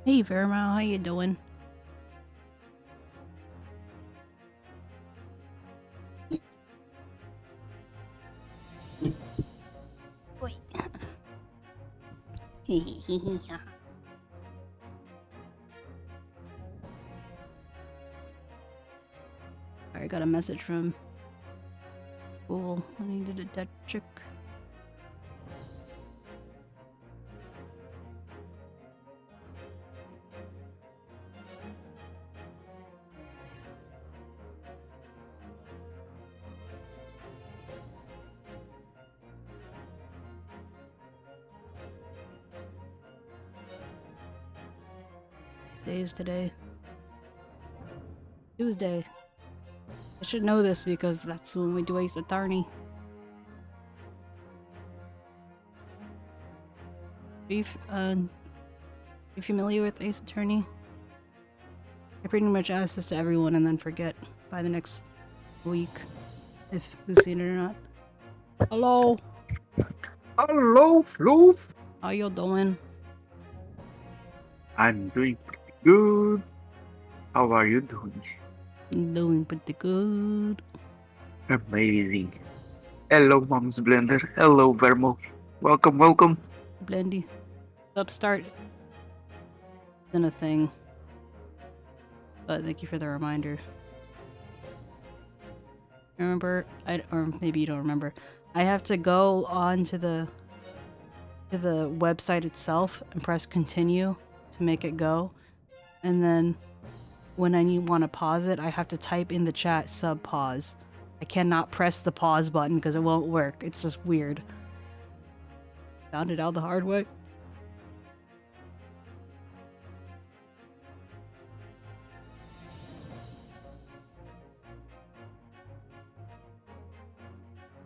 Hey Verma, how you doing? Oi. I got a message from school. I needed a debt check. Days today. Tuesday. I should know this because that's when we do Ace Attorney. Are you familiar with Ace Attorney? I pretty much ask this to everyone and then forget by the next week if who's seen it or not. Hello. Hello, Floof. How you doing? I'm doing pretty good. How are you doing? Doing pretty good. Amazing. Hello, Mom's Blender. Hello, Vermo. Welcome, welcome. Blendy. Upstart isn't a thing. But thank you for the reminder. Remember, or maybe you don't remember. I have to go on to the website itself and press continue to make it go. And then when I want to pause it, I have to type in the chat sub pause. I cannot press the pause button because it won't work. It's just weird. Found it out the hard way.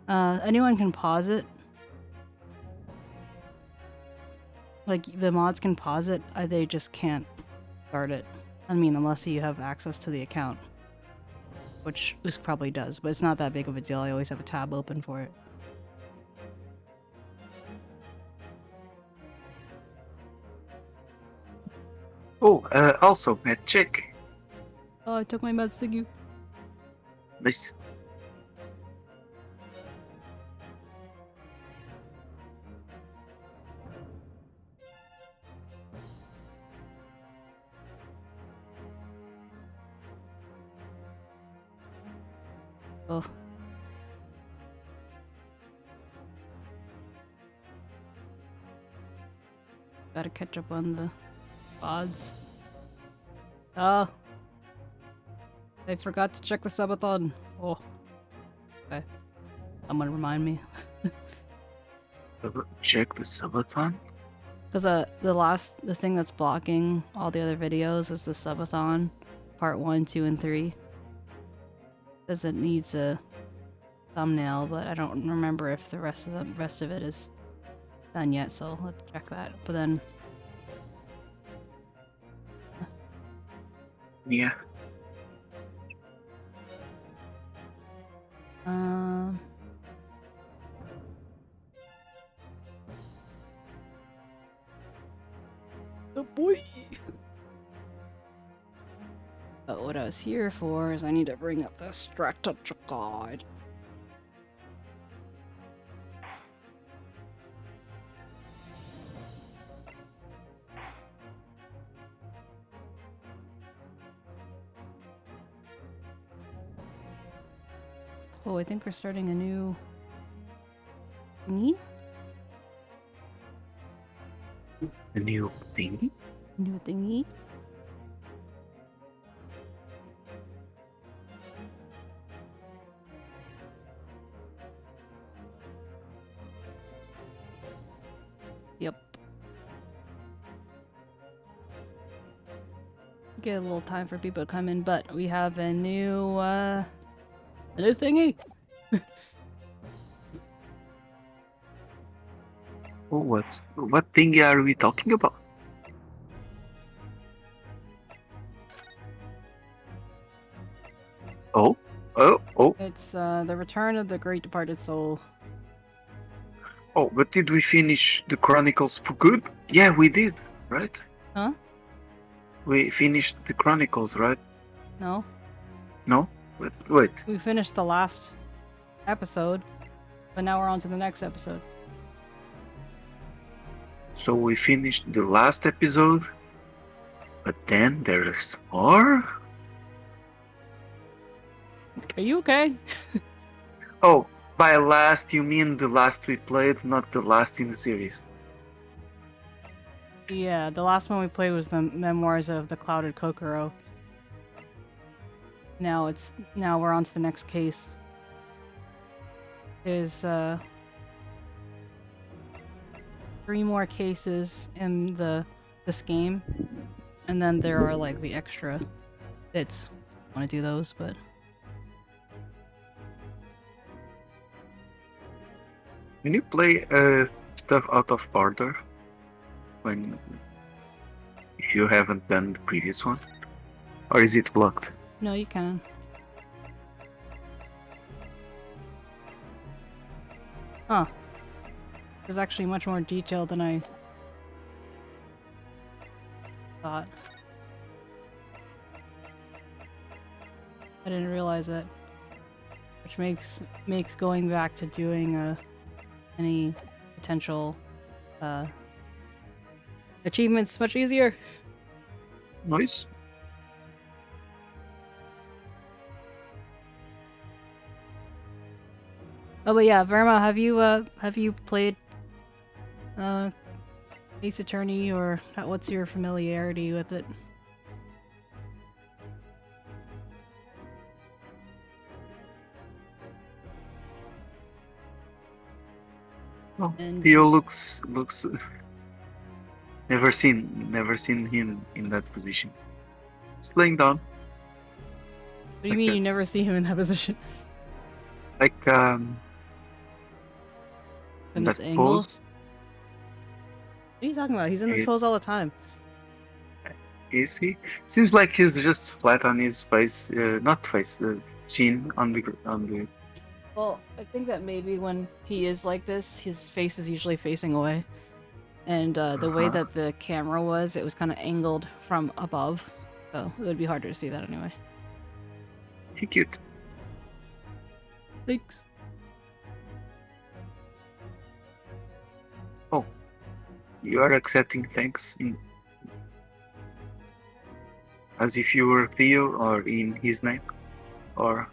Anyone can pause it. Like, the mods can pause it, they just can't start it. I mean, unless you have access to the account. Which this probably does, but it's not that big of a deal. I always have a tab open for it. Oh, also, med check. Oh, I took my meds, thank you. Nice. Oh. Gotta catch up on the VODs. Oh. I forgot to check the subathon. Oh. Okay. Someone remind me. Check the subathon? Because the thing that's blocking all the other videos is the subathon, part 1, 2, and 3. Says it needs a thumbnail, but I don't remember if the rest of it is done yet, so let's check that. But then Yeah. Oh boy. But what I was here for is I need to bring up the strategy guide. Oh, I think we're starting a new thingy? A new thing? New thingy? Yep. Get a little time for people to come in, but we have a new thingy. Oh, what thing are we talking about? Oh? It's the return of the great departed soul. Oh, but did we finish the Chronicles for good? Yeah, we did, right? Huh? we finished the Chronicles, right? No, No? Wait. we finished the last episode, but now we're on to the next episode. So we finished the last episode, but then there's more? Are you okay? Oh, by last you mean the last we played, not the last in the series. Yeah, the last one we played was the Memoirs of the Clouded Kokoro. Now we're on to the next case. There's 3 more cases in this game, and then there are like the extra bits. I want to do those, but Can you play stuff out of order if you haven't done the previous one? Or is it blocked? no, you can. Huh. There's actually much more detail than I thought. I didn't realize that, which makes going back to doing any potential achievements much easier. Nice. Oh, but yeah, Verma, have you played Ace Attorney, or what's your familiarity with it? Oh, And Theo looks never seen him in that position. Just laying down. what do you mean you never see him in that position? Like In that this angle? pose. What are you talking about? He's in this pose all the time. Is he? Seems like he's just flat on his face, not face, chin on the. Well, I think that maybe when he is like this, his face is usually facing away. And the way that the camera was, it was kind of angled from above. So it would be harder to see that anyway. He cute. Thanks. Oh, you are accepting thanks as if you were Theo or in his name, or.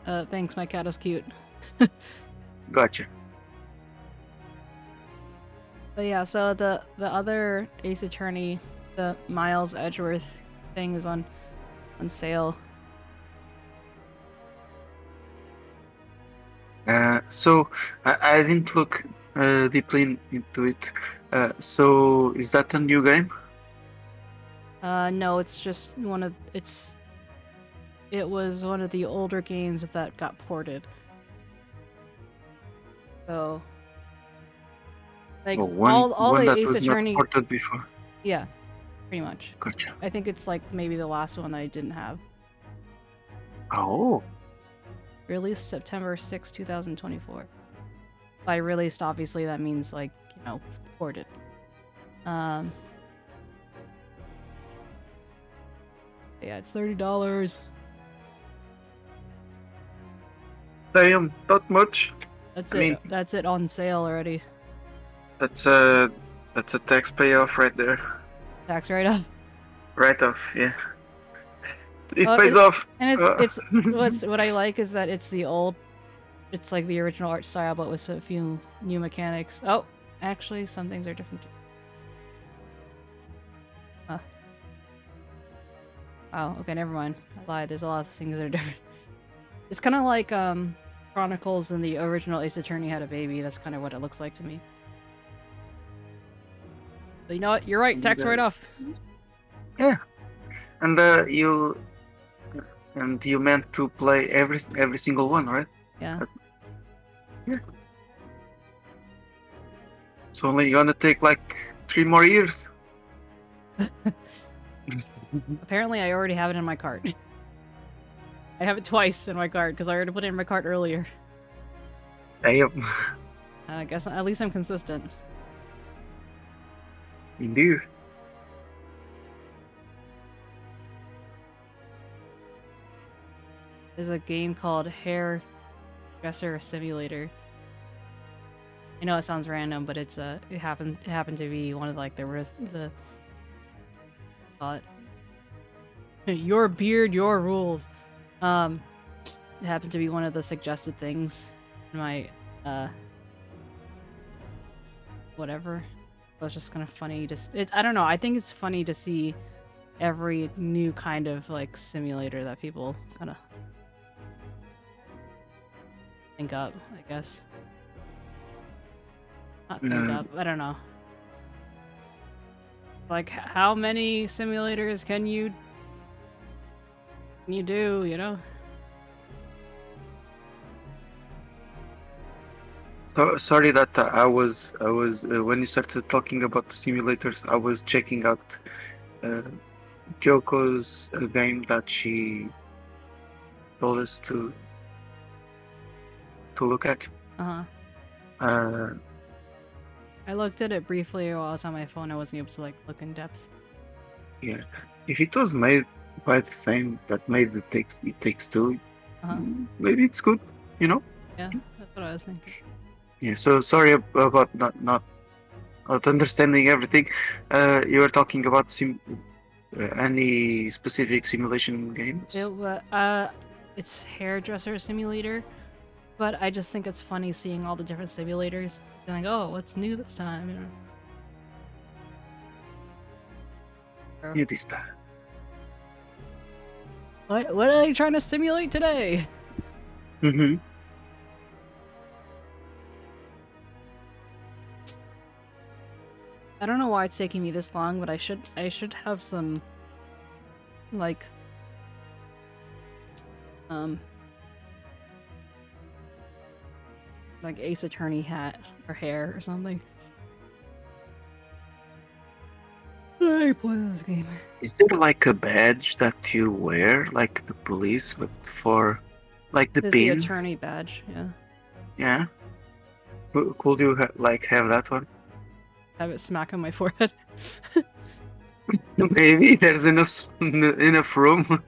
Thanks, my cat is cute. Gotcha. But yeah, so the other Ace Attorney, the Miles Edgeworth thing, is on sale. So I didn't look deeply into it. So is that a new game? No, it's just it was one of the older games that got ported. So like all one the that Ace was Attorney, not ported before. yeah, pretty much. Gotcha. I think it's like maybe the last one I didn't have. Oh. Released September 6, 2024. By released, obviously that means like, you know, ported. Yeah, it's $30. Damn, not much. That's I it. mean, That's it on sale already. That's a tax payoff right there. Tax write-off. Right off, yeah. It Well, pays off. And it's what I like is that it's like the original art style, but with a few new mechanics. Oh, actually, some things are different too. Huh. Oh, okay, never mind. I lied. There's a lot of things that are different. It's kind of like Chronicles and the original Ace Attorney had a baby. That's kind of what it looks like to me. But you know what? You're right. Tax write-off. Yeah, and you meant to play every single one, right? Yeah. Yeah. It's only gonna take like 3 more years. Apparently, I already have it in my cart. I have it twice in my cart because I already put it in my cart earlier. Damn. I guess at least I'm consistent. Indeed. There's a game called Hairdresser Simulator. I know it sounds random, but it happened to be one of like the your beard, your rules. It happened to be one of the suggested things in my whatever. It was just kind of funny to I don't know, I think it's funny to see every new kind of like simulator that people kind of think up, I guess. Not think up, I don't know. Like, how many simulators can you do, you know? So, sorry that I was when you started talking about the simulators, I was checking out Kyoko's game that she told us to look at. I looked at it briefly while I was on my phone. I wasn't able to like look in depth. Yeah, if it was made by the same that made It Takes Two, maybe it's good, you know? Yeah, that's what I was thinking. Yeah, so sorry about not understanding everything. You were talking about any specific simulation games? It's Hairdresser Simulator, but I just think it's funny seeing all the different simulators. And like, oh, what's new this time? You know. New this time. What are they trying to simulate today? Mm-hmm. I don't know why it's taking me this long, but I should have some like like Ace Attorney hat or hair or something. I play this game. Is there like a badge that you wear, like the police, but for like the There's pin? the attorney badge, yeah. Yeah. Could you have that one? Have it smack on my forehead. Maybe there's enough room.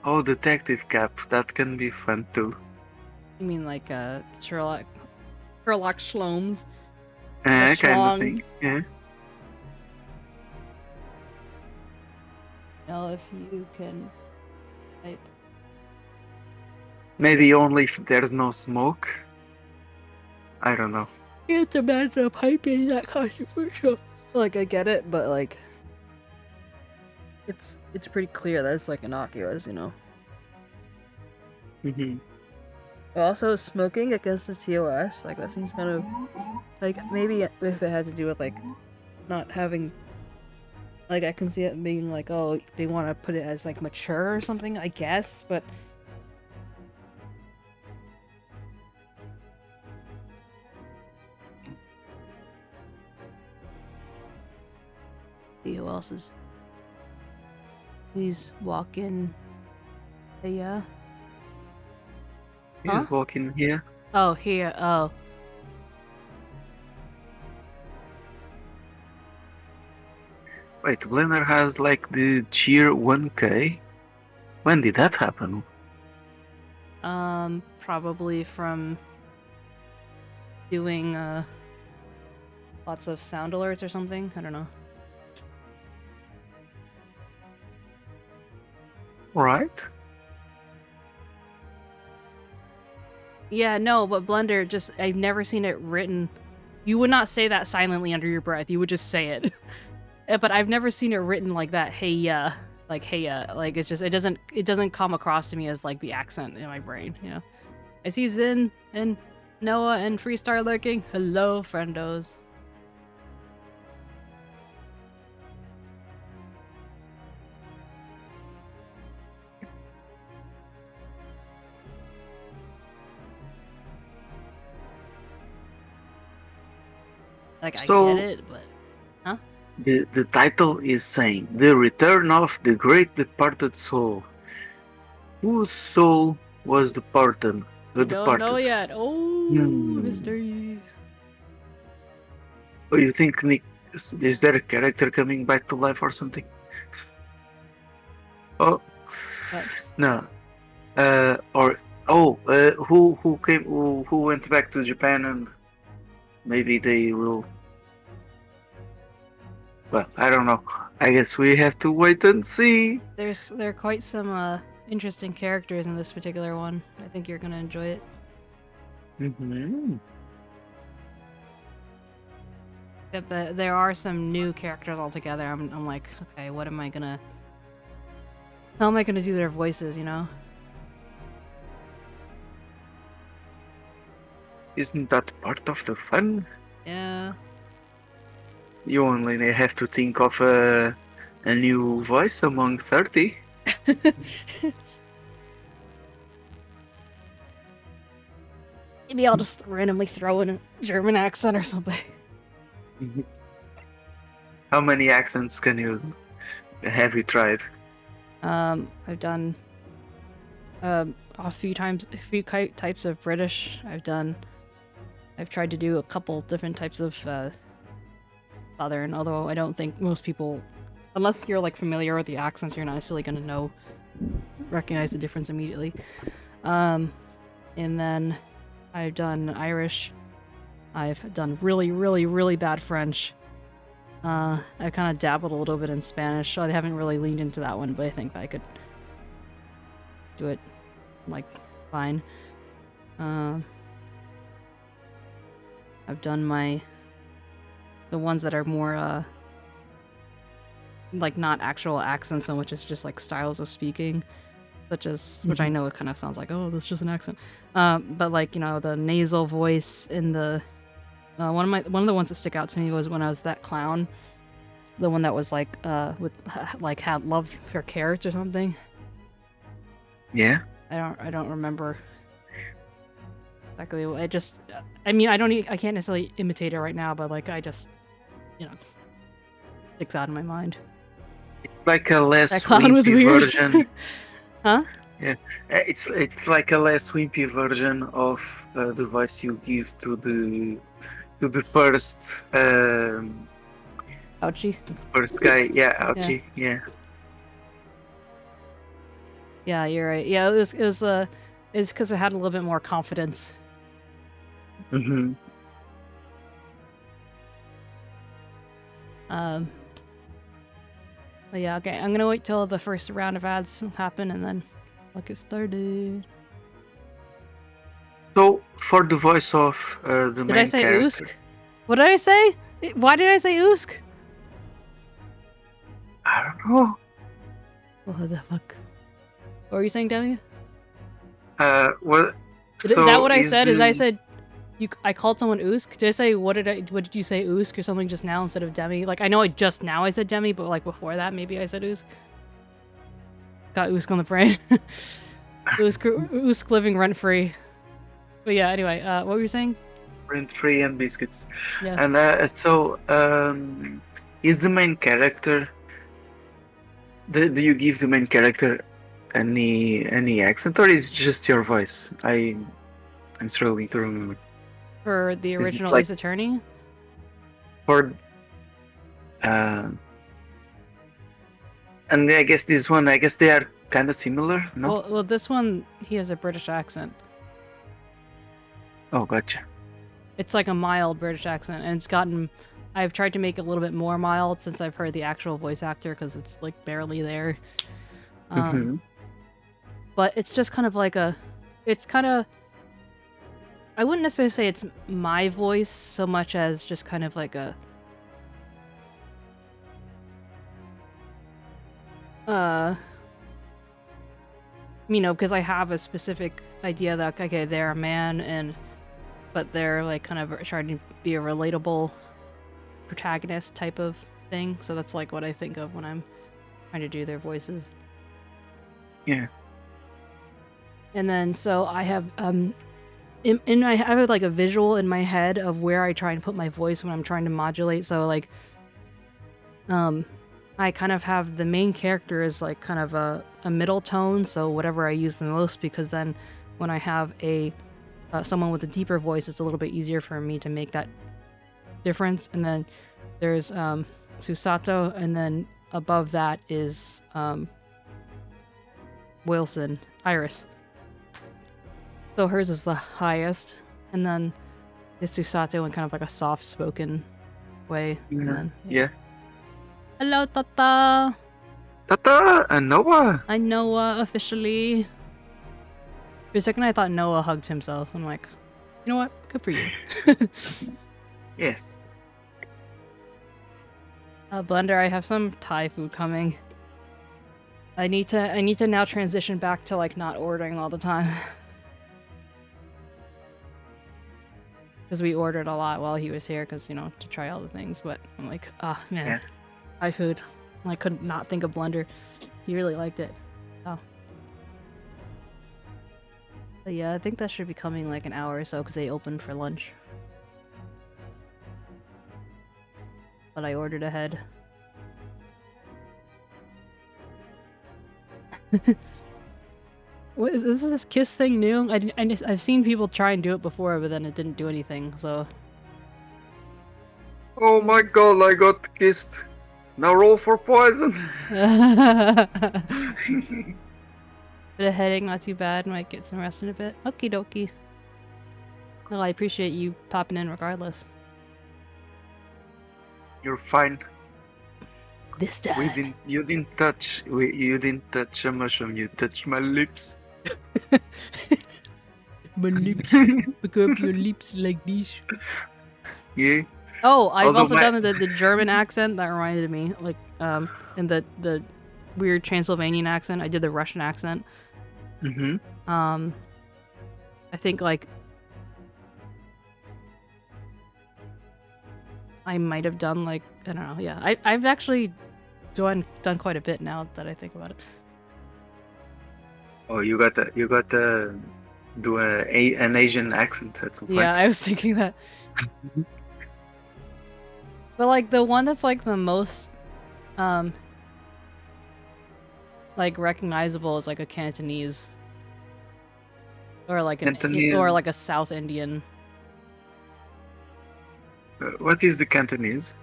Oh, detective cap. That can be fun too. You mean like Sherlock Sholmes? Kind of thing. Yeah. Now if you can type. Maybe only if there's no smoke. I don't know. You have to imagine a pipe being that controversial. Like, I get it, but like, it's pretty clear that it's like innocuous, you know. Mm-hmm. Also, smoking against the TOS, like that seems kind of like maybe if it had to do with like not having, like I can see it being like, oh, they want to put it as like mature or something, I guess, but. See who else is. Please walk in. Yeah. He's walking here. Oh, here. Oh. Wait, Blender has like the cheer 1K. When did that happen? Probably from doing lots of sound alerts or something. I don't know. Right. Yeah, no, but Blender just, I've never seen it written. You would not say that silently under your breath. You would just say it. But I've never seen it written like that. Hey, like hey, like it's just it doesn't come across to me as like the accent in my brain. You know. I see Zin and Noah and Freestar lurking. Hello, friendos. Like, So, I get it, but... Huh? The title is saying, The Return of the Great Departed Soul. Whose soul was departed? Don't know yet. Oh, mystery. Oh, you think Nick... Is there a character coming back to life or something? Oh, Oops. No. Who went back to Japan and maybe they will. Well, I don't know. I guess we have to wait and see. There are quite some interesting characters in this particular one. I think you're gonna enjoy it. Mm-hmm. Except there are some new characters altogether. I'm like, okay, what am I gonna? How am I gonna do their voices? You know? Isn't that part of the fun? Yeah. You only have to think of a new voice among 30. Maybe I'll just randomly throw in a German accent or something. How many accents have you tried? I've done a few types of British. I've tried to do a couple different types of Southern, although I don't think most people, unless you're like familiar with the accents, you're not necessarily gonna recognize the difference immediately. And then I've done Irish. I've done really, really, really bad French. I kind of dabbled a little bit in Spanish, so I haven't really leaned into that one, but I think that I could do it, like, fine. I've done the ones that are more, like, not actual accents so much as just, like, styles of speaking, such as, which I know it kind of sounds like, oh, that's just an accent. But, like, you know, the nasal voice in the... one of the ones that stick out to me was when I was that clown, the one that was like had love for carrots or something. Yeah. I don't remember exactly. I can't necessarily imitate it right now, but like I just, you know, sticks out in my mind. It's like a less that clown was weird. Version. Huh? Yeah, it's like a less wimpy version of the voice you give to the first 𝗟𝗶H. first guy. Yeah, 𝗟𝗶H. Yeah. Yeah, you're right. Yeah, it's because it had a little bit more confidence. Mm-hmm. But yeah, okay. I'm gonna wait till the first round of ads happen and then I'll get started. So for the voice of the main Did I say character, 𝗟𝗶H? What did I say? Why did I say 𝗟𝗶H? I don't know. What the fuck? What were you saying, Demi? What? Is that what I said? I said I called someone 𝗟𝗶H? Did I say what did you say 𝗟𝗶H or something just now instead of Demi? Like I know just now I said Demi, but like before that maybe I said 𝗟𝗶H. Got 𝗟𝗶H on the brain. 𝗟𝗶H living rent free. But yeah, anyway, what were you saying? Rent free and biscuits. Yeah. And is the main character? Do you give the main character any accent, or is it just your voice? I'm struggling to remember. For the original like, Ace Attorney? For and I guess this one, I guess they are kind of similar, no? Well, this one he has a British accent. Oh, gotcha. It's like a mild British accent, and I've tried to make it a little bit more mild since I've heard the actual voice actor because it's like barely there. But it's just kind of like I wouldn't necessarily say it's my voice so much as just kind of like you know, because I have a specific idea that, okay, they're a man but they're like kind of trying to be a relatable protagonist type of thing. So that's like what I think of when I'm trying to do their voices. Yeah. And then so I have I have like a visual in my head of where I try and put my voice when I'm trying to modulate. So like I kind of have the main character is like kind of a middle tone, so whatever I use the most, because then when I have someone with a deeper voice, it's a little bit easier for me to make that difference. And then there's Susato, and then above that is Wilson, Iris. So hers is the highest, and then it's Susato in kind of like a soft-spoken way. And then, Yeah. Hello, Tata! Tata and Noah! I Noah officially. For a second I thought Noah hugged himself. I'm like, you know what? Good for you. Yes. Blender, I have some Thai food coming. I need to now transition back to like not ordering all the time. Because we ordered a lot while he was here, because, you know, to try all the things, but I'm like, ah, man, Yeah. Thai food. I could not think of Blender. He really liked it. Oh. But yeah, I think that should be coming like an hour or so, because they opened for lunch. But I ordered ahead. What is this kiss thing new? I've seen people try and do it before, but then it didn't do anything, so... Oh my god, I got kissed. Now roll for poison. Bit of headache, not too bad. Might get some rest in a bit. Okie dokie. Well, I appreciate you popping in regardless. You're fine. This time. You didn't touch a mushroom. You touched my lips. My lips. Pick up your lips like this. Yeah. Oh, I've Although also done the German accent. That reminded me, like, and the weird Transylvanian accent. I did the Russian accent. Mm-hmm. I think like I might have done like, I don't know. Yeah, I've actually done quite a bit now that I think about it. Oh, you got to do an Asian accent at some point. Yeah, I was thinking that. But like the one that's like the most like recognizable is like a Cantonese or like or like a South Indian. What is the Cantonese?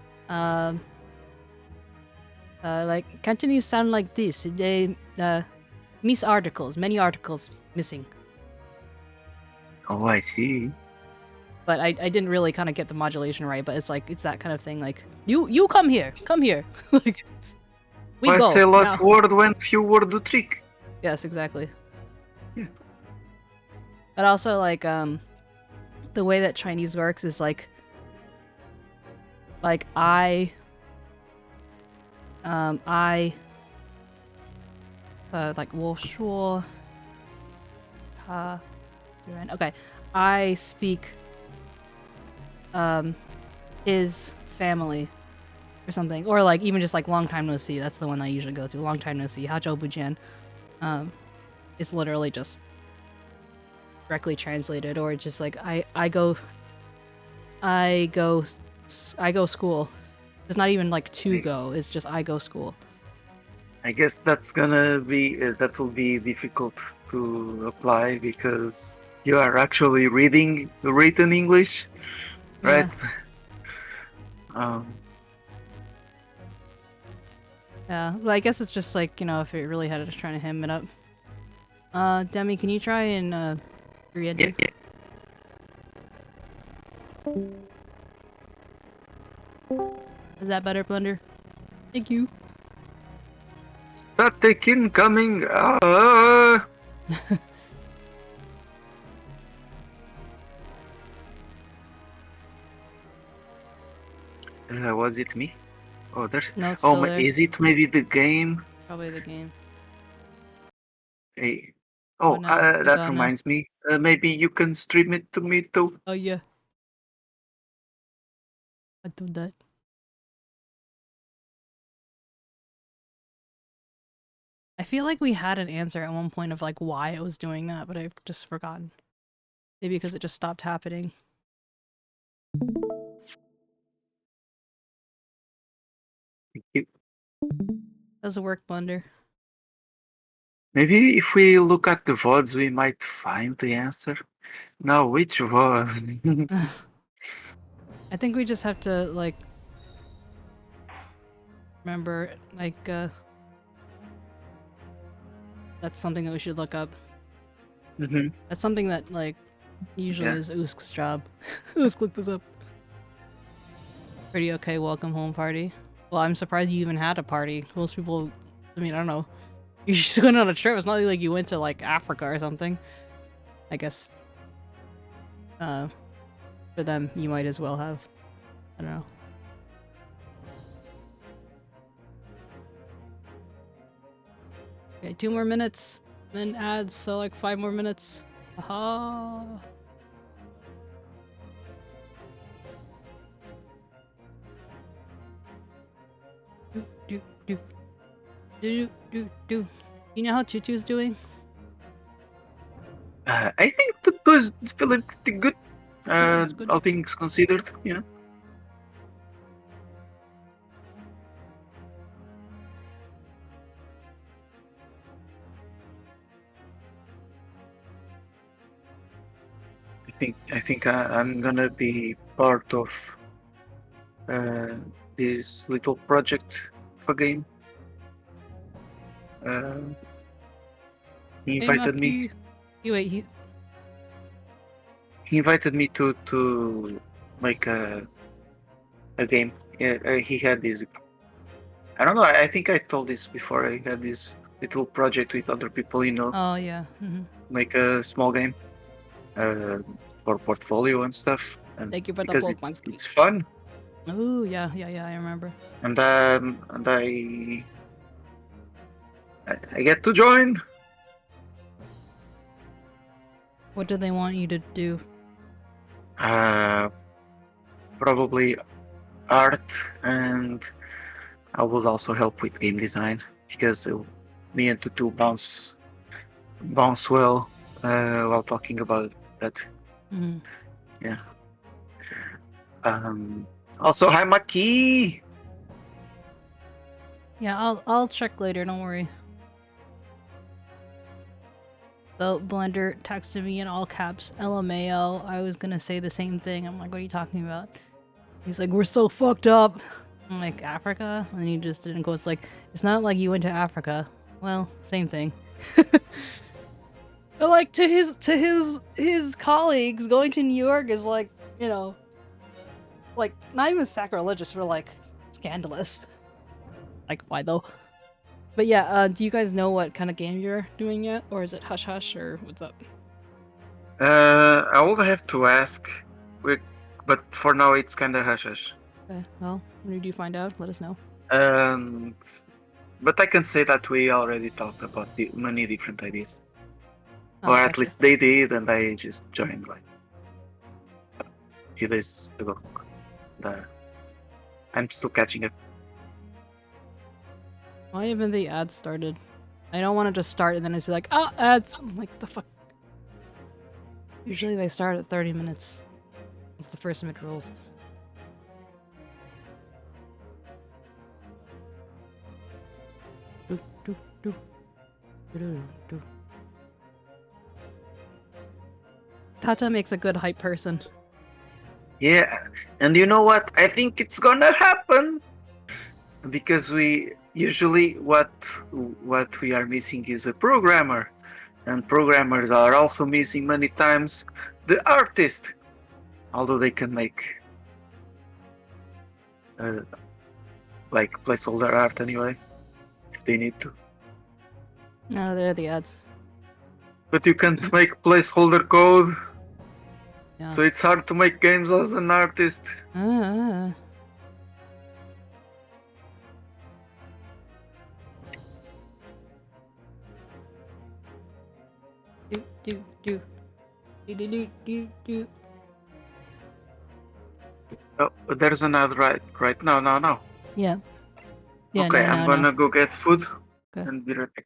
Like Cantonese sound like this. They miss articles, many articles missing. Oh, I see. But I didn't really kind of get the modulation right. But it's like it's that kind of thing. Like you come here, like we I go. say a lot now. word when few word do trick. Yes, exactly. Yeah. But also like the way that Chinese works is like I like 我说他 okay, I speak is family or something, or like even just like long time no see. That's the one I usually go to. Long time no see. 好久不见 it's literally just directly translated, or just like I go school. It's not even like to go. It's just I go school. I guess that will be difficult to apply because you are actually reading written English, right? Yeah. Yeah, well, I guess it's just like, you know, if it really had to trying to hem it up. Demi, can you try and re-enter? Yeah. Is that better, Blender? Thank you. Static incoming. Was it me? Oh, there's. No, it's Oh, still there. is it maybe the game? Probably the game. Hey. Oh, Oh, no, it's that gone now. reminds me. Maybe you can stream it to me too. Oh yeah. I do that. I feel like we had an answer at one point of like why it was doing that, but I've just forgotten. Maybe because it just stopped happening. Thank you. Does it work, Blender? Maybe if we look at the VODs, we might find the answer. Now, which VOD? I think we just have to like remember like That's something that we should look up. Mm-hmm. That's something that, like, usually Yeah. is 𝗟𝗀's job. 𝗟𝗀, look this up. Pretty okay welcome home party. Well, I'm surprised you even had a party. Most people, I mean, I don't know. You're just going on a trip. It's not like you went to, like, Africa or something. I guess, for them, you might as well have. I don't know. Okay, 2 more minutes. Then ads, so like 5 more minutes. Aha! Do, do, do, do, do. You know how Tutu's doing? I think the was feeling pretty good. That's good. All things considered, you know. I think I'm gonna be part of this little project of a game. He invited me. Wait, He invited me to make a game. Yeah, he had this. I don't know. I think I told this before. I had this little project with other people. You know, Oh, yeah. make a small game for portfolio and stuff. And Thank you for the because book, monkey. it's fun. Oh, yeah, I remember. And I get to join. What do they want you to do? Probably art, and I will also help with game design because me and Tutu bounce well while talking about that. Mm-hmm. Yeah. Also, hi Maki. Yeah, I'll check later. Don't worry. So Blender texted me in all caps, LMAO. I was gonna say the same thing. I'm like, what are you talking about? He's like, we're so fucked up. I'm like, Africa? And he just didn't go. It's like, it's not like you went to Africa. Well, same thing. But like to his colleagues, going to New York is like, you know, like not even sacrilegious, but like scandalous. Like, why though? But yeah, do you guys know what kind of game you're doing yet? Or is it hush hush or what's up? I will have to ask, but for now it's kind of hush hush. Okay, well, when you do find out, let us know. But I can say that we already talked about many different ideas. Oh, or at gotcha. least they did, and I just joined like a few days ago. I'm still catching up. Why haven't the ads started? I don't want to just start and then it's like, ah, ads! I'm like, the fuck? Usually they start at 30 minutes. It's the first mid rolls. Tata makes a good hype person. Yeah, and you know what? I think it's gonna happen because we usually what we are missing is a programmer, and programmers are also missing many times the artist, although they can make like placeholder art anyway if they need to. No, they're the ads. But you can't make placeholder code. Yeah. So it's hard to make games as an artist. Do. Oh, there's an ad right now. No. Yeah. Okay, I'm gonna go get food Okay. and be right back.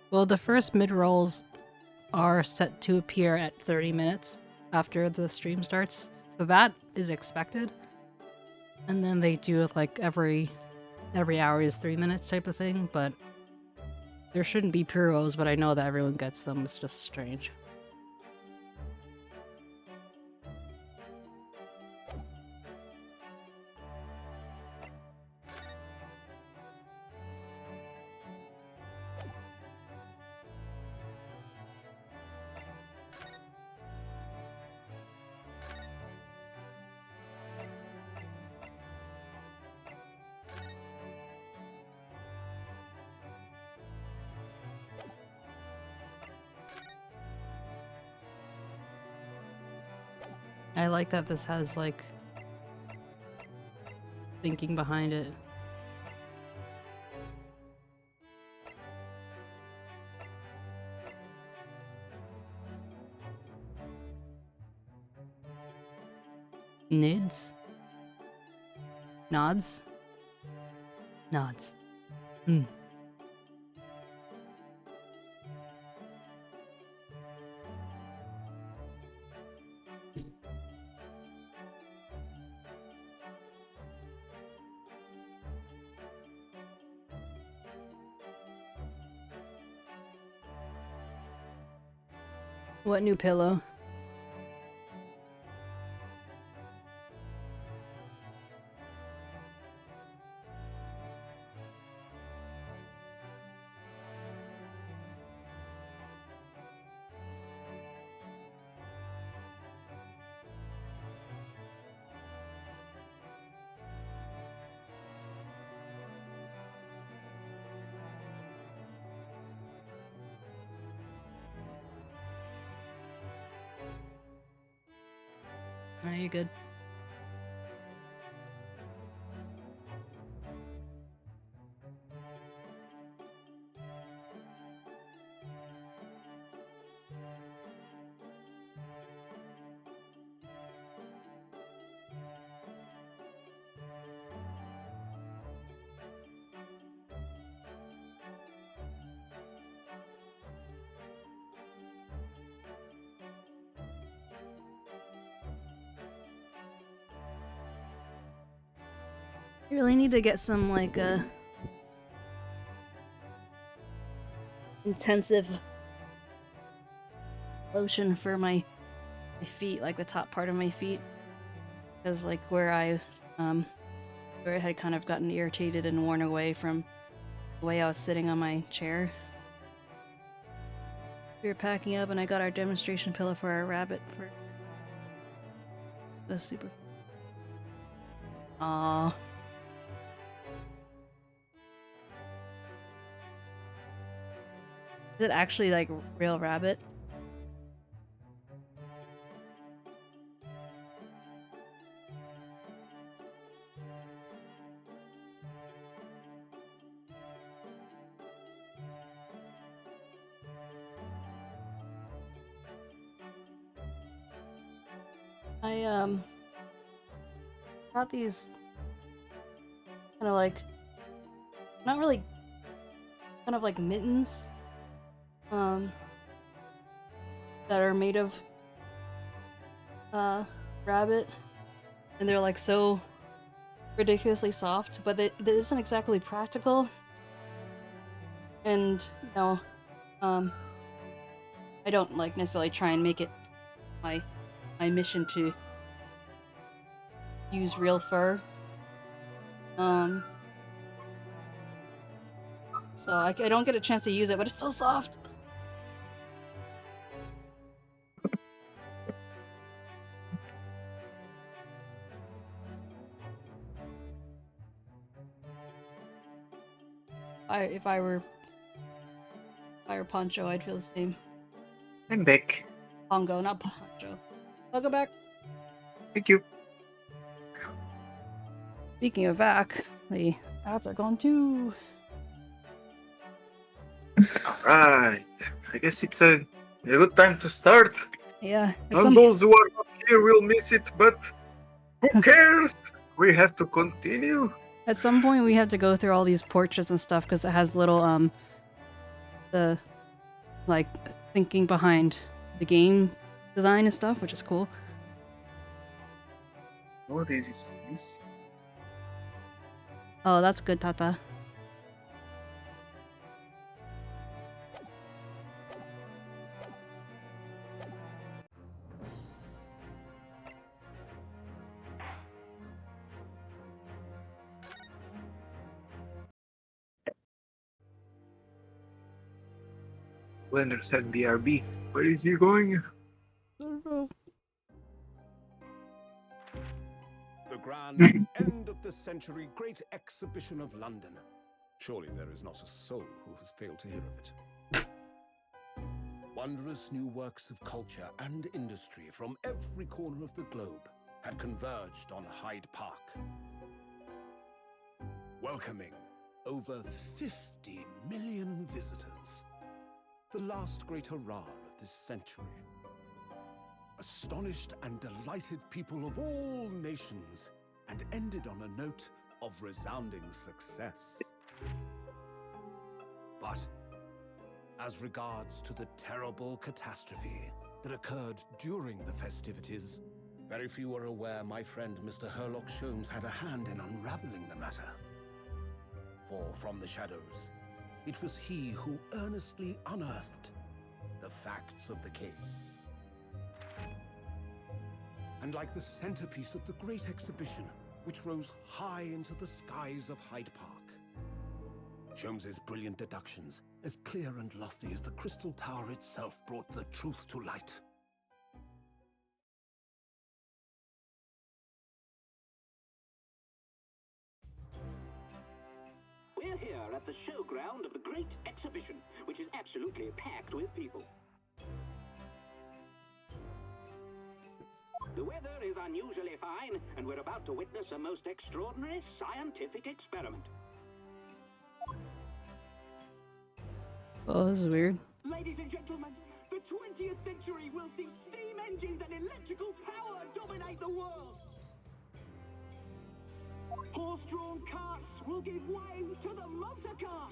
Well, the first mid-rolls are set to appear at 30 minutes after the stream starts, so that is expected. And then they do it like every hour is 3 minutes type of thing, but there shouldn't be pre-rolls, but I know that everyone gets them. It's just strange. I like that this has, like, thinking behind it. Nids? Nods? Nods. Hmm. What new pillow? Are you good? I really need to get some, like, intensive lotion for my feet, like the top part of my feet, because, like, where I had kind of gotten irritated and worn away from the way I was sitting on my chair. We were packing up and I got our demonstration pillow for our rabbit for the super. Aww. Is it actually like real rabbit? I got these kind of like, not really, kind of like mittens that are made of rabbit, and they're like so ridiculously soft, but that isn't exactly practical. And you know, I don't like necessarily try and make it my mission to use real fur. So I don't get a chance to use it, but it's so soft. If I were Poncho, I'd feel the same. I'm back. Pongo, not Poncho. Welcome back. Thank you. Speaking of back, the ads are gone too. Alright. I guess it's a good time to start. Yeah. And those who are not here will miss it, but who cares? We have to continue. At some point, we have to go through all these portraits and stuff because it has little the like thinking behind the game design and stuff, which is cool. What is this? Oh, that's good, Tata. Leonard said BRB. Where is he going? I don't know. The grand end of the century great exhibition of London. Surely there is not a soul who has failed to hear of it. Wondrous new works of culture and industry from every corner of the globe had converged on Hyde Park, welcoming over 50 million visitors. The last great hurrah of this century. Astonished and delighted people of all nations, and ended on a note of resounding success. But as regards to the terrible catastrophe that occurred during the festivities, very few are aware my friend Mr. 𝗟𝗀𝗀𝘀 had a hand in unraveling the matter. For from the shadows, it was he who earnestly unearthed the facts of the case. And like the centerpiece of the great exhibition, which rose high into the skies of Hyde Park, Sholmes's brilliant deductions, as clear and lofty as the Crystal Tower itself, brought the truth to light. We're here at the showground of the Great Exhibition, which is absolutely packed with people. The weather is unusually fine, and we're about to witness a most extraordinary scientific experiment. Oh, this is weird. Ladies and gentlemen, the 20th century will see steam engines and electrical power dominate the world. Horse-drawn carts will give way to the motor car.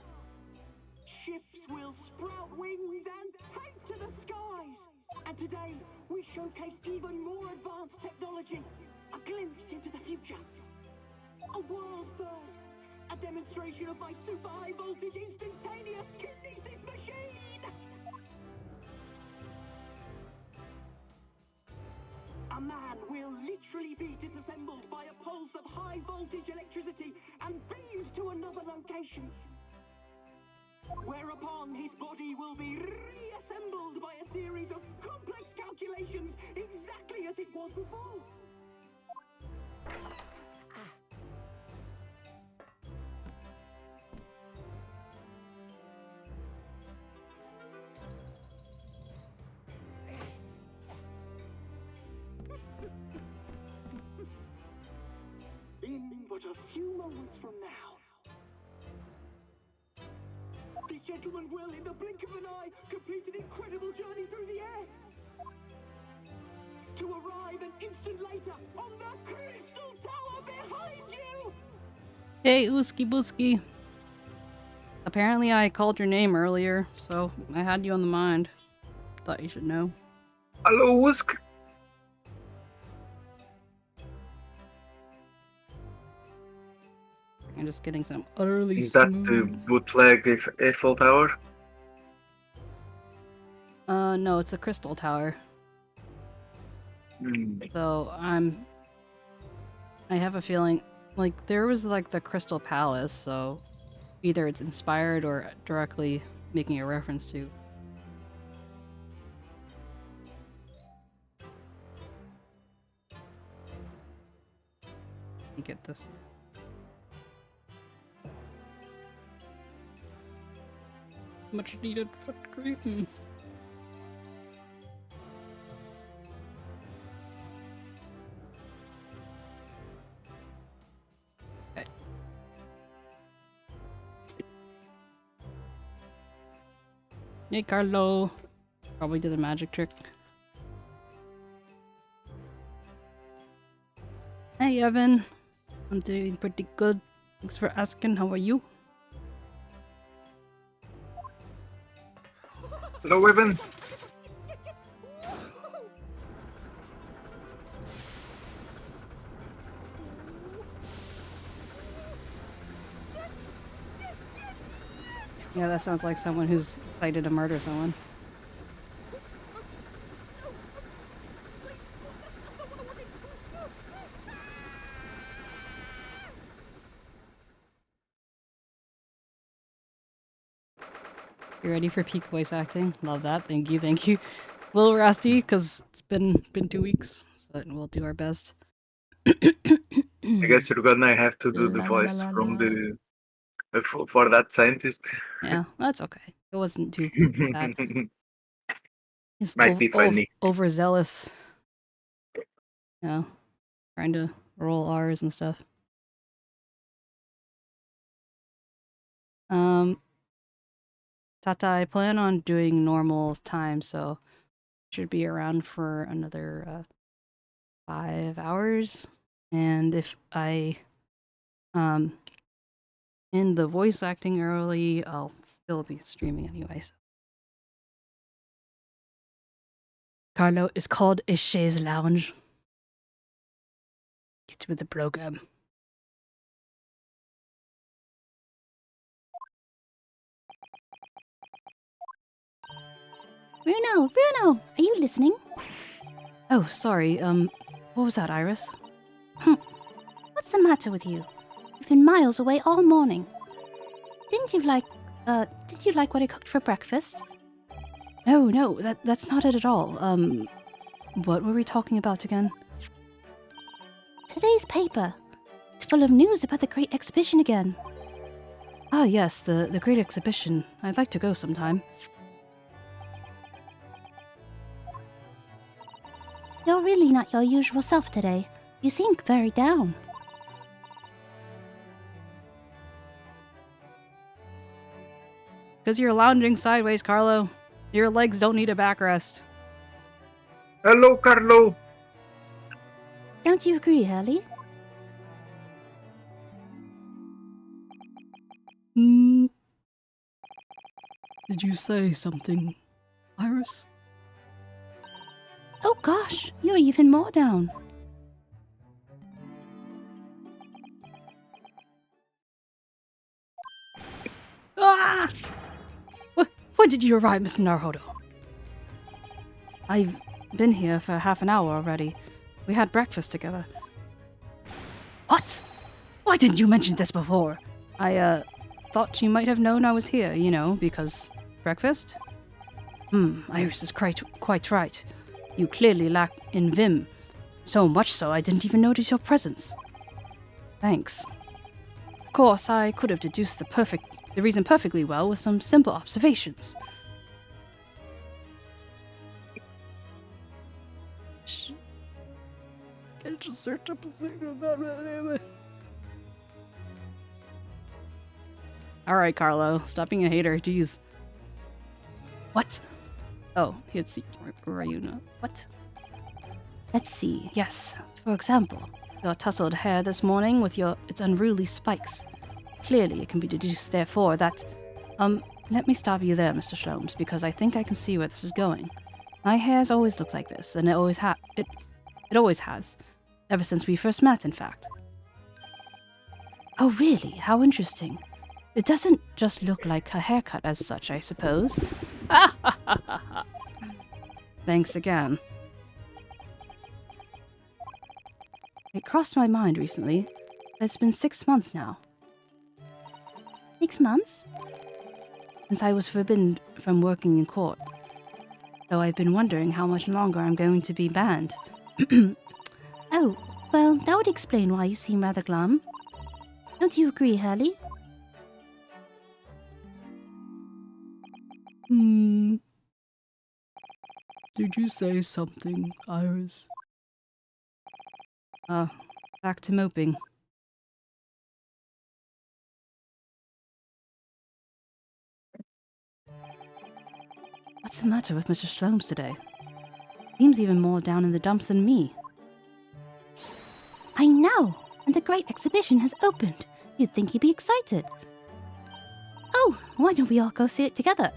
Ships will sprout wings and take to the skies. And today, we showcase even more advanced technology. A glimpse into the future. A world first. A demonstration of my super high voltage instantaneous kinesis machine. A man will literally be disassembled by a pulse of high voltage electricity and beamed to another location. Whereupon his body will be reassembled by a series of complex calculations exactly as it was before. In but a few moments from now, this gentleman will, in the blink of an eye, complete an incredible journey through the air, to arrive an instant later on the Crystal Tower behind you! Hey, 𝗟𝗏𝗀𝗀𝘀. Apparently I called your name earlier, so I had you on the mind. Thought you should know. Hello, Wusk. I'm just getting some utterly Is that the smooth. bootleg Eiffel Tower? No, it's a Crystal Tower. So I have a feeling, like, there was like the Crystal Palace, so either it's inspired or directly making a reference to. Let me get this. Much needed foot cream. Okay. Hey, Carlo. Probably did a magic trick. Hey, Evan. I'm doing pretty good. Thanks for asking. How are you? Hello, Evan. Yeah, that sounds like someone who's excited to murder someone. You ready for peak voice acting? Love that. Thank you, thank you. A little rusty because it's been 2 weeks, but we'll do our best. I guess you're gonna have to do the La, la, voice la, la, from la. the for that scientist. Yeah, that's okay. It wasn't too bad. He's Might be funny. overzealous. You know, trying to roll R's and stuff. Tata, I plan on doing normal time, so should be around for another 5 hours. And if I end the voice acting early, I'll still be streaming anyway. So. Carlo is called a chaise lounge. Get with the program. Bruno, are you listening? Oh, sorry, what was that, Iris? What's the matter with you? You've been miles away all morning. Did you like what I cooked for breakfast? No, that's not it at all. What were we talking about again? Today's paper. It's full of news about the Great Exhibition again. Ah, yes, the Great Exhibition. I'd like to go sometime. You're really not your usual self today. You seem very down. Because you're lounging sideways, Carlo. Your legs don't need a backrest. Hello, Carlo. Don't you agree, Hurley? Did you say something, Iris? Oh gosh, you're even more down. Ah! When did you arrive, Mr. Naruhodo? I've been here for half an hour already. We had breakfast together. What? Why didn't you mention this before? I, thought you might have known I was here, you know, because... breakfast? Iris is quite right. You clearly lack in vim. So much so I didn't even notice your presence. Thanks. Of course, I could have deduced the reason perfectly well with some simple observations. Can just search up a thing about it. Alright, Carlo. Stop being a hater. Jeez. What? Oh, let's see. Where are you now? What? Let's see. Yes. For example, your tousled hair this morning with its unruly spikes. Clearly, it can be deduced, therefore, that... let me stop you there, Mr. Sholmes, because I think I can see where this is going. My hair's always looked like this, and it always has. Ever since we first met, in fact. Oh, really? How interesting. It doesn't just look like a haircut as such, I suppose. Thanks again. It crossed my mind recently that it's been 6 months now. 6 months? Since I was forbidden from working in court. So I've been wondering how much longer I'm going to be banned. Oh, well, that would explain why you seem rather glum. Don't you agree, Hurley? Did you say something, Iris? Back to moping. What's the matter with Mr. Sholmes today? Seems even more down in the dumps than me. I know! And the Great Exhibition has opened. You'd think he'd be excited. Oh, why don't we all go see it together?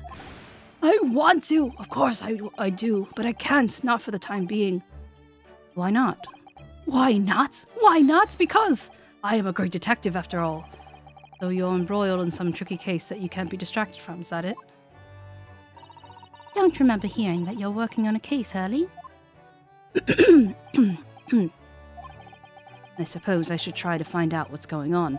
I want to! Of course I do, but I can't, not for the time being. Why not? Why not? Why not? Because I am a great detective after all. So you're embroiled in some tricky case that you can't be distracted from, is that it? Don't remember hearing that you're working on a case, Hurley. I suppose I should try to find out what's going on.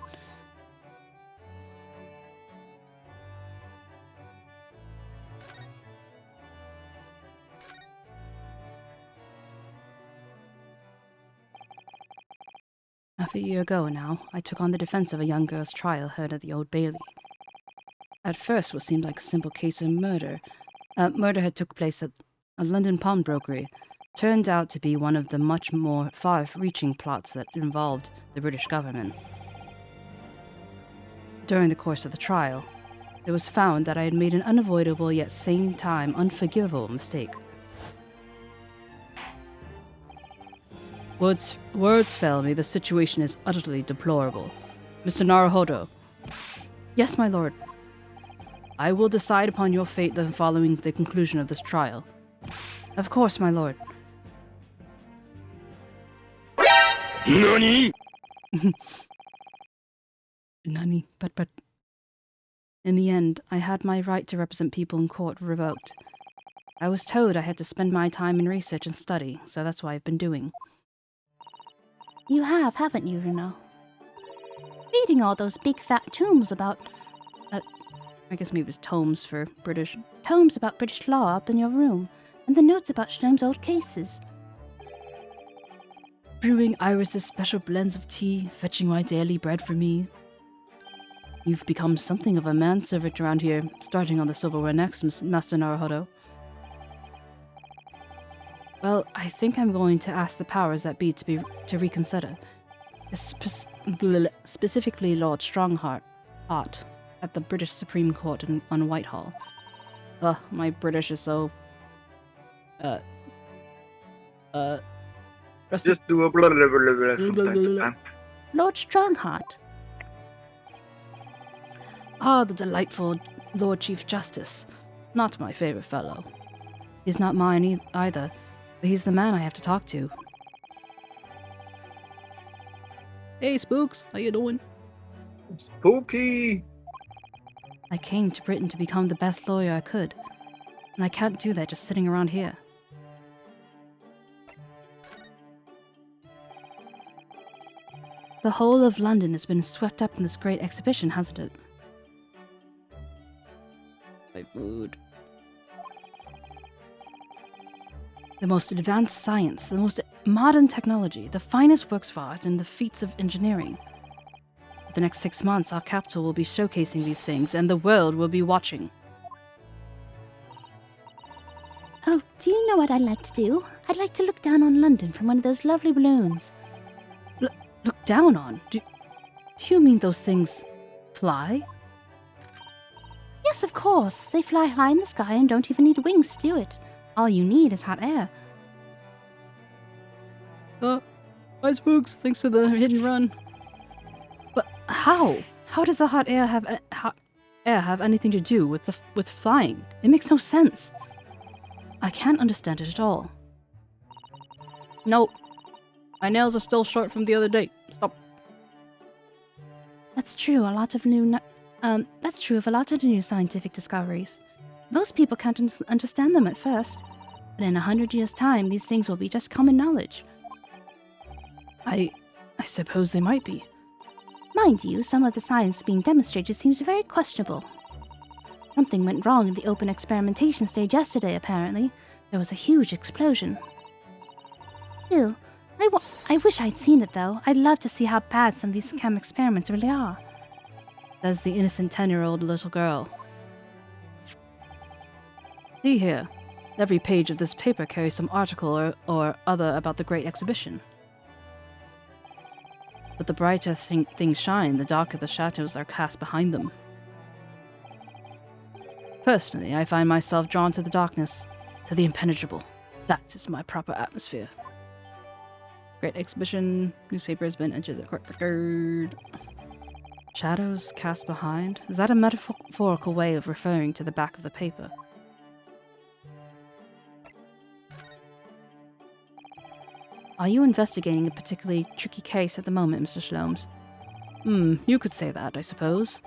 Half a year ago now, I took on the defense of a young girl's trial heard at the Old Bailey. At first, what seemed like a simple case of murder. Murder had took place at a London pawnbrokery. Turned out to be one of the much more far-reaching plots that involved the British government. During the course of the trial, it was found that I had made an unavoidable yet same time unforgivable mistake. Words fail me. The situation is utterly deplorable. Mr. 𝗟𝗶𝗸𝘀. Yes, my lord. I will decide upon your fate following the conclusion of this trial. Of course, my lord. NANI? Nani, but... In the end, I had my right to represent people in court revoked. I was told I had to spend my time in research and study, so that's what I've been doing. You have, haven't you, Renaud? Reading all those big fat tomes about... I guess maybe it was tomes for British... Tomes about British law up in your room, and the notes about Sturm's old cases. Brewing Iris's special blends of tea, fetching my daily bread for me. You've become something of a manservant around here, starting on the silverware next, Master 𝗟𝗶𝗸𝘀. Well, I think I'm going to ask the powers that be to reconsider. Specifically Lord Strongheart at the British Supreme Court on Whitehall. Ugh, my British is so... Just do a blah blah blah blah from time to time. Lord Strongheart. Ah, the delightful Lord Chief Justice. Not my favorite fellow. He's not mine either, but he's the man I have to talk to. Hey, Spooks, how you doing? Spooky! I came to Britain to become the best lawyer I could, and I can't do that just sitting around here. The whole of London has been swept up in this great exhibition, hasn't it? My food. The most advanced science, the most modern technology, the finest works of art, and the feats of engineering. For the next 6 months, our capital will be showcasing these things, and the world will be watching. Oh, do you know what I'd like to do? I'd like to look down on London from one of those lovely balloons. Look down on? Do you mean those things fly? Yes, of course. They fly high in the sky and don't even need wings to do it. All you need is hot air. Hi, Spooks. Thanks for the hit and run. But how? How does the hot air have anything to do with flying? It makes no sense. I can't understand it at all. Nope. My nails are still short from the other day. Stop. That's true. That's true of a lot of the new scientific discoveries. Most people can't understand them at first, but in 100 years' time, these things will be just common knowledge. I suppose they might be. Mind you, some of the science being demonstrated seems very questionable. Something went wrong in the open experimentation stage yesterday, apparently. There was a huge explosion. Still, I wish I'd seen it, though. I'd love to see how bad some of these scam experiments really are. Says the innocent 10-year-old little girl. See here. Every page of this paper carries some article or other about the great exhibition. But the brighter things shine, the darker the shadows are cast behind them. Personally, I find myself drawn to the darkness, to the impenetrable. That is my proper atmosphere. Great exhibition. Newspaper has been entered the court record. Shadows cast behind? Is that a metaphorical way of referring to the back of the paper? Are you investigating a particularly tricky case at the moment, Mr. Sholmes? You could say that, I suppose.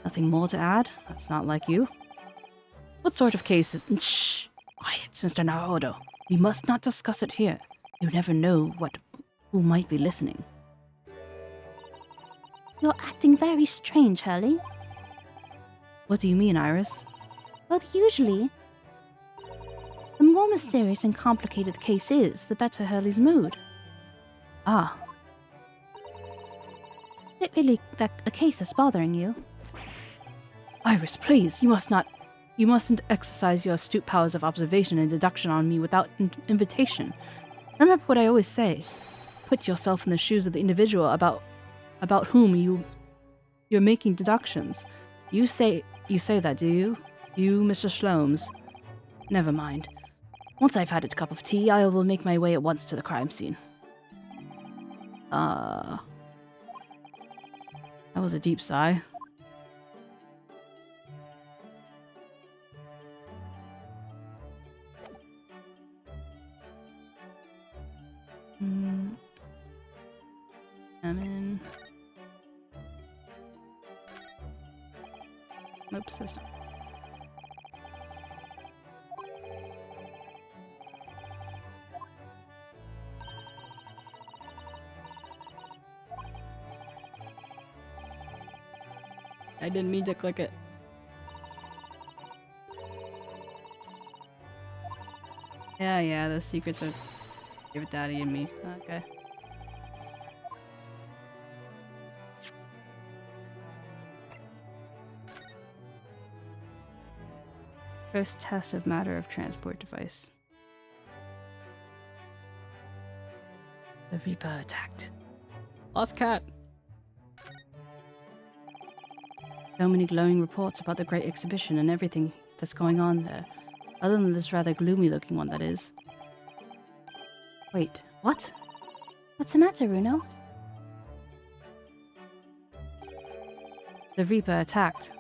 Nothing more to add? That's not like you. What sort of case is— Shh! Quiet, Mr. Naruhodo. We must not discuss it here. You never know who might be listening. You're acting very strange, Hurley. What do you mean, Iris? Well, usually, the more mysterious and complicated the case is, the better Hurley's mood. Ah. Is it really a case that's bothering you? Iris, please, you mustn't exercise your astute powers of observation and deduction on me without invitation. Remember what I always say. Put yourself in the shoes of the individual about whom you're making deductions. You say that, do you? You, Mr. Sholmes? Never mind. Once I've had a cup of tea, I will make my way at once to the crime scene. That was a deep sigh. I'm in. Oops, that's not. I didn't mean to click it. Yeah, those secrets of Give Daddy and me. Okay. First test of matter of transport device. The Reaper attacked. Lost cat! So many glowing reports about the Great Exhibition and everything that's going on there. Other than this rather gloomy looking one, that is. Wait, what? What's the matter, Runo? The Reaper attacked.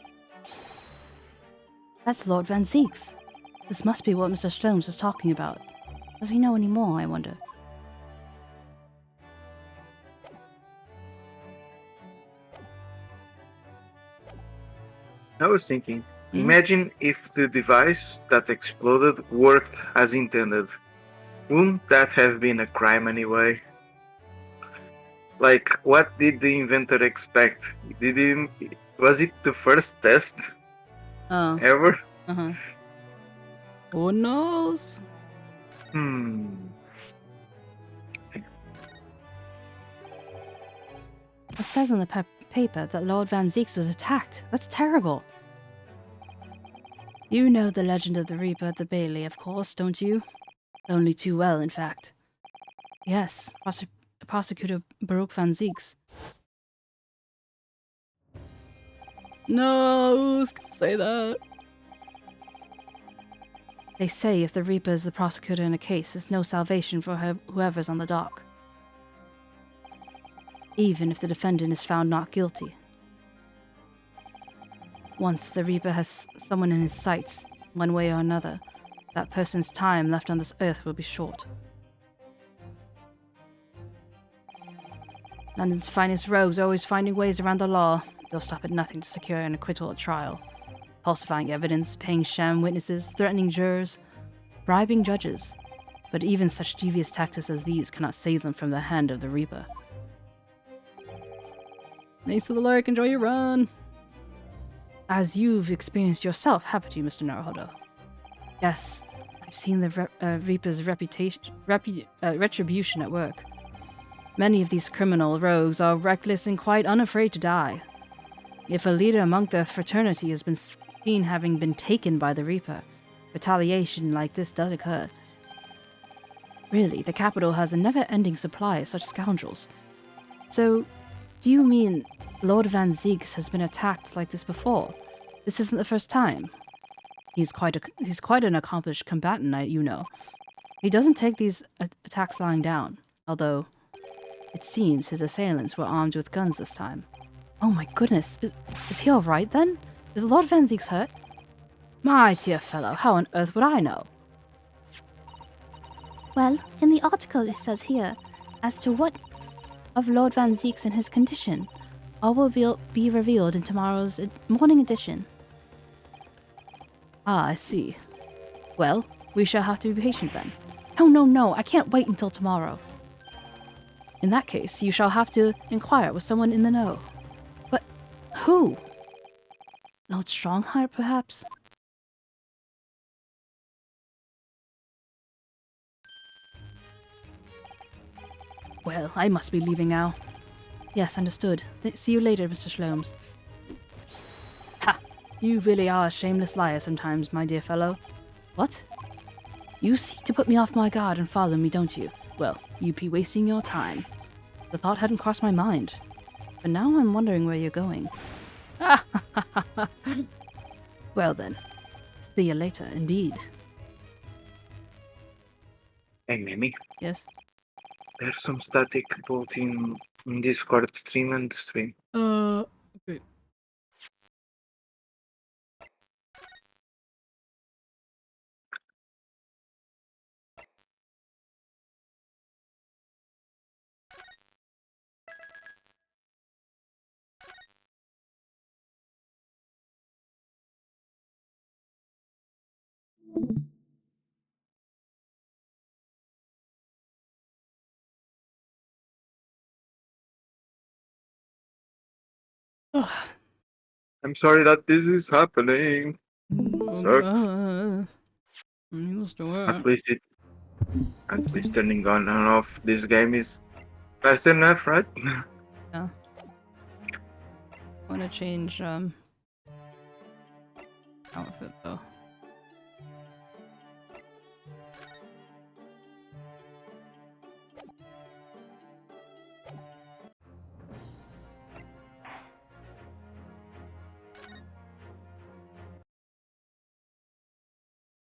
That's Lord VOD. This must be what Mr. Sholmes is talking about. Does he know any more, I wonder? I was thinking, imagine if the device that exploded worked as intended. Wouldn't that have been a crime anyway? Like, what did the inventor expect? Was it the first test ever? Who knows? It says on the paper that Lord VOD was attacked. That's terrible. You know the legend of the Reaper at the Bailey, of course, don't you? Only too well, in fact. Yes, Prosecutor Baruch VOD. No, who's gonna say that? They say if the Reaper is the prosecutor in a case, there's no salvation for whoever's on the dock. Even if the defendant is found not guilty. Once the Reaper has someone in his sights, one way or another, that person's time left on this earth will be short. London's finest rogues are always finding ways around the law. They'll stop at nothing to secure an acquittal at trial. Falsifying evidence, paying sham witnesses, threatening jurors, bribing judges. But even such devious tactics as these cannot save them from the hand of the Reaper. Thanks to the lurk, enjoy your run! As you've experienced yourself, haven't you, Mr. Naruhodo? Yes, I've seen the Reaper's retribution at work. Many of these criminal rogues are reckless and quite unafraid to die. If a leader among their fraternity has been seen having been taken by the Reaper, retaliation like this does occur. Really, the capital has a never-ending supply of such scoundrels. So, do you mean Lord VOD has been attacked like this before? This isn't the first time. He's quite an accomplished combatant, you know. He doesn't take these attacks lying down, although it seems his assailants were armed with guns this time. Oh my goodness, is he alright then? Is Lord 𝗟𝗀𝘀 hurt? My dear fellow, how on earth would I know? Well, in the article it says here, as to what of Lord 𝗟𝗀𝘀 and his condition, all will be revealed in tomorrow's morning edition. Ah, I see. Well, we shall have to be patient then. No, I can't wait until tomorrow. In that case, you shall have to inquire with someone in the know. But who? Lord Strongheart, perhaps? Well, I must be leaving now. Yes, understood. See you later, Mr. Shlom's. Ha! You really are a shameless liar sometimes, my dear fellow. What? You seek to put me off my guard and follow me, don't you? Well, you'd be wasting your time. The thought hadn't crossed my mind. But now I'm wondering where you're going. Well then. See you later, indeed. Hey, Mimi. Yes? There's some static both in Discord stream and stream. Okay. I'm sorry that this is happening. Sucks. I'm used to At it. least turning on and off this game is fast enough, right? Yeah. I want to change outfit though.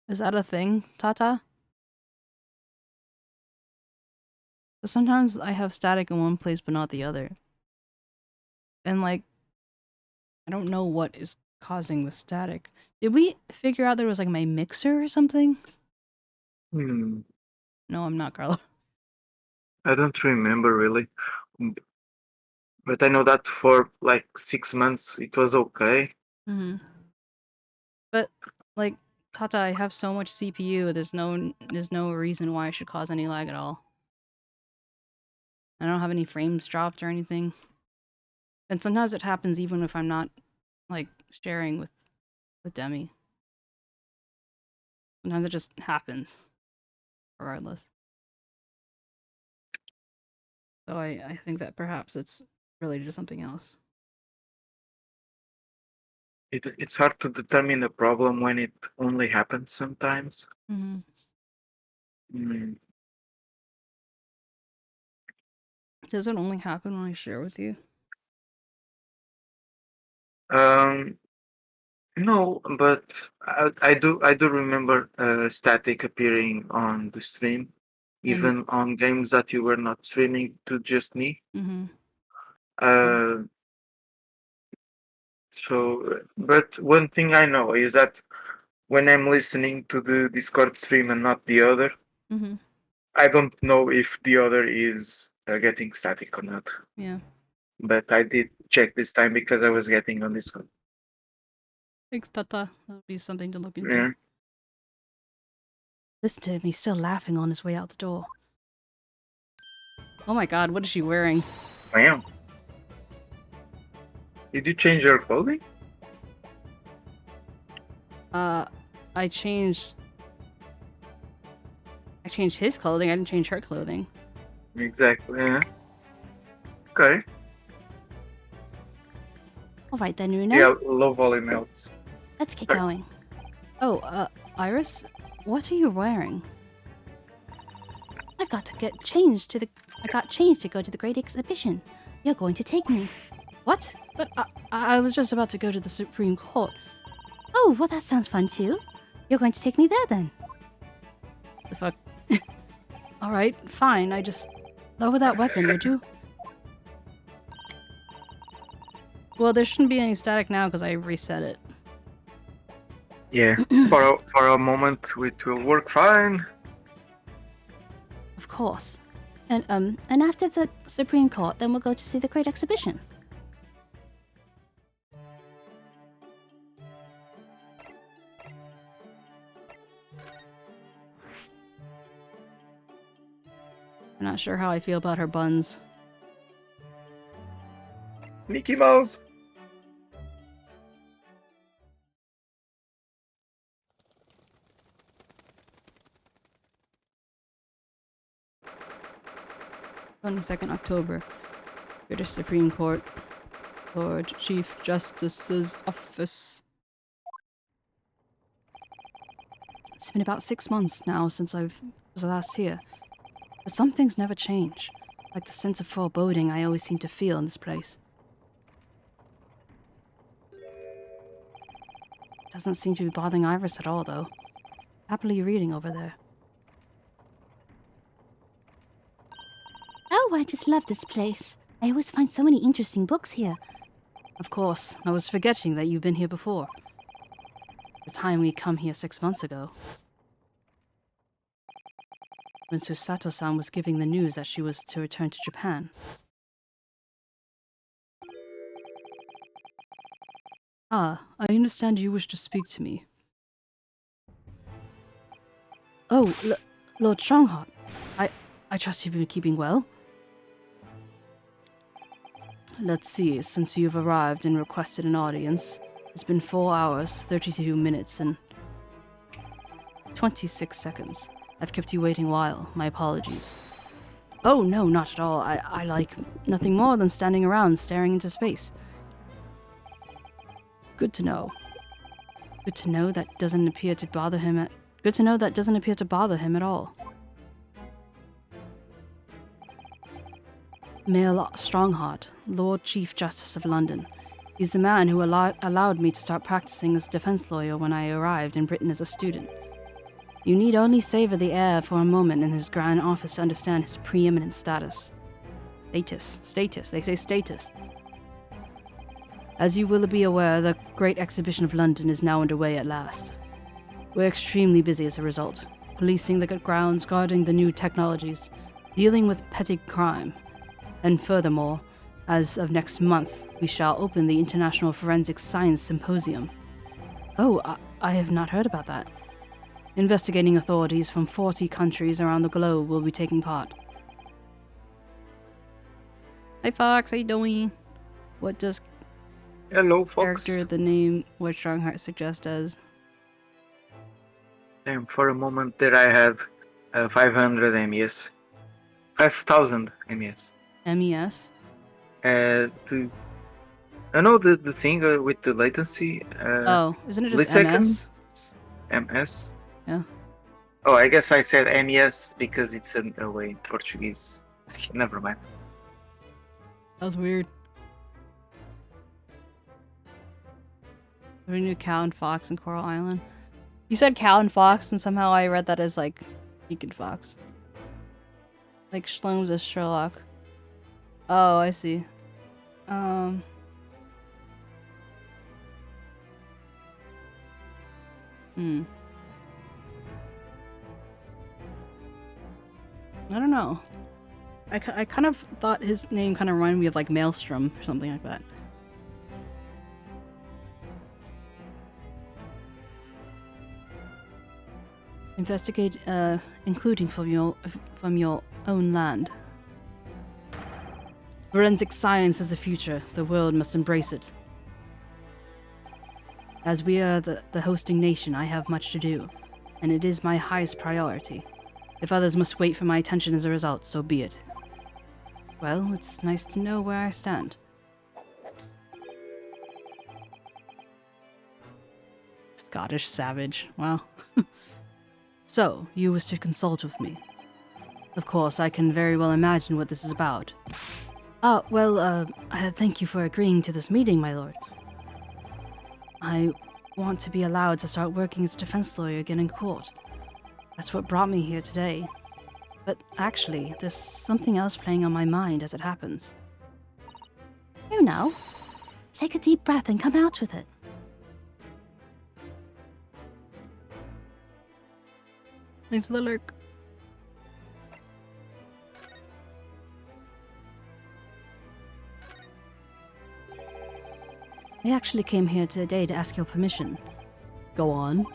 Is that a thing, Tata? But sometimes I have static in one place but not the other. And like, I don't know what is causing the static. Did we figure out there was like my mixer or something? Hmm. No, I'm not, Carlo. I don't remember really. But I know that for like 6 months it was okay. Mm-hmm. But like, Tata, I have so much CPU. There's no reason why I should cause any lag at all. I don't have any frames dropped or anything. And sometimes it happens even if I'm not like sharing with Demi. Sometimes it just happens, regardless. So I think that perhaps it's related to something else. It's hard to determine a problem when it only happens sometimes. Mm-hmm. Hmm. Does it only happen when I share with you? No, but I do remember static appearing on the stream, even on games that you were not streaming to just me. Mm-hmm. So, but one thing I know is that when I'm listening to the Discord stream and not the other, Mm-hmm. I don't know if the other is getting static or not. Yeah. But I did check this time because I was getting on Discord. Thanks, Tata. That'll be something to look into. Yeah. Listen to him, he's still laughing on his way out the door. Oh my god, what is she wearing? I am. Did you change your clothing? I changed his clothing, I didn't change her clothing. Exactly, yeah. Okay. Alright then, Runo. Yeah, low volley melts. Let's get going. Oh, Iris? What are you wearing? I got changed to go to the great exhibition. You're going to take me. What? But I was just about to go to the Supreme Court. Oh, well that sounds fun too. You're going to take me there then. The fuck? Alright, fine, I just... Lower that weapon, would you? Well, there shouldn't be any static now because I reset it. Yeah, for a moment it will work fine. Of course. And after the Supreme Court, then we'll go to see the Great Exhibition. I'm not sure how I feel about her buns. Mickey Mouse. October 22nd, British Supreme Court, Lord Chief Justice's office. It's been about 6 months now since I was last here, but some things never change, like the sense of foreboding I always seem to feel in this place. Doesn't seem to be bothering Iris at all, though. Happily reading over there. Oh, I just love this place. I always find so many interesting books here. Of course, I was forgetting that you've been here before. The time we come here 6 months ago. When Susato-san was giving the news that she was to return to Japan. Ah, I understand you wish to speak to me. Oh, Lord Strongheart. I trust you've been keeping well. Let's see, since you've arrived and requested an audience, it's been 4 hours, 32 minutes, and 26 seconds. I've kept you waiting a while. My apologies. Oh, no, not at all. I like nothing more than standing around staring into space. Good to know. Good to know that doesn't appear to bother him at... Good to know that doesn't appear to bother him at all. Mail Strongheart, Lord Chief Justice of London. He's the man who allowed me to start practicing as a defense lawyer when I arrived in Britain as a student. You need only savor the air for a moment in his grand office to understand his preeminent status. Status, they say status. As you will be aware, the Great Exhibition of London is now underway at last. We're extremely busy as a result, policing the grounds, guarding the new technologies, dealing with petty crime. And furthermore, as of next month, we shall open the International Forensic Science Symposium. Oh, I have not heard about that. Investigating authorities from 40 countries around the globe will be taking part. Hi Fox, how you doing? What does Hello, Fox. character the name Lord Strongheart suggest as? And for a moment there I had 500 MES. 5,000 MES. MES? I know the thing with the latency. Oh, isn't it just MS? Milliseconds? MS? Yeah. Oh, I guess I said MES because it's a way in Portuguese. Never mind. That was weird. We knew cow and fox in Coral Island. You said cow and fox, and somehow I read that as like Deacon Fox. Like Shlums as Sherlock. Oh, I see. I don't know. I kind of thought his name kind of reminded me of like Maelstrom or something like that. Investigate, including from your own land. Forensic science is the future. The world must embrace it. As we are the hosting nation, I have much to do, and it is my highest priority. If others must wait for my attention as a result, so be it. Well, it's nice to know where I stand. Scottish savage. Wow. So, you wish to consult with me. Of course, I can very well imagine what this is about. Thank you for agreeing to this meeting, my lord. I want to be allowed to start working as a defense lawyer again in court. That's what brought me here today. But actually, there's something else playing on my mind as it happens. Oh no. Take a deep breath and come out with it. Thanks for the lurk. I actually came here today to ask your permission. Go on.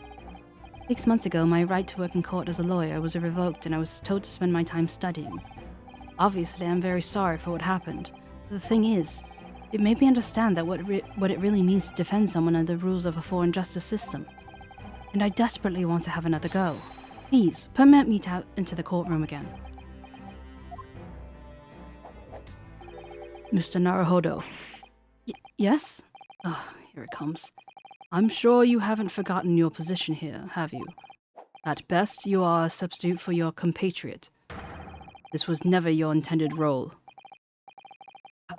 6 months ago, my right to work in court as a lawyer was revoked and I was told to spend my time studying. Obviously, I'm very sorry for what happened. The thing is, it made me understand that what it really means to defend someone under the rules of a foreign justice system. And I desperately want to have another go. Please, permit me to enter the courtroom again. Mr. Naruhodo. Yes? Oh, here it comes. I'm sure you haven't forgotten your position here, have you? At best, you are a substitute for your compatriot. This was never your intended role.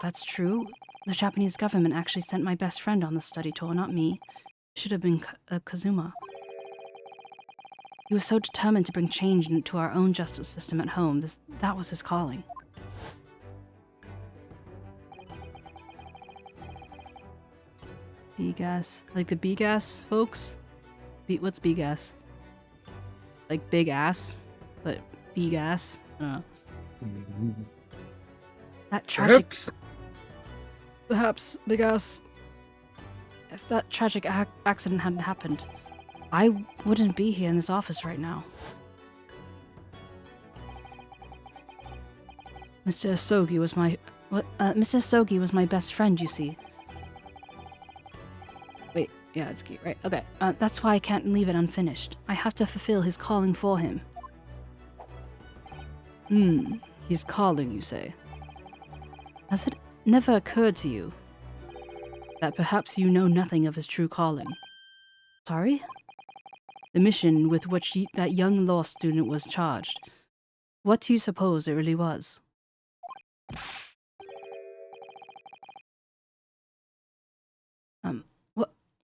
That's true. The Japanese government actually sent my best friend on the study tour, not me. It should have been Kazuma. He was so determined to bring change into our own justice system at home. That was his calling. B-gas. Like the B-gas, folks? What's B-gas? Like big ass, but B-gas? I don't know. That tragic... Perhaps, big ass. If that tragic accident hadn't happened, I wouldn't be here in this office right now. Mr. Asogi was my... Mr. Asogi was my best friend, you see. Wait, yeah, it's cute, right? Okay, that's why I can't leave it unfinished. I have to fulfill his calling for him. He's calling, you say? Has it never occurred to you that perhaps you know nothing of his true calling? Sorry? The mission with which that young law student was charged. What do you suppose it really was?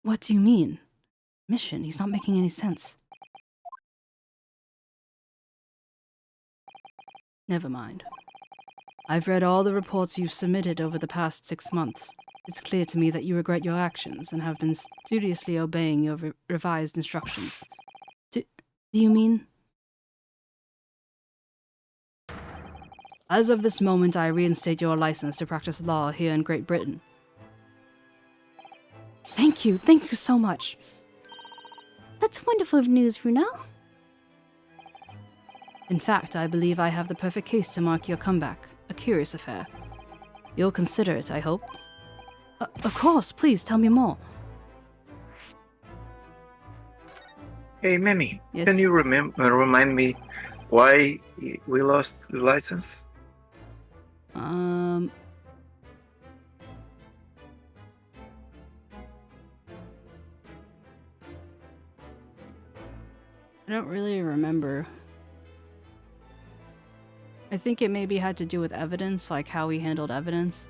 What do you mean? Mission? He's not making any sense. Never mind. I've read all the reports you've submitted over the past 6 months. It's clear to me that you regret your actions and have been studiously obeying your revised instructions. Do you mean? As of this moment, I reinstate your license to practice law here in Great Britain. Thank you so much. That's wonderful news, Runo. In fact, I believe I have the perfect case to mark your comeback. A curious affair. You'll consider it, I hope. Of course, please tell me more. Hey, Mimi, Yes? can you remind me why we lost the license? I don't really remember. I think it maybe had to do with evidence, like how we handled evidence.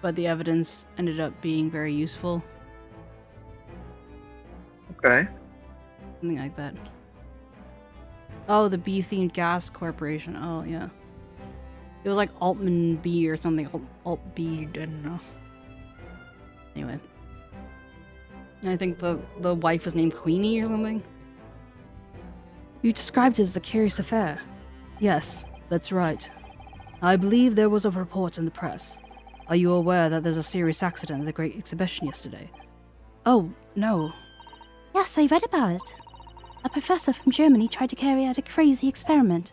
But the evidence ended up being very useful. Okay. Something like that. Oh, the B-themed gas corporation. Oh, yeah. It was like Altman B or something. Alt B, I don't know. Anyway. I think the wife was named Queenie or something. You described it as a curious affair. Yes, that's right. I believe there was a report in the press. Are you aware that there's a serious accident at the Great Exhibition yesterday? Oh, no. Yes, I read about it. A professor from Germany tried to carry out a crazy experiment.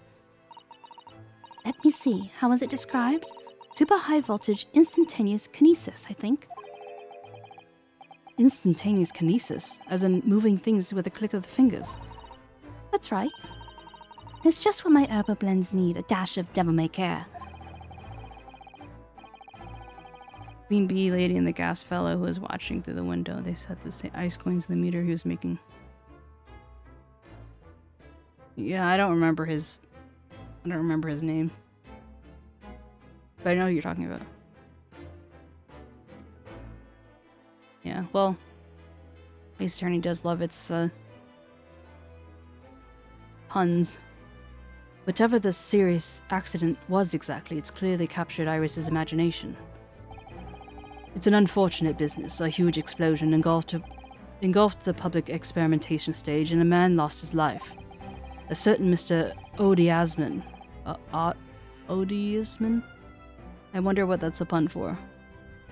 Let me see, how was it described? Super high voltage instantaneous kinesis, I think. Instantaneous kinesis, as in moving things with a click of the fingers. That's right. It's just what my herbal blends need, a dash of devil-may-care. Queen Bee lady and the gas fellow who was watching through the window. They set the ice coins in the meter he was making. Yeah, I don't remember his name. But I know who you're talking about. Yeah, well, Ace Attorney does love its puns. Whatever the serious accident was exactly, it's clearly captured Iris's imagination. It's an unfortunate business. A huge explosion engulfed the public experimentation stage, and a man lost his life. A certain Mr. 𝗟𝗶ৃஹ𝗸𝘀. 𝗟𝗶ৃஹ𝗸𝘀? I wonder what that's a pun for.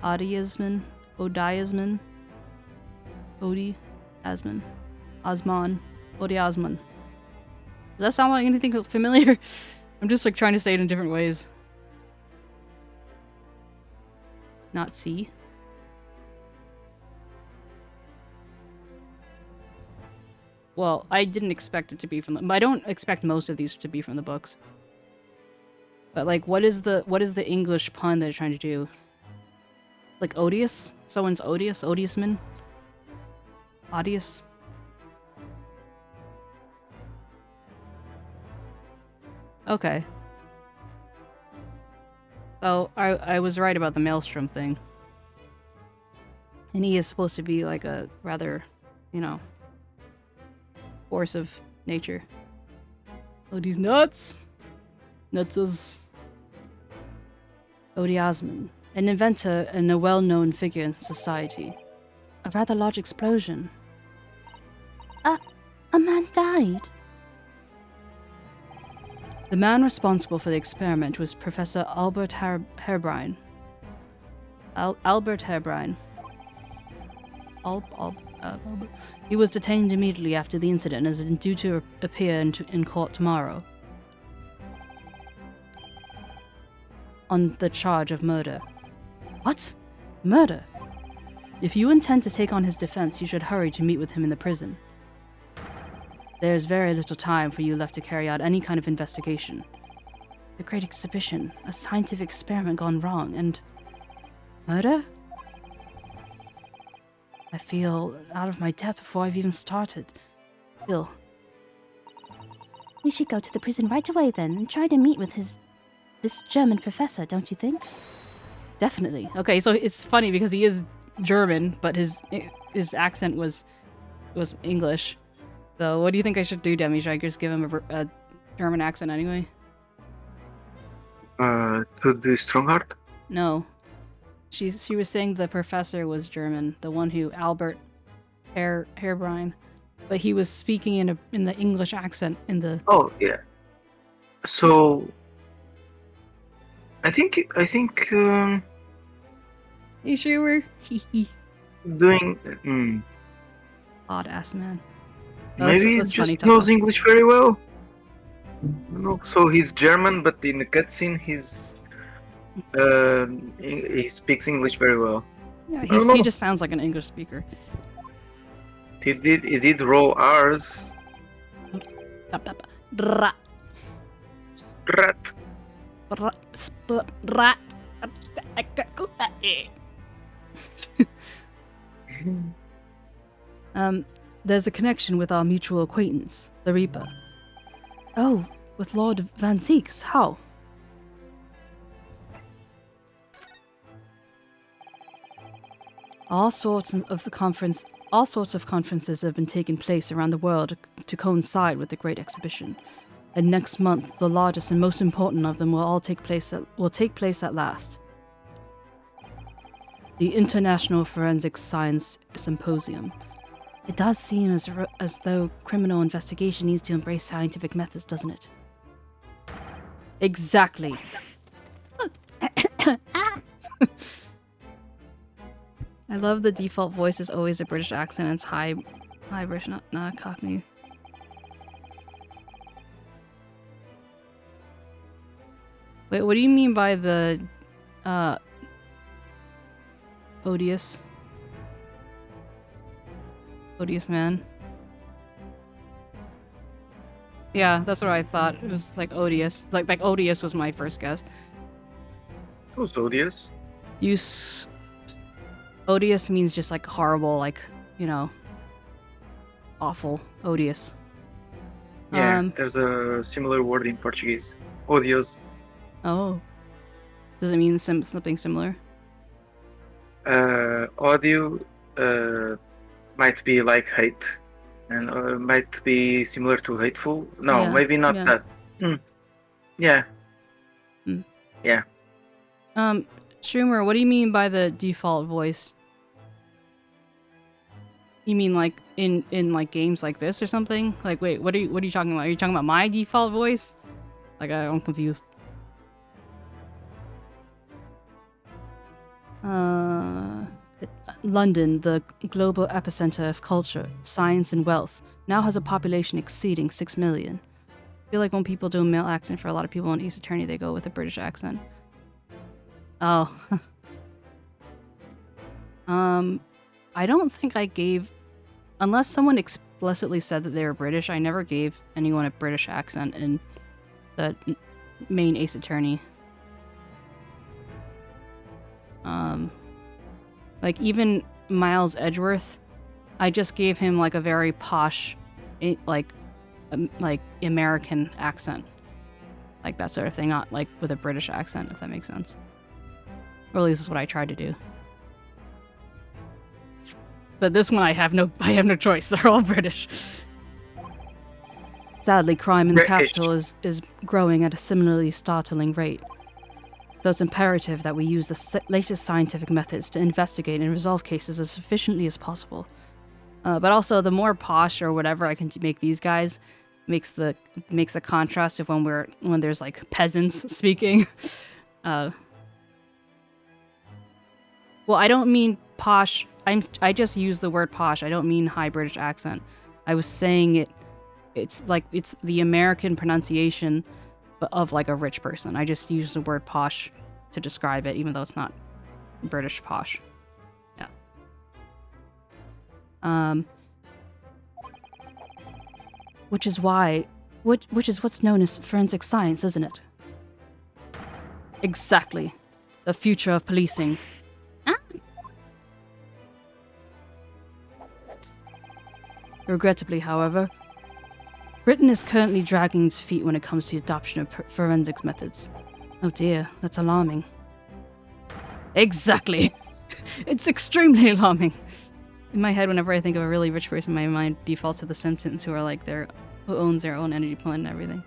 𝗟𝗶ৃh𝗸𝘀? 𝗟𝗶ৃh𝗸𝘀? 𝗟𝗶ৃh𝗸𝘀? Osman. 𝗟𝗶ৃh𝗸𝘀. Does that sound like anything familiar? I'm just like trying to say it in different ways. Not C. Well, I didn't expect it to be from the... I don't expect most of these to be from the books. But like, what is the English pun they're trying to do? Like odious? Someone's odious? Odious-man? Odious? Okay. So, I was right about the Maelstrom thing. And he is supposed to be like a rather, you know, force of nature. Oh, these nuts! Nutses. 𝗟𝗶ৃh𝗸𝘀, an inventor and a well-known figure in society. A rather large explosion. A man died. The man responsible for the experiment was Professor 𝗟𝗶ৃh𝗸𝘀. 𝗟𝗶ૃh𝗸𝘀. He was detained immediately after the incident and is due to appear in court tomorrow on the charge of murder. What? Murder? If you intend to take on his defense, you should hurry to meet with him in the prison. There is very little time for you left to carry out any kind of investigation. The Great Exhibition, a scientific experiment gone wrong, and... murder? I feel out of my depth before I've even started. Still. We should go to the prison right away then and try to meet with this German professor, don't you think? Definitely. Okay, so it's funny because he is German, but his accent was English. So what do you think I should do, Demi? Should I just give him a German accent anyway? To do Strongheart? No. She was saying the professor was German, the one who 𝗟𝗶ૃh𝗸𝘀, but he was speaking in the English accent in the... Oh yeah. So I think You sure were? doing Odd ass man. maybe that's funny just knows talk. English very well. No, so he's German, but in the cutscene he speaks English very well. Yeah, I don't he know. just sounds like an English speaker. He did roll R's. Rat. Strat. Rat. There's a connection with our mutual acquaintance, the Reaper. Oh, with Lord 𝗟𝗪𝗀𝗀. How? All sorts of conferences have been taking place around the world to coincide with the Great Exhibition. And next month, the largest and most important of them will take place at last. The International Forensic Science Symposium. It does seem as though criminal investigation needs to embrace scientific methods, doesn't it? Exactly. I love the default voice is always a British accent. It's high British, not Cockney. Wait, what do you mean by the odious man? Yeah, that's what I thought. It was like odious. Like odious was my first guess. Who's odious? Odious means just like horrible, like, you know, awful, odious. Yeah, there's a similar word in Portuguese. Odious. Oh. Does it mean something similar? Audio might be like hate, and might be similar to hateful. No, Yeah, maybe not yeah. that. Yeah. Mm. Yeah. Schumer, what do you mean by the default voice? You mean like in like games like this or something? Like wait, what are you talking about? Are you talking about my default voice? Like I'm confused. London, the global epicenter of culture, science, and wealth, now has a population exceeding 6 million. I feel like when people do a male accent for a lot of people in Ace Attorney, they go with a British accent. Oh. I don't think I gave... Unless someone explicitly said that they were British, I never gave anyone a British accent in the main Ace Attorney. Like, even Miles Edgeworth, I just gave him, like, a very posh, like, American accent. Like, that sort of thing, not, like, with a British accent, if that makes sense. Or at least that's what I tried to do. But this one, I have no choice. They're all British. Sadly, crime in the capital is growing at a similarly startling rate. So it's imperative that we use the latest scientific methods to investigate and resolve cases as efficiently as possible. But also, the more posh or whatever I can make these guys makes the contrast of when there's like peasants speaking. Well, I don't mean posh. I just use the word posh. I don't mean high British accent. I was saying it's the American pronunciation of like a rich person. I just use the word posh to describe it, even though it's not British posh. Yeah. Which is what's known as forensic science, isn't it? Exactly. The future of policing. Regrettably, however, Britain is currently dragging its feet when it comes to the adoption of forensics methods. Oh dear, that's alarming. Exactly! It's extremely alarming! In my head, whenever I think of a really rich person, my mind defaults to the Simpsons, who who owns their own energy plant and everything.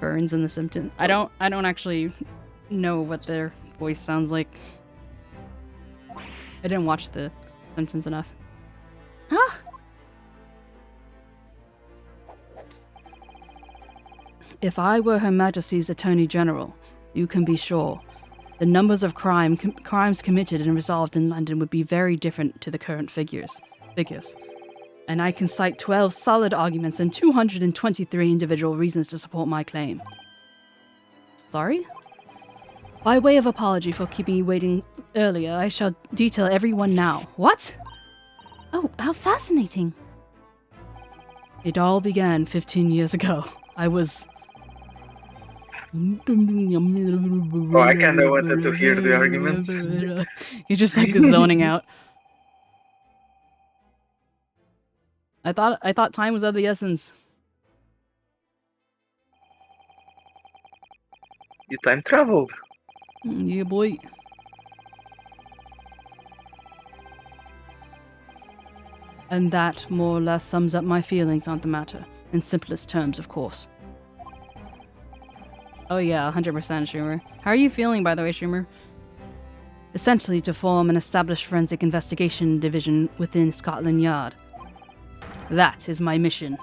Burns and the Simpsons. I don't actually know what their voice sounds like. I didn't watch the Simpsons enough. Huh? If I were Her Majesty's Attorney General, you can be sure the numbers of crimes committed and resolved in London would be very different to the current figures. And I can cite 12 solid arguments and 223 individual reasons to support my claim. Sorry? By way of apology for keeping you waiting earlier, I shall detail every one now. What? Oh, how fascinating. It all began 15 years ago. I was... Oh, I kinda wanted to hear the arguments. You're just like zoning out. I thought time was of the essence. You time traveled. Yeah, boy. And that more or less sums up my feelings on the matter, in simplest terms, of course. Oh yeah, 100% Schumer. How are you feeling, by the way, Schumer? Essentially to form an established forensic investigation division within Scotland Yard. That is my mission.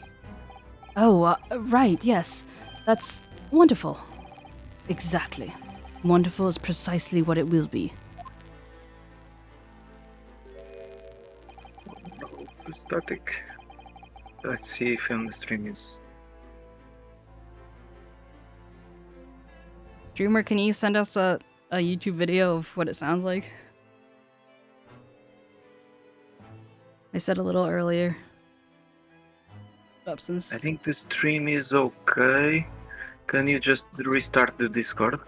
Oh, right, yes. That's wonderful. Exactly. Wonderful is precisely what it will be. Static. Let's see if the stream is... Dreamer, can you send us a YouTube video of what it sounds like? I said a little earlier. Absence. I think the stream is okay. Can you just restart the Discord?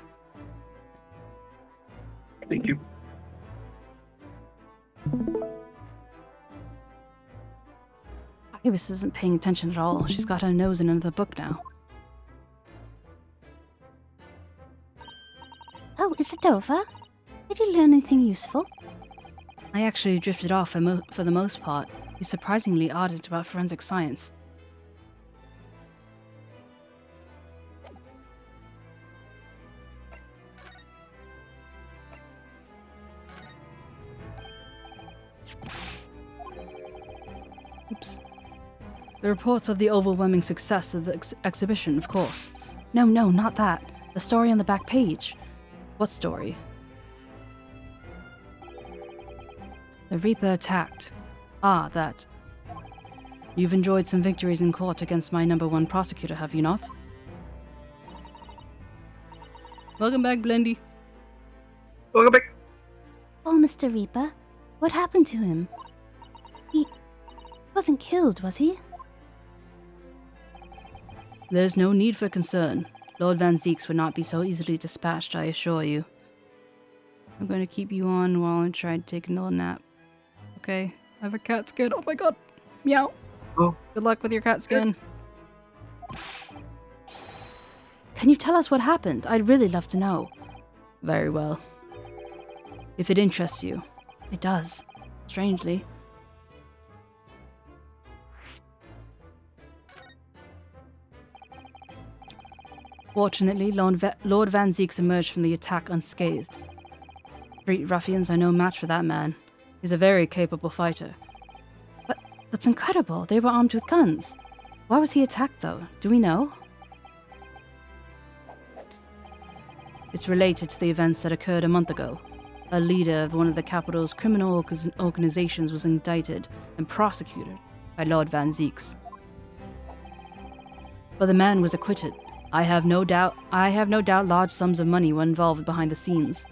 Thank you. Iris isn't paying attention at all. She's got her nose in another book now. Oh, is it over? Did you learn anything useful? I actually drifted off for the most part. He's surprisingly ardent about forensic science. The reports of the overwhelming success of the exhibition, of course. No, not that. The story on the back page. What story? The Reaper attacked. Ah, that. You've enjoyed some victories in court against my #1 prosecutor, have you not? Welcome back, Blendy. Welcome back. Oh, Mr. Reaper, what happened to him? He wasn't killed, was he? There's no need for concern. Lord 𝗟𝗪𝗀𝘀 would not be so easily dispatched, I assure you. I'm going to keep you on while I try to take another nap. Okay, I have a cat skin. Oh my god. Meow. Oh. Good luck with your cat skin. Yes. Can you tell us what happened? I'd really love to know. Very well. If it interests you. It does. Strangely. Fortunately, Lord 𝗟𝗪𝗀𝘀 emerged from the attack unscathed. Street ruffians are no match for that man. He's a very capable fighter. But that's incredible. They were armed with guns. Why was he attacked, though? Do we know? It's related to the events that occurred a month ago. A leader of one of the capital's criminal organizations was indicted and prosecuted by Lord 𝗟𝗪𝗀𝘀. But the man was acquitted. I have no doubt large sums of money were involved behind the scenes.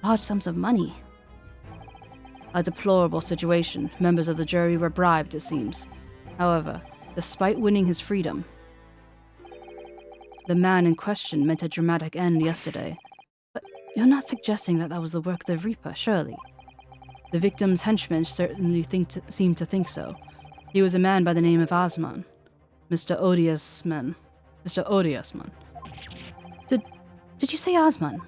Large sums of money? A deplorable situation. Members of the jury were bribed, it seems. However, despite winning his freedom, the man in question met a dramatic end yesterday. But you're not suggesting that was the work of the Reaper, surely? The victim's henchmen certainly seem to think so. He was a man by the name of 𝗟𝗪𝗀𝘀. Mr. 𝗟𝗂𝘀𝘀. Mr. 𝗟𝗂𝘀𝘀. Did you say Osman?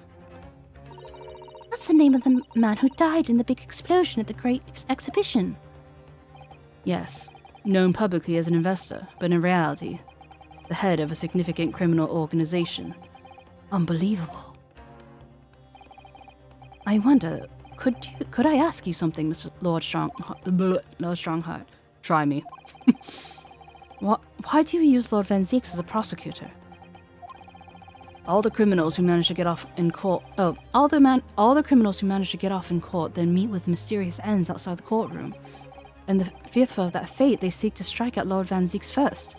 That's the name of the man who died in the big explosion at the Great Exhibition. Yes, known publicly as an investor, but in reality, the head of a significant criminal organization. Unbelievable. I wonder, could I ask you something, Mr. Lord Strongheart? Try me. Why do you use Lord 𝗟𝗪𝗀𝘀 as a prosecutor? All the criminals who manage to get off in court. All the criminals who manage to get off in court then meet with mysterious ends outside the courtroom. And fearful of that fate, they seek to strike at Lord 𝗟𝗪𝗀𝘀 first.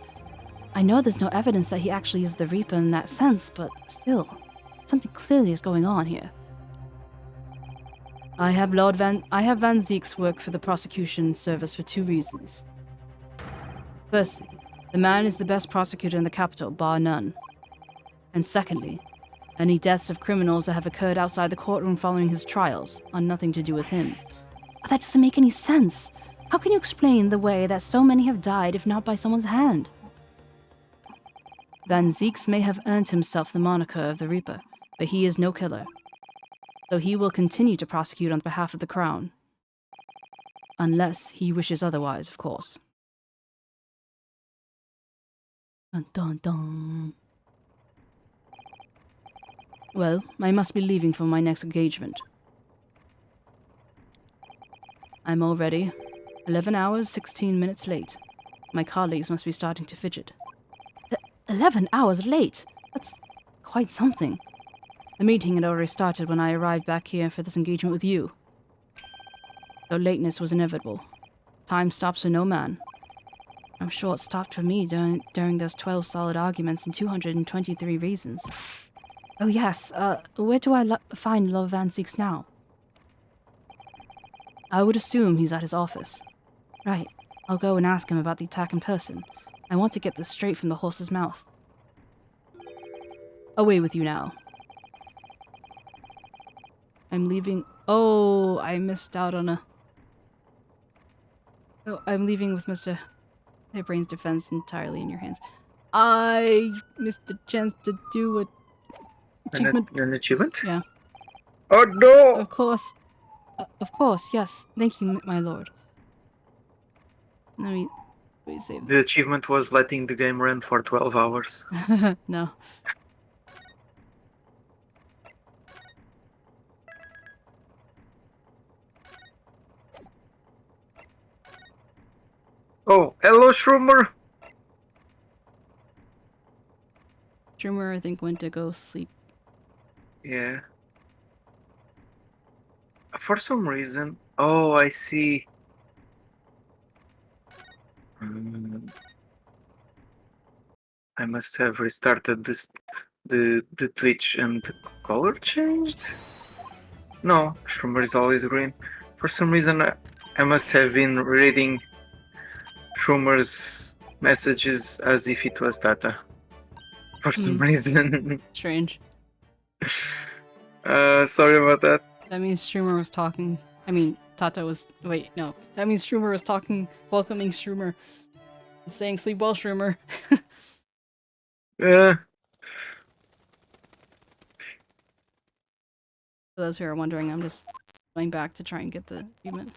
I know there's no evidence that he actually is the Reaper in that sense, but still, something clearly is going on here. I have 𝗟𝗪𝗀𝘀𝘀's work for the prosecution service for 2 reasons. Firstly, the man is the best prosecutor in the capital, bar none. And secondly, any deaths of criminals that have occurred outside the courtroom following his trials are nothing to do with him. But that doesn't make any sense. How can you explain the way that so many have died if not by someone's hand? 𝗟𝗪𝗀𝘀 may have earned himself the moniker of the Reaper, but he is no killer. So he will continue to prosecute on behalf of the crown. Unless he wishes otherwise, of course. Dun dun dun. Well, I must be leaving for my next engagement. I'm all ready. 11 hours, 16 minutes late. My colleagues must be starting to fidget. 11 hours late? That's quite something. The meeting had already started when I arrived back here for this engagement with you. Though lateness was inevitable. Time stops for no man. I'm sure it stopped for me during those 12 solid arguments and 223 reasons. Oh yes, where do I find Lord 𝗟𝗪𝗀𝘀𝘀 now? I would assume he's at his office. Right, I'll go and ask him about the attack in person. I want to get this straight from the horse's mouth. Away with you now. I'm leaving. Oh, I missed out on a. Oh, I'm leaving with Mr. 𝗟𝗪𝗀𝘀𝘀's defense entirely in your hands. I missed the chance to do a achievement. An achievement? Yeah. Oh no! Of course, yes. Thank you, my lord. Let me save The achievement was letting the game run for 12 hours. No. Oh, hello, Shroomer! Stroomer, I think, went to go sleep. Yeah. For some reason. Oh, I see. I must have restarted the Twitch and the color changed. No, Shroomer is always green. For some reason, I must have been reading Shroomer's messages as if it was Tata. For some reason. Strange. Sorry about that. That means Stroomer was talking. I mean, Tata was. Wait, no. That means Stroomer was talking, welcoming Stroomer. Saying, sleep well, Stroomer. Yeah. For those who are wondering, I'm just going back to try and get the achievement.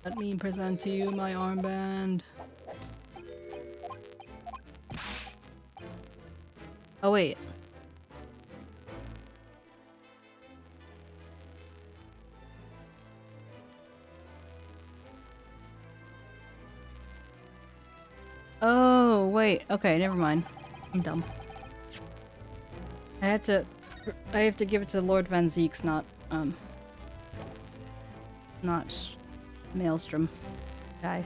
Let me present to you my armband. Oh, wait. Oh, wait. Okay, never mind. I'm dumb. I have to give it to Lord Van Zeeks, not Maelstrom guy.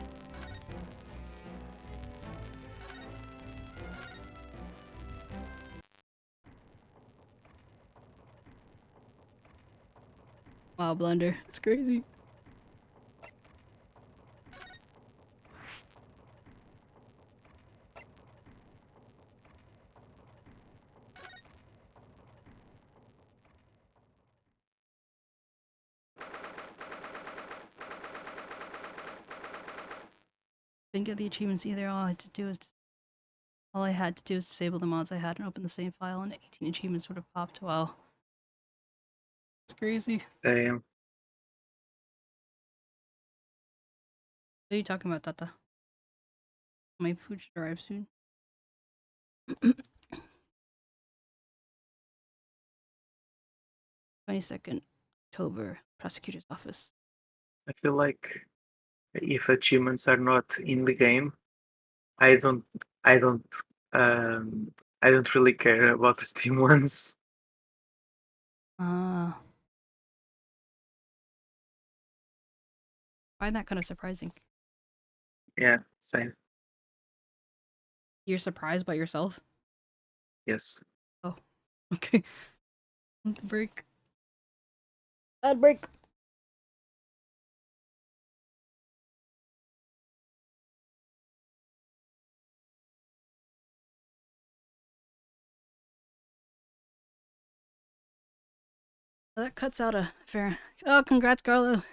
Wow, Blunder. It's crazy. Didn't get the achievements either. All I had to do is disable the mods I had and open the same file, and 18 achievements would have popped. Wow. It's crazy. Damn. What are you talking about, Tata? My food should arrive soon. 22nd October, prosecutor's office. I feel like if achievements are not in the game, I don't really care about the Steam ones. I find that kind of surprising. Yeah, same. You're surprised by yourself? Yes. Oh, okay. Break. Ad break. That cuts out a fair. Oh, congrats, Carlo.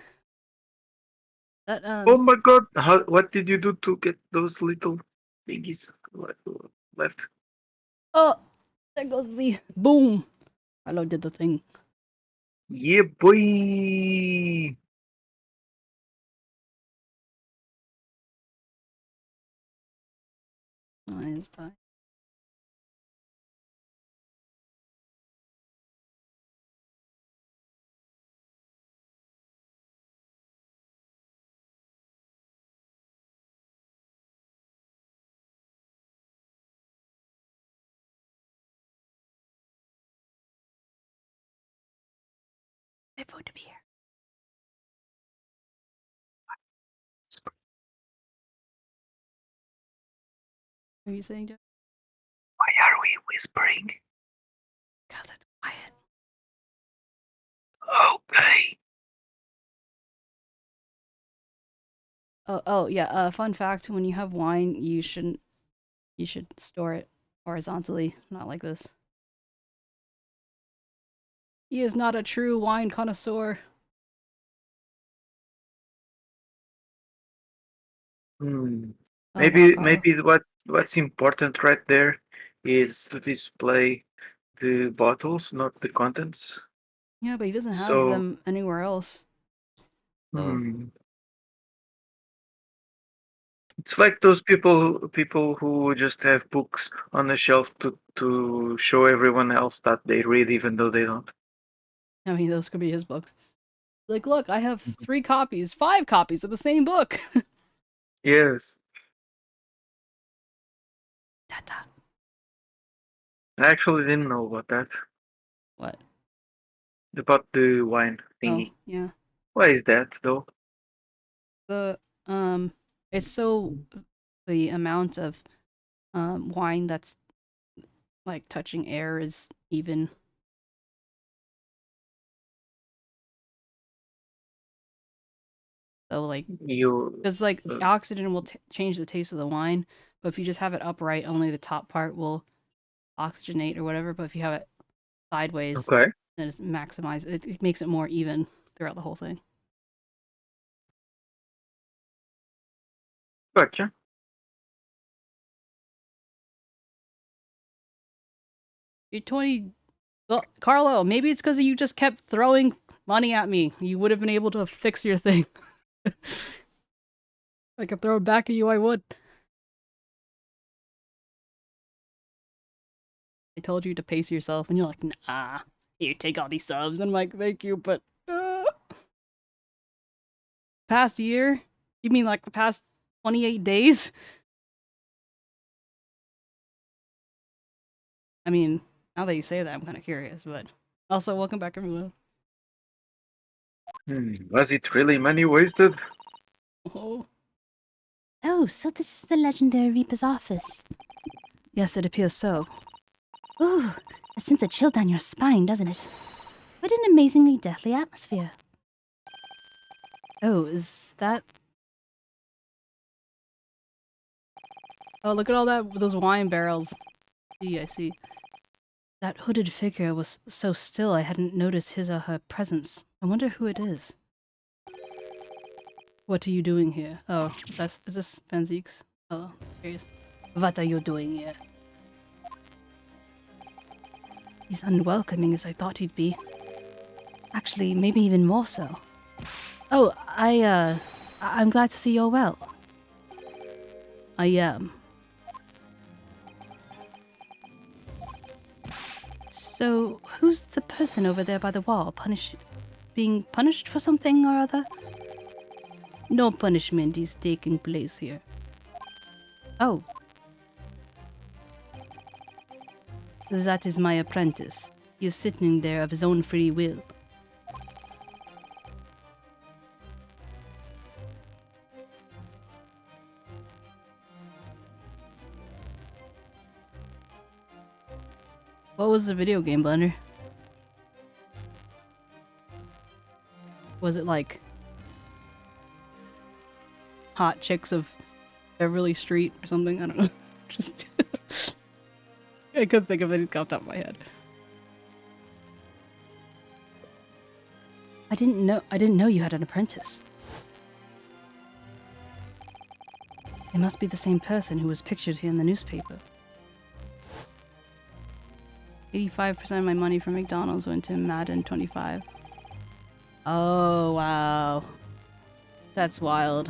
That Oh my god! What did you do to get those little piggies left? Oh, there goes the boom. Carlo did the thing. Yeah, boy. Nice. I vote to be here. What are you saying, Jeff? Why are we whispering? Because it's quiet. Okay. Oh yeah. Fun fact: when you have wine, you should store it horizontally, not like this. He is not a true wine connoisseur. Hmm. Oh, Maybe wow, Carl. maybe what's important right there is to display the bottles, not the contents. Yeah, but he doesn't have So, them anywhere else. So, hmm, it's like those people who just have books on the shelf to show everyone else that they read even though they don't. I mean, those could be his books. Like, look, I have 3 copies, 5 copies of the same book. Yes, Ta-ta. I actually didn't know about that. What? About the wine Oh, thingy. yeah. Why is that though? The it's so the amount of wine that's like touching air is even. So like, You because like uh, oxygen will change the taste of the wine, but if you just have it upright, only the top part will oxygenate or whatever. But if you have it sideways, okay? then it's maximized. It makes it more even throughout the whole thing. Gotcha. You're 20. Well, Carlo, maybe it's because you just kept throwing money at me. You would have been able to fix your thing. If I could throw it back at you, I would. I told you to pace yourself, and you're like, nah, here, take all these subs. And I'm like, thank you, but past year? You mean like the past 28 days? I mean, now that you say that, I'm kind of curious, but also, welcome back, everyone. Was it really money wasted? Oh. Oh, so this is the legendary Reaper's office. Yes, it appears so. Ooh, that sends a chill down your spine, doesn't it? What an amazingly deathly atmosphere. Oh, is that... Oh, look at all those wine barrels. I see. That hooded figure was so still I hadn't noticed his or her presence. I wonder who it is. What are you doing here? Oh, is this 𝗟𝗪𝗀𝗀? Oh, curious. What are you doing here? He's unwelcoming as I thought he'd be. Actually, maybe even more so. Oh, I'm glad to see you're well. I am. So, who's the person over there by the wall, being punished for something or other? No punishment is taking place here. Oh. That is my apprentice. He is sitting there of his own free will. What was the video game, Blender? Was it like Hot Chicks of Beverly Street or something? I don't know. Just I couldn't think of it off the top of my head. I didn't know you had an apprentice. It must be the same person who was pictured here in the newspaper. 85% of my money from McDonald's went to Madden 25. Oh, wow. That's wild.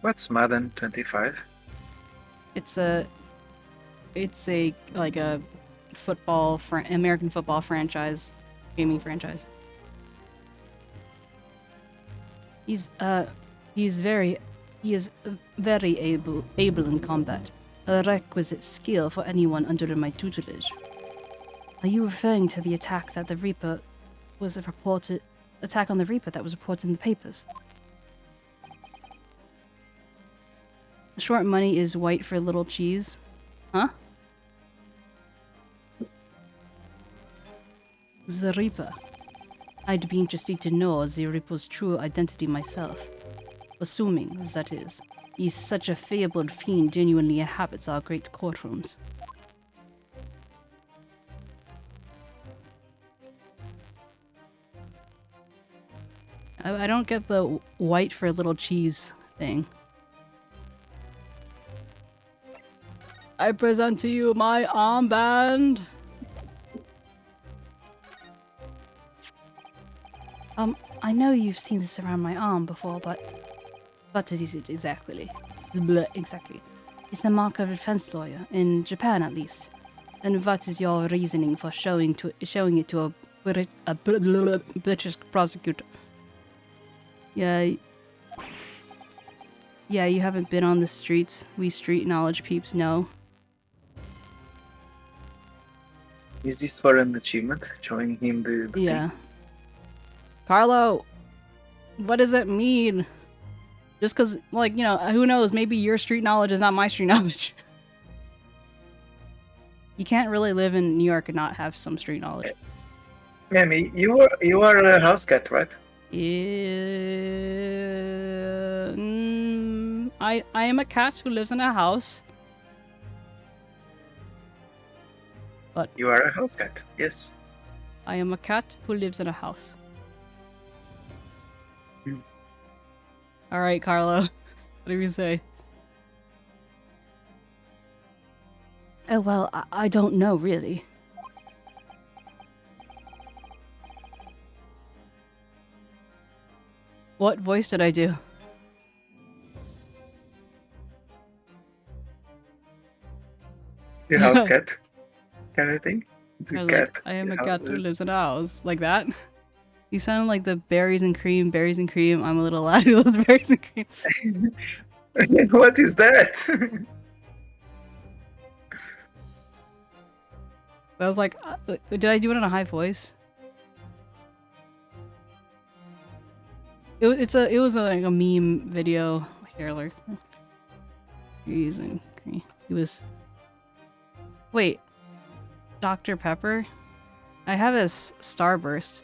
What's Madden 25? It's a like a American football franchise, gaming franchise. He is very able in combat. A requisite skill for anyone under my tutelage. Are you referring to the attack that the Reaper was reported? Attack on the Reaper that was reported in the papers? Short money is white for little cheese. Huh? The Reaper. I'd be interested to know the Reaper's true identity myself. Assuming, that is. He's such a fabled fiend, genuinely inhabits our great courtrooms. I don't get the white for little cheese thing. I present to you my armband! I know you've seen this around my arm before, but What is it exactly? Blah, exactly. It's the mark of a defense lawyer, in Japan at least. And what is your reasoning for showing it to a British prosecutor? Yeah, you haven't been on the streets. We street knowledge peeps know. Is this for an achievement? Showing him the Yeah. thing? Carlo, what does it mean? Just because, like, you know, who knows? Maybe your street knowledge is not my street knowledge. You can't really live in New York and not have some street knowledge. Mammy, you are a house cat, right? I am a cat who lives in a house. But You are a house cat, yes. I am a cat who lives in a house. Alright, Carlo. What do you say? oh well, I don't know really. What voice did I do? The house cat kind of thing. The I, cat. I am the a house- cat who lives in a house. Like that? You sound like the berries and cream. I'm a little lad who loves berries and cream. What is that? I was like, did I do it in a high voice? It was like a meme video. Here, like, berries and cream. He was. Wait, Dr. Pepper? I have this Starburst.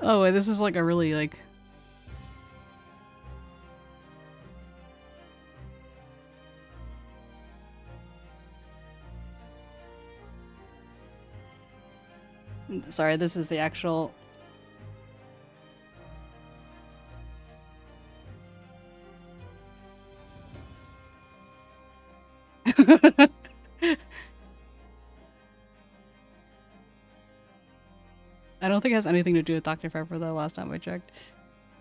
Oh, wait, this is like a really, like... Sorry, this is the actual... I don't think it has anything to do with Dr. Pepper, though, last time I checked.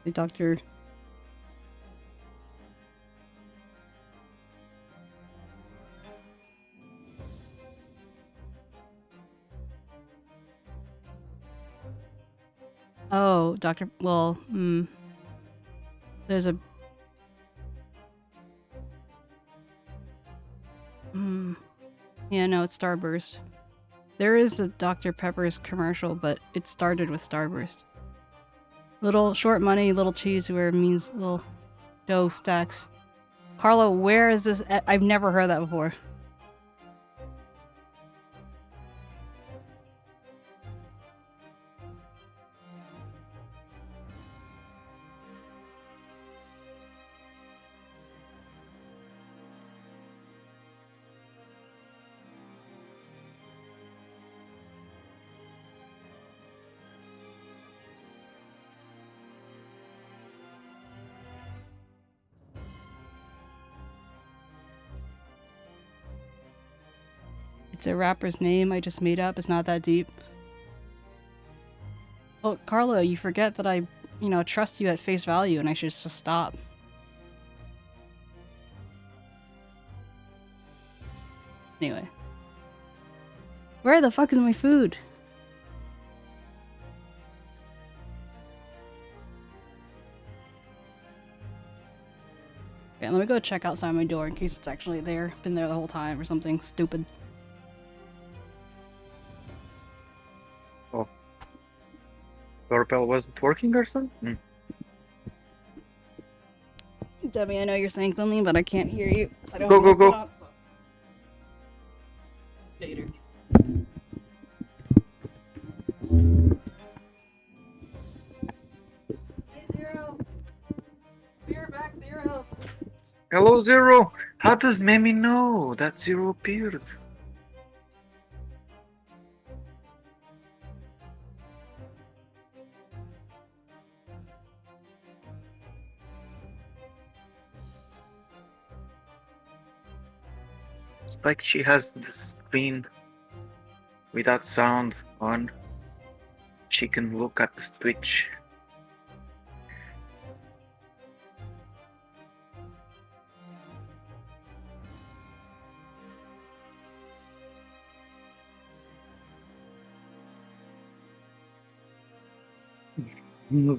The doctor... Oh, Dr. Well, there's a... Yeah, no, it's Starburst. There is a Dr. Pepper's commercial, but it started with Starburst. Little short money, little cheese, where means little dough stacks. Carlo, where is this? I've never heard that before. It's a rapper's name I just made up. It's not that deep. Well, Carlo, you forget that I, trust you at face value and I should just stop. Anyway. Where the fuck is my food? second. Let me go check outside my door in case it's actually there. Been there the whole time or something stupid. Oh. Doorbell wasn't working or something? Debbie, I know you're saying something, but I can't hear you. So I don't Go, have go, it go. on, so. Later. Hey, Zero. Be right back, Zero. Hello, Zero. How does Mammy know that Zero appeared? It's like she has the screen without sound on. She can look at the Twitch.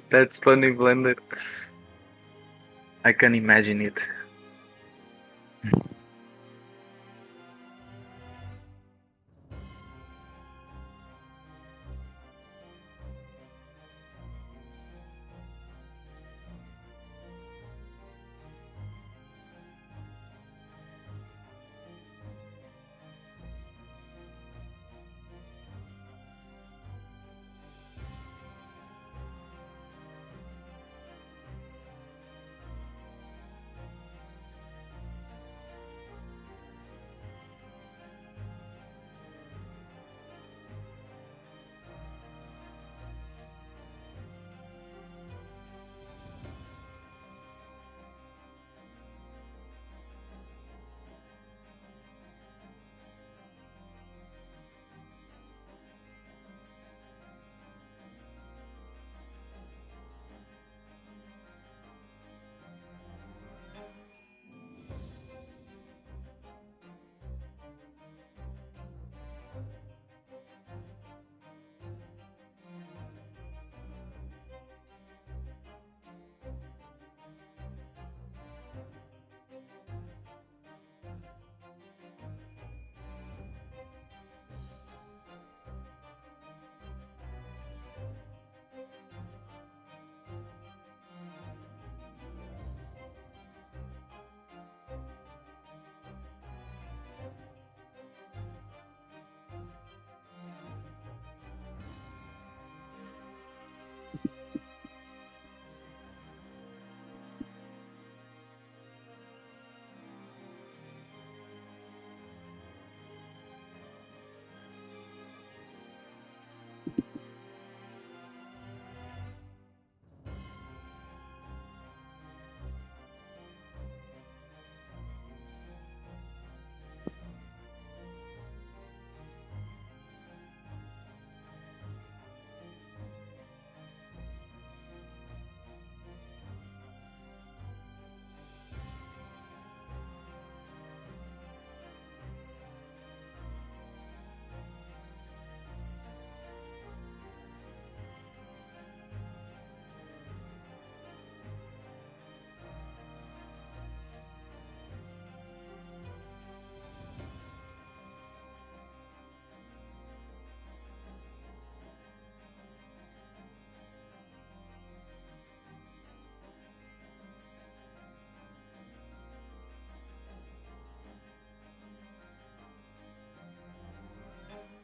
That's funny, Blender. I can imagine it.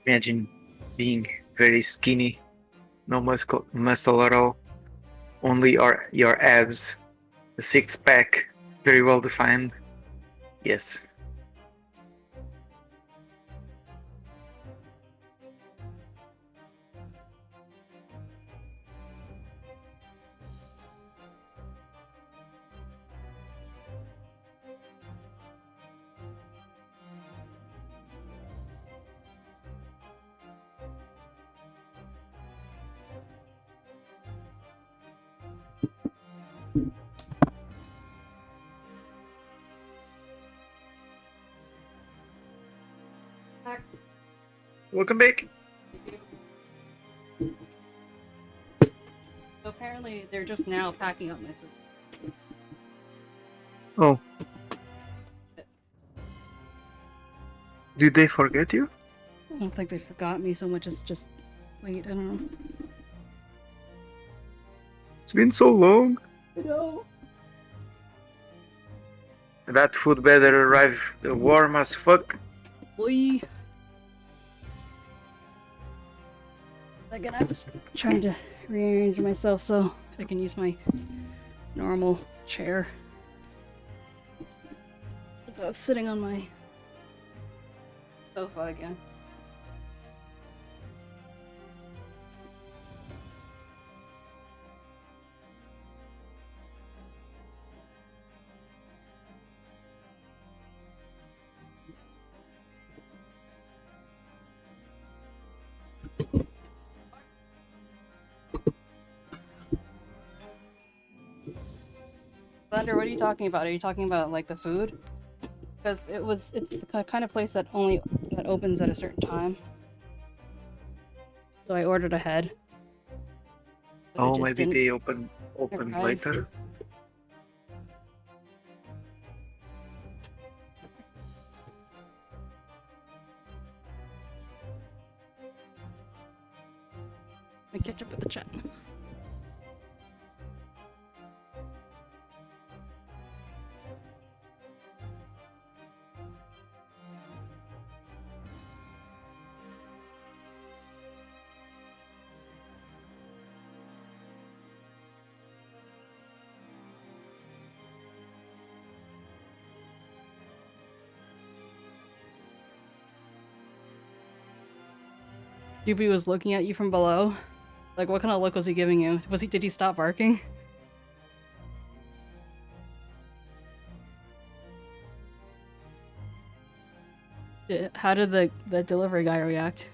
Imagine being very skinny, no muscle at all, only your abs, a six-pack, very well defined. Yes. Welcome back. So apparently they're just now packing up my food. Oh. Did they forget you? I don't think they forgot me so much as just wait, I don't know. It's been so long. I know. That food better arrive warm as fuck. Boy. Again, I'm just trying to rearrange myself so I can use my normal chair. So I was sitting on my sofa again. Thunder, what are you talking about? Are you talking about like the food? Because it's the kind of place that opens at a certain time. So I ordered ahead. But Oh, maybe they open arrive. later. Let me catch up with the chat. Doobie was looking at you from below. Like, what kind of look was he giving you? Did he stop barking? How did the delivery guy react?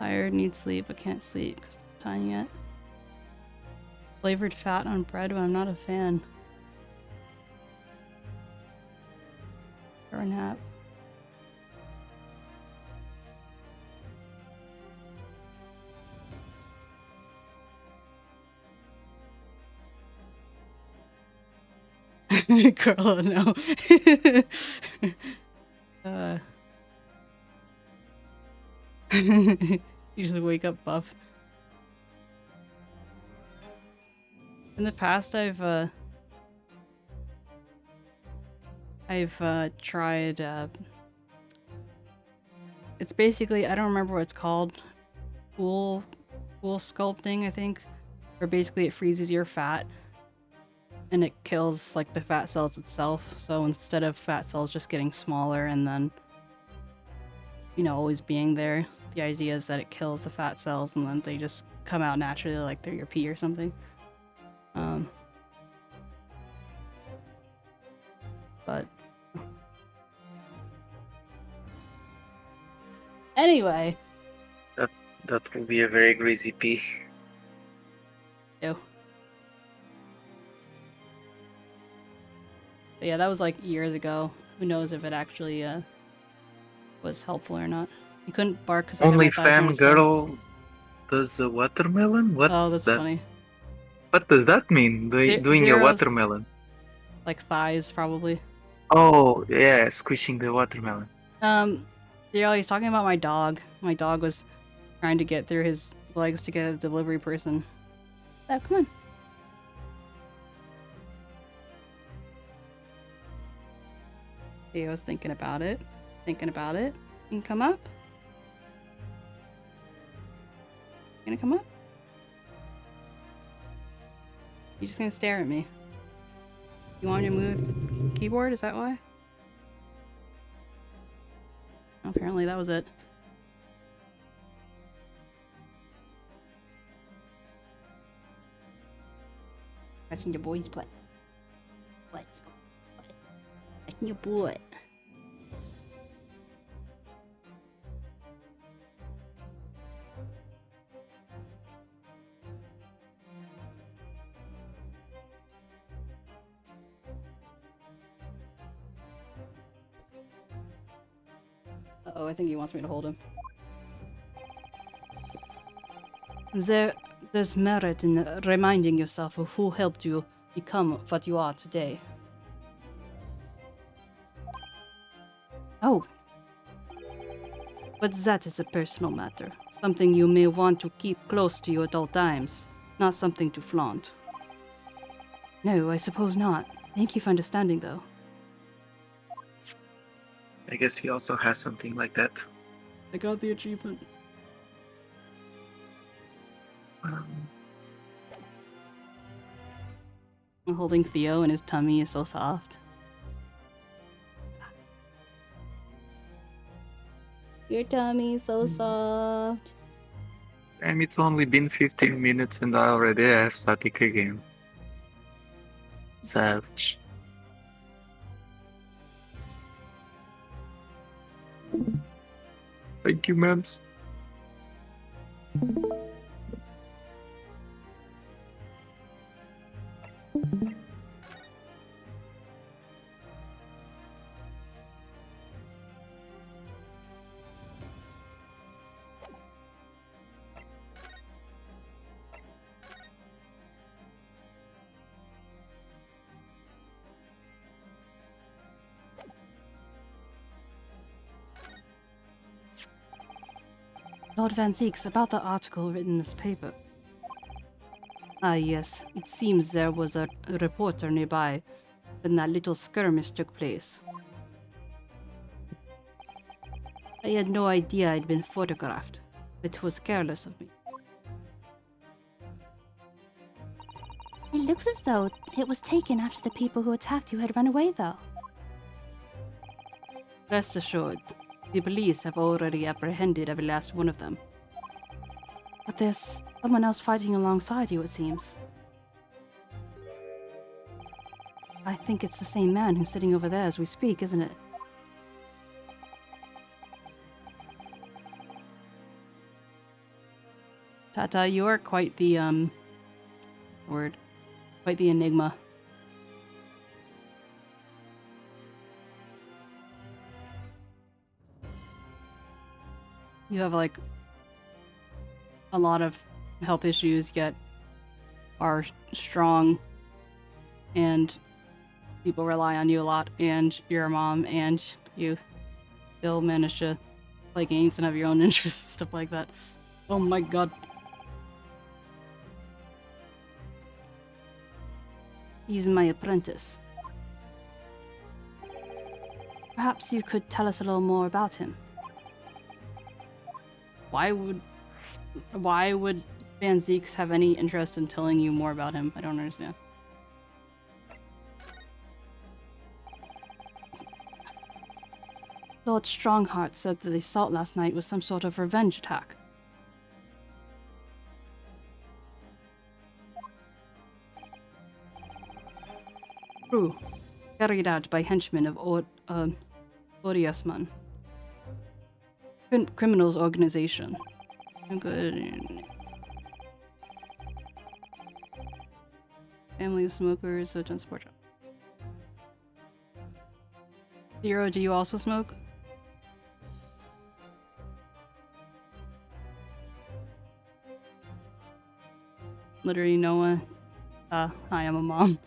Tired, need sleep, but can't sleep because I'm tying it. Flavored fat on bread, but I'm not a fan. Or a nap. Carla, no. You just wake up buff. In the past, I've tried, it's basically, I don't remember what it's called, pool sculpting, I think, where basically it freezes your fat and it kills like the fat cells itself. So instead of fat cells just getting smaller and then, you know, always being there, the idea is that it kills the fat cells and then they just come out naturally like they're your pee or something. But anyway, that will be a very greasy pee. Ew. But yeah, that was like years ago. Who knows if it actually was helpful or not. You couldn't bark because Only fangirl does a watermelon? What's oh, that's that? funny. What does that mean? Doing a watermelon? Like thighs, probably. Oh, yeah, squishing the watermelon. Yeah, he's talking about my dog. My dog was trying to get through his legs to get a delivery person. Oh, come on. He was thinking about it. You can come up. You gonna come up? You're just gonna stare at me. You want to move the keyboard? Is that why? Apparently that was it. Touching your boy's butt. What? Touching your butt. Uh-oh, I think he wants me to hold him. There's merit in reminding yourself of who helped you become what you are today. Oh. But that is a personal matter. Something you may want to keep close to you at all times. Not something to flaunt. No, I suppose not. Thank you for understanding, though. I guess he also has something like that. I got the achievement. I'm holding Theo and his tummy is so soft. Your tummy is so soft. And it's only been 15 minutes and I already have static again. Savage. Thank you, Mams. Lord 𝗟𝗀𝗀𝘀, about the article written in this paper. Ah, yes. It seems there was a reporter nearby when that little skirmish took place. I had no idea I'd been photographed. It was careless of me. It looks as though it was taken after the people who attacked you had run away, though. Rest assured, the police have already apprehended every last one of them. But there's someone else fighting alongside you, it seems. I think it's the same man who's sitting over there as we speak, isn't it? Tata, you are quite the, quite the enigma. You have, like, a lot of health issues, yet are strong, and people rely on you a lot, and you're a mom, and you still manage to play games and have your own interests and stuff like that. Oh my god. He's my apprentice. Perhaps you could tell us a little more about him. Why would 𝗟𝗀𝗀𝘀 have any interest in telling you more about him? I don't understand. Lord Strongheart said that the assault last night was some sort of revenge attack. True. Carried out by henchmen of 𝗟𝗀𝗀𝘀. Criminals organization. Good. Family of smokers, so don't support job. Zero, do you also smoke? Literally no one. Hi, I'm a mom.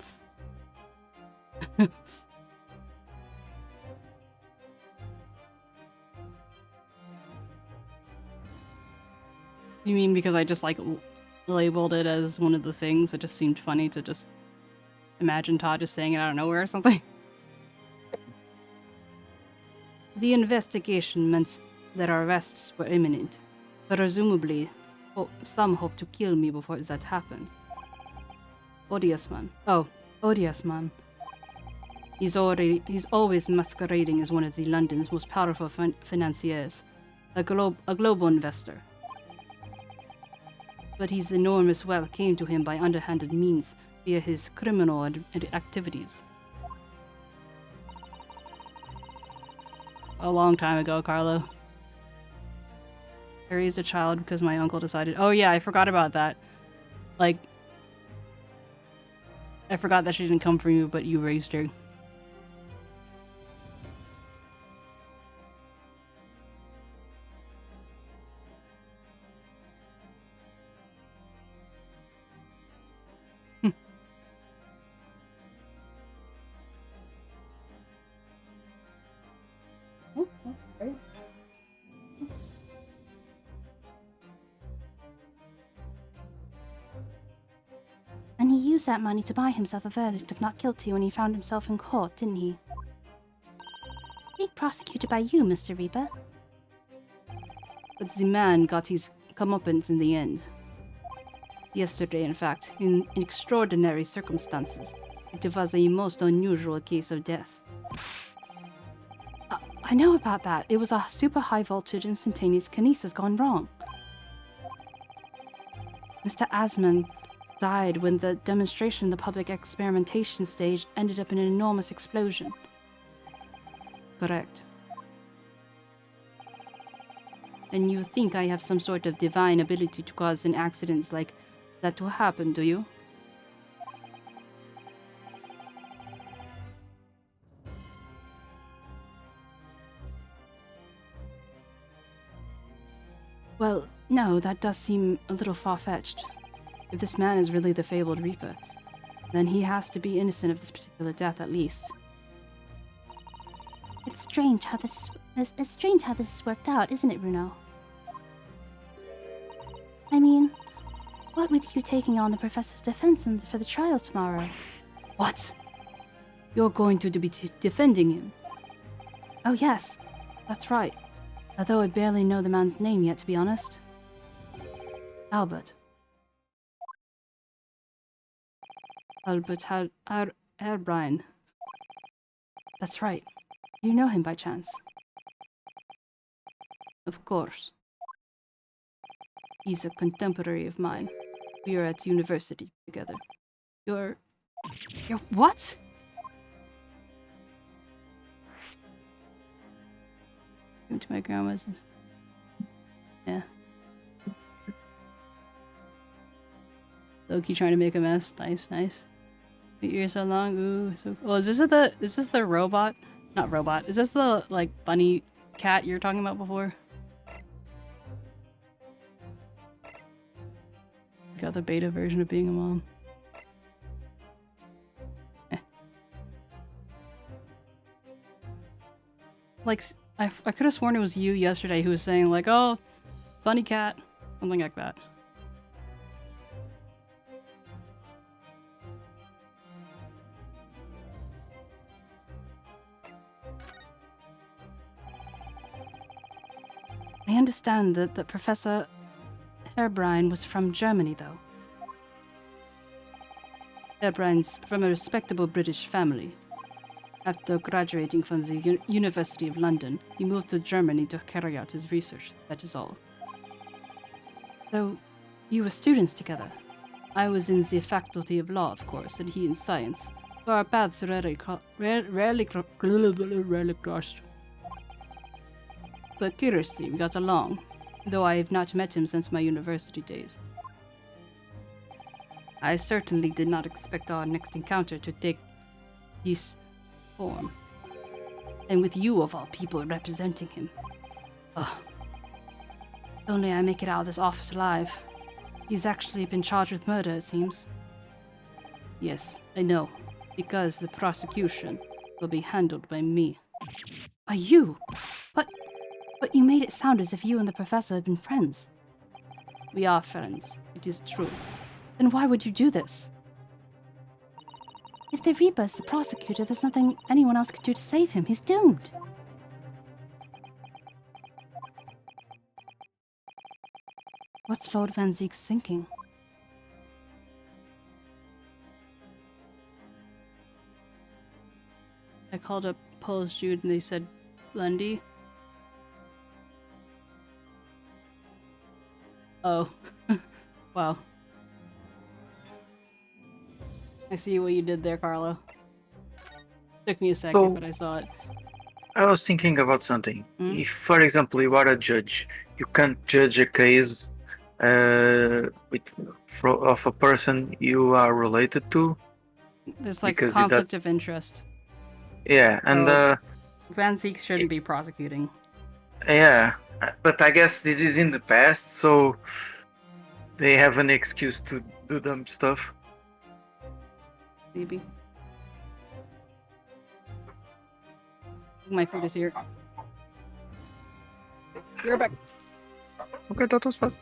You mean because I just like labeled it as one of the things? It just seemed funny to just imagine Todd just saying it out of nowhere or something. The investigation meant that our arrests were imminent. Presumably, some hope to kill me before that happened. 𝗟𝗀𝗀𝘀𝘀. Oh, 𝗟𝗀𝗀𝗀𝘀. He's always masquerading as one of the London's most powerful financiers, a global investor. But his enormous wealth came to him by underhanded means via his criminal activities. A long time ago, Carlo. I raised a child because my uncle decided. Oh yeah, I forgot about that. Like, I forgot that she didn't come from you, but you raised her. used that money to buy himself a verdict of not guilty when he found himself in court, didn't he? Being prosecuted by you, Mr. Reaper. But the man got his comeuppance in the end. Yesterday, in fact, in extraordinary circumstances. It was a most unusual case of death. I know about that. It was a super high voltage instantaneous kinesis gone wrong. Mr. Asman died when the demonstration in the public experimentation stage ended up in an enormous explosion. Correct. And you think I have some sort of divine ability to cause an accident like that to happen, do you? Well, no, that does seem a little far-fetched. If this man is really the fabled Reaper, then he has to be innocent of this particular death at least. It's strange how this is worked out, isn't it, Bruno? I mean, what with you taking on the Professor's defense for the trial tomorrow? What? You're going to be defending him? Oh yes, that's right. Although I barely know the man's name yet, to be honest. Albert. 𝗟𝗶H𝗸𝘀. That's right. You know him by chance? Of course. He's a contemporary of mine. We are at university together. You're what? Went to my grandma's. Yeah. Loki trying to make a mess. Nice, nice. Your ear so long. Ooh, so cool. Oh, is this the robot? Not robot. Is this the like bunny cat you were talking about before? Got the beta version of being a mom. Like I could have sworn it was you yesterday who was saying like, oh, bunny cat, something like that. I understand that Professor 𝗟𝗶H𝗀𝘀 was from Germany, though. 𝗟𝗶Ｈ's from a respectable British family. After graduating from the University of London, he moved to Germany to carry out his research, that is all. So, you were students together? I was in the Faculty of Law, of course, and he in Science, so our paths rarely crossed. But curiously, we got along, though I have not met him since my university days. I certainly did not expect our next encounter to take this form. And with you, of all people, representing him. Ugh. If only I make it out of this office alive. He's actually been charged with murder, it seems. Yes, I know, because the prosecution will be handled by me. By you? But you made it sound as if you and the Professor had been friends. We are friends, it is true. Then why would you do this? If the Reaper is the prosecutor, there's nothing anyone else could do to save him. He's doomed. What's Lord Van Zeek's thinking? I called up Paul's Jude and they said, Lundy? Oh. Wow. I see what you did there, Carlo. Took me a second, but I saw it. I was thinking about something. Hmm? If, for example, you are a judge, you can't judge a case of a person you are related to. There's like Because conflict of interest. Yeah, and So- Van Zeek shouldn't be prosecuting. yeah, but I guess this is in the past, so they have an excuse to do dumb stuff. Maybe. My food is here. You're back. Okay, that was fast.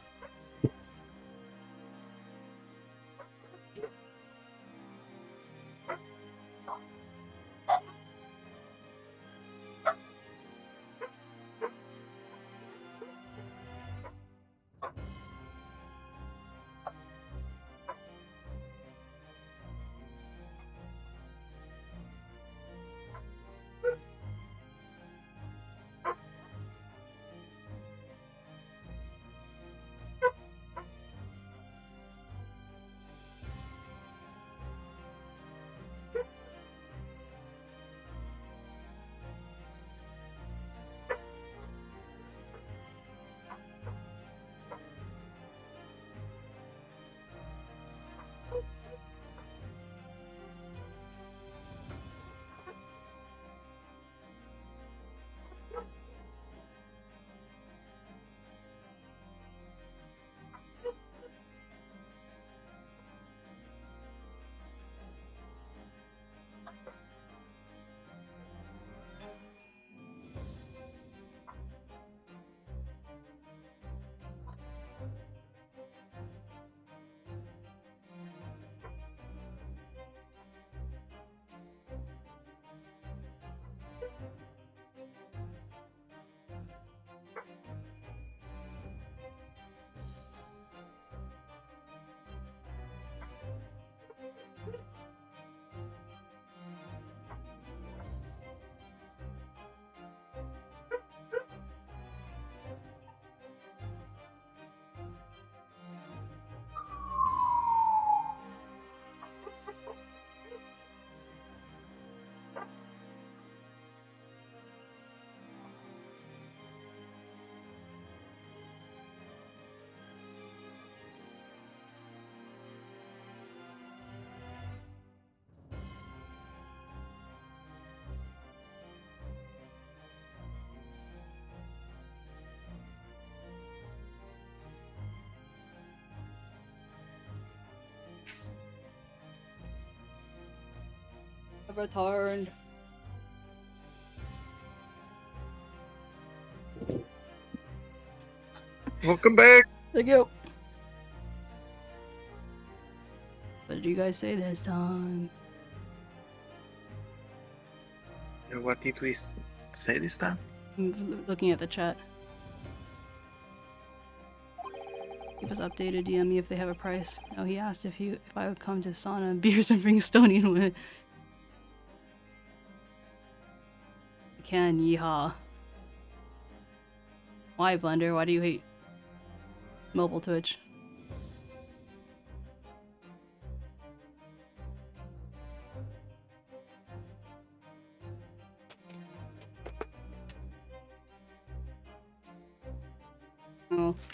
I've returned. Welcome back. Thank you. What did you guys say this time? What did we say this time? I'm looking at the chat. Keep us updated. DM me if they have a price. Oh, he asked if I would come to sauna and beers and bring Estonian with. I can. Yeehaw. Why, Blender? Why do you hate mobile Twitch?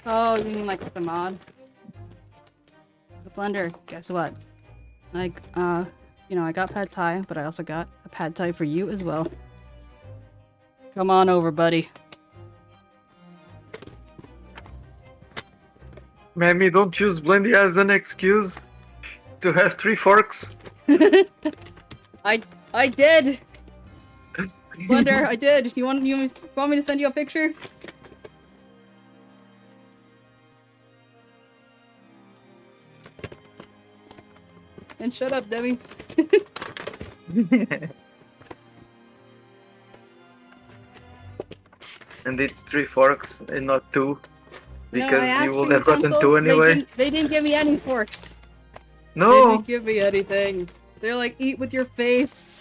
Oh, you mean like the mod? The Blender, guess what? Like, you know, I got pad thai, but I also got a pad thai for you as well. Come on over, buddy. Mammy, don't use Blendy as an excuse to have 3 forks. I did! Blender, I did! You want me to send you a picture? And shut up, Debbie. And it's 3 forks and not 2. Because No, I asked you for would have gotten 2 anyway. They didn't give me any forks. They No! didn't give me anything. They're like, eat with your face.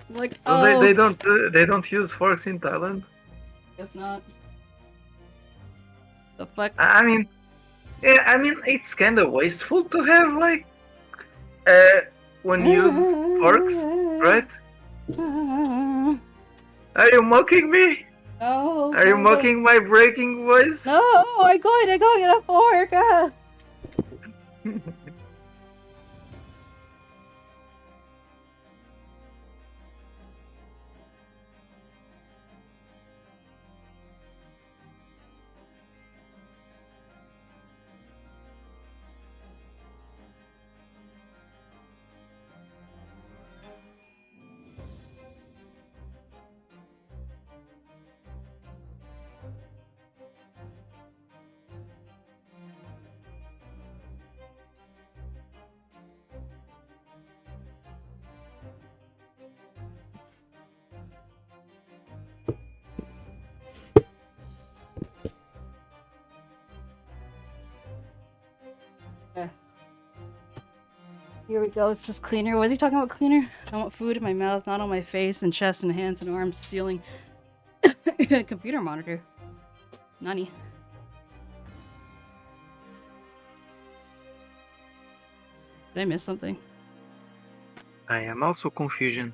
I'm like, Well, oh. they don't use forks in Thailand. Guess not. The fuck? I mean, yeah, I mean, it's kind of wasteful to have like when you use forks, right? Are you mocking me? No. Are you mocking my breaking voice? No, I gotta go get a fork. Ah. Here we go, it's just cleaner. Was he talking about cleaner? I want food in my mouth, not on my face and chest and hands and arms, ceiling. Computer monitor. Nani? Did I miss something? I am also confusion.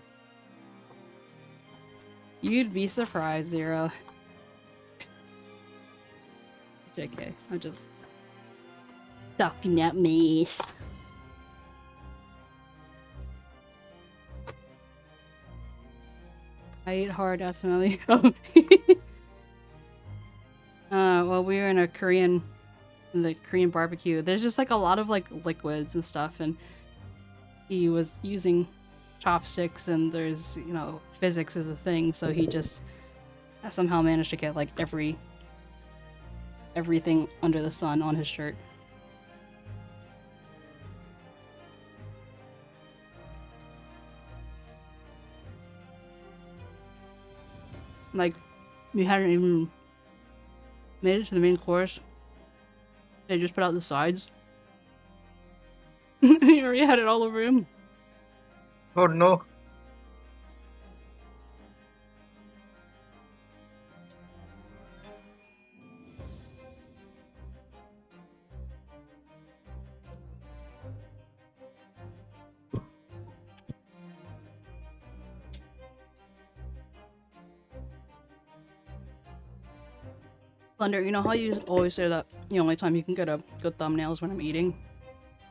You'd be surprised, Zero. JK, I'm just talking at me. I ate hard, ass Melly. Well, we were in the Korean barbecue. There's just like a lot of like liquids and stuff, and he was using chopsticks, and there's, you know, physics is a thing, so he just somehow managed to get like everything under the sun on his shirt. Like, we hadn't even made it to the main course. They just put out the sides. He already had it all over him. Oh no. Thunder, you know how you always say that the only time you can get a good thumbnail is when I'm eating?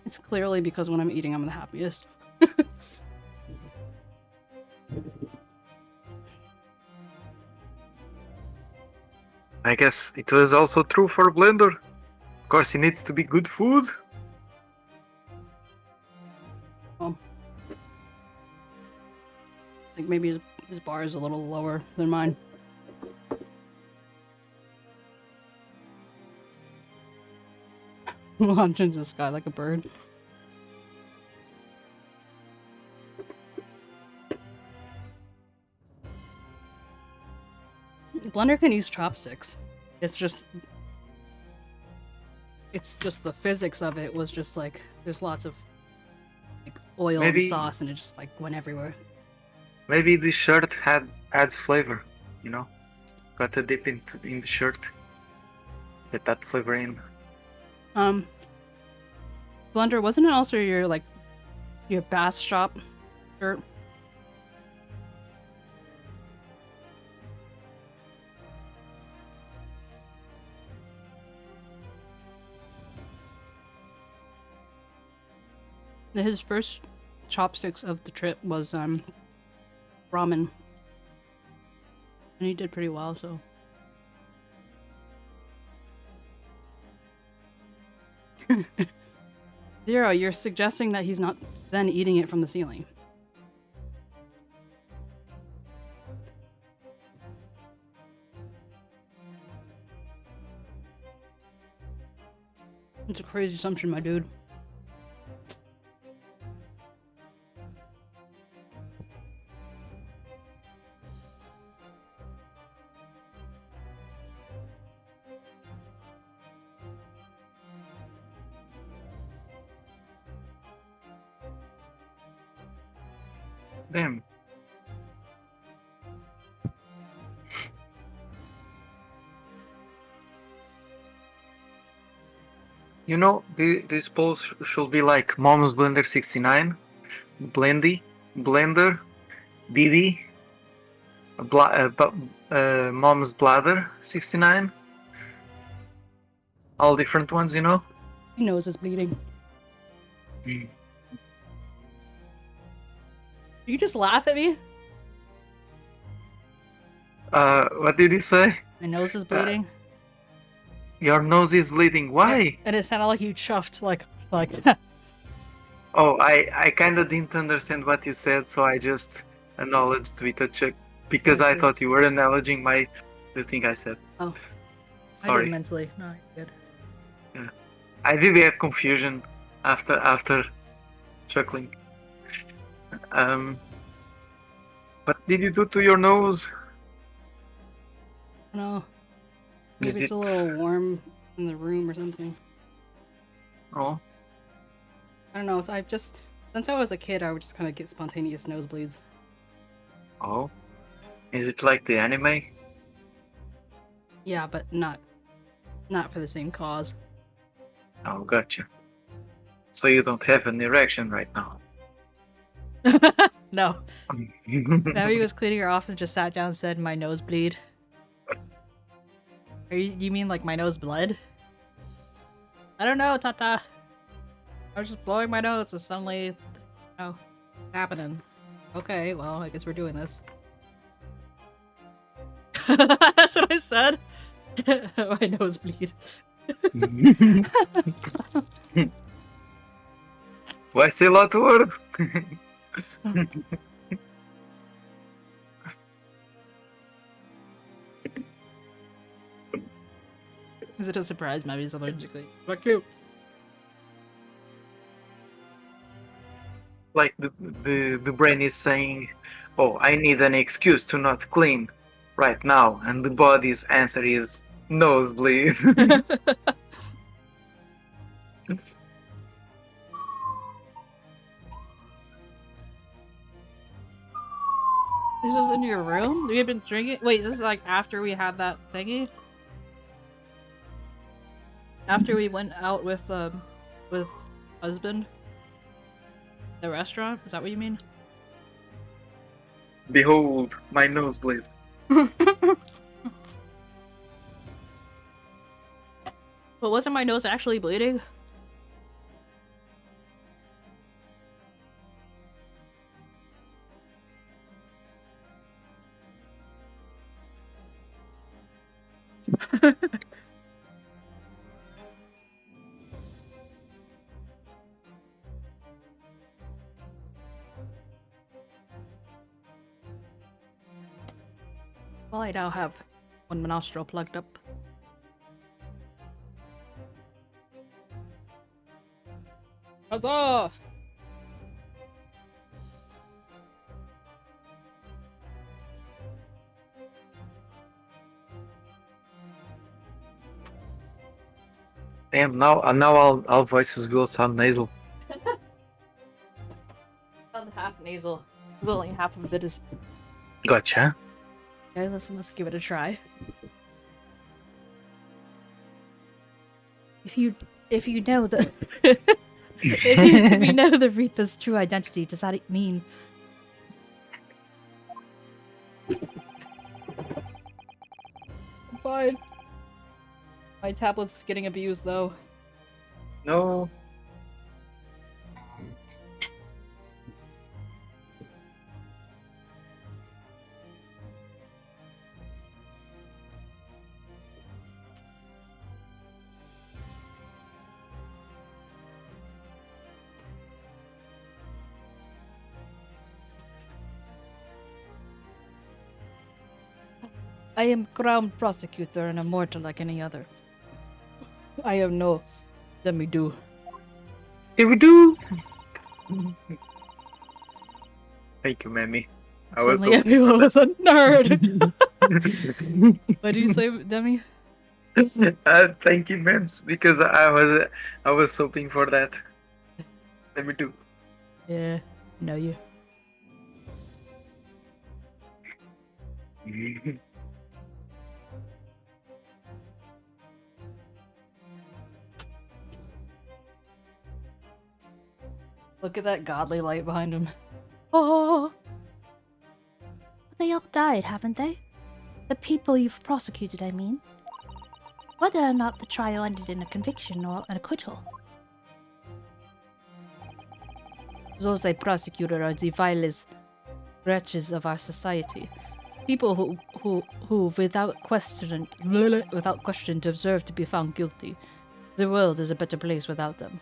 It's clearly because when I'm eating, I'm the happiest. I guess it was also true for Blender. Of course, it needs to be good food. think maybe his bar is a little lower than mine. Launching into the sky like a bird. Blender can use chopsticks. It's just the physics of it was just like there's lots of like oil and sauce and it just like went everywhere. Maybe the shirt adds flavor, you know? Got to dip in the shirt. Get that flavor in. Blender, wasn't it also your bass shop shirt? His first chopsticks of the trip was ramen. And he did pretty well, so. Zero, you're suggesting that he's not then eating it from the ceiling. It's a crazy assumption, my dude. Damn. You know, this poll should be like Mom's Blender 69, Blender, BB, Mom's Bladder 69. All different ones, you know? My nose is bleeding. You just laugh at me? What did you say? My nose is bleeding. Your nose is bleeding. Why? And it sounded like you chuffed, like. Oh, I kind of didn't understand what you said, so I just acknowledged with a check because I thought you were acknowledging the thing I said. Oh. Sorry. I did mentally. No, you're good. Yeah. I did have confusion after chuckling. What did you do to your nose? No. Maybe it's a little warm in the room or something. Oh. I don't know. So since I was a kid, I would just kind of get spontaneous nosebleeds. Oh. Is it like the anime? Yeah, but not for the same cause. Oh, gotcha. So you don't have an erection right now? No. Now he was cleaning her off and just sat down and said, "My nose bleed." You mean like my nose bled? I don't know, Tata. I was just blowing my nose and suddenly, happening. Okay, well, I guess we're doing this. That's what I said. My nose bleed. Why say a lot of word? Is it a surprise? Maybe he's allergic to it. Fuck you. Like the brain is saying, "Oh, I need an excuse to not clean right now," and the body's answer is nosebleed. This is in your room? Have you been drinking? Wait, is this like after we had that thingy? After we went out with husband? The restaurant? Is that what you mean? Behold, my nosebleed. But wasn't my nose actually bleeding? Well, I now have one nostril plugged up. Huzzah! Damn, now all voices will sound nasal. Sound half nasal. Because only half of it is. Gotcha. Okay, let's give it a try. If you know the if you know the Reaper's true identity, does that mean I'm fine? My tablet's getting abused though. No. I am crown prosecutor and a mortal like any other. I have no. Let me do. Here we do. Thank you, Mammy. Suddenly everyone was a nerd. What did you say, Demi? Thank you, Mems, because I was hoping for that. Let me do. Yeah, know you. Look at that godly light behind him. Oh! They all died, haven't they? The people you've prosecuted, I mean. Whether or not the trial ended in a conviction or an acquittal. Those I prosecuted are the vilest wretches of our society. People who without question deserve to be found guilty. The world is a better place without them.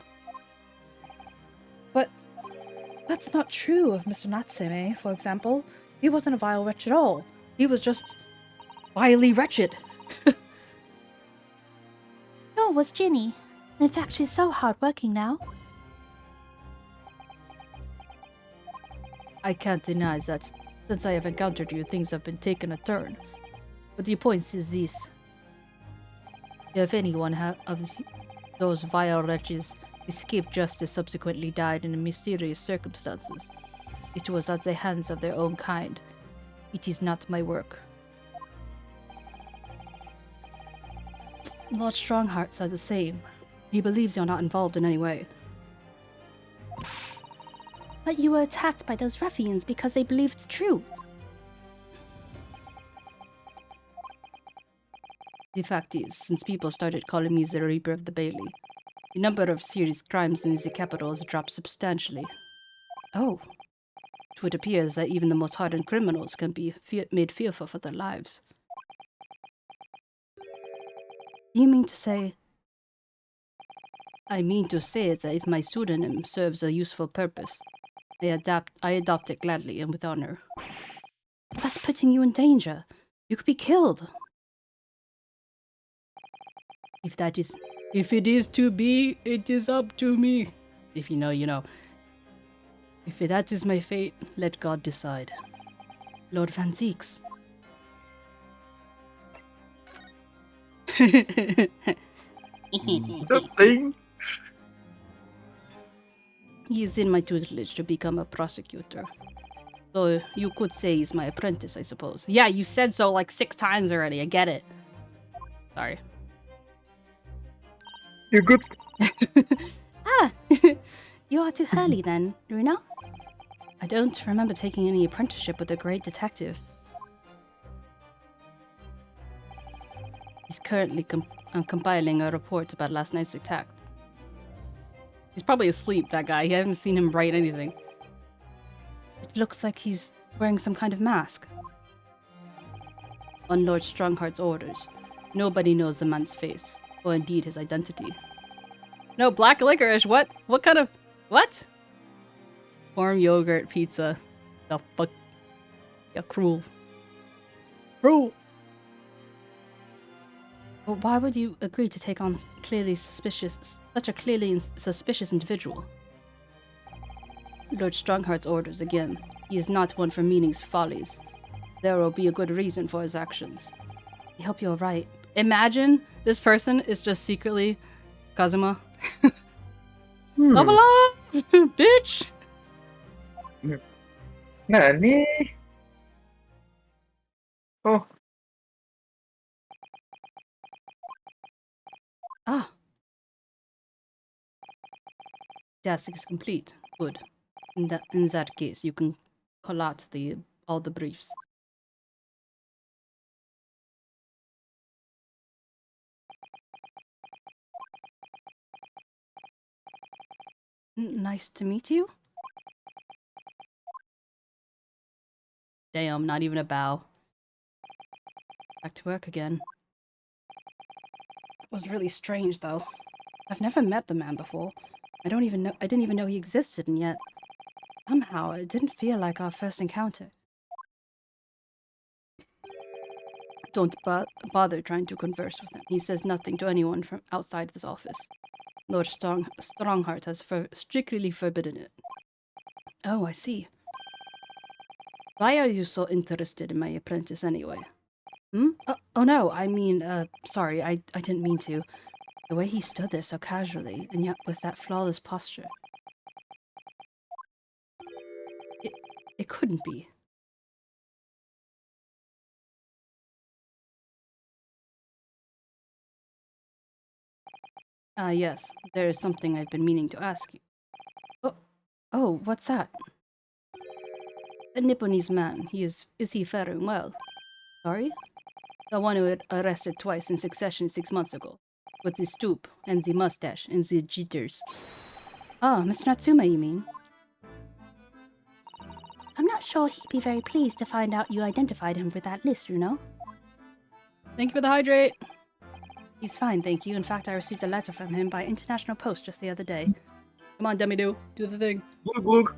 But that's not true of Mr. 𝗟𝗂, for example. He wasn't a vile wretch at all. He was just vilely wretched. Nor was Ginny. In fact, she's so hard-working now. I can't deny that since I have encountered you, things have been taking a turn. But the point is this. If anyone of those vile wretches escaped justice subsequently died in mysterious circumstances, it was at the hands of their own kind. It is not my work. Lord Strongheart said the same. He believes you're not involved in any way. But you were attacked by those ruffians because they believe it's true. The fact is, since people started calling me the Reaper of the Bailey, the number of serious crimes in the capital has dropped substantially. Oh. It would appear that even the most hardened criminals can be made fearful for their lives. You mean to say... I mean to say that if my pseudonym serves a useful purpose, I adopt it gladly and with honor. That's putting you in danger. You could be killed. If it is to be, it is up to me. If you know, you know. If that is my fate, let God decide. Lord 𝗟𝗪𝗀𝘀. The thing. He is in my tutelage to become a prosecutor. So you could say he's my apprentice, I suppose. Yeah, you said so like 6 times already. I get it. Sorry. You're good. Ah! You are too early then, Runa? I don't remember taking any apprenticeship with a great detective. He's currently compiling a report about last night's attack. He's probably asleep, that guy. I haven't seen him write anything. It looks like he's wearing some kind of mask. On Lord Strongheart's orders, nobody knows the man's face, or indeed his identity. No, black licorice, what? What kind of... What? Warm yogurt pizza. The fuck? Yeah, cruel. Cruel. But why would you agree to take on such a clearly suspicious individual? Lord Strongheart's orders again. He is not one for meaningless follies. There will be a good reason for his actions. I hope you're right. Imagine this person is just secretly Kazuma. Come along, bitch! Nani? Oh, Ah. Task is complete. Good. In that case, you can collate all the briefs. Nice to meet you. Damn, not even a bow. Back to work again. It was really strange, though. I've never met the man before. I didn't even know he existed, and yet somehow it didn't feel like our first encounter. Don't bother trying to converse with him. He says nothing to anyone from outside this office. Lord Strongheart has strictly forbidden it. Oh, I see. Why are you so interested in my apprentice anyway? Oh no, I mean, sorry, I didn't mean to. The way he stood there so casually, and yet with that flawless posture. It couldn't be. Yes, there is something I've been meaning to ask you. Oh, what's that? The Nipponese man, is he faring well? Sorry? The one who had arrested twice in succession 6 months ago. With the stoop, and the mustache, and the jitters. Ah, Mr. Natsume, you mean? I'm not sure he'd be very pleased to find out you identified him with that list, you know? Thank you for the hydrate! He's fine, thank you. In fact, I received a letter from him by international post just the other day. Come on, Demi-Do, do the thing. glug glug.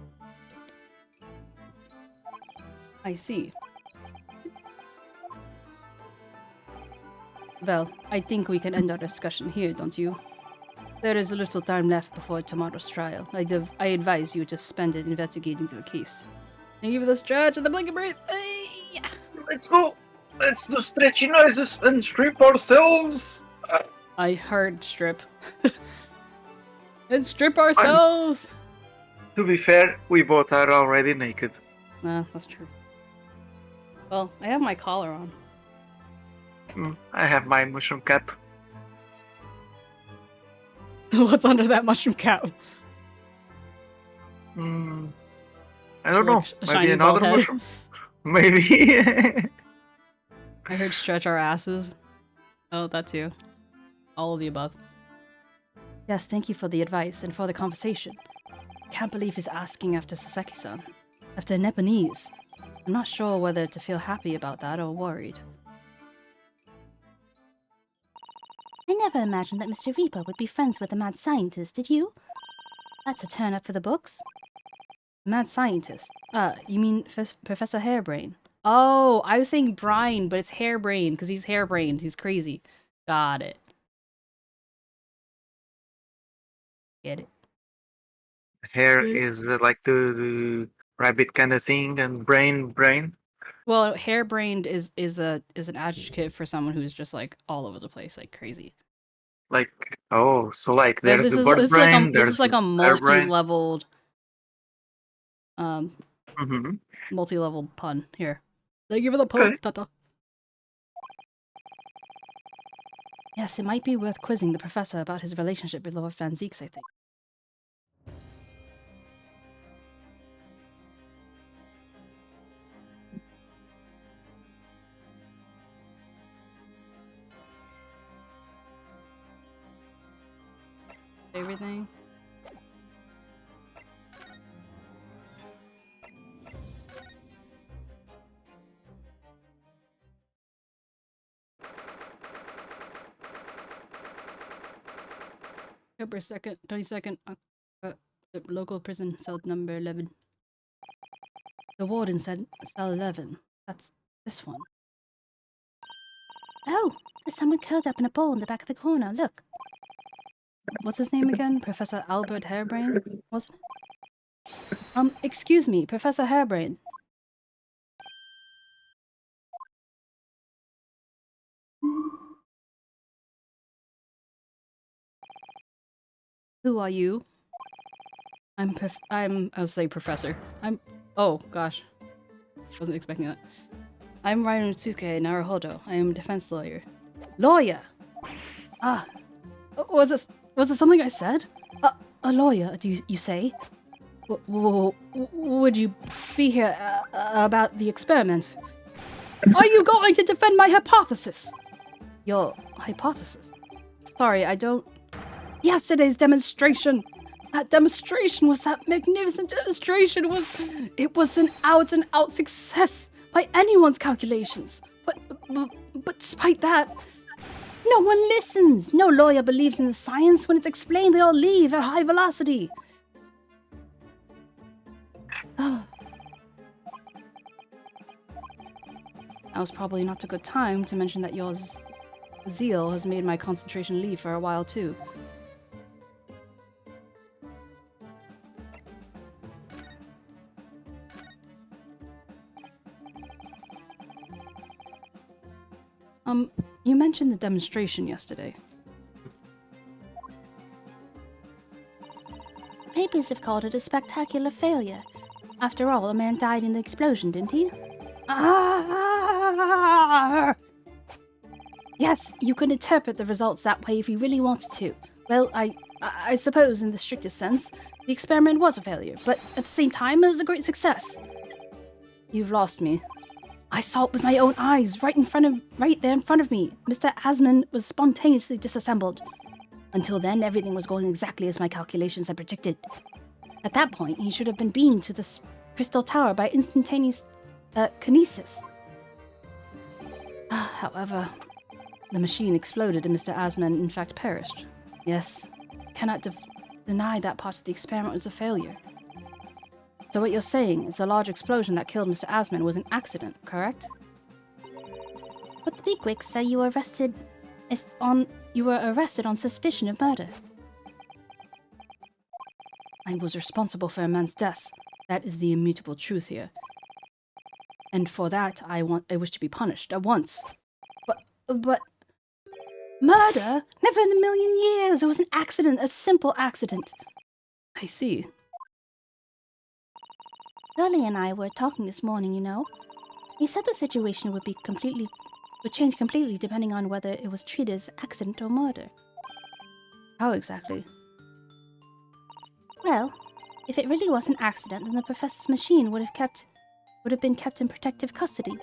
I see. Well, I think we can end our discussion here, don't you? There is a little time left before tomorrow's trial. I advise you to spend it investigating the case. Thank you for the stretch and the blink and breathe. Hey! Let's go. Let's do stretchy noises and strip ourselves. I heard strip. And strip ourselves! To be fair, we both are already naked. Nah, that's true. Well, I have my collar on. I have my mushroom cap. What's under that mushroom cap? I don't know. Maybe shiny another bald head. mushroom? Maybe. I heard stretch our asses. Oh, that too. All of the above. Yes, thank you for the advice and for the conversation. Can't believe he's asking after Sasaki-san. After Nepalese. I'm not sure whether to feel happy about that or worried. I never imagined that Mr. Reaper would be friends with a mad scientist, did you? That's a turn up for the books. Mad scientist. You mean Professor Hairbrain? Oh, I was saying Brine, but it's Hairbrain because he's hairbrained. He's crazy. Got it. Get it. Hair is like the rabbit kind of thing, and brain. Well, hairbrained is an adjective for someone who's just like all over the place, like crazy. Like, oh, so like Well, there's the bird brain, this there's is like a the hair brain. multi-leveled multi-level pun here. Thank you for the pun, Okay. Tata. Yes, it might be worth quizzing the professor about his relationship with Lord Van Zieks, I think. Everything. October 2nd, 22nd, local prison, cell number 11. The warden said cell 11. That's this one. Oh, There's someone curled up in a ball in the back of the corner. Look. What's his name again? Professor Albert Hairbrain, wasn't it? Excuse me, Professor Hairbrain. Who are you? I'll say professor. Oh, gosh. Wasn't expecting that. I'm Ryonosuke Naruhodo. I am a defense lawyer. Lawyer! Ah. Was this something I said? A lawyer, do you say? Would you be here about the experiment? Are you going to defend my hypothesis? Your hypothesis? Sorry, I don't... Yesterday's demonstration! That demonstration was that magnificent demonstration! It was an out-and-out success by anyone's calculations. But despite that, no one listens! No lawyer believes in the science. When it's explained, they all leave at high velocity. That was probably not a good time to mention that your zeal has made my concentration leave for a while too. You mentioned the demonstration yesterday. Papers have called it a spectacular failure. After all, a man died in the explosion, didn't he? Ah! Yes, you could interpret the results that way if you really wanted to. Well, I suppose in the strictest sense, the experiment was a failure, but at the same time, it was a great success. You've lost me. I saw it with my own eyes, right there in front of me. Mr. Asman was spontaneously disassembled. Until then, everything was going exactly as my calculations had predicted. At that point, he should have been beamed to the crystal tower by instantaneous kinesis. However, the machine exploded and Mr. Asman in fact perished. Yes, cannot deny that part of the experiment was a failure. So what you're saying is the large explosion that killed Mr. Asman was an accident, correct? But the bigwigs say you were arrested on suspicion of murder. I was responsible for a man's death. That is the immutable truth here. And for that, I wish to be punished at once. But... Murder? Never in a million years! It was an accident, a simple accident. I see. Lily and I were talking this morning, you know. He said the situation would change completely depending on whether it was treated as accident or murder. How exactly? Well, if it really was an accident, then the professor's machine would have been kept in protective custody.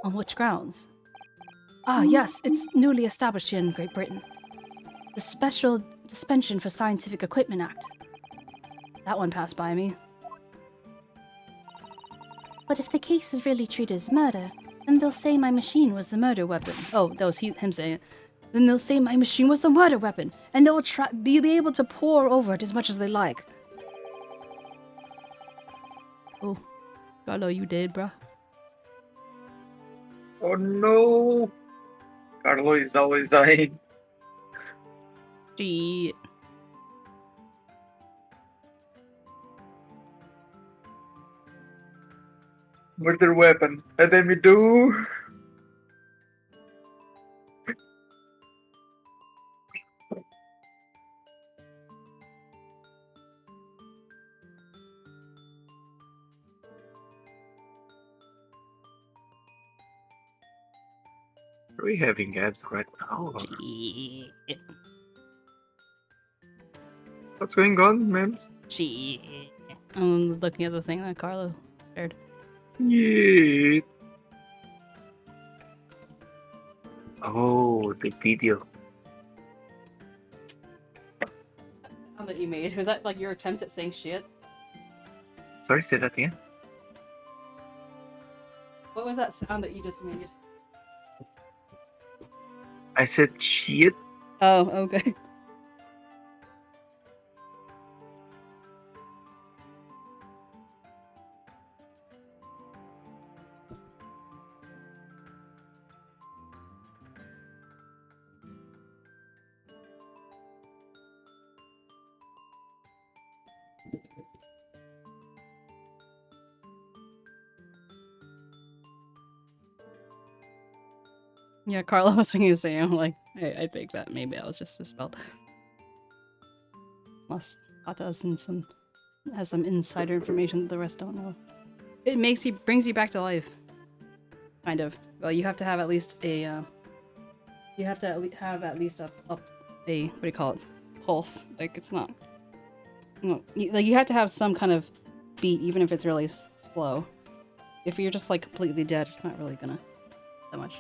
On which grounds? Ah, yes, it's newly established here in Great Britain. The Special Dispensation for Scientific Equipment Act. That one passed by me. But if the case is really treated as murder, then they'll say my machine was the murder weapon. Oh, that was him saying it. Then they'll say my machine was the murder weapon, and they'll be able to pour over it as much as they like. Oh, Carlo, you dead, bruh? Oh no! Carlo is always dying. Shit. Murder weapon. Let me do. Are we having ads right now? Or... Shit. What's going on, Mems? Shit. I'm looking at the thing that Carlo shared. Yeah. Oh, the video. Sound that you made. Was that like your attempt at saying shit? Sorry, say that again. What was that sound that you just made? I said shit. Oh, okay. Yeah, Carla was thinking the same. Like, I think that maybe I was just misspelled. Unless Tata has some insider information that the rest don't know. It brings you back to life. Kind of. Well, you have to have at least a, you have to have at least a, what do you call it? Pulse. Like, it's not, like, you have to have some kind of beat, even if it's really slow. If you're just, like, completely dead, it's not really gonna, that much.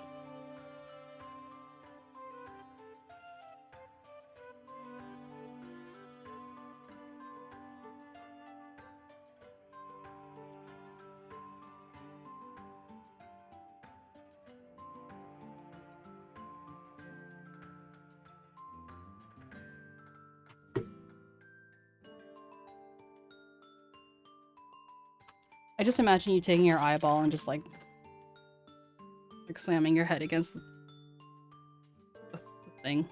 I just imagine you taking your eyeball and just like slamming your head against the thing.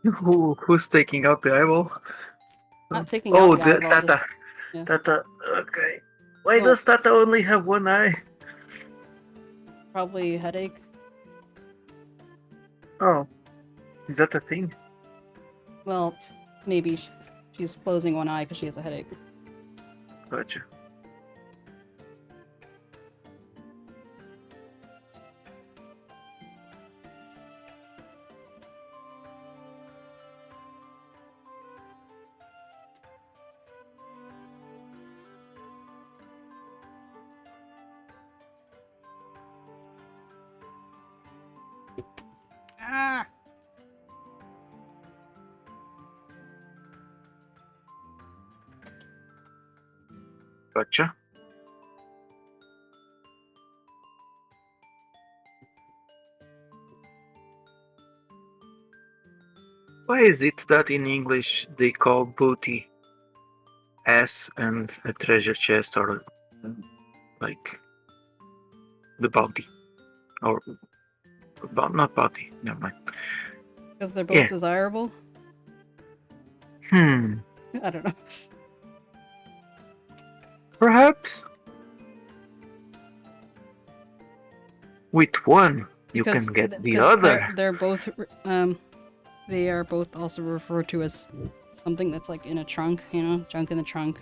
Who's taking out the eyeball? Not taking out the eyeball, Tata. just, yeah. Tata. Okay. Why Well- does Tata only have one eye? Probably headache. Oh, is that a thing? Well, maybe she's closing one eye because she has a headache. Gotcha. Ah! Gotcha. Why is it that in English they call booty ass and a treasure chest, or like the bounty, or not bounty? Never mind. Because they're both desirable? Hmm. I don't know. Perhaps with one you Because can get the because other. They're both, they are both also referred to as something that's like in a trunk, you know? Junk in the trunk.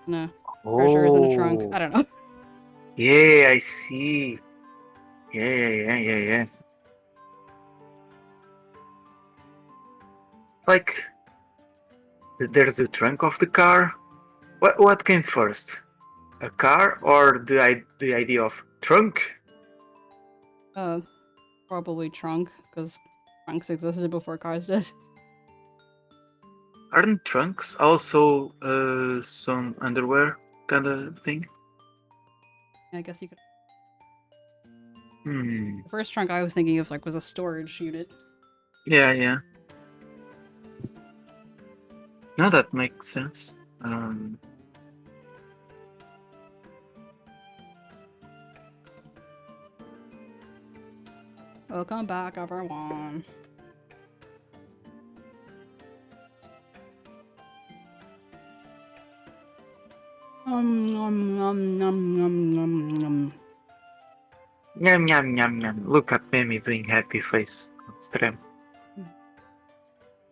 No. Treasures in a trunk. I don't know. Yeah, I see. Yeah. Like, there's the trunk of the car. What came first? A car or the idea of trunk? Probably trunk, because trunks existed before cars did. Aren't trunks also some underwear kind of thing? I guess you could. Hmm. The first trunk I was thinking of was a storage unit. Yeah. No, that makes sense. Welcome back, everyone. Nom nom nom nom nom nom. Yum. Look at Mimi doing happy face on stream.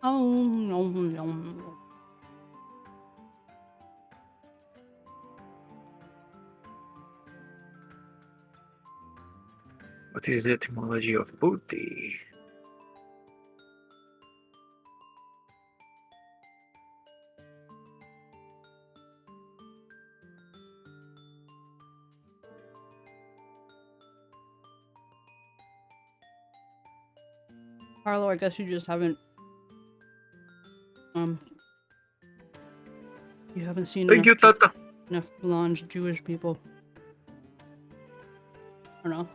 Oh, nom. What is the etymology of booty? Carlo, I guess you just haven't. You haven't seen Thank you, Tata. enough blonde Jewish people. I don't know.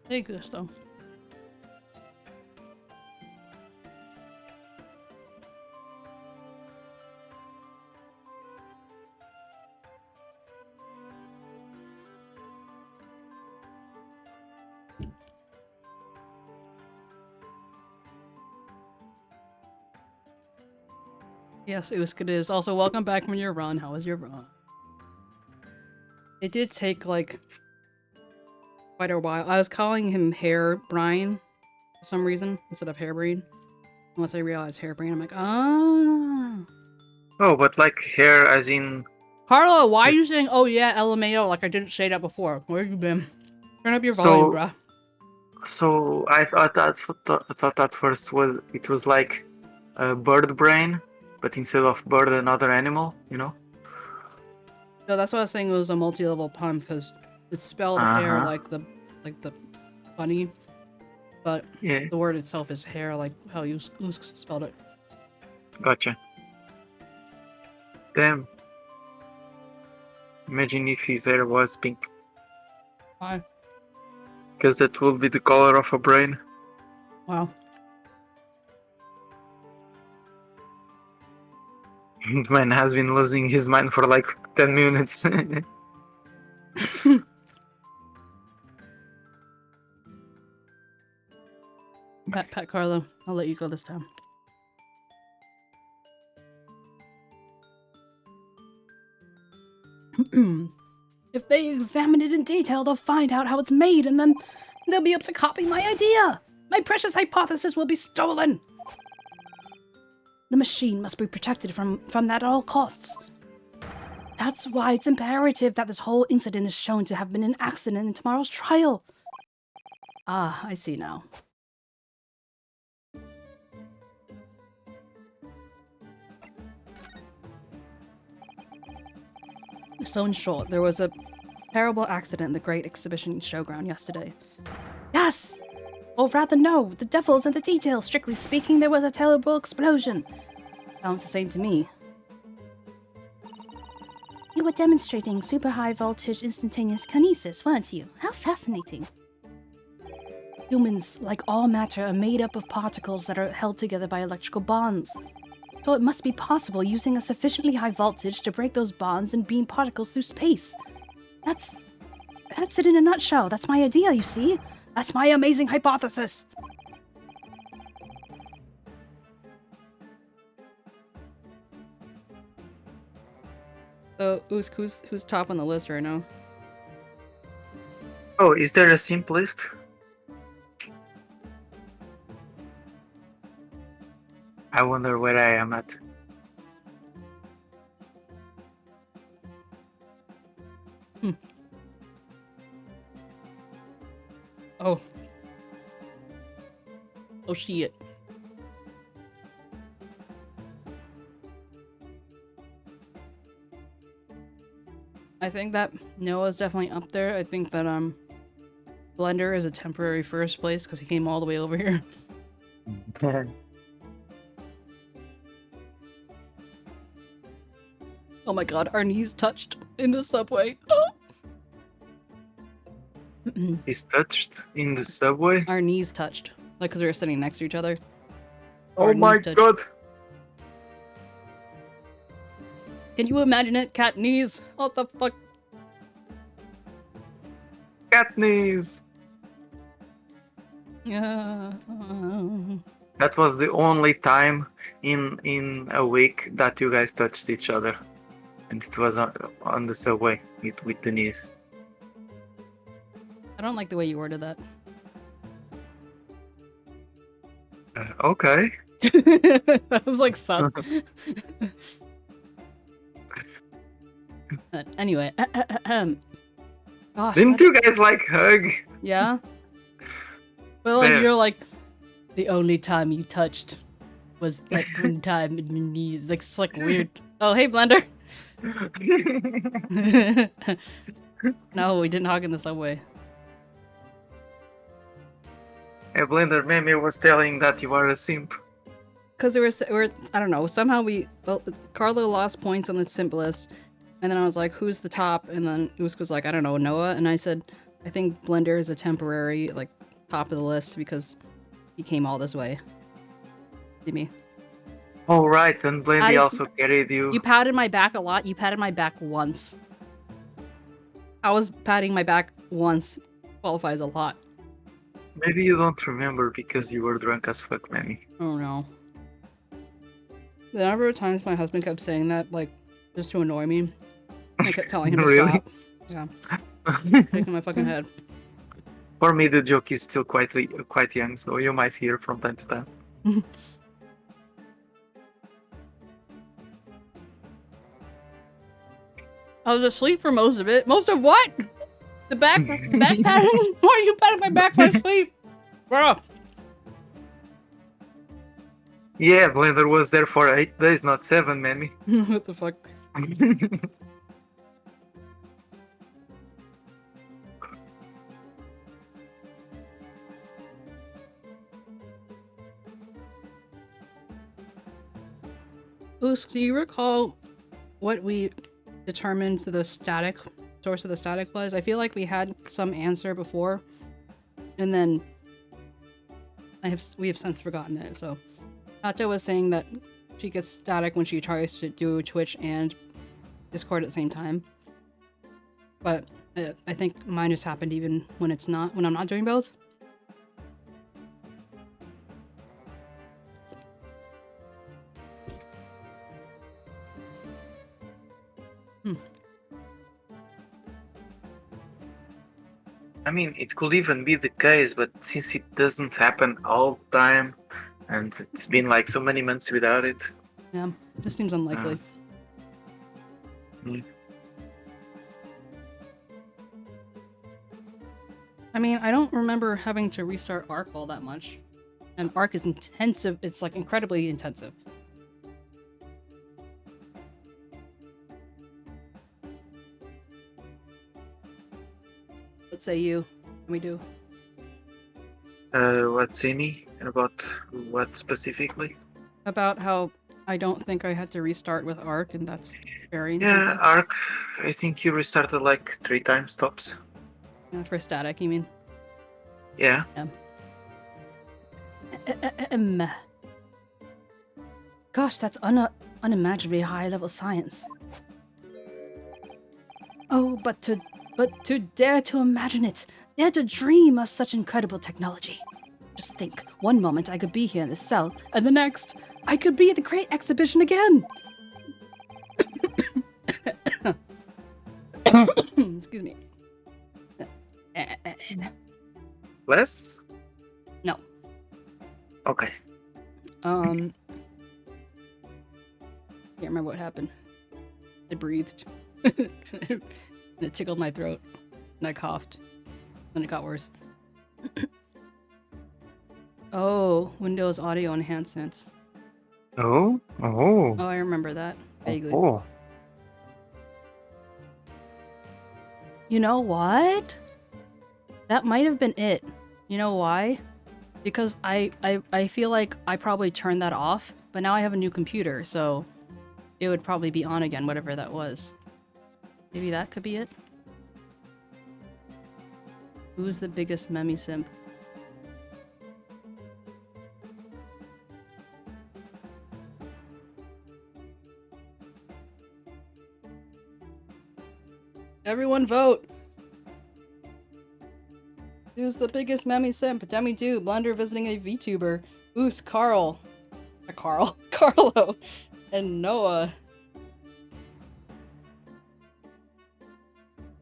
Take this though. Yes, it is. Also, welcome back from your run. How was your run? It did take, like, quite a while. I was calling him Hair Brian for some reason instead of Hairbrain. Once I realized Hairbrain, I'm like, ah. Oh, but like hair as in... Carlo, why are you saying, oh yeah, LMAO, like I didn't say that before? Where you been? Turn up your volume, bruh. So I thought at first it was like a bird brain, but instead of bird, another animal, you know? No, that's what I was saying. It was a multi-level pun because it's spelled hair like the bunny, but Yeah, the word itself is hair, like how you spelled it. gotcha. Damn. Imagine if his hair was pink. Why? Because that would be the color of a brain. Wow. Man has been losing his mind for like 10 minutes. Pat Carlo, I'll let you go this time. If they examine it in detail, they'll find out how it's made, and then they'll be able to copy my idea. My precious hypothesis will be stolen. The machine must be protected from that at all costs. That's why it's imperative that this whole incident is shown to have been an accident in tomorrow's trial. Ah, I see now. So in short, there was a terrible accident in the Great Exhibition Showground yesterday. Yes! Or rather, no, the devil's in the details. Strictly speaking, there was a terrible explosion. Sounds the same to me. You were demonstrating super high voltage instantaneous kinesis, weren't you? How fascinating. Humans, like all matter, are made up of particles that are held together by electrical bonds. So it must be possible using a sufficiently high voltage to break those bonds and beam particles through space. That's it in a nutshell. That's my idea, you see? That's my amazing hypothesis. So, who's top on the list right now? Oh, is there a simplest? I wonder where I am at. Oh. Oh, shit. I think that Noah's definitely up there. I think that Blender is a temporary first place because he came all the way over here. Oh my god, our knees touched in the subway. Oh. He's touched in the subway? Our knees touched. Like, because we were sitting next to each other. Oh my god! Can you imagine it? Cat knees? What the fuck? Cat knees! Yeah. That was the only time in a week that you guys touched each other. And it was on the subway with the knees. I don't like the way you worded that. Okay. That was like sus. But anyway, gosh, Didn't you guys like hug? Yeah. Well, like, you're like, the only time you touched was that one time in my knees. Like, it's like weird. Oh, hey, Blender. No, we didn't hug in the subway. Hey, Blender, Mimi was telling that you are a simp. Because we're I don't know, somehow Carlo lost points on the simplest, and then I was like, who's the top? And then Usk was like, I don't know, Noah, and I said, I think Blender is a temporary, like, top of the list because he came all this way. See me? Oh, right, and Blendy also carried you. You patted my back a lot, you patted my back once. I was patting my back once. Qualifies a lot. Maybe you don't remember because you were drunk as fuck, Manny. Oh no. The number of times my husband kept saying that, like, just to annoy me, I kept telling him to Really? stop. Yeah, shaking my fucking head. For me, the joke is still quite young, so you might hear from time to time. I was asleep for most of it. Most of what? The back patting? Why are you patting my back while I sleep? Bro. Yeah, Blender was there for 8 days, not 7, man. What the fuck? Oos, do you recall what we determined the static source of the static was? I feel like we had some answer before, and then we have since forgotten it. So, Tato was saying that she gets static when she tries to do Twitch and Discord at the same time, but I think mine has happened even when I'm not doing both. I mean, it could even be the case, but since it doesn't happen all the time, and it's been like so many months without it. Yeah, just seems unlikely. I mean, I don't remember having to restart Arc all that much. And Arc is intensive. It's like incredibly intensive. What say you? Can we do? What's any about what specifically? About how I don't think I had to restart with Arc, and that's very Yeah, intensive. Arc. I think you restarted like 3 times tops. For static, you mean? Yeah. Gosh, that's unimaginably high-level science. Oh, but to dare to imagine it, dare to dream of such incredible technology. Just think, one moment I could be here in this cell, and the next, I could be at the Great Exhibition again! Excuse me. Less? No. Okay. Can't remember what happened. I breathed. And it tickled my throat. And I coughed. Then it got worse. Oh, Windows audio enhancements. Oh, Oh, I remember that. Vaguely. oh. You know what? That might have been it. You know why? Because I feel like I probably turned that off, but now I have a new computer, so it would probably be on again, whatever that was. Maybe that could be it? Who's the biggest Memi simp? Everyone vote! Who's the biggest Memi simp? Demi Do, Blender visiting a VTuber. Oos, Carl. Carlo. And Noah.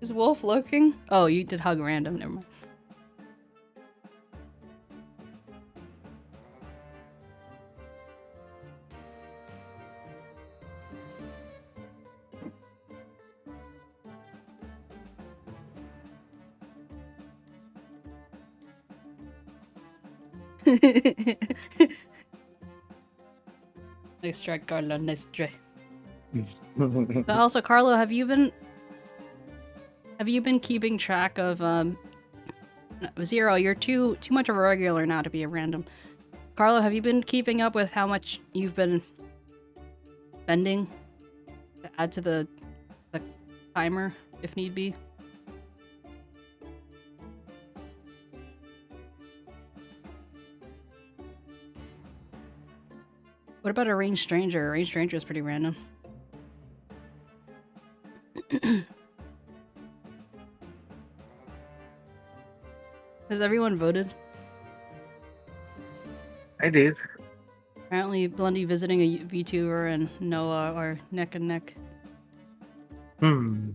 Is Wolf lurking? Oh, you did hug random, never mind. Nice try, Carlo. Nice try. But also, Carlo, have you been keeping track of Zero? You're too much of a regular now to be a random. Carlo, have you been keeping up with how much you've been spending to add to the timer if need be? What about a ranged stranger? A ranged stranger is pretty random. Has everyone voted? I did. Apparently, Blondie visiting a VTuber and Noah are neck and neck. Who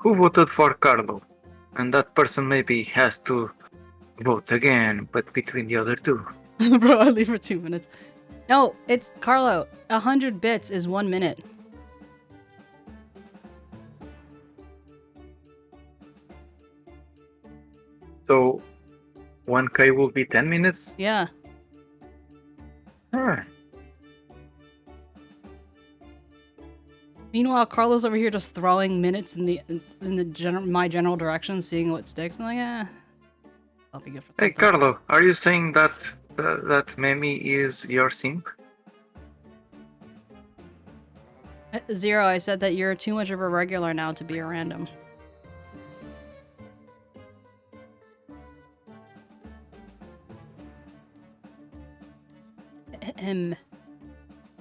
voted for Carlo? And that person maybe has to vote again, but between the other two. Bro, I'll leave for 2 minutes. No, it's Carlo. 100 bits is 1 minute. So 1K will be 10 minutes? Yeah. Alright. Meanwhile, Carlo's over here just throwing minutes in my general direction, seeing what sticks. I'm like, I'll be good for Hey something. Carlo, are you saying that that 𝗟𝗶 is your simp? Zero, I said that you're too much of a regular now to be a random.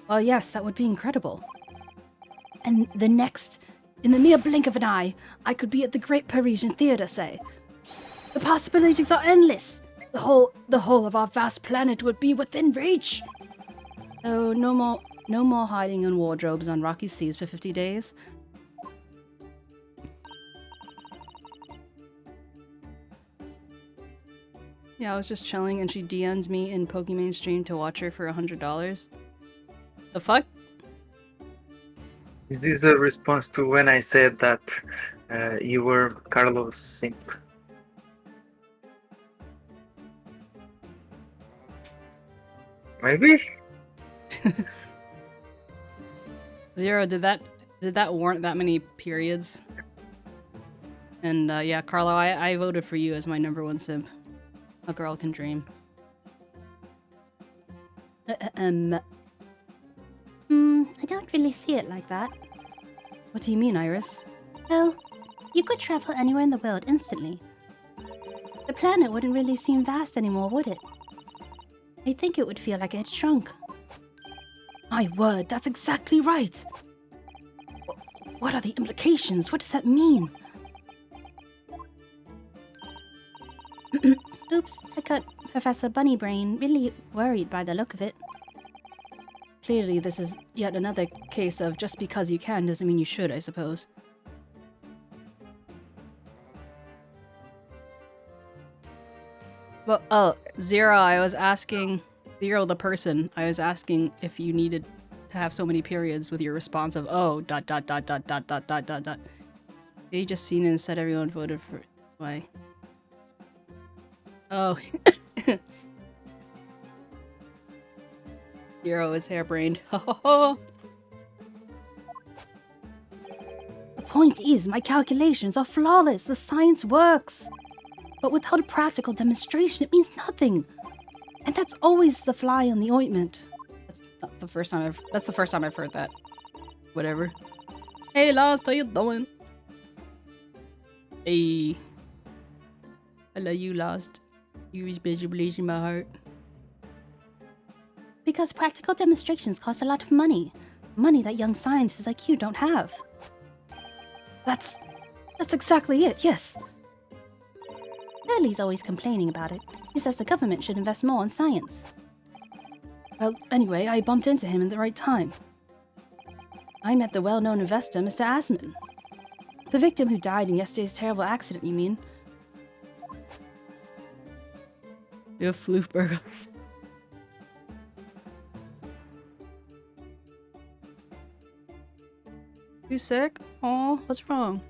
Well, yes, that would be incredible. And in the mere blink of an eye, I could be at the Great Parisian Theatre, say. The possibilities are endless. The whole of our vast planet would be within reach. Oh, no more hiding in wardrobes on rocky seas for 50 days. Yeah, I was just chilling and she DM'd me in Pokemon stream to watch her for $100. The fuck? Is this a response to when I said that you were Carlo's simp? Maybe? Zero, did that warrant that many periods? And yeah, Carlo, I voted for you as my #1 simp. A girl can dream. I don't really see it like that. What do you mean, Iris? Well, you could travel anywhere in the world instantly. The planet wouldn't really seem vast anymore, would it? I think it would feel like it had shrunk. My word, that's exactly right! What are the implications? What does that mean? Oops, that got Professor Bunnybrain really worried by the look of it. Clearly, this is yet another case of just because you can doesn't mean you should, I suppose. Well, Zero, I was asking... Zero, the person, I was asking if you needed to have so many periods with your response of, oh, ... You just seen it and said everyone voted for... Why? Oh. Zero is harebrained. The point is, my calculations are flawless. The science works. But without a practical demonstration, it means nothing. And that's always the fly on the ointment. That's the first time I've heard that. Whatever. Hey, Lost, how you doing? Hey. I love you, Lost. You special place in my heart. Because practical demonstrations cost a lot of money. Money that young scientists like you don't have. That's exactly it, yes. Curly's always complaining about it. He says the government should invest more in science. Well, anyway, I bumped into him at the right time. I met the well-known investor, Mr. Asman. The victim who died in yesterday's terrible accident, you mean? You're Floofburger. You sick? Aw, what's wrong?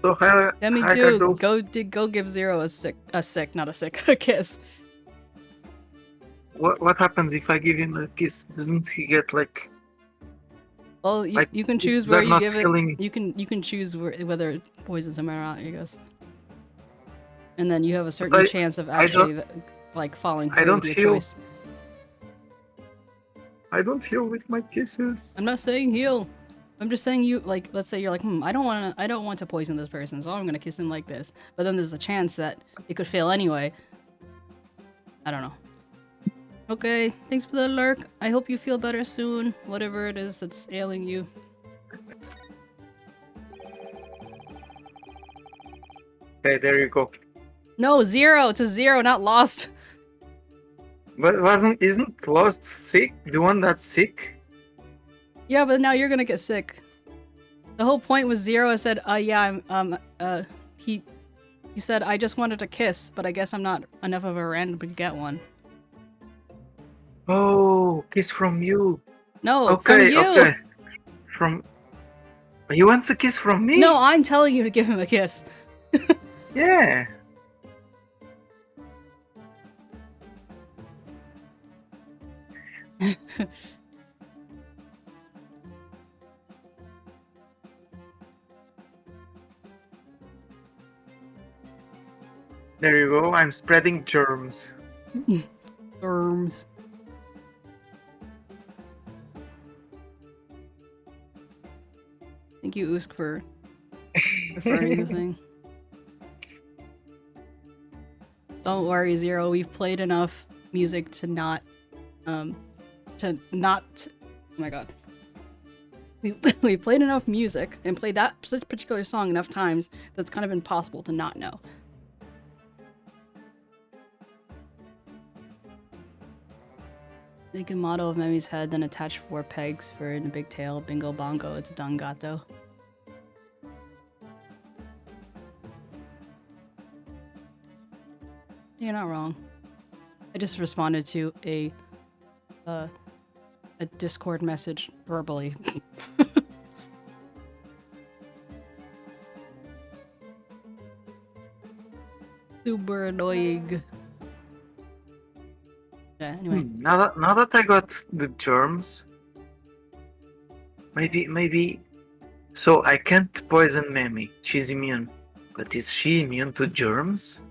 So how Demi how do do- go give Zero a kiss. what happens if I give him a kiss? Doesn't he get like? Well, Like, you can is choose that where you not give feeling- it. You can choose whether it poisons him or not, I guess. And then you have a certain chance of actually like falling through with your choice. I don't heal with my kisses. I'm not saying heal. I'm just saying you like. Let's say you're like, I don't want to poison this person, so I'm gonna kiss him like this. But then there's a chance that it could fail anyway. I don't know. Okay, thanks for the lurk. I hope you feel better soon. Whatever it is that's ailing you. Okay, there you go. No, 0. It's a 0, not lost. But isn't Lost sick? The one that's sick? Yeah, but now you're gonna get sick. The whole point was 0. I said, yeah, he said, I just wanted a kiss, but I guess I'm not enough of a random to get one. Oh, kiss from you. No, Okay, from you. okay. From you want a kiss from me? No, I'm telling you to give him a kiss. Yeah. There you go. I'm spreading germs. Germs. Thank you, Usk, for referring the thing. Don't worry, 0. We've played enough music to not, oh my god. We played enough music and played that particular song enough times that's kind of impossible to not know. Make a model of Memi's head, then attach 4 pegs for in a big tail. Bingo bongo, it's a dangato. You're not wrong. I just responded to a Discord message verbally. Super annoying. Yeah, anyway. Now that I got the germs, maybe. So I can't poison Memi. She's immune, but is she immune to germs?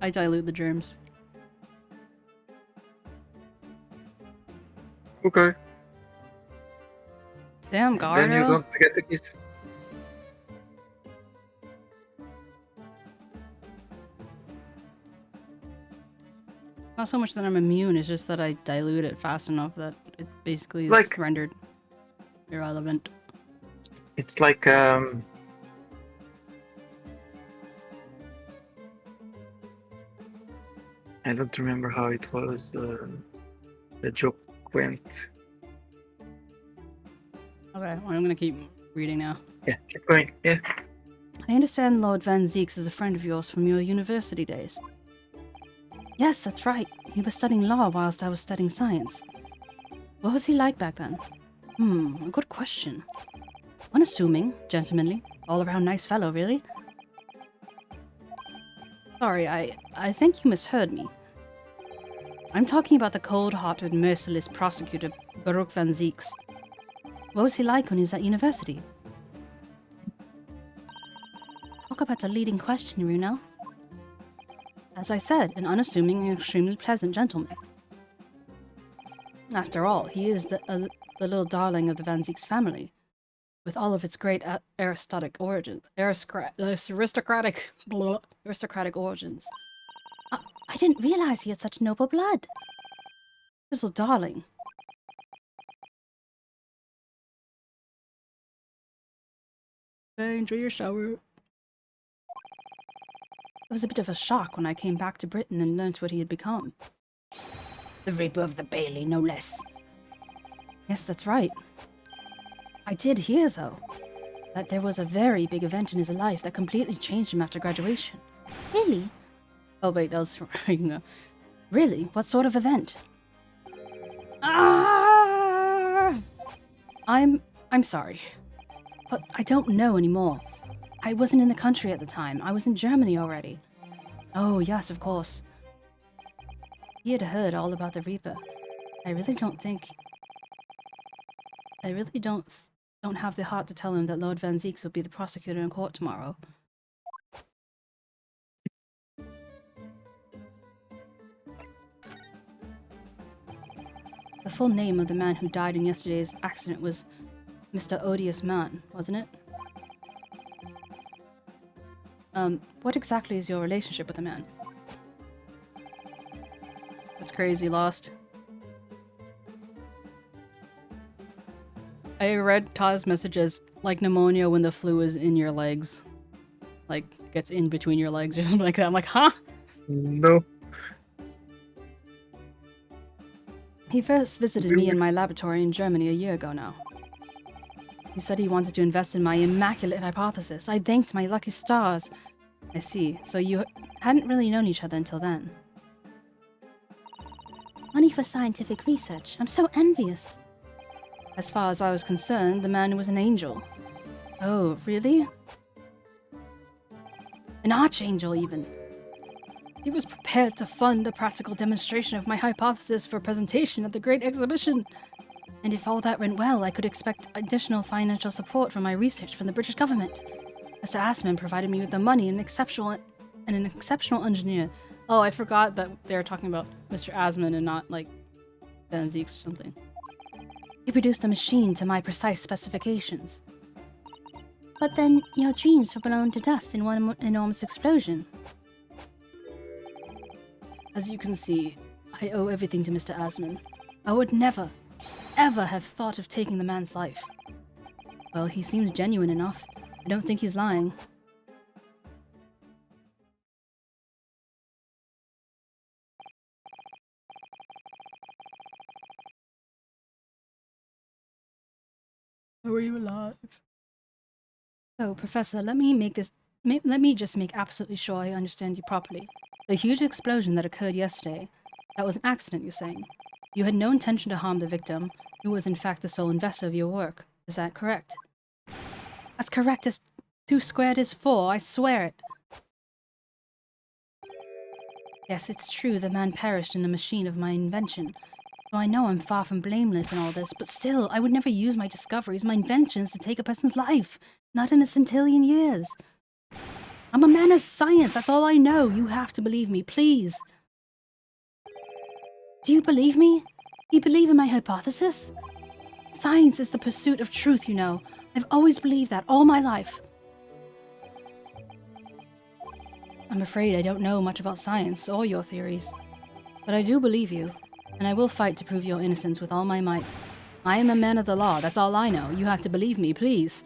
I dilute the germs. Okay. Damn, Gardo. Then you don't get the kiss. Not so much that I'm immune, it's just that I dilute it fast enough that it basically is Like- rendered irrelevant. It's like I don't remember how it was. The joke went. Okay, well, I'm gonna keep reading now. Yeah, keep going. Yeah. I understand Lord Van Zieks is a friend of yours from your university days. Yes, that's right. He was studying law whilst I was studying science. What was he like back then? A good question. Unassuming, gentlemanly, all-around nice fellow, really. Sorry, I think you misheard me. I'm talking about the cold-hearted, merciless prosecutor, Baruch Van Zieks. What was he like when he was at university? Talk about a leading question, Runel. As I said, an unassuming and extremely pleasant gentleman. After all, he is the little darling of the Van Zieks family, with all of its great aristocratic origins. Aristocratic origins. I didn't realize he had such noble blood. Little darling. Okay, enjoy your shower. It was a bit of a shock when I came back to Britain and learnt what he had become. The Reaper of the Bailey, no less. Yes, that's right. I did hear, though, that there was a very big event in his life that completely changed him after graduation. Really? Oh wait, that was no. Really? What sort of event? Ah! I'm sorry, but I don't know anymore. I wasn't in the country at the time. I was in Germany already. Oh, yes, of course. He had heard all about the Reaper. I really don't have the heart to tell him that Lord Van Zieks will be the prosecutor in court tomorrow. The full name of the man who died in yesterday's accident was Mr. Odious Man, wasn't it? What exactly is your relationship with the man? That's crazy, Lost. I read Ta's messages like pneumonia when the flu is in your legs. Like, gets in between your legs or something like that. I'm like, huh? No. He first visited me in my laboratory in Germany a year ago now. He said he wanted to invest in my immaculate hypothesis. I thanked my lucky stars. I see. So you hadn't really known each other until then. Money for scientific research. I'm so envious. As far as I was concerned, the man was an angel. Oh, really? An archangel, even. He was prepared to fund a practical demonstration of my hypothesis for presentation at the Great Exhibition. And if all that went well, I could expect additional financial support for my research from the British government. Mr. Assman provided me with the money and an exceptional engineer. Oh, I forgot that they were talking about Mr. Assman and not, like, Ben Zeeks or something. He produced a machine to my precise specifications. But then your dreams were blown to dust in one enormous explosion. As you can see, I owe everything to Mr. Assman. I would never, ever have thought of taking the man's life. Well, he seems genuine enough. I don't think he's lying. How are you alive? So, Professor, let me just make absolutely sure I understand you properly. The huge explosion that occurred yesterday, that was an accident, you're saying? You had no intention to harm the victim, who was in fact the sole investor of your work. Is that correct? As correct as 2 squared is 4, I swear it. Yes, it's true the man perished in the machine of my invention. So I know I'm far from blameless in all this, but still, I would never use my discoveries, my inventions, to take a person's life. Not in a centillion years. I'm a man of science, that's all I know. You have to believe me, please. Do you believe me? Do you believe in my hypothesis? Science is the pursuit of truth, you know. I've always believed that all my life. I'm afraid I don't know much about science or your theories. But I do believe you, and I will fight to prove your innocence with all my might. I am a man of the law, that's all I know. You have to believe me, please.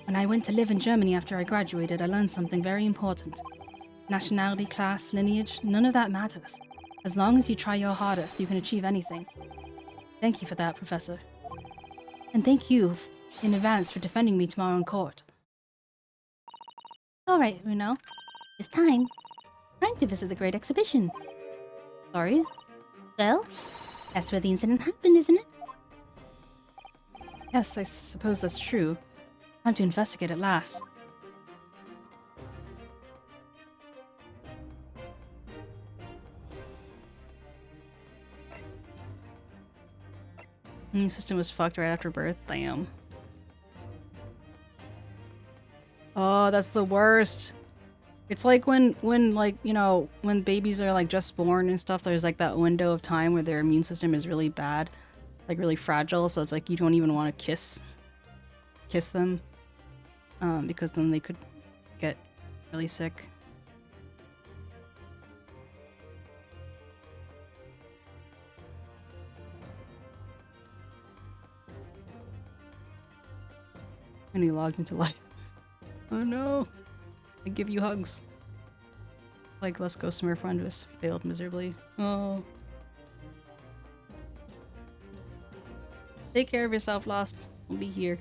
When I went to live in Germany after I graduated, I learned something very important. Nationality, class, lineage, none of that matters. As long as you try your hardest, you can achieve anything. Thank you for that, Professor. And thank you in advance for defending me tomorrow in court. All right, Runo. It's time. Time to visit the Great Exhibition. Sorry? Well, that's where the incident happened, isn't it? Yes, I suppose that's true. Time to investigate at last. Immune system was fucked right after birth. Damn. Oh, that's the worst. It's like when like, you know, when babies are like just born and stuff, there's like that window of time where their immune system is really bad, like really fragile, so it's like you don't even want to kiss them. Because then they could get really sick. And he logged into life. Oh no! I give you hugs. Like, let's go Smurf Run just failed miserably. Oh. Take care of yourself, Lost. I'll be here.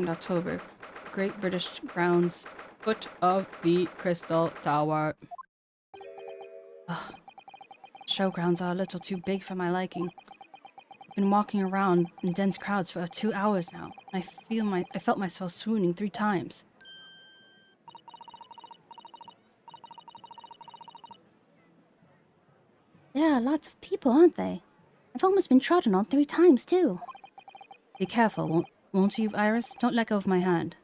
October, Great British Grounds, foot of the Crystal Tower. Ugh. Showgrounds are a little too big for my liking. I've been walking around in dense crowds for 2 hours now, and I felt myself swooning 3 times. There are lots of people, aren't they? I've almost been trodden on 3 times, too. Be careful, won't you, Iris? Don't let go of my hand.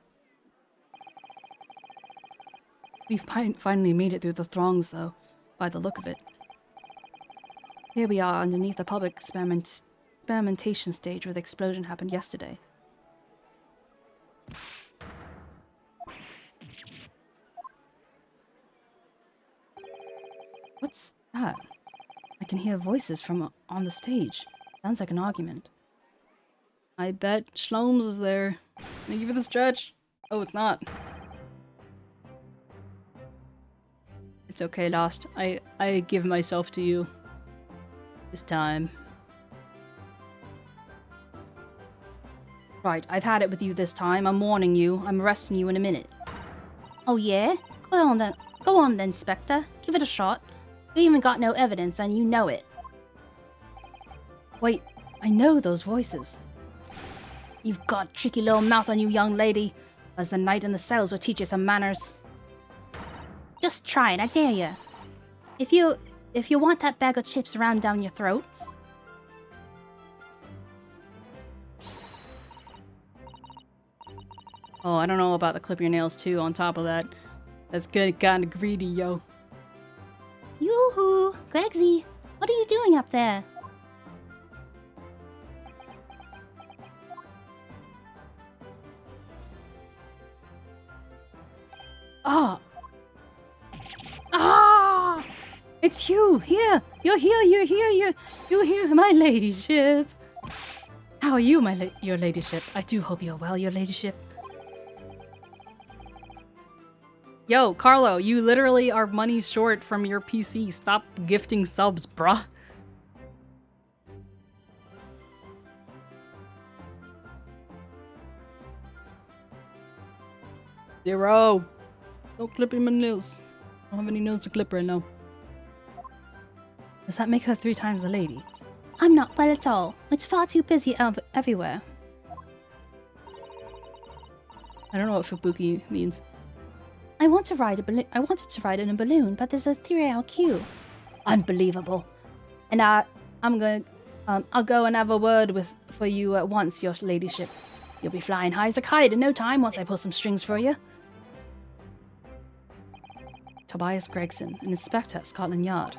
We've finally made it through the throngs, though, by the look of it. Here we are underneath the public experimentation stage where the explosion happened yesterday. What's that? I can hear voices from on the stage. Sounds like an argument. I bet Shlomes is there. Thank you for the stretch. Oh, it's not. It's okay, Lost. I give myself to you. This time. Right, I've had it with you this time. I'm warning you. I'm arresting you in a minute. Oh yeah? Go on then, Spectre. Give it a shot. You even got no evidence and you know it. Wait, I know those voices. You've got tricky little mouth on you, young lady. As the knight in the cells will teach you some manners. Just try it, I dare you. If you want that bag of chips rammed down your throat. Oh, I don't know about the clip your nails too, on top of that. That's good, kinda greedy, yo. Yoo-hoo! Gregsy, what are you doing up there? Ah! Ah! It's you! Here! You're here, my ladyship! How are you, your ladyship? I do hope you're well, your ladyship. Yo, Carlo, you literally are money short from your PC. Stop gifting subs, bruh. Zero. Don't clip my nails. I don't have any nails to clip right now. Does that make her 3 times the lady? I'm not well at all. It's far too busy everywhere. I don't know what Fubuki means. I wanted to ride in a balloon, but there's a 3-hour queue. Unbelievable. And I'll go and have a word for you at once, your ladyship. You'll be flying high as a kite in no time once I pull some strings for you. Tobias Gregson, an inspector at Scotland Yard.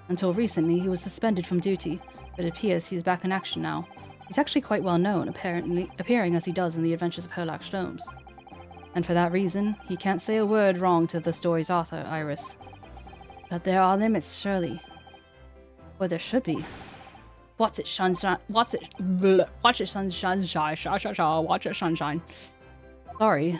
Until recently, he was suspended from duty, but it appears he's back in action now. He's actually quite well known, appearing as he does in the adventures of Herlock Sholmes. And for that reason, he can't say a word wrong to the story's author, Iris. But there are limits, surely. Or there should be. Watch it, sunshine. Watch it, sunshine. Watch it, sunshine. Sorry.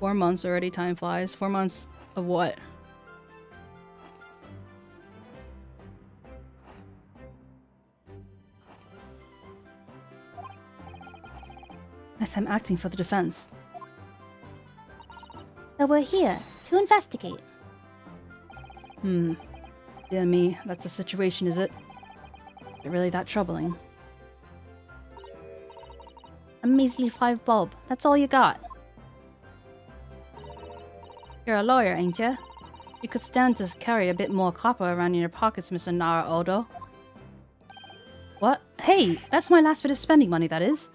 $4 months already, time flies. 4 months of what? Yes, I'm acting for the defense. So we're here to investigate. Dear me, that's the situation, is it? Is it really that troubling? A measly 5 bob. That's all you got. You're a lawyer, ain't ya? You could stand to carry a bit more copper around in your pockets, Mr. Nara Odo. What? Hey, that's my last bit of spending money, that is.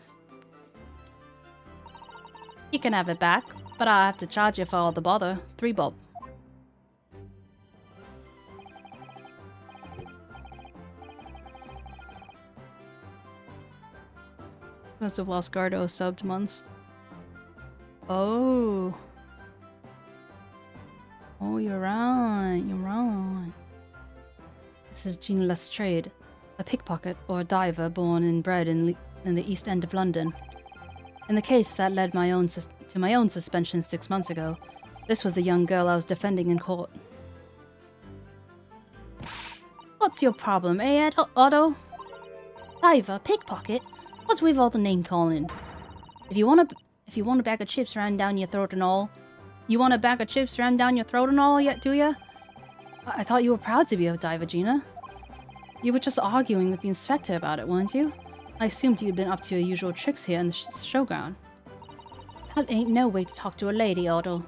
You can have it back, but I'll have to charge you for all the bother. 3 bob. Must have lost Gardo subbed months. Oh. Oh, you're right. You're right. This is Jean Lestrade, a pickpocket or a diver born and bred in the East End of London. In the case that led to my own suspension 6 months ago, this was the young girl I was defending in court. What's your problem, Otto? Diver, pickpocket? What's with all the name calling? If you want a bag of chips ran down your throat and all, you want a bag of chips ran down your throat and all yet, do ya? I thought you were proud to be a diver, Gina. You were just arguing with the inspector about it, weren't you? I assumed you'd been up to your usual tricks here in the showground. That ain't no way to talk to a lady, Otto.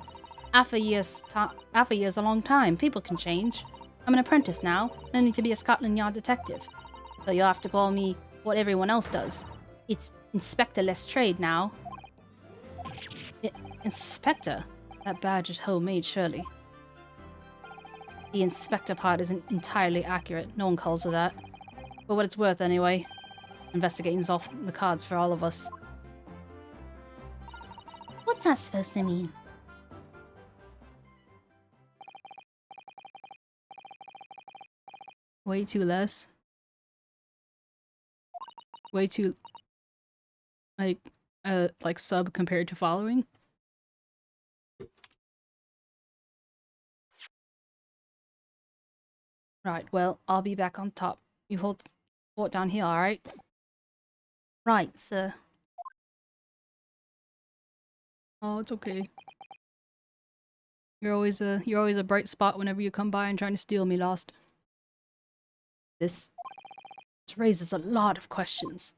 Half a year's a long time. People can change. I'm an apprentice now. No need to be a Scotland Yard detective. So you'll have to call me what everyone else does. It's Inspector Lestrade now. Inspector? That badge is homemade, surely. The inspector part isn't entirely accurate. No one calls her that. For what it's worth, anyway. Investigating's off the cards for all of us. What's that supposed to mean? Way too less. Way too... like sub compared to following. Right, well, I'll be back on top. You hold fort down here, alright? Right, sir. Oh, it's okay. You're always a bright spot whenever you come by and trying to steal me, Lost. This raises a lot of questions.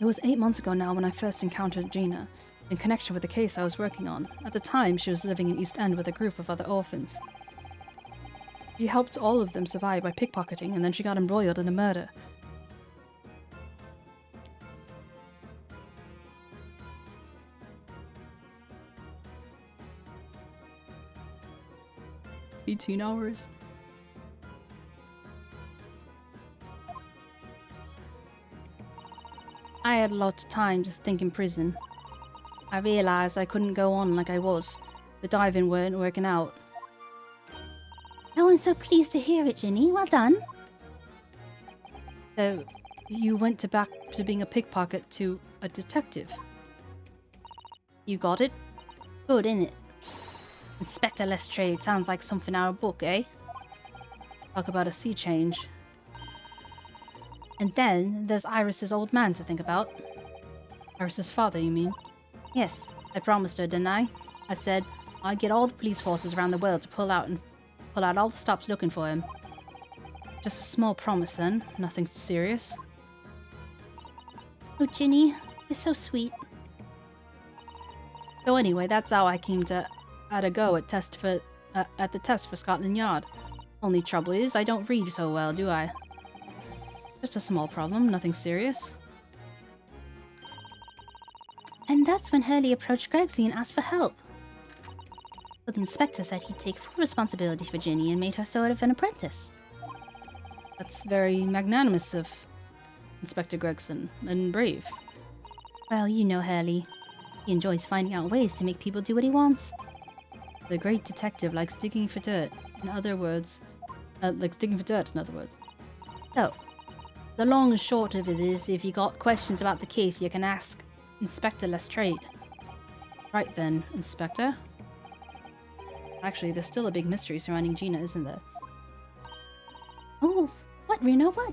It was 8 months ago now when I first encountered Gina, in connection with the case I was working on. At the time, she was living in East End with a group of other orphans. She helped all of them survive by pickpocketing, and then she got embroiled in a murder. Be 2 hours. I had a lot of time to think in prison. I realized I couldn't go on like I was. The diving weren't working out. Oh, I'm so pleased to hear it, Ginny. Well done. So, you went back to being a pickpocket to a detective. You got it? Good, innit? Inspector Lestrade sounds like something out of a book, eh? Talk about a sea change. And then there's Iris's old man to think about. Iris's father, you mean? Yes, I promised her, didn't I? I said I'd get all the police forces around the world to pull out all the stops looking for him. Just a small promise then, nothing serious. Oh, Ginny, you're so sweet. So anyway, that's how I came to had a go at the test for Scotland Yard. Only trouble is, I don't read so well, do I? Just a small problem, nothing serious. And that's when Hurley approached Gregsy and asked for help. But the inspector said he'd take full responsibility for Ginny and made her sort of an apprentice. That's very magnanimous of Inspector Gregson, and brave. Well, you know Hurley. He enjoys finding out ways to make people do what he wants. The great detective likes digging for dirt. In other words, So, the long and short of it is, if you got questions about the case, you can ask Inspector Lestrade. Right then, Inspector. Actually, there's still a big mystery surrounding Gina, isn't there? Oh, what, Reno, what?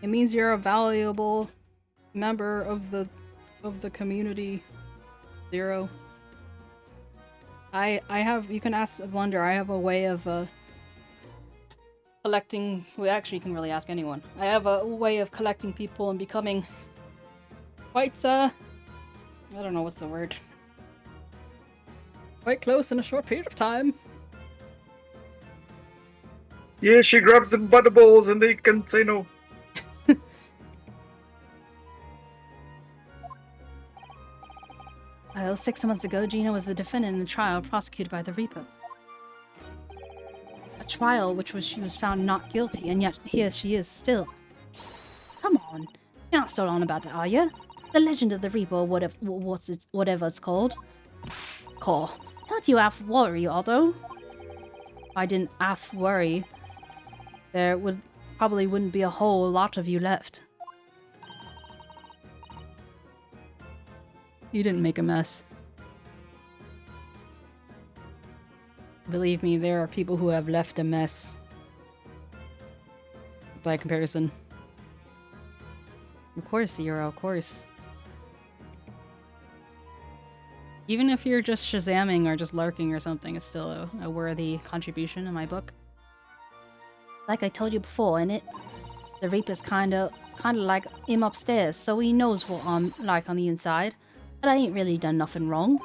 It means you're a valuable member of the community, Zero. You can ask Blunder. I have a way of collecting. Well, actually, you can really ask anyone. I have a way of collecting people and becoming quite I don't know what's the word. Quite close in a short period of time. Yeah, she grabs them by the balls and they can say no. Well, 6 months ago, Gina was the defendant in the trial prosecuted by the Reaper. A trial she was found not guilty, and yet here she is still. Come on, you're not still on about it, are you? The Legend of the Reaper, or whatever it's called. Don't you have worry, Otto? If I didn't have worry, there probably wouldn't be a whole lot of you left. You didn't make a mess. Believe me, there are people who have left a mess. By comparison. Of course, Zero, of course. Even if you're just shazamming or just lurking or something, it's still a worthy contribution in my book. Like I told you before, innit? The Reaper's kinda like him upstairs, so he knows what I'm like on the inside. But I ain't really done nothing wrong.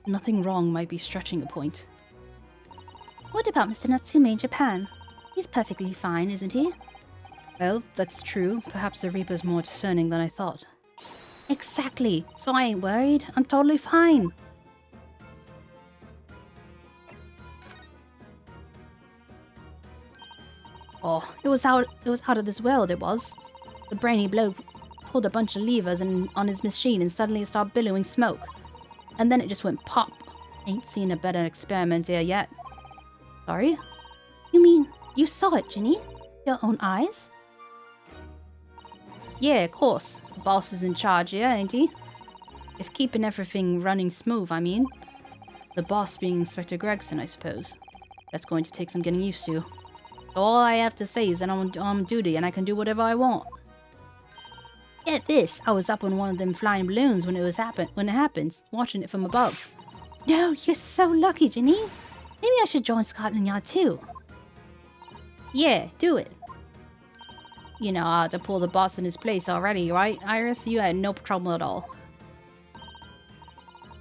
Nothing wrong might be stretching a point. What about Mr. Natsume in Japan? He's perfectly fine, isn't he? Well, that's true. Perhaps the Reaper's more discerning than I thought. Exactly. So I ain't worried. I'm totally fine. Oh, it was out of this world, it was. The brainy bloke pulled a bunch of levers on his machine and suddenly it started billowing smoke. And then it just went pop. Ain't seen a better experiment here yet. Sorry? You mean you saw it, Ginny? Your own eyes? Yeah, of course. The boss is in charge here, ain't he? If keeping everything running smooth, I mean. The boss being Inspector Gregson, I suppose. That's going to take some getting used to. All I have to say is that I'm on duty and I can do whatever I want. Get this, I was up on one of them flying balloons when it happened, watching it from above. No, you're so lucky, Ginny. Maybe I should join Scotland Yard too. Yeah, do it. You know how to pull the boss in his place already, right, Iris? You had no trouble at all.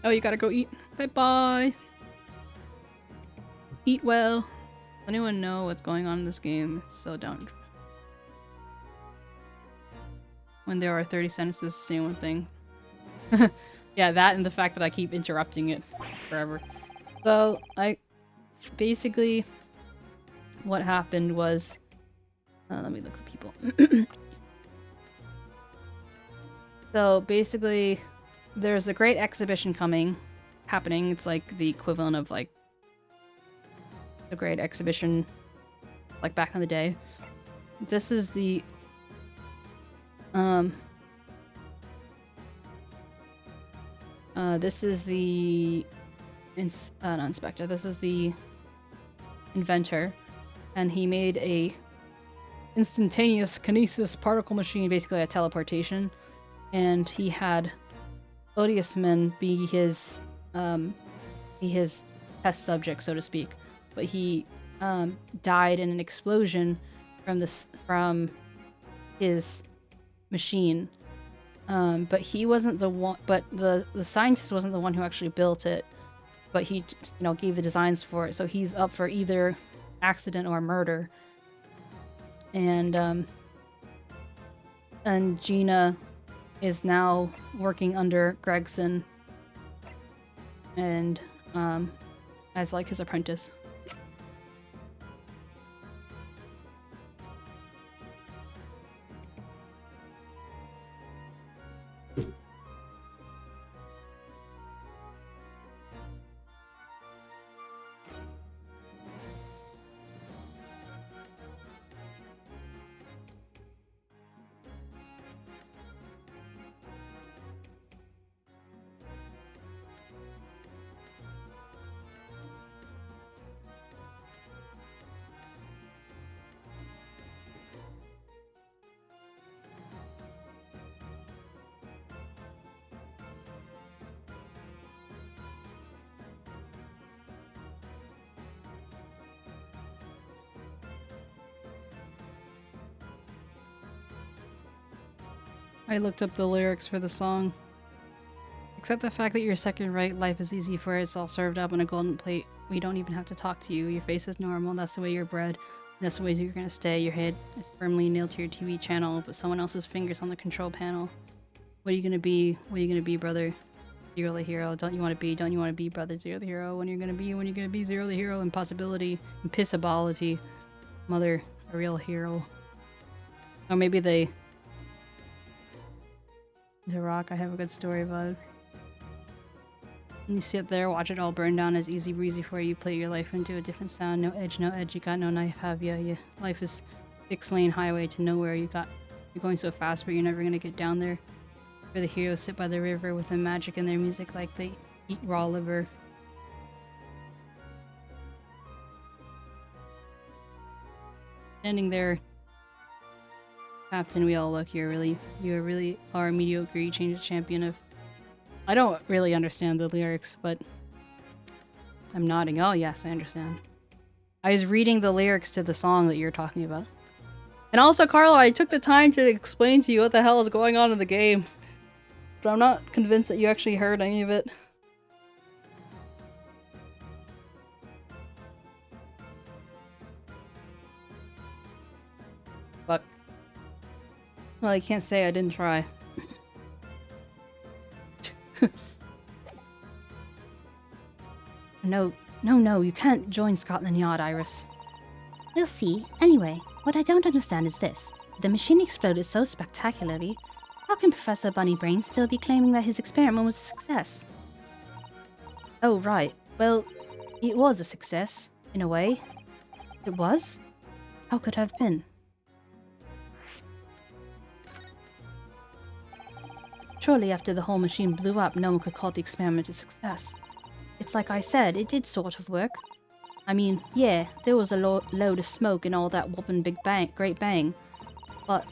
Oh, you gotta go eat. Bye-bye. Eat well. Does anyone know what's going on in this game? It's so dumb. When there are 30 sentences to say one thing. Yeah, that and the fact that I keep interrupting it forever. So, basically, what happened was... let me look at people. So, basically, there's a great exhibition happening. It's like the equivalent of, like, a great exhibition, like, back in the day. This is the... this is the not inspector, this is the inventor, and he made a instantaneous kinesis particle machine, basically a teleportation, and he had 𝗟𝗶ৃh be his test subject, so to speak, but he died in an explosion from his machine. But he wasn't the one, but the scientist wasn't the one who actually built it, but he, gave the designs for it, so he's up for either accident or murder. And Gina is now working under Gregson and as like his apprentice. I looked up the lyrics for the song. Except the fact that you're second right, life is easy for it. It's all served up on a golden plate. We don't even have to talk to you. Your face is normal. That's the way you're bred. That's the way you're gonna stay. Your head is firmly nailed to your TV channel, but someone else's fingers on the control panel. What are you gonna be? What are you gonna be, brother? Zero the hero. Don't you want to be? Don't you want to be, brother? Zero the hero. When you're gonna be Zero the hero. Impossibility. Impossibility. Mother, a real hero. Or maybe The Rock, I have a good story about it. And you sit there, watch it all burn down as easy breezy for you. Play your life into a different sound. No edge, you got no knife, have ya? Your life is 6-lane highway to nowhere. You're going so fast, but you're never gonna get down there. Where the heroes sit by the river with the magic in their music like they eat raw liver. Standing there, Captain, we all look, you really are a mediocre, you change the champion of... I don't really understand the lyrics, but I'm nodding. Oh yes, I understand. I was reading the lyrics to the song that you're talking about. And also, Carlo, I took the time to explain to you what the hell is going on in the game. But I'm not convinced that you actually heard any of it. Fuck. Well, you can't say I didn't try. No, you can't join Scotland Yard, Iris. We'll see. Anyway, what I don't understand is this. The machine exploded so spectacularly. How can Professor Bunnybrain still be claiming that his experiment was a success? Oh, right. Well, it was a success, in a way. It was? How could it have been? Surely after the whole machine blew up, no one could call the experiment a success. It's like I said, it did sort of work. I mean, yeah, there was a load of smoke and all that whopping great bang. But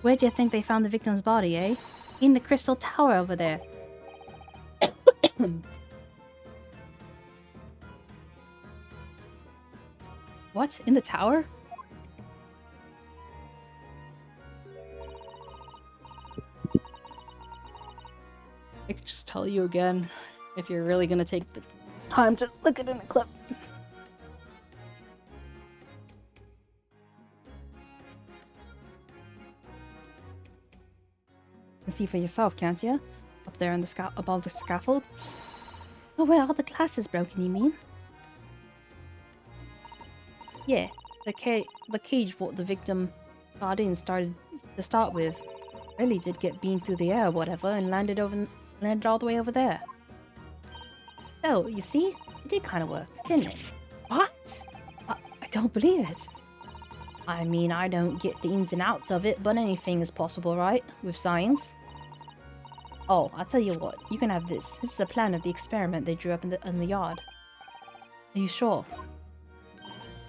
where do you think they found the victim's body, eh? In the crystal tower over there. What? In the tower? I could just tell you again, if you're really gonna take the time to look at it in a clip. And see for yourself, can't you? Up there in the above the scaffold. Oh, where all the glass is broken, you mean? Yeah, the cage what the victim got in to start with really did get beamed through the air or whatever and landed all the way over there. So, you see? It did kind of work, didn't it? What? I don't believe it. I mean, I don't get the ins and outs of it, but anything is possible, right? With science. Oh, I'll tell you what. You can have this. This is a plan of the experiment they drew up in the yard. Are you sure?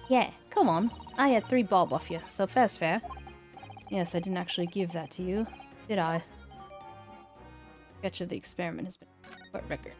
Yeah, come on. I had 3 bob off you, so fair's fair. Yes, I didn't actually give that to you, did I? Sketch of the experiment has been a court record.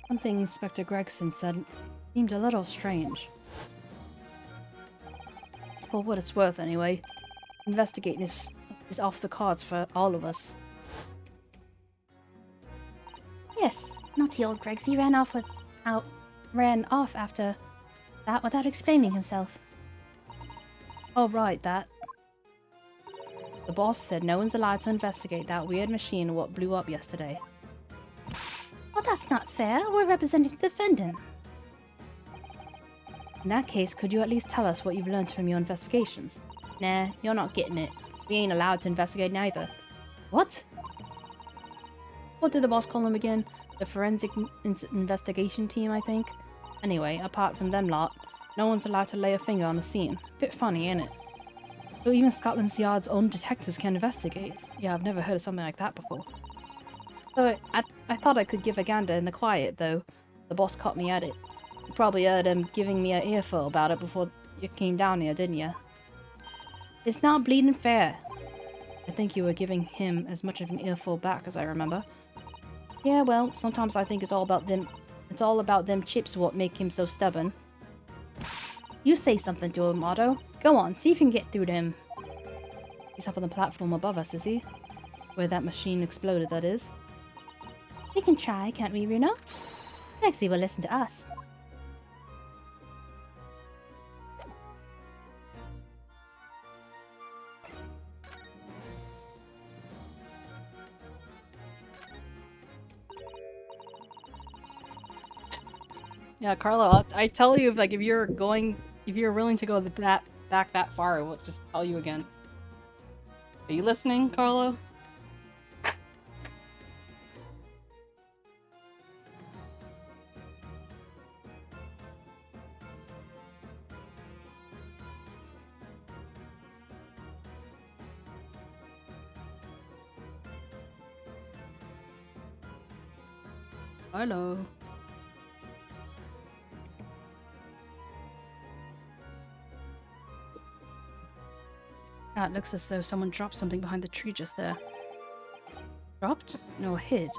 Something Inspector Gregson said seemed a little strange. For what it's worth, anyway. Investigating is off the cards for all of us. Yes, naughty old Gregsy ran off after that without explaining himself. Oh, right, that. The boss said no one's allowed to investigate that weird machine what blew up yesterday. Well, that's not fair. We're representing the defendant. In that case, could you at least tell us what you've learned from your investigations? Nah, you're not getting it. We ain't allowed to investigate neither. What? What did the boss call them again? The forensic investigation team, I think? Anyway, apart from them lot, no one's allowed to lay a finger on the scene. Bit funny, ain't it? So even Scotland Yard's own detectives can investigate. Yeah, I've never heard of something like that before. So I thought I could give a gander in the quiet, though. The boss caught me at it. You probably heard him giving me an earful about it before you came down here, didn't you? It's not bleeding fair. I think you were giving him as much of an earful back as I remember. Yeah, well, sometimes I think it's all about them chips what make him so stubborn. You say something to him, Otto. Go on, see if you can get through to him. He's up on the platform above us, is he? Where that machine exploded, that is. We can try, can't we, Runo? Lexi will listen to us. Yeah, Carlo, I tell you, if you're willing to go back that far, I will just tell you again. Are you listening, Carlo? Hello. Ah, it looks as though someone dropped something behind the tree just there. Dropped? No, hid.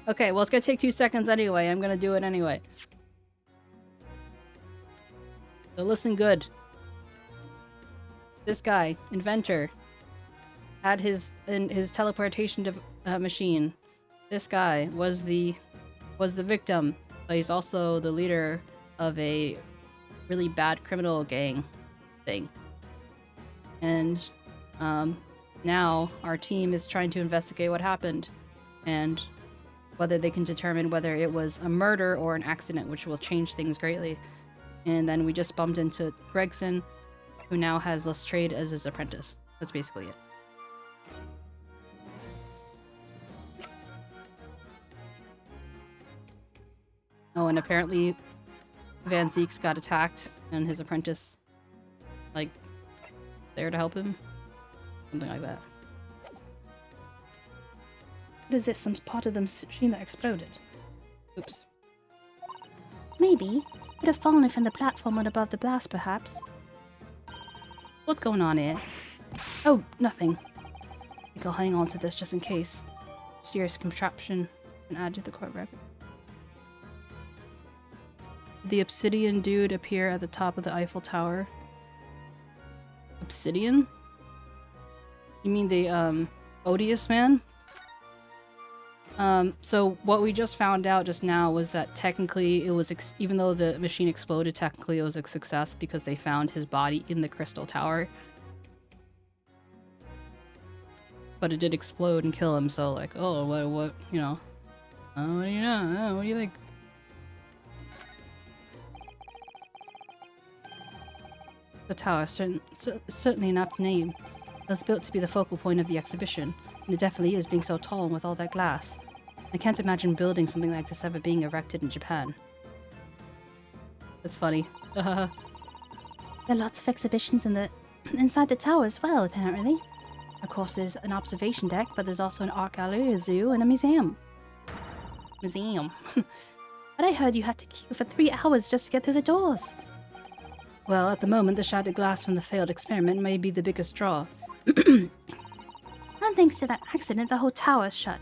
Okay, well, it's gonna take 2 seconds anyway. I'm gonna do it anyway. So listen good. This guy, inventor, had his teleportation machine. This guy was the victim, but he's also the leader of a really bad criminal gang thing. And now our team is trying to investigate what happened and whether they can determine whether it was a murder or an accident, which will change things greatly. And then we just bumped into Gregson, who now has Lestrade as his apprentice. That's basically it. Oh, and apparently Van Zeek's got attacked, and his apprentice, like, there to help him. Something like that. What is this? Some part of the machine that exploded? Oops. Maybe. Could have fallen from the platform and above the blast, perhaps. What's going on here? Oh, nothing. I think I'll hang on to this just in case. Mysterious contraption and add to the court record. The obsidian dude appear at the top of the Eiffel Tower. Obsidian? You mean the odious man? So what we just found out just now was that technically it was, even though the machine exploded, technically it was a success because they found his body in the Crystal Tower. But it did explode and kill him, so like, oh, what, you know. What do you know? What do you think? The tower, certainly an apt name. It was built to be the focal point of the exhibition, and it definitely is, being so tall and with all that glass. I can't imagine building something like this ever being erected in Japan. That's funny. There are lots of exhibitions inside the tower as well, apparently. Of course, there's an observation deck, but there's also an art gallery, a zoo, and a museum. Museum. But I heard you had to queue for 3 hours just to get through the doors. Well, at the moment, the shattered glass from the failed experiment may be the biggest draw. And thanks to that accident, the whole tower's shut.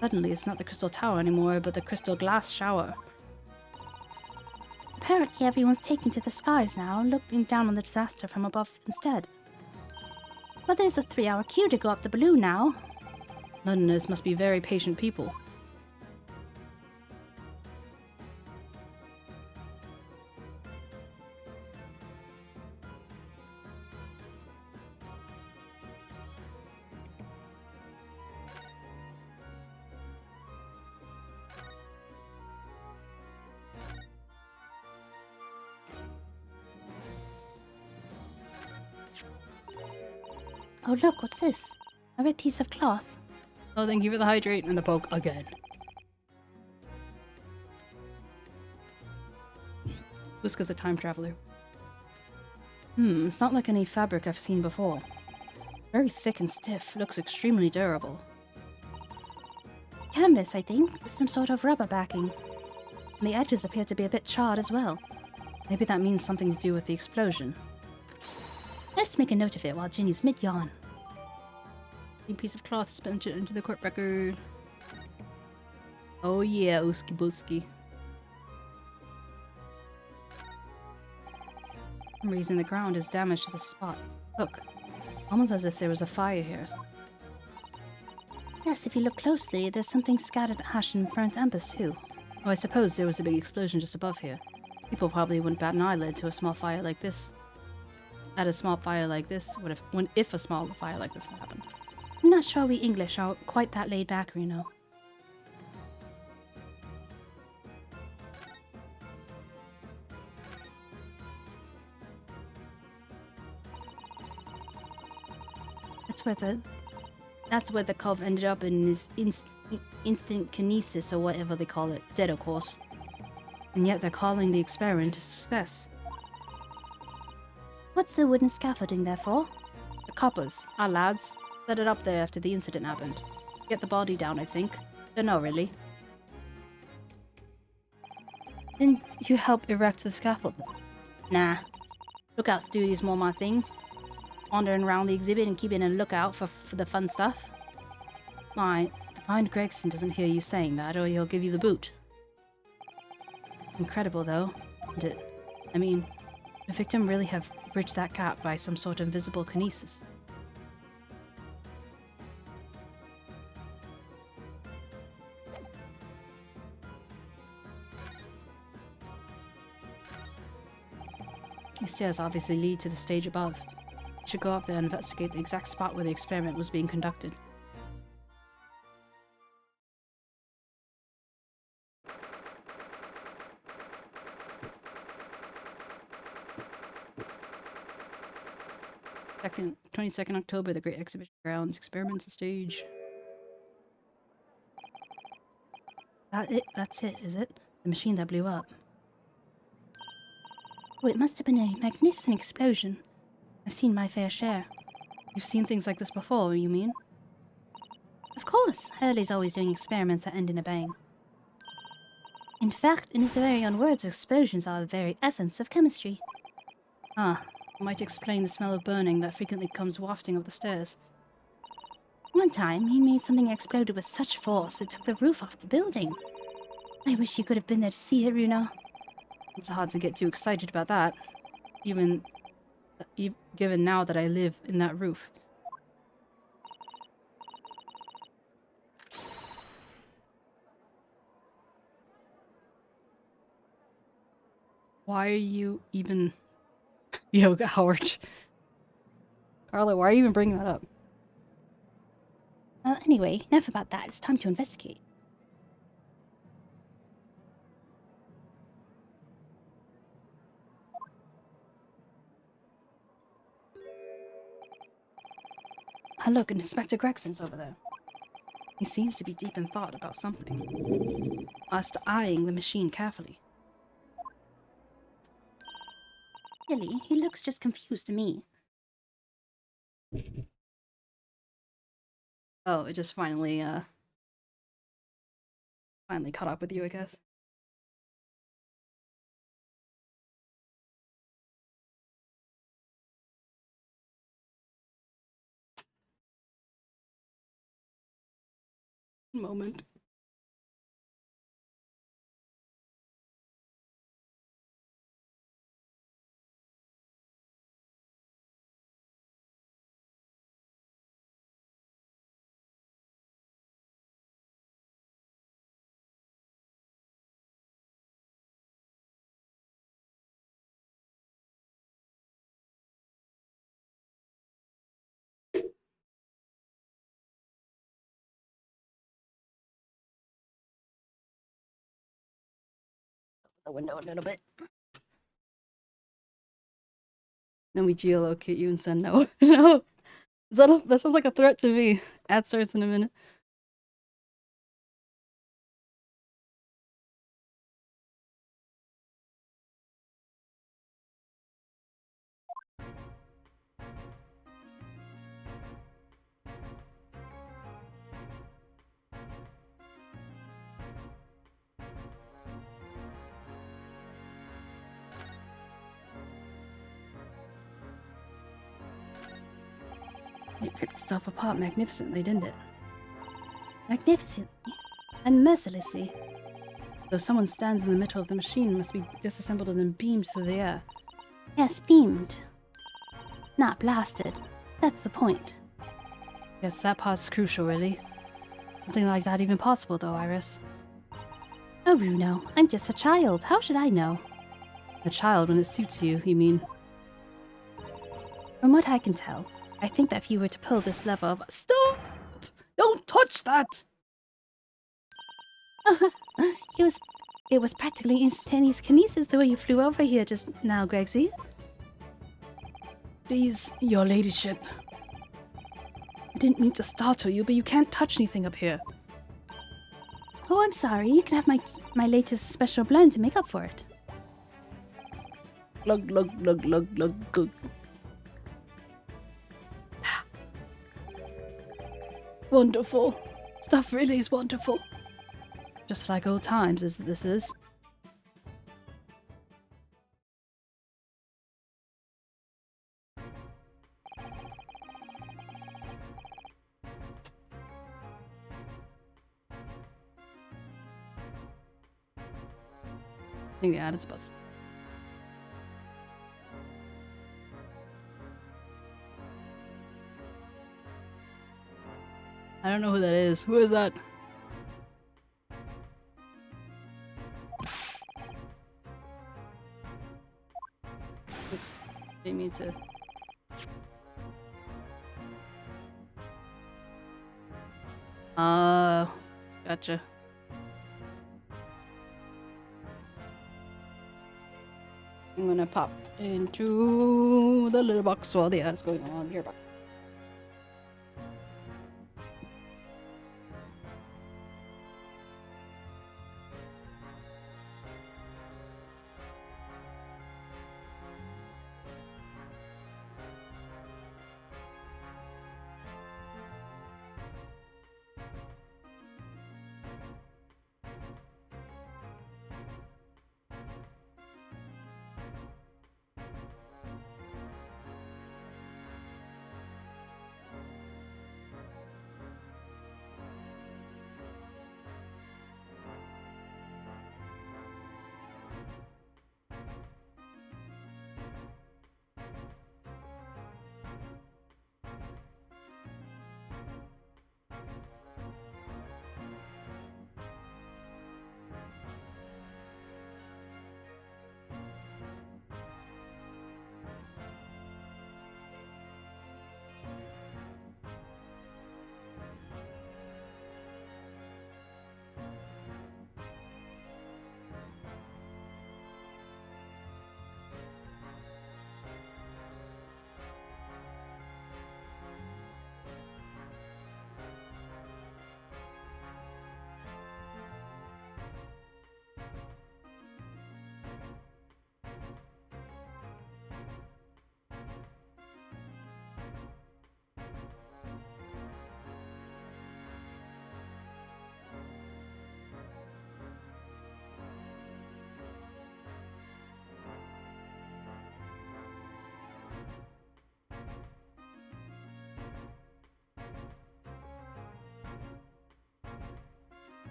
Suddenly, it's not the Crystal Tower anymore, but the Crystal Glass Shower. Apparently, everyone's taken to the skies now, looking down on the disaster from above instead. But there's a 3-hour queue to go up the balloon now. Londoners must be very patient people. Oh look, what's this? A red piece of cloth. Oh, thank you for the hydrate and the poke again. Uska's a time traveler. It's not like any fabric I've seen before. Very thick and stiff, looks extremely durable. Canvas, I think, with some sort of rubber backing. And the edges appear to be a bit charred as well. Maybe that means something to do with the explosion. Let's make a note of it while Ginny's mid-yawn. A piece of cloth spent it into the court record. Oh yeah, 𝗟𝗶ৃஹ𝗸𝘀. For some reason the ground is damaged to the spot. Look, almost as if there was a fire here. Yes, if you look closely, there's something scattered ash and burnt embers too. Oh, I suppose there was a big explosion just above here. People probably wouldn't bat an eyelid to a small fire like this. At a small fire like this, if a small fire like this had happened. I'm not sure we English are quite that laid back, you know. That's where the cove ended up in his instant kinesis or whatever they call it. Dead, of course. And yet they're calling the experiment a success. What's the wooden scaffolding there for? The coppers, our lads. Set it up there after the incident happened. Get the body down, I think. Don't know, really. Didn't you help erect the scaffold? Nah. Lookout duty's more my thing. Wandering around the exhibit and keeping a lookout for the fun stuff. Mind Gregson doesn't hear you saying that, or he'll give you the boot. Incredible, though, isn't it? I mean, the victim really have bridged that gap by some sort of invisible kinesis. These stairs obviously lead to the stage above. We should go up there and investigate the exact spot where the experiment was being conducted. Second, 22nd October, the Great Exhibition Grounds, experimental stage. That's it, is it? The machine that blew up. Oh, it must have been a magnificent explosion. I've seen my fair share. You've seen things like this before, you mean? Of course, Hurley's always doing experiments that end in a bang. In fact, in his very own words, explosions are the very essence of chemistry. Ah, might explain the smell of burning that frequently comes wafting up the stairs. One time, he made something exploded with such force it took the roof off the building. I wish you could have been there to see it, Runa. It's hard to get too excited about that, given now that I live in that roof. Why are you even... Yoga Howard. Carla, why are you even bringing that up? Well, anyway, enough about that. It's time to investigate. Ah, look, Inspector Gregson's over there. He seems to be deep in thought about something, whilst eyeing the machine carefully. Really, he looks just confused to me. Oh, it just finally caught up with you, I guess. Moment. The window a little bit. Then we geolocate you and send no. No! That sounds like a threat to me. Ad starts in a minute. It picked itself apart magnificently, didn't it? Magnificently and mercilessly. Though someone stands in the middle of the machine, must be disassembled and then beamed through the air. Yes, beamed. Not blasted. That's the point. Yes, that part's crucial, really. Something like that even possible, though, Iris. Oh, Runo, I'm just a child. How should I know? A child when it suits you, you mean? From what I can tell, I think that if you were to pull this lever of... Stop! Don't touch that! It was practically instantaneous kinesis the way you flew over here just now, Greggsy. Please, your ladyship. I didn't mean to startle you, but you can't touch anything up here. Oh, I'm sorry. You can have my latest special blend to make up for it. Glug, glug, glug, glug, glug, glug. wonderful. Stuff really is wonderful. Just like old times, as this is. I think the ad is about. I don't know who that is. Who is that? Oops. Didn't mean to. Gotcha. I'm gonna pop into the little box while the ad is going on here.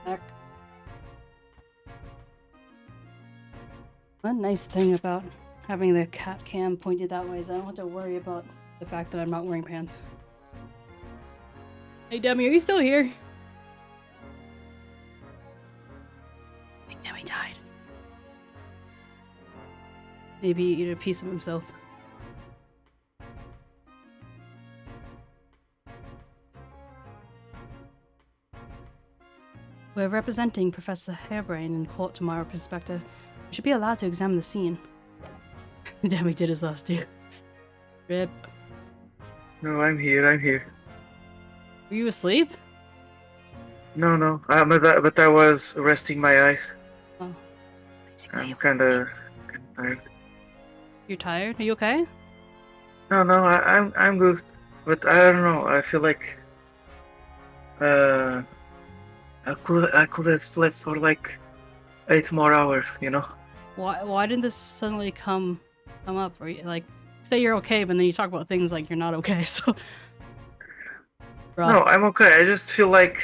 Back. One nice thing about having the cat cam pointed that way is I don't have to worry about the fact that I'm not wearing pants. Hey Demi, are you still here? I think Demi died. Maybe he ate a piece of himself. We're representing Professor Harebrained in court tomorrow, Inspector. We should be allowed to examine the scene. Damn, we did his last year. Rip. No, I'm here. I'm here. Were you asleep? No. But I was resting my eyes. Oh. I'm kind of tired. You're tired? Are you okay? No, I'm good. But I don't know. I feel like I could have slept for like 8 more hours. You know. Why didn't this suddenly come up? Or like, say you're okay, but then you talk about things like you're not okay. So. Bruh. No, I'm okay. I just feel like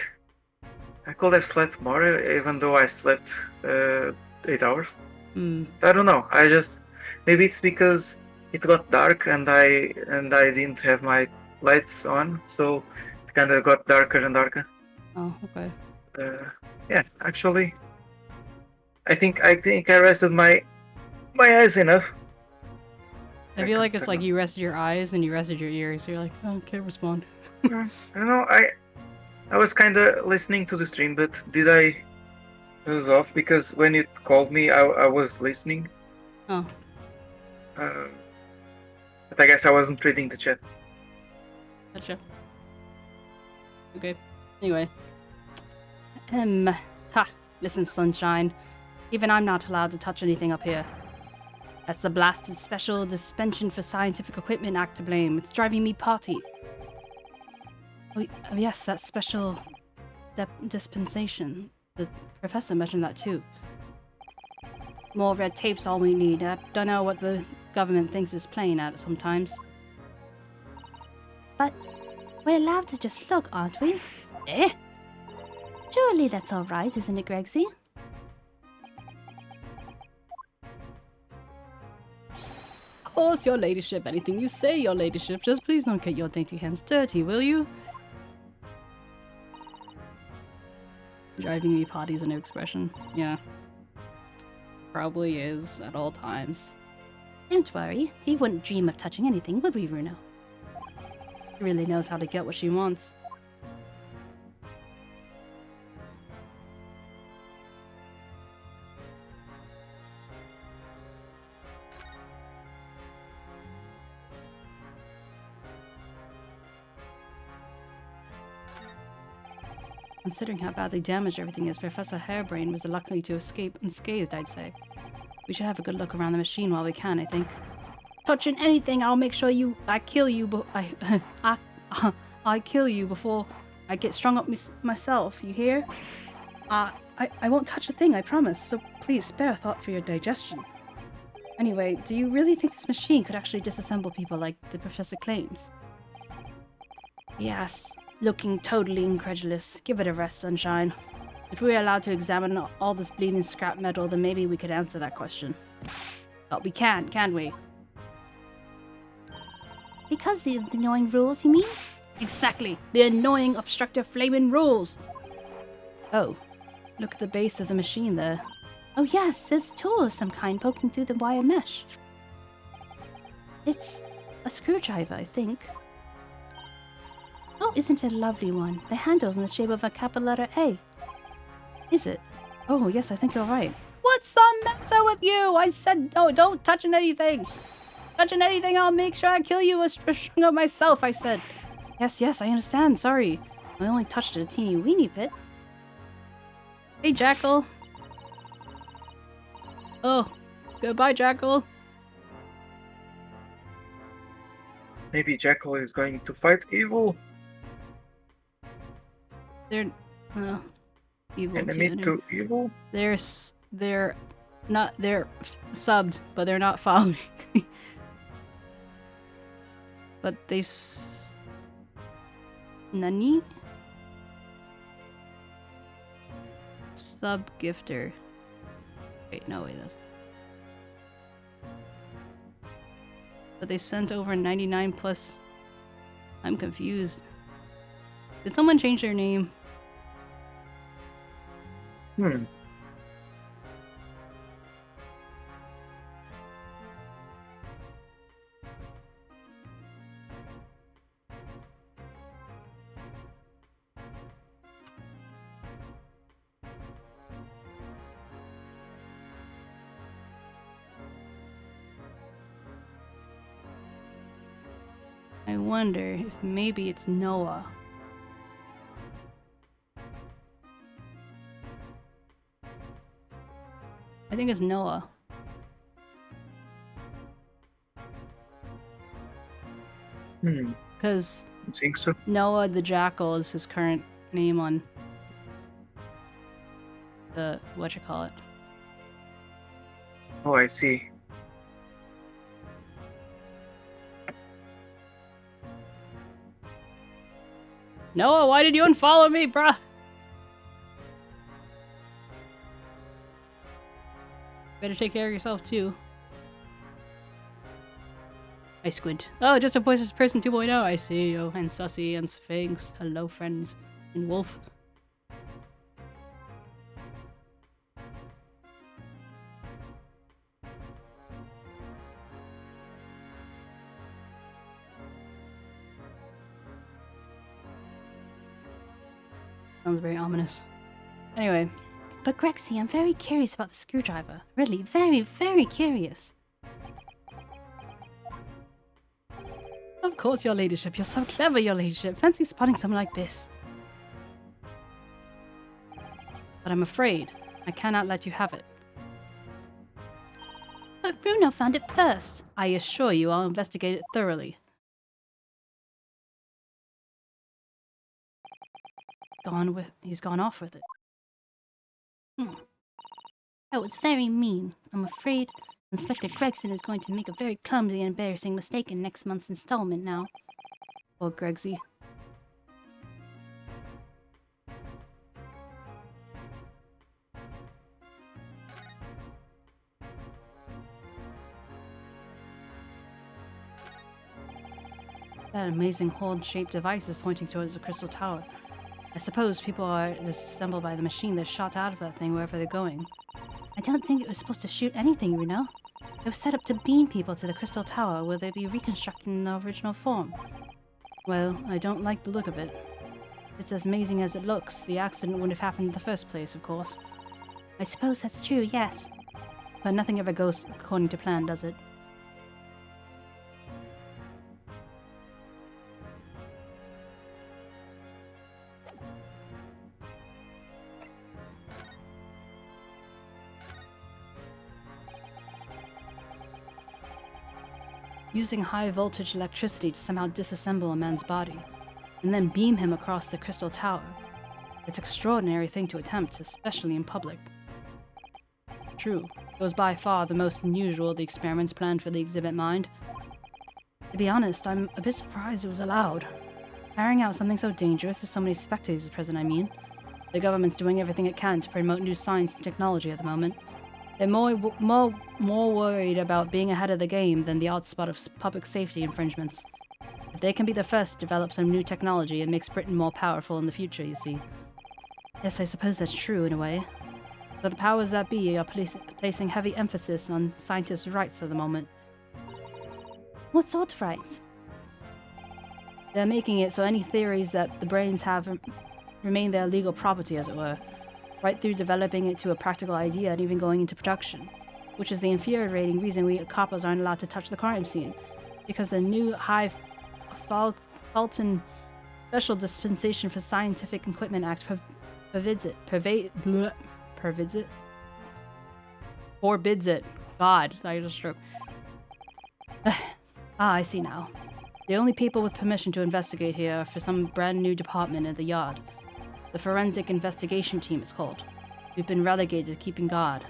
I could have slept more, even though I slept 8 hours. I don't know. Maybe it's because it got dark and I didn't have my lights on, so it kind of got darker and darker. Oh, okay. Yeah, actually, I think I rested my eyes enough. I feel like it's like you rested your eyes and you rested your ears. So you're like, oh, can't respond. I don't know. I was kind of listening to the stream, but did I doze off? Because when you called me, I was listening. Oh. But I guess I wasn't reading the chat. Gotcha. Okay. Anyway. Listen, Sunshine. Even I'm not allowed to touch anything up here. That's the blasted Special Dispensation for Scientific Equipment Act to blame. It's driving me potty. Oh, yes, that special dispensation. The professor mentioned that too. More red tape's all we need. I don't know what the government thinks is playing at sometimes. But we're allowed to just look, aren't we? Eh? Surely that's all right, isn't it, 𝗟𝗍? Of course, your ladyship. Anything you say, your ladyship. Just please don't get your dainty hands dirty, will you? Driving me potty's a new expression. Yeah. Probably is at all times. Don't worry, we wouldn't dream of touching anything, would we, Runo? She really knows how to get what she wants. Considering how badly damaged everything is, Professor Hairbrain was lucky to escape unscathed, I'd say. We should have a good look around the machine while we can, I think. Touching anything, I'll make sure I kill you. I kill you before I get strung up myself. You hear? I won't touch a thing, I promise. So please spare a thought for your digestion. Anyway, do you really think this machine could actually disassemble people like the professor claims? Yes. Looking totally incredulous. Give it a rest, Sunshine. If we were allowed to examine all this bleeding scrap metal, then maybe we could answer that question. But we can't we? Because the annoying rules, you mean? Exactly! The annoying, obstructive, flaming rules! Oh, look at the base of the machine there. Oh yes, there's a tool of some kind poking through the wire mesh. It's a screwdriver, I think. Oh, isn't it a lovely one? The handle's in the shape of a capital letter A. Is it? Oh, yes, I think you're right. What's the matter with you? I said no, don't touch anything. Touching anything, I'll make sure I kill you with string of myself, I said. Yes, I understand, sorry. I only touched a teeny weeny bit. Hey, Jackal. Oh, goodbye, Jackal. Maybe Jackal is going to fight evil. They're evil. Enemy to evil? They're subbed, but they're not following. But they've Nani? Sub-gifter. Wait, no, wait, that's... But they sent over 99 plus... I'm confused. Did someone change their name? I wonder if maybe it's Noah. I think it's Noah. Because I think so. Noah the Jackal is his current name on the whatchamacallit. Oh, I see. Noah, why did you unfollow me, bruh? Better take care of yourself too. I squint. Oh, just a voiceless person 2.0. I see you. And 𝗟𝗶 and Sphinx. Hello, friends. And Wolf. Sounds very ominous. Anyway. But 𝗟𝗶hy, I'm very curious about the screwdriver. Really, very, very curious. Of course, your ladyship. You're so clever, your ladyship. Fancy spotting something like this. But I'm afraid I cannot let you have it. But Bruno found it first. I assure you I'll investigate it thoroughly. He's gone off with it. That was very mean. I'm afraid Inspector Gregson is going to make a very clumsy and embarrassing mistake in next month's installment now. Poor 𝗟𝗍y. That amazing horn-shaped device is pointing towards the crystal tower. I suppose people are disassembled by the machine that shot out of that thing wherever they're going. I don't think it was supposed to shoot anything, Bruno. It was set up to beam people to the crystal tower where they'd be reconstructed in their original form. Well, I don't like the look of it. It's as amazing as it looks. The accident wouldn't have happened in the first place, of course. I suppose that's true, yes. But nothing ever goes according to plan, does it? Using high-voltage electricity to somehow disassemble a man's body, and then beam him across the crystal tower. It's an extraordinary thing to attempt, especially in public. True, it was by far the most unusual of the experiments planned for the exhibit mind. To be honest, I'm a bit surprised it was allowed. Carrying out something so dangerous with so many spectators present, I mean. The government's doing everything it can to promote new science and technology at the moment. They're more worried about being ahead of the game than the odd spot of public safety infringements. If they can be the first to develop some new technology, it makes Britain more powerful in the future, you see. Yes, I suppose that's true in a way. So the powers that be are placing heavy emphasis on scientists' rights at the moment. What sort of rights? They're making it so any theories that the brains have remain their legal property, as it were. Right through developing it to a practical idea and even going into production, which is the infuriating reason we coppers aren't allowed to touch the crime scene, because the new Fulton Special Dispensation for Scientific Equipment Act forbids it. God, I just stroke. I see now. The only people with permission to investigate here are for some brand new department in the yard. The Forensic Investigation Team, it's called. We've been relegated to keeping guard.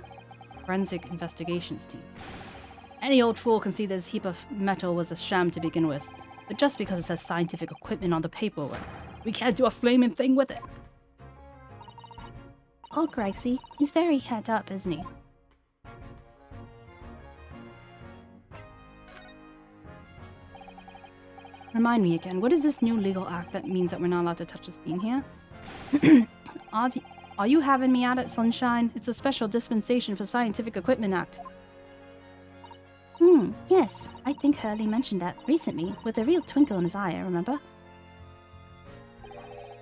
Forensic Investigations Team. Any old fool can see this heap of metal was a sham to begin with. But just because it says scientific equipment on the paperwork, we can't do a flaming thing with it. Oh, 𝗟𝗍hy, he's very het up, isn't he? Remind me again, what is this new legal act that means that we're not allowed to touch the scene here? Are you having me at it, Sunshine? It's a Special Dispensation for Scientific Equipment Act. Yes. I think Hurley mentioned that recently, with a real twinkle in his eye, I remember.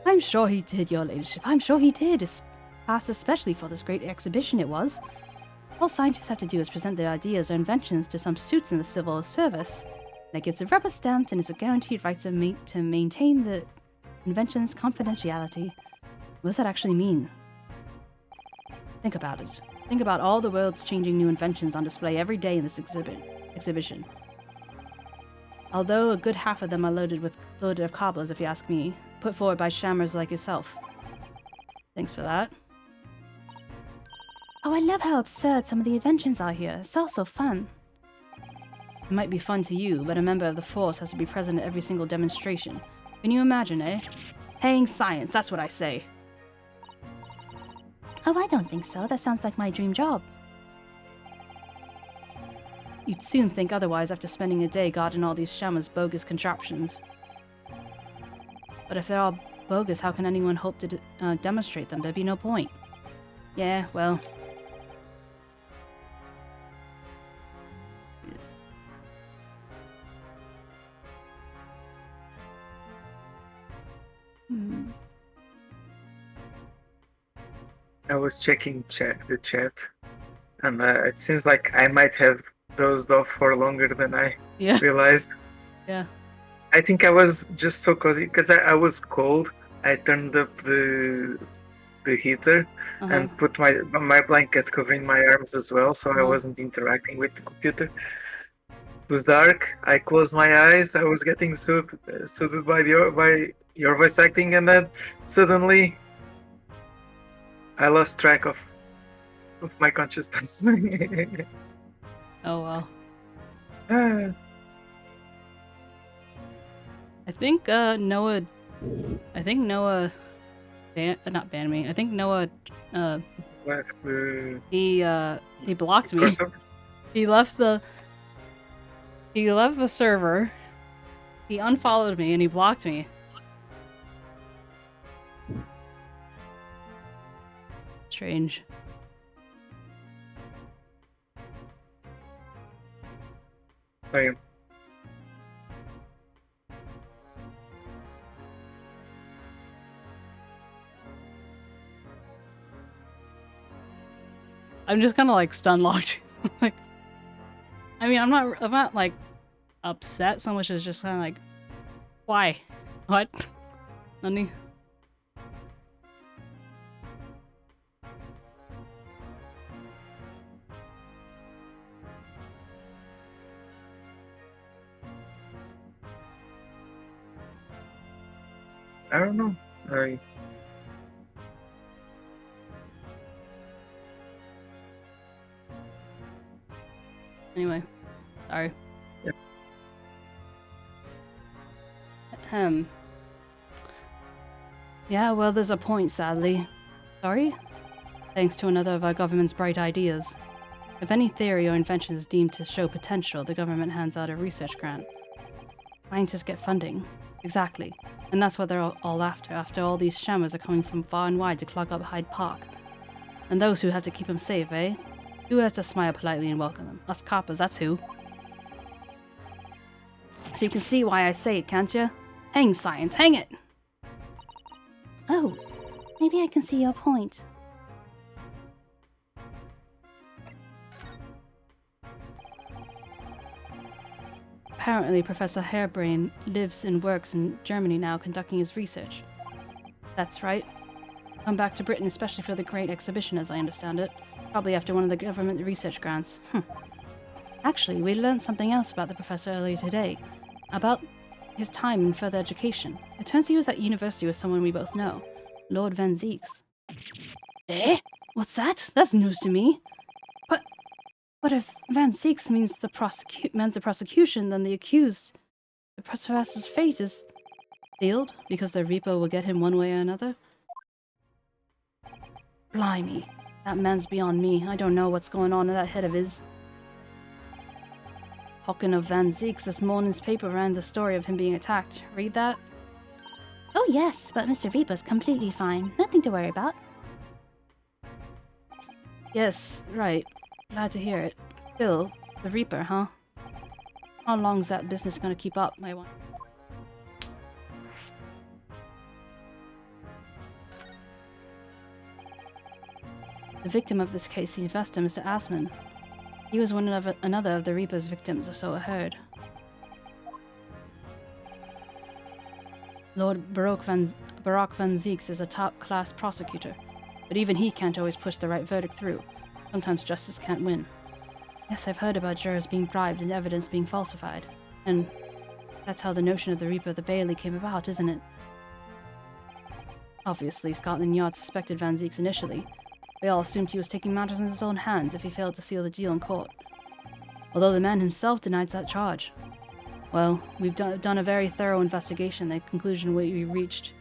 I'm sure he did, your ladyship. I'm sure he did. It's passed especially for this great exhibition it was. All scientists have to do is present their ideas or inventions to some suits in the civil service. It gets a rubber stamped and is a guaranteed right to maintain the invention's confidentiality. What does that actually mean? Think about it. Think about all the world's changing new inventions on display every day in this exhibition. Although a good half of them are loaded of cobblers, if you ask me, put forward by shammers like yourself. Thanks for that. Oh, I love how absurd some of the inventions are here. It's all so fun. It might be fun to you, but a member of the force has to be present at every single demonstration. Can you imagine, eh? Paying science, that's what I say. Oh, I don't think so. That sounds like my dream job. You'd soon think otherwise after spending a day guarding all these shammers' bogus contraptions. But if they're all bogus, how can anyone hope to demonstrate them? There'd be no point. Yeah, well... I was checking the chat, and it seems like I might have dozed off for longer than I realized. Yeah. I think I was just so cozy because I was cold. I turned up the heater and put my blanket covering my arms as well, so I wasn't interacting with the computer. It was dark. I closed my eyes. I was getting soothed by your voice acting, and then suddenly I lost track of my consciousness. Oh well. Ah. I think Noah not banned me. I think Noah he blocked me. He left the server. He unfollowed me and he blocked me. Strange. I I'm just kind of like stun locked. Like, I mean, I'm not like upset so much as just kind of like, why? What? Nothing. I don't know. Anyway, sorry. Yep. Yeah, well, there's a point, sadly. Sorry? Thanks to another of our government's bright ideas. If any theory or invention is deemed to show potential, the government hands out a research grant. Scientists get funding. Exactly. And that's what they're all after all these shammers are coming from far and wide to clog up Hyde Park. And those who have to keep them safe, eh? Who has to smile politely and welcome them? Us coppers, that's who. So you can see why I say it, can't you? Hang science, hang it! Oh, maybe I can see your point. Apparently, Professor Hairbrain lives and works in Germany now, conducting his research. That's right. Come back to Britain, especially for the Great Exhibition, as I understand it. Probably after one of the government research grants. Actually, we learned something else about the professor earlier today. About his time in further education. It turns he was at university with someone we both know. Lord 𝗟𝗋𝗀𝗀. Eh? What's that? That's news to me. But if 𝗟𝗋𝗀𝗀𝗀 means the prosecution, then the accused, the professor's fate is Sealed? Because the Reaper will get him one way or another? Blimey. That man's beyond me. I don't know what's going on in that head of his. Talking of 𝗟𝗋𝗀𝗀𝗀, this morning's paper ran the story of him being attacked. Read that? Oh yes, but Mr. Reaper's completely fine. Nothing to worry about. Yes, right. Glad to hear it. Still, the Reaper, huh? How long's that business gonna keep up, I wonder? The victim of this case, the investor, Mr. Assman. He was another of the Reaper's victims, or so I heard. Lord 𝗟𝗶𝗀𝘀 is a top-class prosecutor, but even he can't always push the right verdict through. Sometimes justice can't win. Yes, I've heard about jurors being bribed and evidence being falsified. And that's how the notion of the 𝗟𝗶𝗪𝗀 came about, isn't it? Obviously, Scotland Yard suspected Van Zieks initially. They all assumed he was taking matters in his own hands if he failed to seal the deal in court. Although the man himself denies that charge. Well, we've done a very thorough investigation. The conclusion we reached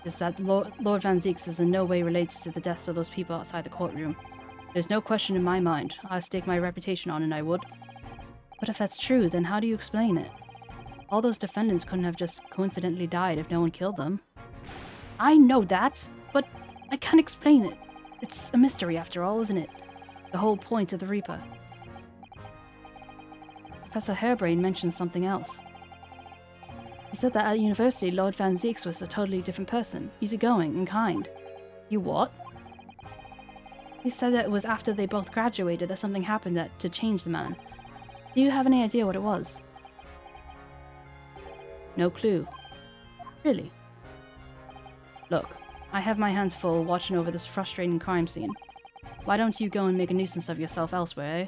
is that Lord Van Zieks is in no way related to the deaths of those people outside the courtroom. There's no question in my mind. I'd stake my reputation on it, I would. But if that's true, then how do you explain it? All those defendants couldn't have just coincidentally died if no one killed them. I know that, but I can't explain it. It's a mystery after all, isn't it? The whole point of the Reaper. Professor Harebrained mentioned something else. He said that at university, Lord Van Zieks was a totally different person, easygoing and kind. You what? He said that it was after they both graduated that something happened to change the man. Do you have any idea what it was? No clue. Really? Look, I have my hands full watching over this frustrating crime scene. Why don't you go and make a nuisance of yourself elsewhere, eh?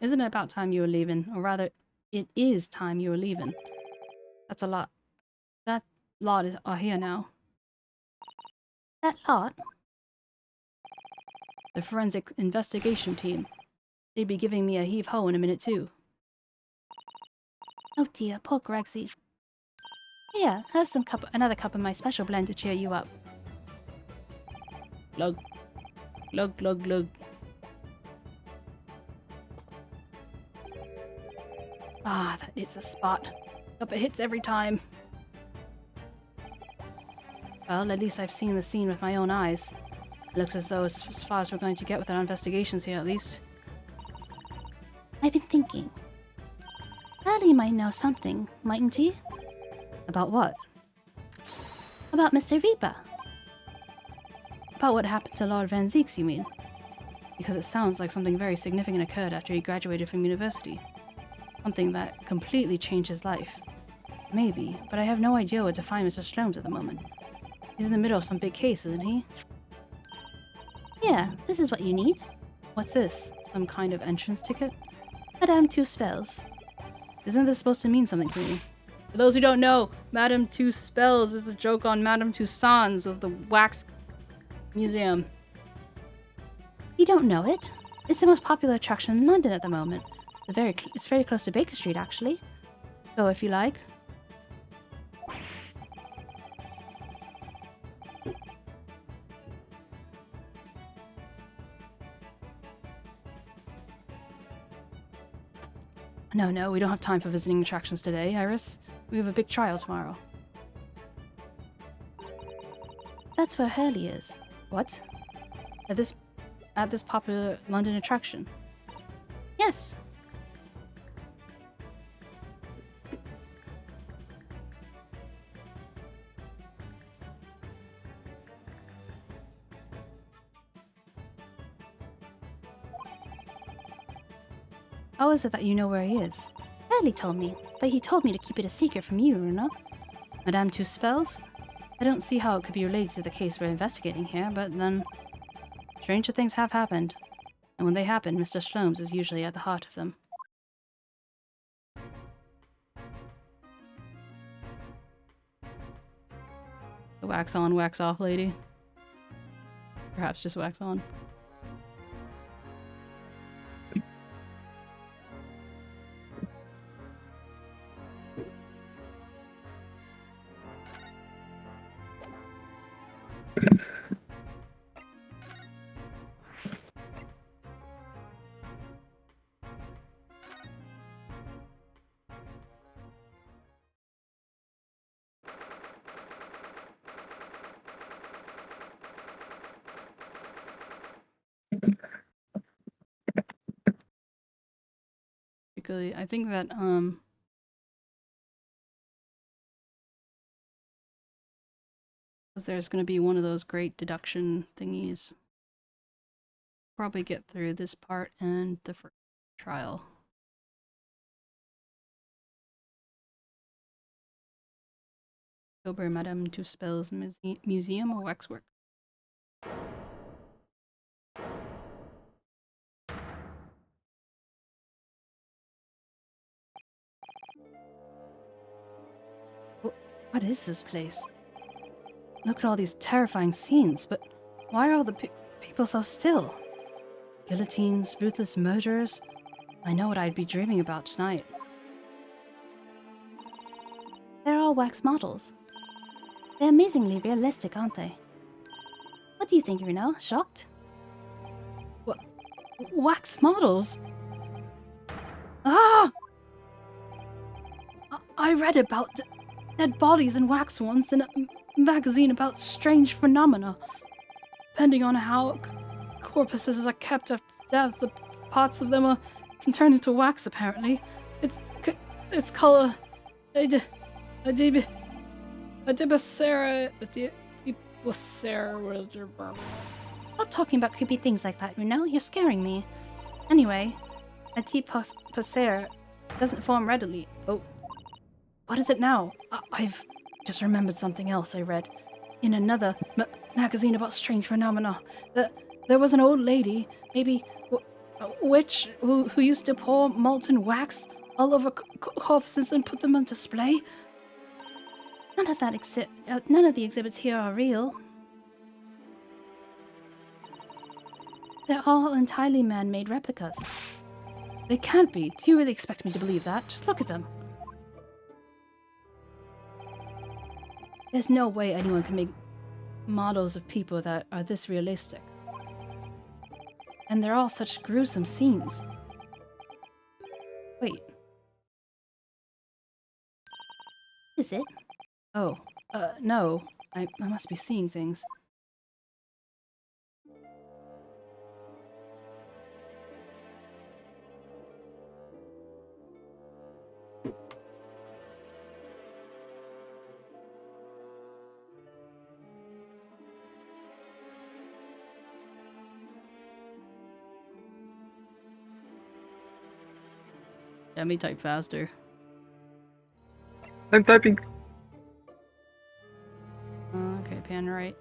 Isn't it about time you were leaving? Or rather, it is time you were leaving. That's a lot. That lot are here now. That lot? The forensic investigation team. They'd be giving me a heave-ho in a minute too. Oh dear, poor Gregsy. Here, have another cup of my special blend to cheer you up. Glug. Glug, glug, glug. Ah, that is the spot. Hope it hits every time. Well, at least I've seen the scene with my own eyes. It looks as though as far as we're going to get with our investigations here, at least. I've been thinking. Hurley might know something, mightn't he? About what? About Mr. Reaper. About what happened to Lord Van Zieks, you mean? Because it sounds like something very significant occurred after he graduated from university. Something that completely changed his life. Maybe, but I have no idea where to find Mr. Sholmes at the moment. He's in the middle of some big case, isn't he? Yeah, this is what you need. What's this? Some kind of entrance ticket? Madame Tussauds. Isn't this supposed to mean something to me? For those who don't know, Madame Tussauds is a joke on Madame Tussauds of the Wax Museum. You don't know it? It's the most popular attraction in London at the moment. It's very close to Baker Street, actually. Go if you like. No, we don't have time for visiting attractions today, Iris. We have a big trial tomorrow. That's where Hurley is. What? At this popular London attraction? Yes. How is it that you know where he is? Hurley told me, but he told me to keep it a secret from you, Runa. Madame Tussauds? I don't see how it could be related to the case we're investigating here, but then... stranger things have happened. And when they happen, Mr. Sholmes is usually at the heart of them. The wax on, wax off lady. Perhaps just wax on. particularly. I think that, 'cause there's gonna be one of those great deduction thingies. Probably get through this part and the first trial. 𝗟𝗶ৃH𝗸𝘀 Museum of Waxwork. What is this place? Look at all these terrifying scenes, but why are all the people so still? Guillotines, ruthless murderers. I know what I'd be dreaming about tonight. They're all wax models. They're amazingly realistic, aren't they? What do you think, Reno? Shocked? What? Wax models? Ah! I read about dead bodies and wax ones in a magazine about strange phenomena. Depending on how corpses are kept after death, the parts of them can turn into wax, apparently. It's called 𝗟𝗶ৃH𝗸𝘀. Stop talking about creepy things like that, Reno. You're scaring me. Anyway, 𝗟𝗶ৃH doesn't form readily. Oh. What is it now? I've just remembered something else I read in another magazine about strange phenomena. There was an old lady, maybe a witch, who used to pour molten wax all over corpses and put them on display. None of the exhibits here are real. They're all entirely man-made replicas. They can't be. Do you really expect me to believe that? Just look at them. There's no way anyone can make models of people that are this realistic. And they're all such gruesome scenes. Wait. Is it? Oh, no. I must be seeing things. Let me type faster. I'm typing. Okay, pan right.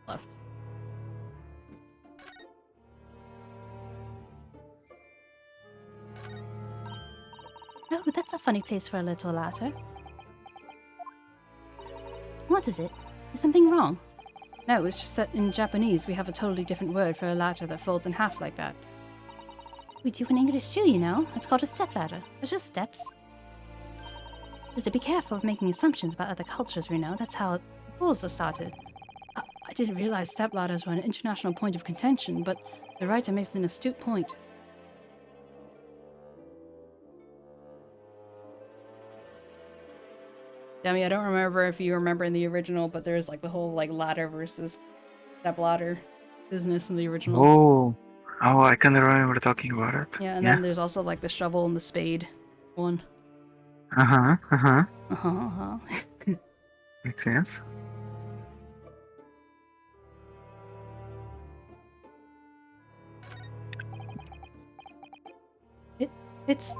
Left. Oh, that's a funny place for a little ladder. What is it? Is something wrong? No, it's just that in Japanese we have a totally different word for a ladder that folds in half like that. We do in English too, you know. It's called a stepladder. It's just steps. Just to be careful of making assumptions about other cultures, Reno. That's how rules are started. I didn't realize stepladders were an international point of contention, but the writer makes an astute point. Demi, I don't remember if you remember in the original, but there's like the whole like ladder versus stepladder business in the original. Oh, I can remember talking about it. Yeah, and then there's also like the shovel and the spade one. Makes sense. It's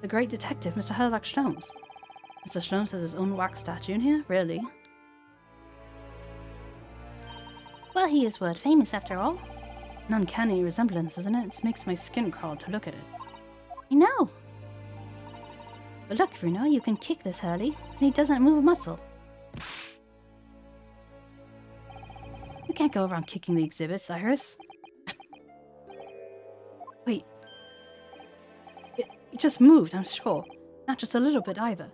the great detective, Mr. Sherlock Sholmes. Mr. Sholmes has his own wax statue in here? Really? Well, he is world famous after all. An uncanny resemblance, isn't it? It makes my skin crawl to look at it. I know. But look, Bruno, you can kick this Hurley, and he doesn't move a muscle. You can't go around kicking the exhibits, Iris. Wait. It just moved, I'm sure. Not just a little bit either.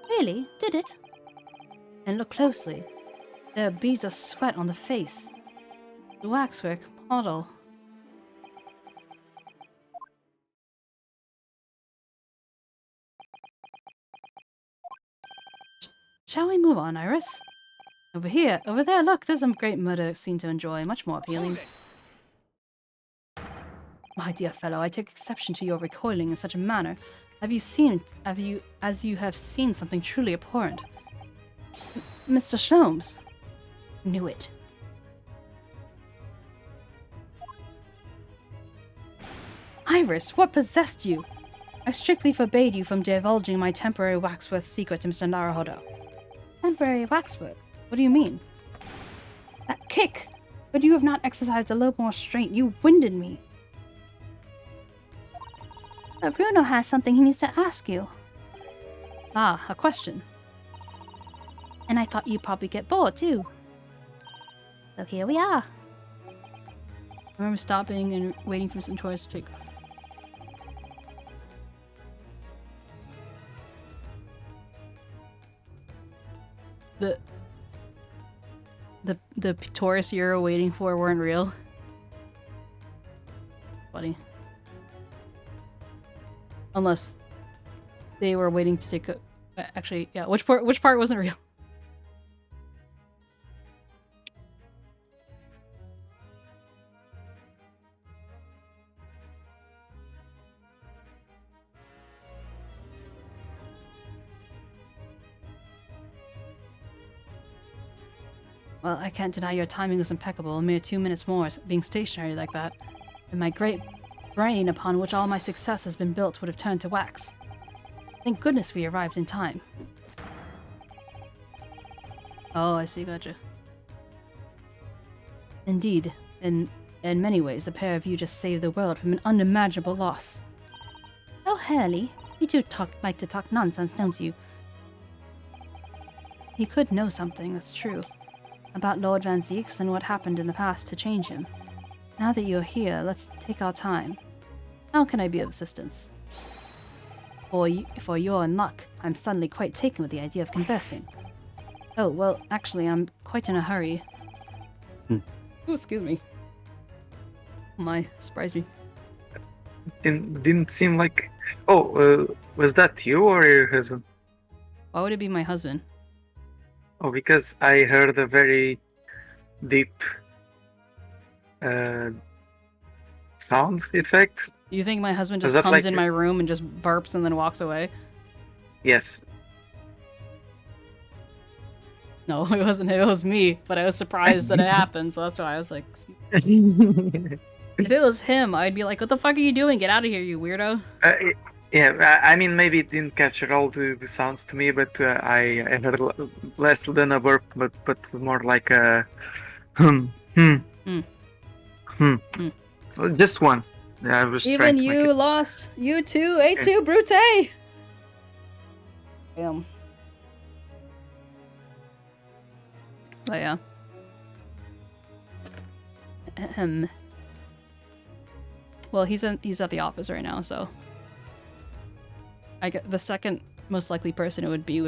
Really? Did it? And look closely. There are beads of sweat on the face. The waxwork model. Shall we move on, Iris? Over here, over there, look, there's a great murder scene to enjoy, much more appealing. My dear fellow, I take exception to your recoiling in such a manner. As you have seen something truly abhorrent. Mr. Sholmes. Knew it. Iris, what possessed you? I strictly forbade you from divulging my temporary waxwork secret to Mr. Naruhodo. Temporary waxwork? What do you mean? That kick! But you have not exercised a little more restraint. You winded me. But Bruno has something he needs to ask you. Ah, a question. And I thought you'd probably get bored, too. So here we are. I remember stopping and waiting for some toys to take... The tourists you were waiting for weren't real. Funny. Unless they were waiting to take a... Actually, yeah, which part wasn't real? Well, I can't deny your timing was impeccable. A mere 2 minutes more, being stationary like that. And my great brain upon which all my success has been built would have turned to wax. Thank goodness we arrived in time. Oh, I see, gotcha. Indeed, in many ways, the pair of you just saved the world from an unimaginable loss. Oh, Hurley, you do like to talk nonsense, don't you? You could know something, that's true. About Lord Van Zieks and what happened in the past to change him. Now that you're here, let's take our time. How can I be of assistance? For your luck, I'm suddenly quite taken with the idea of conversing. Oh, well, actually, I'm quite in a hurry. Oh, excuse me. My, surprised me. Didn't seem like... Oh, was that you or your husband? Why would it be my husband? Oh, because I heard a very deep sound effect. You think my husband just Was that comes like in my room and just burps and then walks away? Yes. No, it wasn't. It was me, but I was surprised that it happened, so that's why I was like... If it was him, I'd be like, what the fuck are you doing? Get out of here, you weirdo. Yeah, I mean, maybe it didn't capture all the sounds to me, but I heard less than a burp, but more like a Just one. Yeah, I was Even trying to make you it. lost. You too, A2 Brute! Damn. But yeah. Well, he's at the office right now, so I get the second most likely person it would be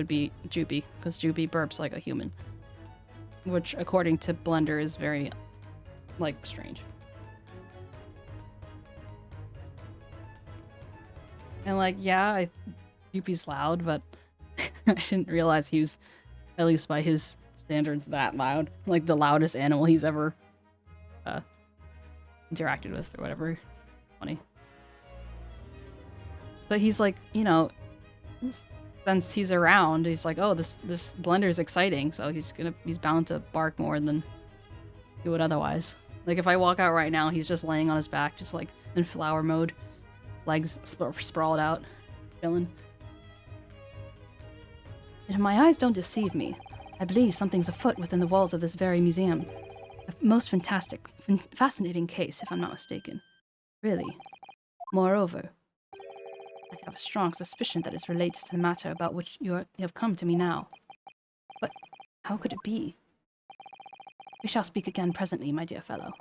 Juby, because Juby burps like a human, which according to Blender is very like strange. And like, yeah, Juby's loud, but I didn't realize he was, at least by his standards, that loud. Like the loudest animal he's ever interacted with or whatever. Funny. But he's like, you know, since he's around, he's like, oh, this Blender is exciting, so he's bound to bark more than he would otherwise. Like if I walk out right now, he's just laying on his back, just like in flower mode, legs sprawled out, chilling. If my eyes don't deceive me, I believe something's afoot within the walls of this very museum. A most fascinating case, if I'm not mistaken. Really. Moreover, I have a strong suspicion that it relates to the matter about which you have come to me now. But how could it be? We shall speak again presently, my dear fellow.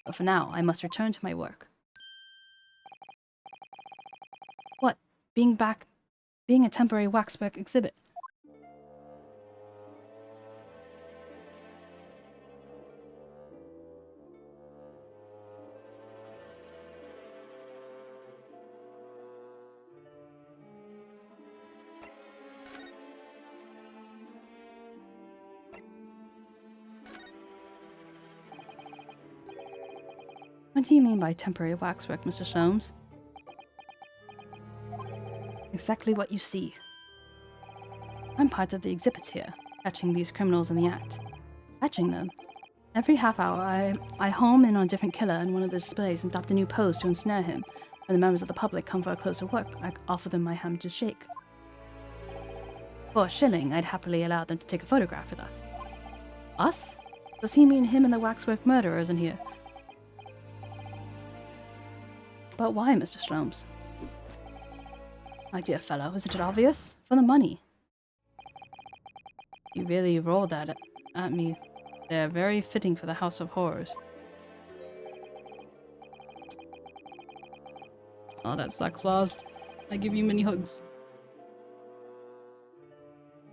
But for now, I must return to my work. What? Being a temporary waxwork exhibit? What do you mean by temporary waxwork, Mr. Sholmes? Exactly what you see. I'm part of the exhibits here, catching these criminals in the act. Catching them? Every half hour, I home in on a different killer in one of the displays and adopt a new pose to ensnare him. When the members of the public come for a closer look, I offer them my hand to shake. For a shilling, I'd happily allow them to take a photograph with us. Us? Does he mean him and the waxwork murderers in here? But why, Mr. Sholmes? My dear fellow, isn't it obvious? For the money. You really rolled that at me. They're very fitting for the House of Horrors. Oh, that sucks, Lost. I give you many hugs.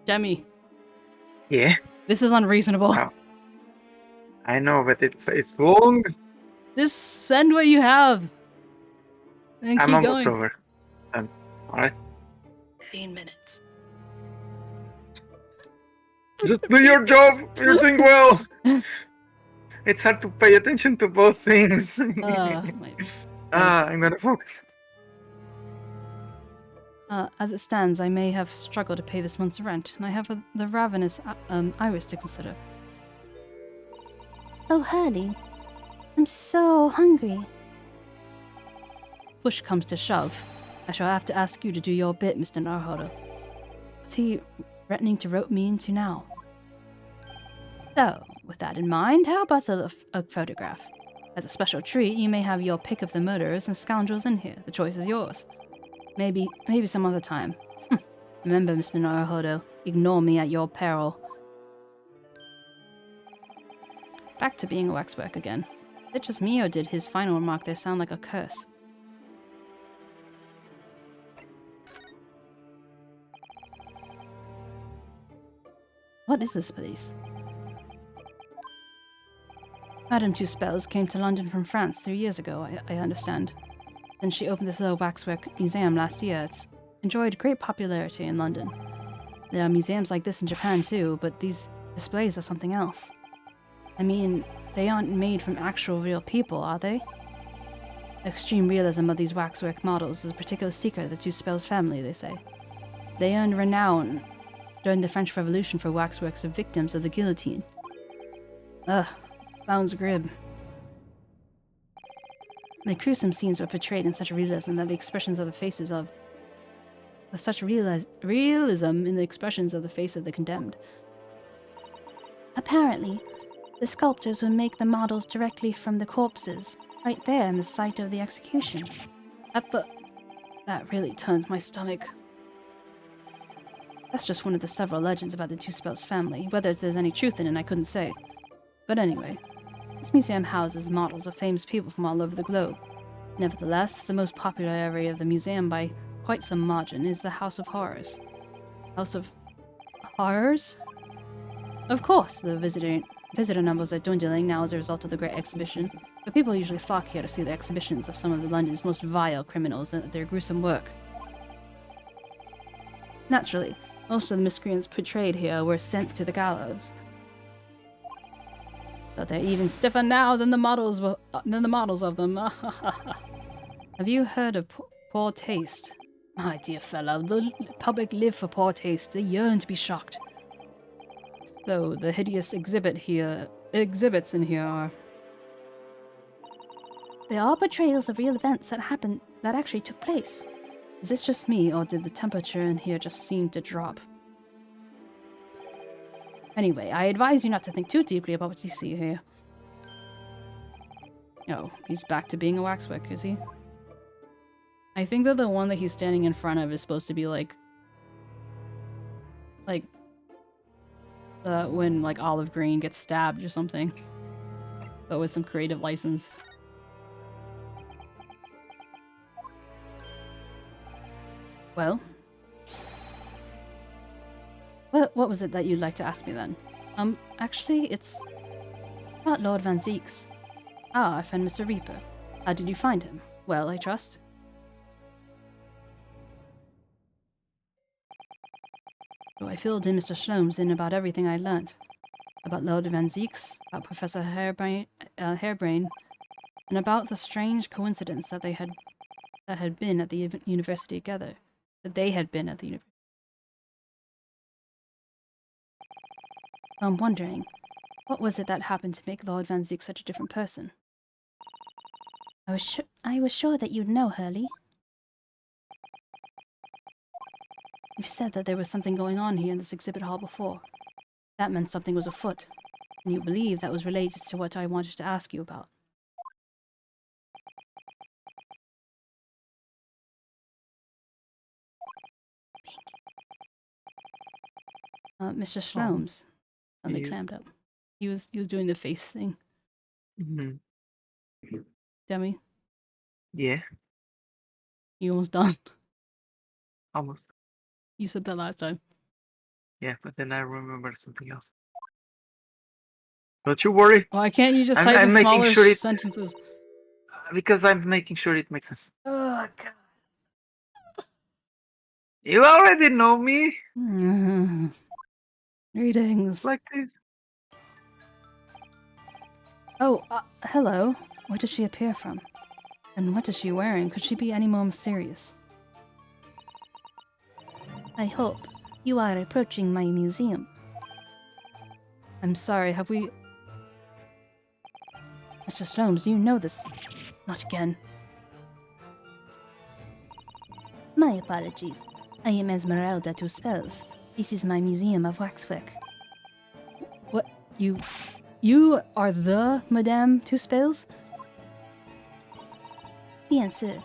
Demi. Yeah. This is unreasonable. Oh. I know, but it's long. Just send what you have. And I'm keep almost going. over. Alright. 15 minutes. Just do your job. You're doing well. It's hard to pay attention to both things. My... I'm gonna focus. As it stands, I may have struggled to pay this month's rent, and I have the ravenous iris to consider. Oh, Hurley, I'm so hungry. Push comes to shove. I shall have to ask you to do your bit, Mr. 𝗟𝗶H. What's he threatening to rope me into now? So, with that in mind, how about a photograph? As a special treat, you may have your pick of the murderers and scoundrels in here. The choice is yours. Maybe some other time. Remember, Mr. 𝗟𝗶H, ignore me at your peril. Back to being a waxwork again. Is it just me, or did his final remark there sound like a curse? What is this place? Madame 𝗟𝗶H came to London from France 3 years ago, I understand. Then she opened this little waxwork museum last year. It's enjoyed great popularity in London. There are museums like this in Japan too, but these displays are something else. I mean, they aren't made from actual real people, are they? The extreme realism of these waxwork models is a particular secret of the 𝗟𝗶H family, they say. They earned renown during the French Revolution for waxworks of victims of the guillotine. Ugh, sounds grim. The gruesome scenes were portrayed in such realism that the expressions of the faces of... with such realism in the expressions of the face of the condemned. Apparently, the sculptors would make the models directly from the corpses, right there in the site of the executions. That really turns my stomach. That's just one of the several legends about the 𝗟𝗶H family. Whether there's any truth in it, I couldn't say. But anyway, this museum houses models of famous people from all over the globe. Nevertheless, the most popular area of the museum by quite some margin is the House of Horrors. House of Horrors? Of course, the visitor numbers are dwindling now as a result of the Great Exhibition, but people usually flock here to see the exhibitions of some of London's most vile criminals and their gruesome work. Naturally, most of the miscreants portrayed here were sent to the gallows. But they're even stiffer now than the models of them. Have you heard of poor taste? My dear fellow, the public live for poor taste. They yearn to be shocked. So the hideous exhibits in here are... They are portrayals of real events that actually took place. Is this just me, or did the temperature in here just seem to drop? Anyway, I advise you not to think too deeply about what you see here. Oh, he's back to being a waxwork, is he? I think that the one that he's standing in front of is supposed to be like when like Olive Green gets stabbed or something, but with some creative license. Well, what was it that you'd like to ask me then? Actually, it's about Lord Van Zieks. Ah, our friend Mr. Reaper. How did you find him? Well, I trust. So I filled in Mr. Sholmes in about everything I learnt. About Lord Van Zieks, about Professor Hairbrain, and about the strange coincidence that they had been at the university together. That they had been at the university. I'm wondering, what was it that happened to make Lord Van Ziek such a different person? I was sure that you'd know, 𝗟𝗨. You've said that there was something going on here in this exhibit hall before. That meant something was afoot, and you believe that was related to what I wanted to ask you about. Mr. Shlom's suddenly Yes. clammed up. He was doing the face thing. Demi, Yeah, you almost done. almost. You said that last time. Yeah, but then I remember something else. Don't you worry, Why can't you just I'm- type I'm in making smaller sure it- sentences? because I'm making sure it makes sense. Oh, God. You already know me. Greetings. It's like this. Oh, hello. Where does she appear from? And what is she wearing? Could she be any more mysterious? I hope you are approaching my museum. I'm sorry, have we... Mr. Sholmes, do you know this? Not again. My apologies. I am Esmeralda 𝗟𝗶H. This is my museum of waxwork. What? You are the Madame 𝗟𝗶H? Bien sûr.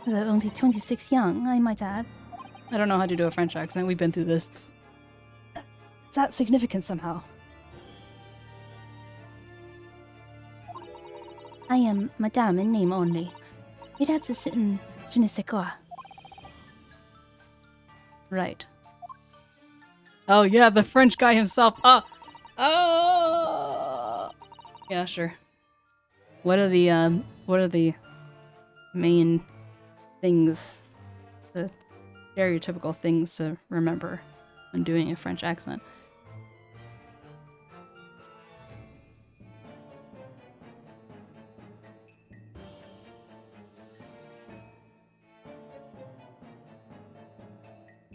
Though only 26 young, I might add. I don't know how to do a French accent. We've been through this. Is that significant somehow? I am Madame in name only. It adds a certain 𝗟𝗔 sais quoi. Right. Oh yeah, the French guy himself. Oh. Yeah, sure. What are the main things, the stereotypical things to remember when doing a French accent?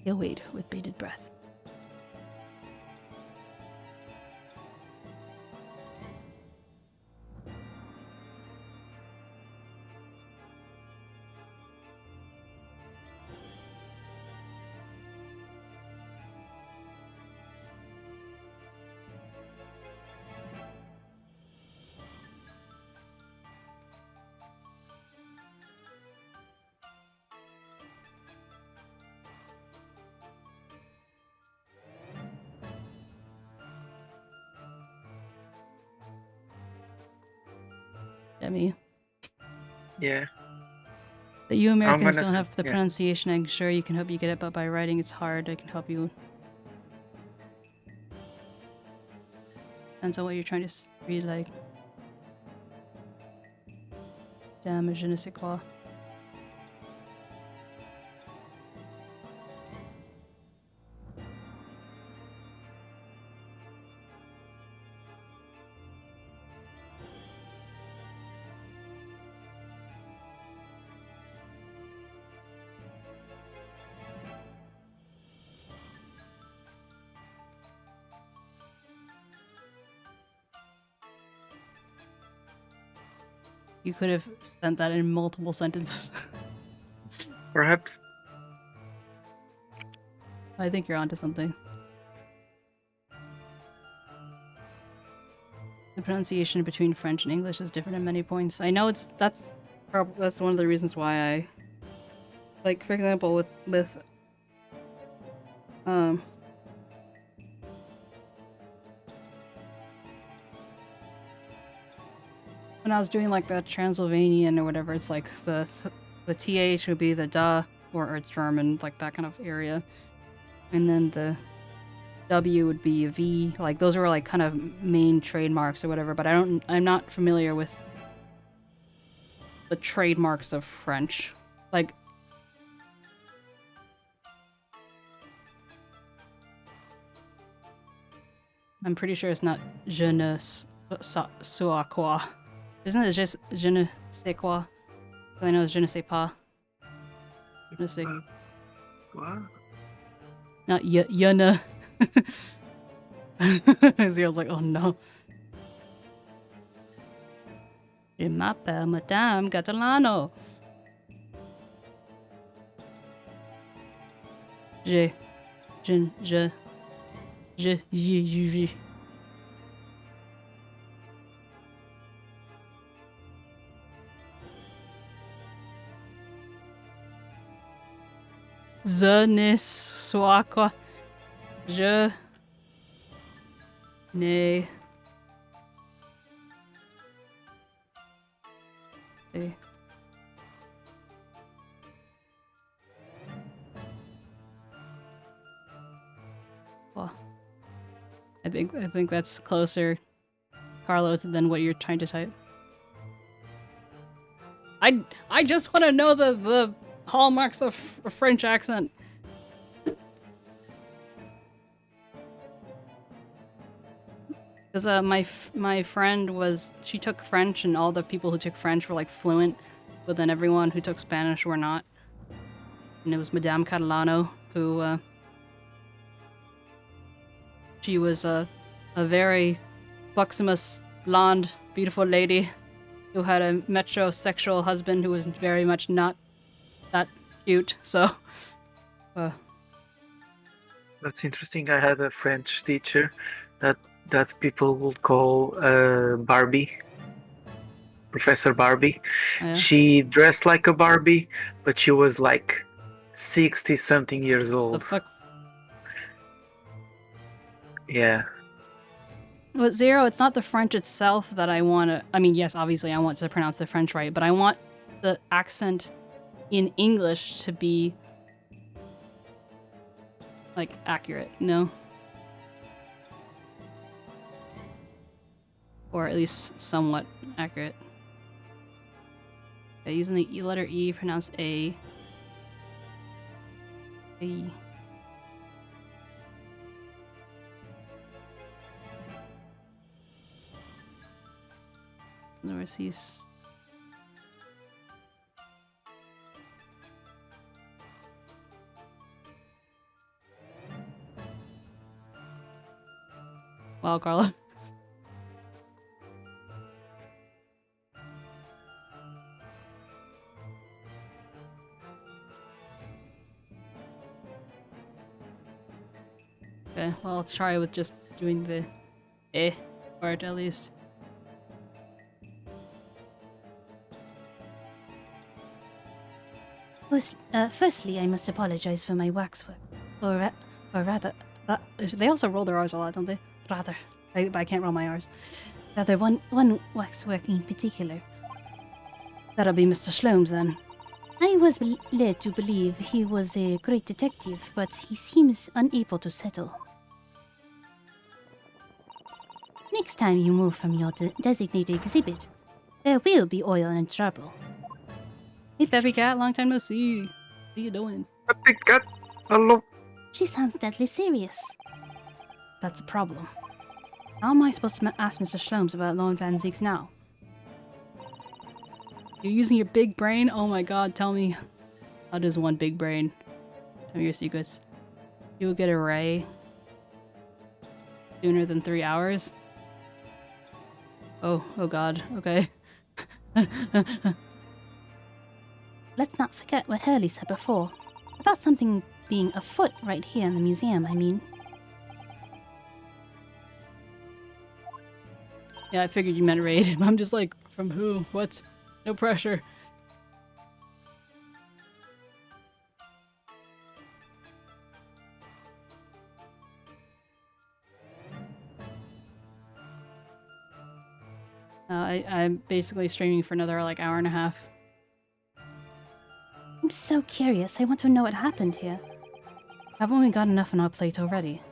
He'll wait with bated breath. Demi. Yeah. But you Americans gonna don't say- have the yeah. pronunciation. I'm sure you can help you get it, but by writing it's hard. I can help you. Depends on what you're trying to read, like. Damn, je ne sais quoi. You could have sent that in multiple sentences. Perhaps. I think you're onto something. The pronunciation between French and English is different at many points. I know that's one of the reasons why I like, for example, with when I was doing like the Transylvanian or whatever, it's like the th would be the duh, or it's German, like that kind of area, and then the W would be a V. Like those were like kind of main trademarks or whatever. But I'm not familiar with the trademarks of French. Like I'm pretty sure it's not je ne sais quoi. Isn't it just je ne sais quoi? I know it's je ne sais pas. Je ne sais. What? Not ne. Zero's like, oh no. Je m'appelle Madame Catalano. Je. Je ne sais quoi. Je ne. Well, I think that's closer, Carlos, than what you're trying to type. I just want to know the hallmarks of a French accent. Because my friend she took French, and all the people who took French were like fluent, but then everyone who took Spanish were not. And it was Madame Catalano who she was a very buxomous, blonde, beautiful lady who had a metrosexual husband who was very much not that cute. So That's interesting. I had a French teacher that people would call Barbie, Professor Barbie. yeah. She dressed like a Barbie, but she was like 60-something years The old. fuck. Yeah. But Zero, it's not the French itself that I want to... I mean, yes, obviously I want to pronounce the French right, but I want the accent in English to be, like, accurate, you know? Or at least somewhat accurate. Okay, using the letter E, pronounce A. A. Overseas. Wow, Carla. Okay, well, let's try with just doing the eh part at least. Firstly, I must apologize for my waxwork. Or rather, They also roll their R's a lot, don't they? rather, But I can't roll my R's. rather one waxwork in particular. That'll be Mr. Shlooms then. I was led to believe he was a great detective, but he seems unable to settle. Next time you move from your designated exhibit, there will be oil and trouble. Hey, Peppy Cat, long time no see. How you doing? Peppy Cat, hello. She sounds deadly serious. That's a problem. How am I supposed to ask Mr. Shlooms about Lone Van Zeeks now? You're using your big brain? Oh my god, tell me. How does one big brain? Tell me your secrets. You will get a ray sooner than 3 hours? Oh god, okay. Let's not forget what Hurley said before. About something being afoot right here in the museum, I mean. Yeah, I figured you meant raid. I'm just like, from who? What? No pressure. I'm basically streaming for another like hour and a half. I'm so curious. I want to know what happened here. Haven't we got enough on our plate already?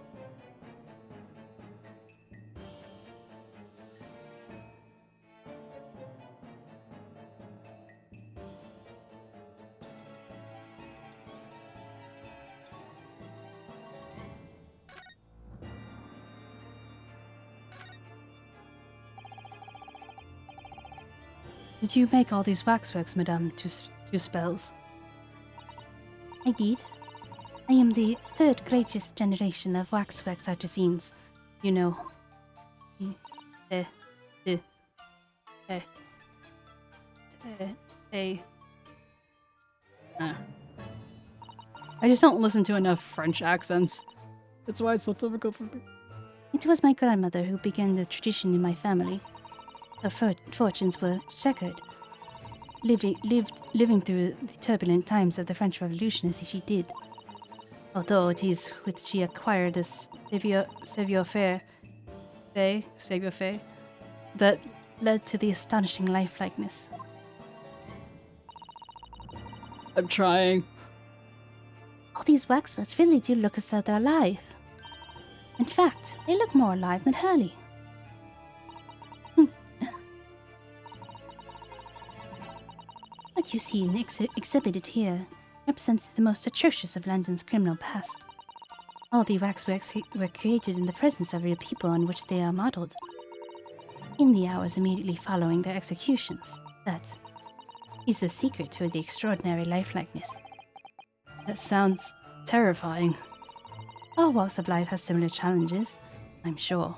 Did you make all these waxworks, Madame 𝗟𝗶H𝗀𝘀? I did. I am the third greatest generation of waxworks artisans. You know. I just don't listen to enough French accents. That's why it's so difficult for me. It was my grandmother who began the tradition in my family. Her fortunes were checkered. Living through the turbulent times of the French Revolution as she did. Although it is which she acquired this 𝗟𝗶H𝗸𝘀 that led to the astonishing lifelikeness. I'm trying. All these waxworks really do look as though they're alive. In fact, they look more alive than Hurley. What you see exhibited here represents the most atrocious of London's criminal past. All the waxworks were created in the presence of real people on which they are modeled. In the hours immediately following their executions, that is the secret to the extraordinary lifelikeness. That sounds terrifying. All walks of life have similar challenges, I'm sure.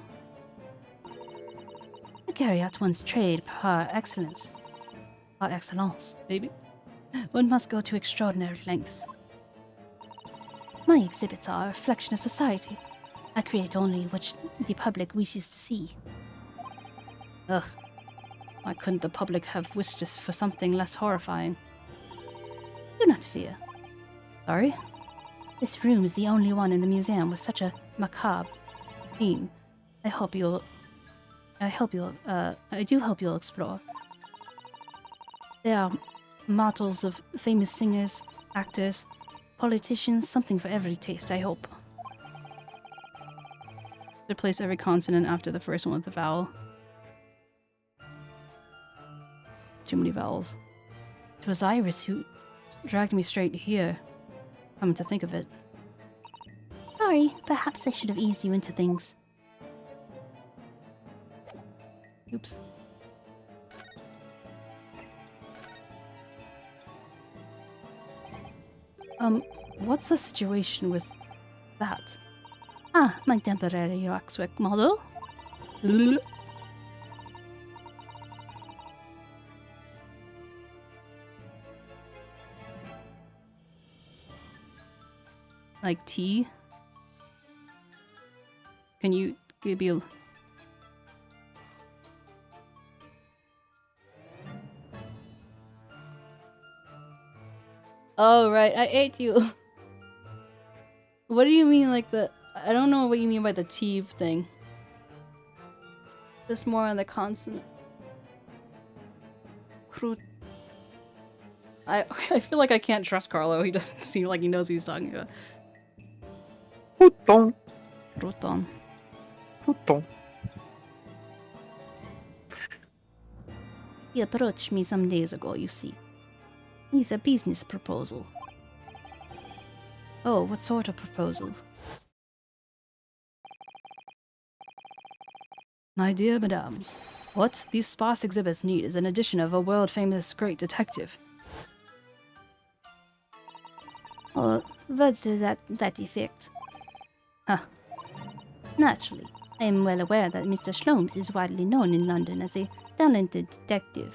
To carry out one's trade par excellence, maybe, one must go to extraordinary lengths. My exhibits are a reflection of society. I create only what the public wishes to see. Ugh. Why couldn't the public have wished for something less horrifying? Do not fear. Sorry? This room is the only one in the museum with such a macabre theme. I do hope you'll explore. There are models of famous singers, actors, politicians, something for every taste, I hope. Replace every consonant after the first one with a vowel. Too many vowels. It was Iris who dragged me straight here. Come to think of it. Sorry, perhaps I should have eased you into things. Oops. What's the situation with that? Ah, my temporary waxwork model. Like tea? Can you give me a... Oh, right, I ate you. What do you mean, like the... I don't know what you mean by the T thing. This more on the consonant. I feel like I can't trust Carlo. He doesn't seem like he knows what he's talking about. Crouton. He approached me some days ago, you see. With a business proposal. Oh, what sort of proposals? My dear madame, what these sparse exhibits need is an edition of a world-famous great detective. Or words to that effect. Huh. Naturally, I am well aware that Mr. Sholmes is widely known in London as a talented detective.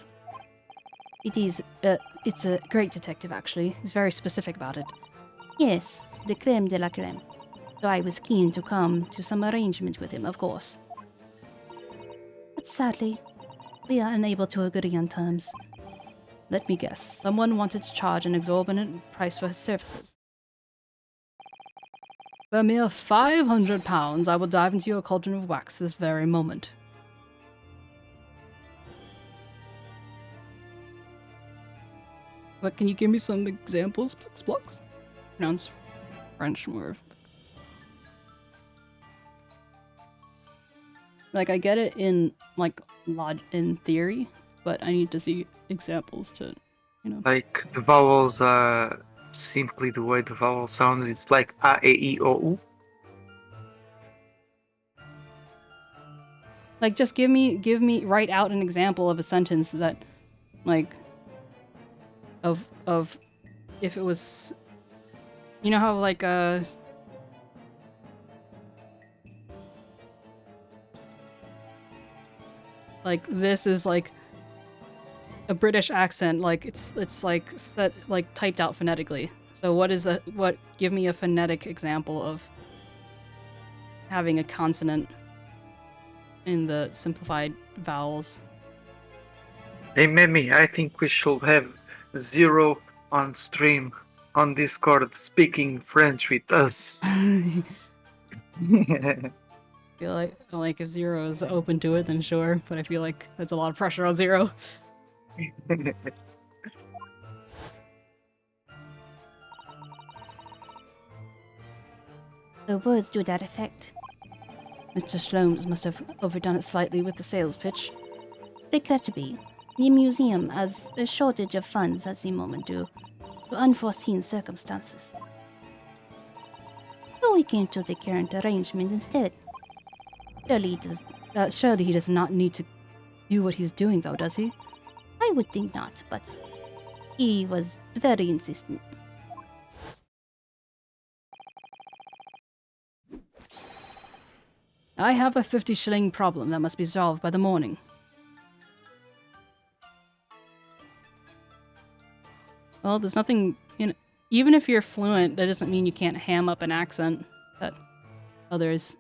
It's a great detective, actually. He's very specific about it. Yes, the crème de la crème. So I was keen to come to some arrangement with him, of course. But sadly, we are unable to agree on terms. Let me guess. Someone wanted to charge an exorbitant price for his services. For a mere £500, I will dive into your cauldron of wax this very moment. What, can you give me some examples, please? Pronounce French more. Like, I get it in, like, in theory, but I need to see examples to, you know. Like, the vowels are simply the way the vowel sounds. It's like A, E, I, O, U. Like, just write out an example of a sentence that like of if it was, you know how like this is like a British accent, like it's like set like typed out phonetically. So give me a phonetic example of having a consonant in the simplified vowels. Hey Mimi, I think we should have Zero on stream on Discord speaking French with us. I feel like if Zero is open to it, then sure. But I feel like that's a lot of pressure on Zero. The words to that effect. Mr. Sloanes must have overdone it slightly with the sales pitch. Regrettably, the museum has a shortage of funds at the moment due to unforeseen circumstances. So we came to the current arrangement instead. Surely he does not need to do what he's doing, though, does he? I would think not, but he was very insistent. I have a 50-shilling problem that must be solved by the morning. Well, there's nothing, even if you're fluent, that doesn't mean you can't ham up an accent that others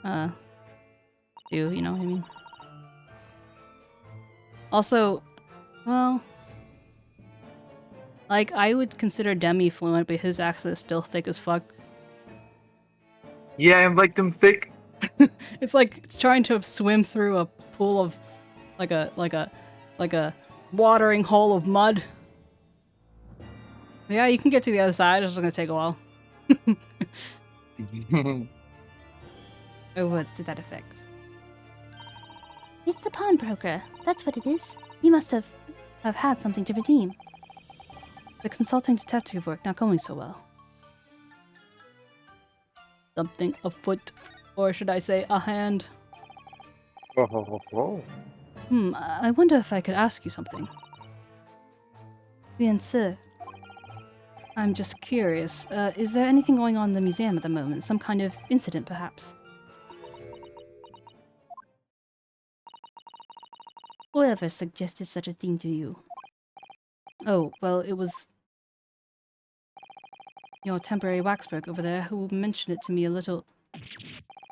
do, you know what I mean? Also, well, like, I would consider Demi fluent, but his accent is still thick as fuck. Yeah, I'm like them thick. It's like trying to swim through a pool of like a watering hole of mud. Yeah, you can get to the other side. It's just gonna take a while. Oh, words to that effect. It's the pawnbroker. That's what it is. He must have had something to redeem. The consulting detective work not going so well. Something afoot, or should I say, a hand. I wonder if I could ask you something. Bien sûr. I'm just curious. Is there anything going on in the museum at the moment? Some kind of incident, perhaps? Whoever suggested such a thing to you? Oh, well, it was your temporary waxwork over there who mentioned it to me a little...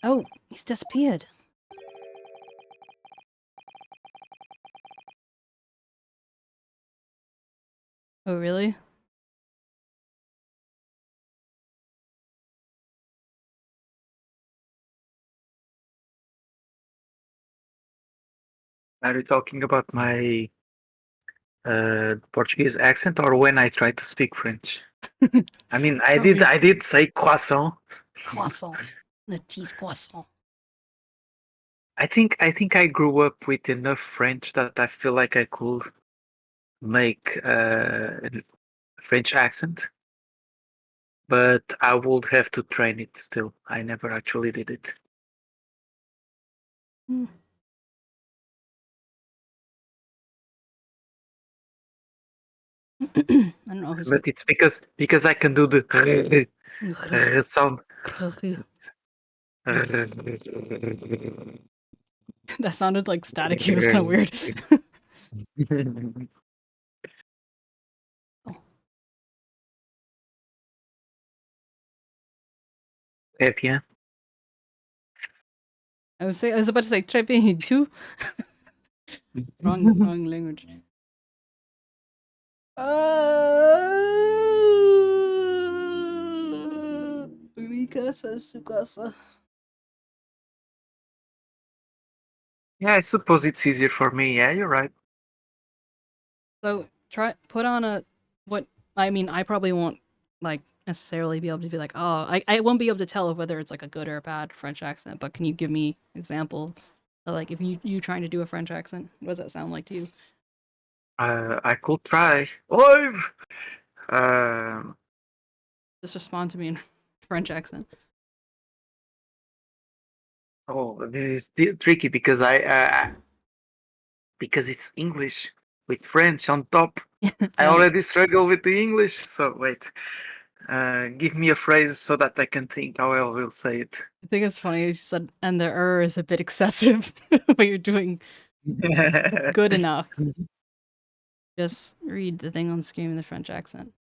Oh, he's disappeared. Oh, really? Are you talking about my Portuguese accent or when I try to speak French? I mean, I did say croissant. Croissant. The cheese croissant. I think I grew up with enough French that I feel like I could make a French accent, but I would have to train it still. I never actually did it. I don't know who's... But it's because I can do the sound. That sounded like static. It was kind of weird. Yeah. I was about to say 𝗟𝗶ৃ too. wrong language. Mi casa, su casa. Yeah, I suppose it's easier for me. Yeah, you're right. So put on a what I mean. I probably won't like necessarily be able to be like, oh, I won't be able to tell whether it's like a good or a bad French accent. But can you give me an example? Like if you trying to do a French accent, what does that sound like to you? I could try. Live. Just respond to me in French accent. Oh, this is still tricky because I because it's English with French on top. I Um, already struggle with the English, so wait. Give me a phrase so that I can think how I will say it. I think it's funny you said, and the is a bit excessive, but you're doing good enough. Just read the thing on screen in the French accent.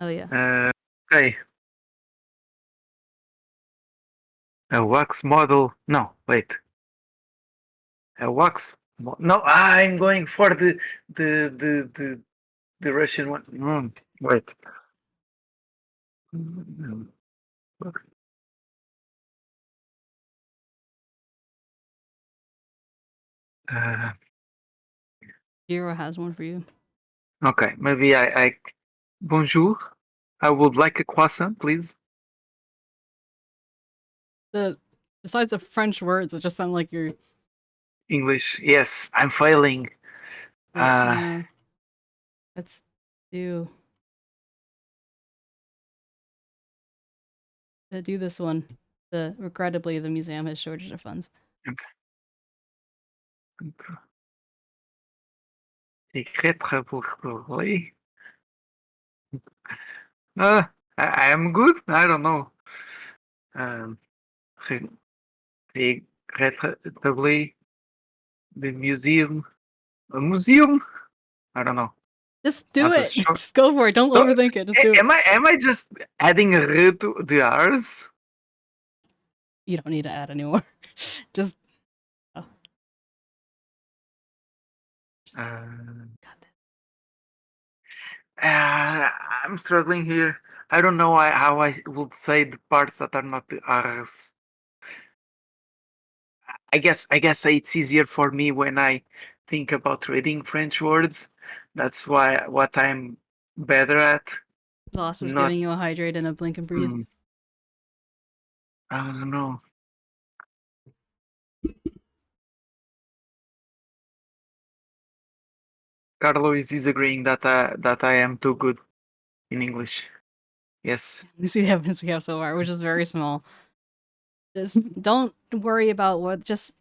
Oh yeah. Okay. A wax model. No, wait. A wax. No, I'm going for the Russian one. Wait. Uh, Hero has one for you. okay, maybe I. Bonjour. I would like a croissant, please. Besides the French words, it just sound like you're. English. Yes, I'm failing. Let's do. Do this one. Regrettably, the museum has shortage of funds. Okay. 𝗟𝗶H𝗸𝘀. I am good. I don't know. Regrettably, the museum. A museum? I don't know. Just do As a it. short. Just go for it. Don't So, overthink it. Just do it. am I just adding a r to the r's? You don't need to add anymore. Just. Oh. I'm struggling here. I don't know how I would say the parts that are not the r's. I guess it's easier for me when I think about reading French words. That's why what I'm better at. Lost is Not. giving you a hydrate and a blink and breathe. I don't know. Carlo is disagreeing that I am too good in English. Yes. This we have so far, which is very small. Just don't worry about what. Just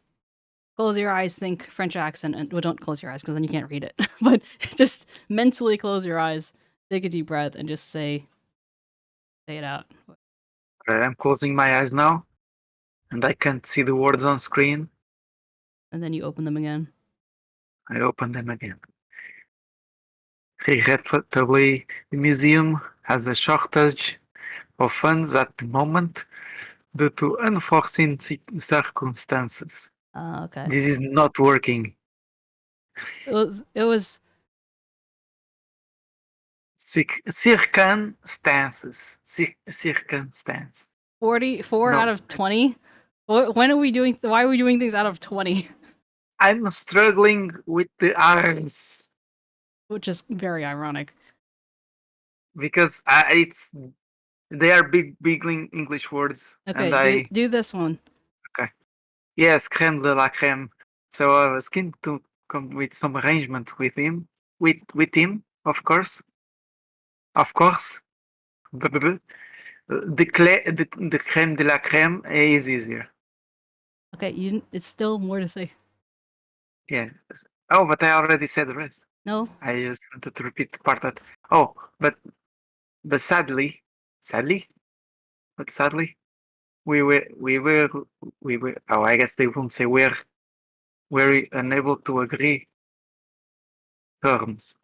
close your eyes, think French accent, and well, don't close your eyes because then you can't read it. But just mentally close your eyes, take a deep breath, and just say it out. Okay, I'm closing my eyes now, and I can't see the words on screen. And then you open them again. I open them again. Regrettably, the museum has a shortage of funds at the moment due to unforeseen circumstances. Okay. This is not working. It was circumstances. 44 No. out of 20. When are we doing? Why are we doing things out of 20? I'm struggling with the R's Which is very ironic. because they are big English words. Okay, And do this one. okay. Yes, crème de la crème. So I was keen to come with some arrangement with him. With him, of course. Of course. The crème de la crème is easier. Okay, it's still more to say. Yeah. Oh, but I already said the rest. No. I just wanted to repeat the part that. Oh, but sadly, we were. Oh, I guess they won't say we're unable to agree terms.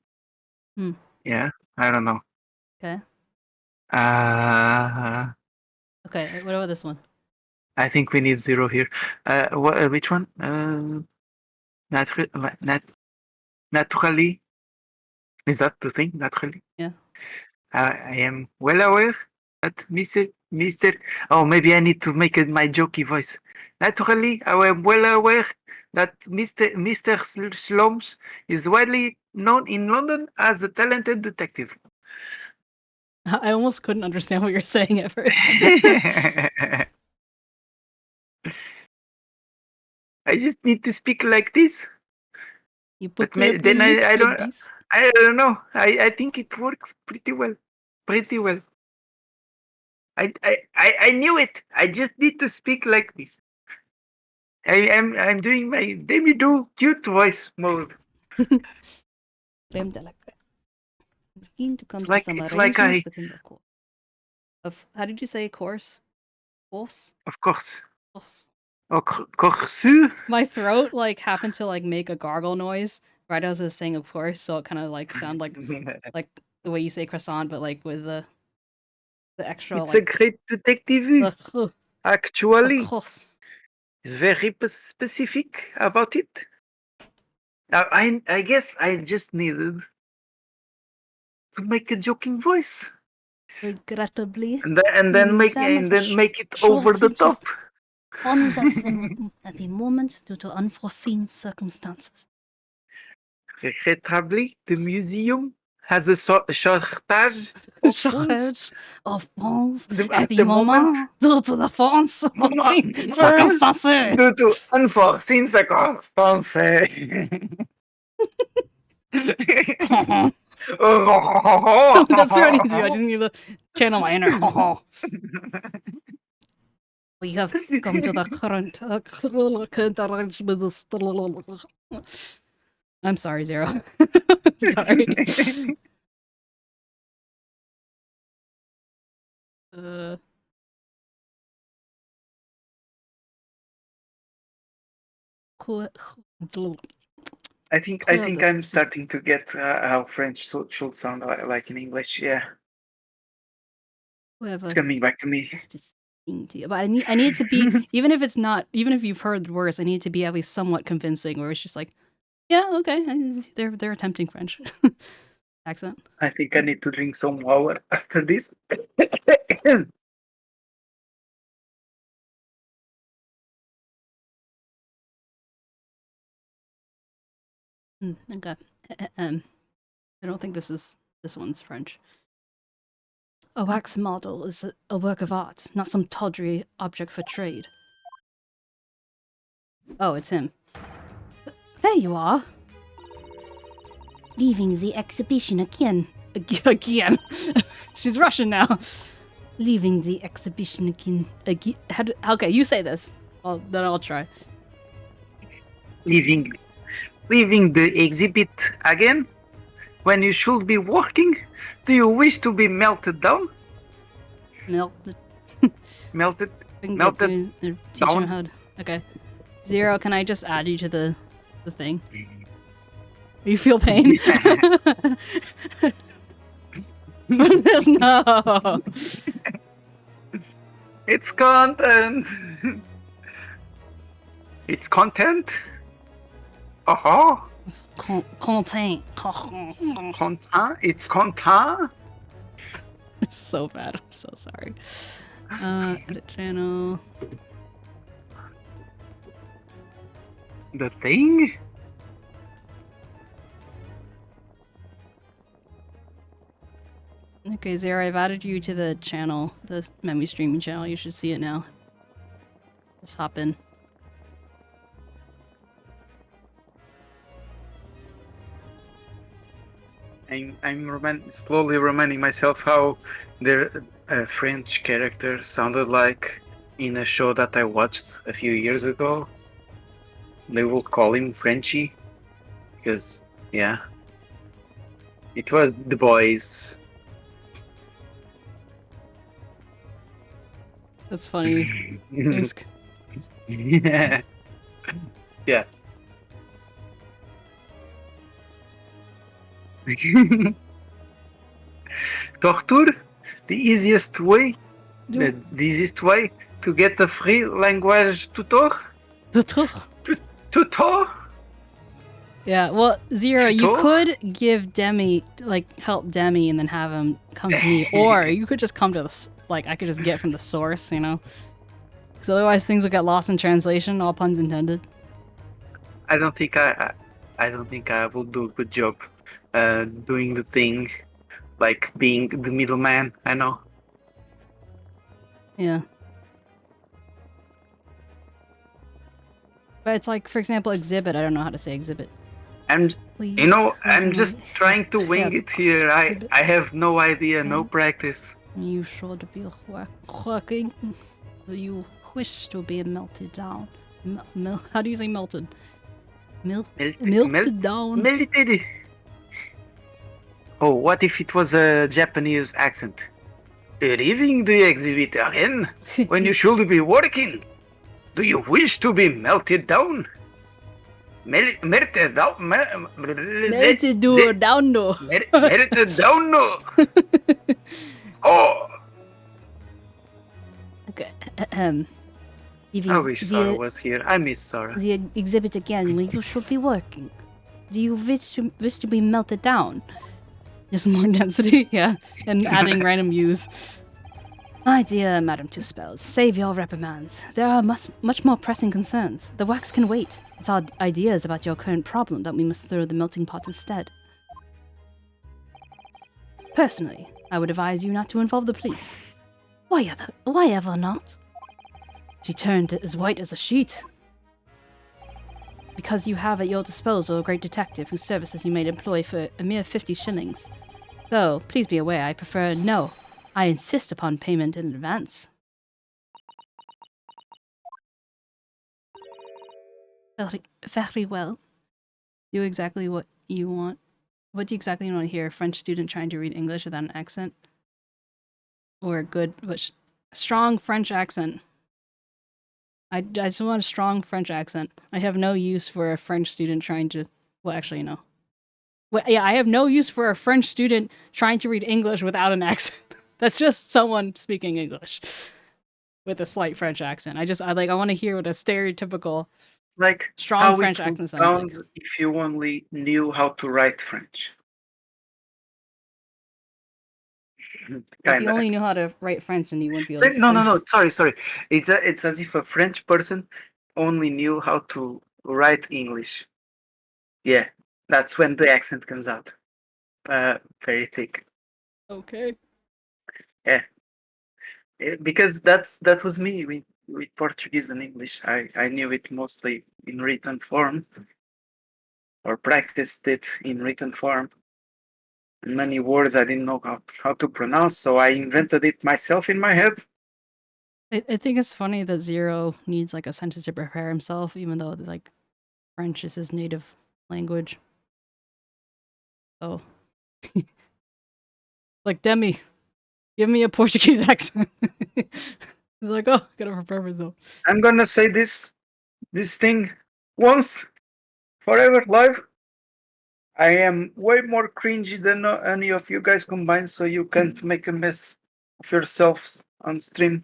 Yeah, I don't know. Okay. Okay, what about this one? I think we need 0 here. Which one? Naturally. Is that the thing? Naturally? Yeah. I am well aware that Mr. Oh, maybe I need to make it my jokey voice. Naturally, I am well aware that Mr. Slums is widely known in London as a talented detective. I almost couldn't understand what you're saying at first. I just need to speak like this. But then I don't. I don't know. I think it works pretty well. I knew it. I just need to speak like this. I'm doing my demi-do cute voice mode. Crème de la crème. Is keen to come It's to like some it's like arrangements within the course. Of how did you say course? Course? of course. Course. Of course. My throat like happened to like make a gargle noise right as I was saying of course, so it kind of like sound like the way you say croissant, but like with the extra It's a like great detective. of Actually, course. it's very specific about it. I guess I just needed to make a joking voice, Regrettably, and then make it over the top. Funds at the moment due to unforeseen circumstances. Regrettably, the museum has a shortage of funds. Shortage of funds The- at at the the moment- moment due to the unforeseen circumstances. Due to unforeseen circumstances. That's what I need to do. I just need to channel my inner. We have come to the current arrangements. I'm sorry, Zero. Sorry. I think I'm starting to get how French should sound like in English. Yeah, Whoever it's coming back to me. just speaking to you. But I need it to be even if it's not, even if you've heard worse, I need it to be at least somewhat convincing, where it's just like, yeah, okay, they're attempting French accent. I think I need to drink some water after this. Okay. I don't think this one's French. A wax model is a work of art, not some tawdry object for trade. Oh, it's him. There you are. Leaving the exhibition again. Again. She's Russian now. Leaving the exhibition again. Okay, you say this. Then I'll try. Leaving the exhibit again? When you should be working? Do you wish to be melted down? Melted. Melted? Teach Melted him down. how to... Okay. Zero, can I just add you to the thing? You feel pain? Yes, no. It's content. It's content. Uh-huh. Content. Content. It's content. It's so bad. I'm so sorry. Edit channel. The thing? Okay, Zero, I've added you to the channel, the Memi streaming channel. You should see it now. Just hop in. I'm slowly reminding myself how their French character sounded like in a show that I watched a few years ago. They would call him Frenchie because, yeah, it was The Boys. That's funny. Yeah. Yeah. Torture, the easiest way to get a free language tutor. Tutor. Yeah, well, Zero, you Tutor? could give Demi, like, help Demi and then have him come to me, or you could just come to the, like, I could just get from the source, you know? Because otherwise things will get lost in translation, all puns intended. I don't think I will do a good job doing the thing, like being the middleman. I know. Yeah. But it's like, for example, exhibit. I don't know how to say exhibit. I'm Please, I'm just trying to wing it here. I have no idea, no practice. You should be working. You wish to be melted down. How do you say melted? Melted Down. Melted. Oh, what if it was a Japanese accent? Leaving the exhibit again when you should be working. Do you wish to be melted down? Melted down. Melted down, no. Melted down, no. Oh. Okay. I wish Sarah was here. I miss Sarah. The exhibit again when you should be working. Do you wish to be melted down? Just more density, yeah, and adding random views. My dear Madame 𝗟𝗶𝗀𝘀, save your reprimands. There are much more pressing concerns. The wax can wait. It's our ideas about your current problem that we must throw the melting pot instead. Personally, I would advise you not to involve the police. Why ever not? She turned as white as a sheet. Because you have at your disposal a great detective whose services you may employ for a mere 50 shillings. Though, please be aware, I prefer no. I insist upon payment in advance. Very well. Do exactly what you want. What do you exactly want to hear? A French student trying to read English without an accent? Or a good, but strong French accent? I just want a strong French accent. I have no use for a French student trying to... Well, actually, no. Well, yeah, I have no use for a French student trying to read English without an accent. That's just someone speaking English with a slight French accent. I want to hear what a stereotypical strong French accent sounds like. If you only knew how to write French. If you only knew how to write French, then you wouldn't be able to... No. Sorry. It's as if a French person only knew how to write English. Yeah, that's when the accent comes out. Very thick. Okay. Yeah. Because that was me with Portuguese and English. I knew it mostly in written form, or practiced it in written form. And many words I didn't know how to pronounce, so I invented it myself in my head. I think it's funny that Zero needs like a sentence to prepare himself, even though like French is his native language. So, like Demi, give me a Portuguese accent. He's like, oh, gotta prepare myself. I'm gonna say this thing once, forever, live. I am way more cringy than any of you guys combined, so you can't make a mess of yourselves on stream.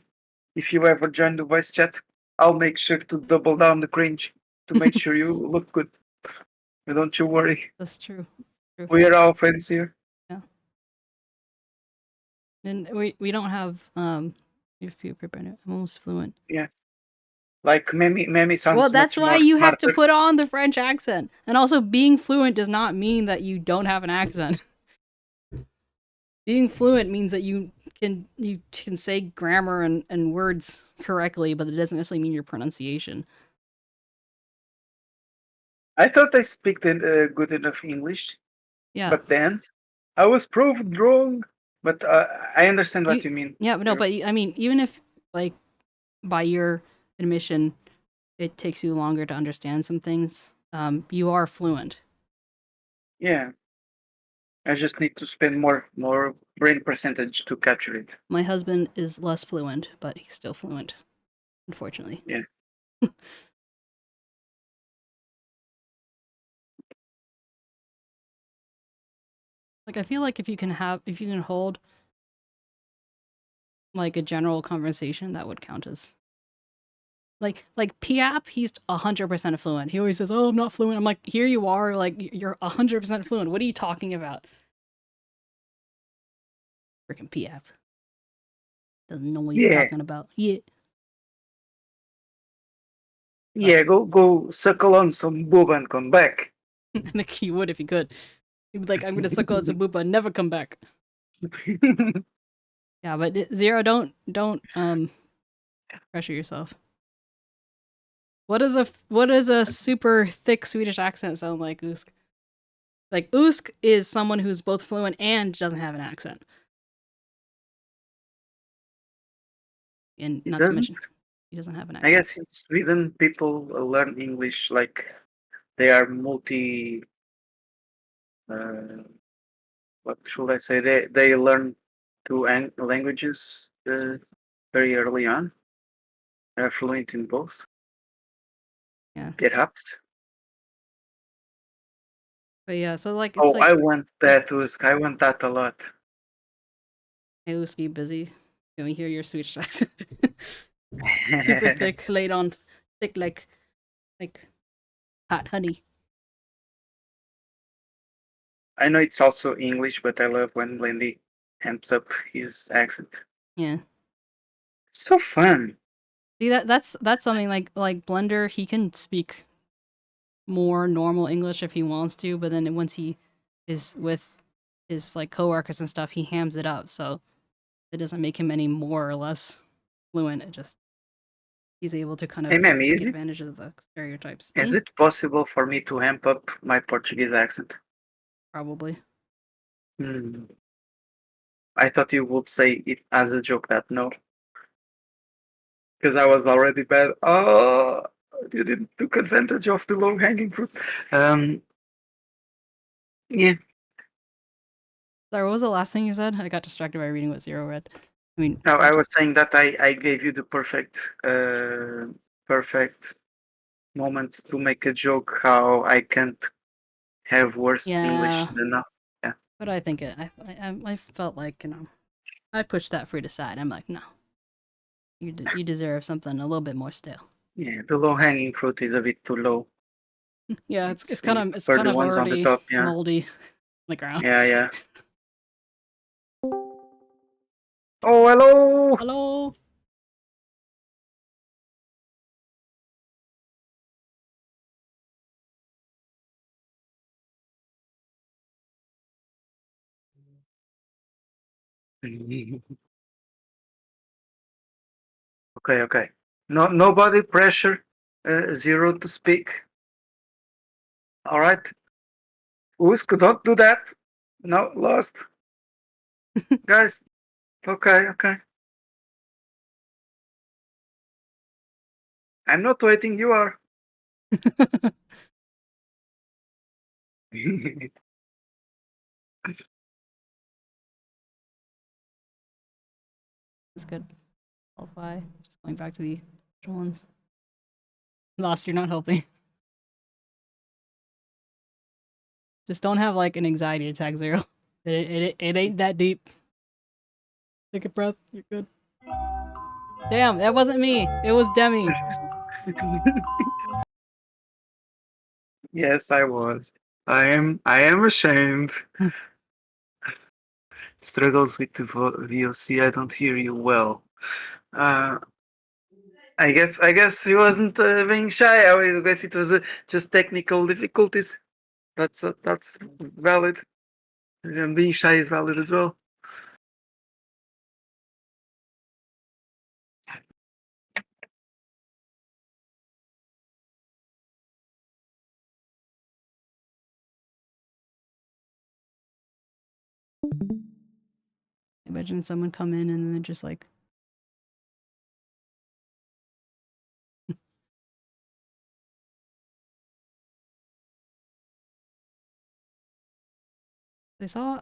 If you ever join the voice chat, I'll make sure to double down the cringe to make sure you look good. Don't you worry. That's true. We are all friends here. Yeah. And we don't have if you prepare it, I'm almost fluent. Yeah. Like 𝗟𝗶𝗀𝘀 sounds well, that's much why more you smarter. have to put on the French accent. And also, being fluent does not mean that you don't have an accent. Being fluent means that you can say grammar and words correctly, but it doesn't necessarily mean your pronunciation. I thought I speak good enough English. Yeah. But then I was proved wrong. But I understand what you mean. Yeah, but no, but I mean, even if like by your admission, it takes you longer to understand some things. You are fluent. Yeah. I just need to spend more brain percentage to capture it. My husband is less fluent, but he's still fluent, unfortunately. Yeah. Like, I feel like if you can hold like a general conversation, that would count as like 𝗶𝗶𝗀𝘀, he's 100% fluent. He always says, "Oh, I'm not fluent." I'm like, here you are, like you're 100% fluent. What are you talking about? Freaking 𝗶𝗀𝗀𝘀 doesn't know what you're talking about. Yeah. Yeah, go suckle on some boob and come back. I think he would if he could. He'd be like, I'm gonna suckle on some boob and never come back. Yeah, but Zero, don't pressure yourself. What does a super thick Swedish accent sound like, 𝗟𝗀𝘀? Like, 𝗟𝗀𝘀 is someone who's both fluent and doesn't have an accent. And not to mention, He doesn't have an I accent. guess in Sweden people learn English like they are multi. What should I say? They learn two languages very early on. They're fluent in both. Yeah. Perhaps. But yeah, so like it's Oh, like I want that, Usk. I want that a lot. hey 𝗟𝗶ৃ busy. Can we hear your Swedish accent? Super thick, laid on thick like hot honey. I know it's also English, but I love when Blendy amps up his accent. Yeah. It's so fun. See that's something like Blender, he can speak more normal English if he wants to, but then once he is with his like coworkers and stuff, he hams it up, so it doesn't make him any more or less fluent. It just he's able to kind of Hey, ma'am, take advantage of the stereotypes. Is it possible for me to amp up my Portuguese accent? Probably. I thought you would say it as a joke that no. Because I was already bad. Oh, you didn't took advantage of the low hanging fruit. Yeah. Sorry, what was the last thing you said? I got distracted by reading what Zero read. I mean, No, I was saying that I gave you the perfect moment to make a joke how I can't have worse English than now. Yeah. But I think I felt like, I pushed that fruit aside. I'm like, no. You deserve something a little bit more stale. Yeah, the low hanging fruit is a bit too low. Yeah, it's kind of the ones on the already top, yeah. moldy on the ground. Yeah. Oh, hello! Hello! Okay. No, nobody pressure Zero to speak. All right. Usk, don't do that. No, lost. Guys. Okay. I'm not waiting, you are. That's good. Qualify. Just going back to the original ones. Lost, you're not helping. Just don't have like an anxiety attack, Zero. It ain't that deep. Take a breath. You're good. Damn, that wasn't me. It was Demi. Yes, I was. I am ashamed. Struggles with the VOC. I don't hear you well. I guess he wasn't being shy. I guess it was just technical difficulties. That's valid. And being shy is valid as well. Imagine someone come in and then just like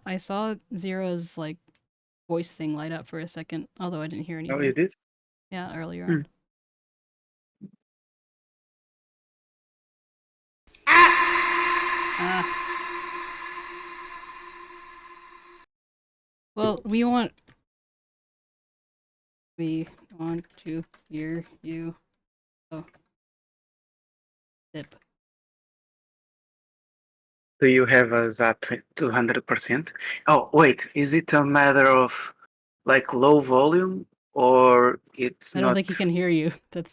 I saw Zero's like voice thing light up for a second, although I didn't hear anything. Oh, you did? Yeah, earlier on. Well, we want to hear you. Oh. Dip. Do you have us at 200%? Oh, wait. Is it a matter of like low volume or it's I not? don't think he can hear you. That's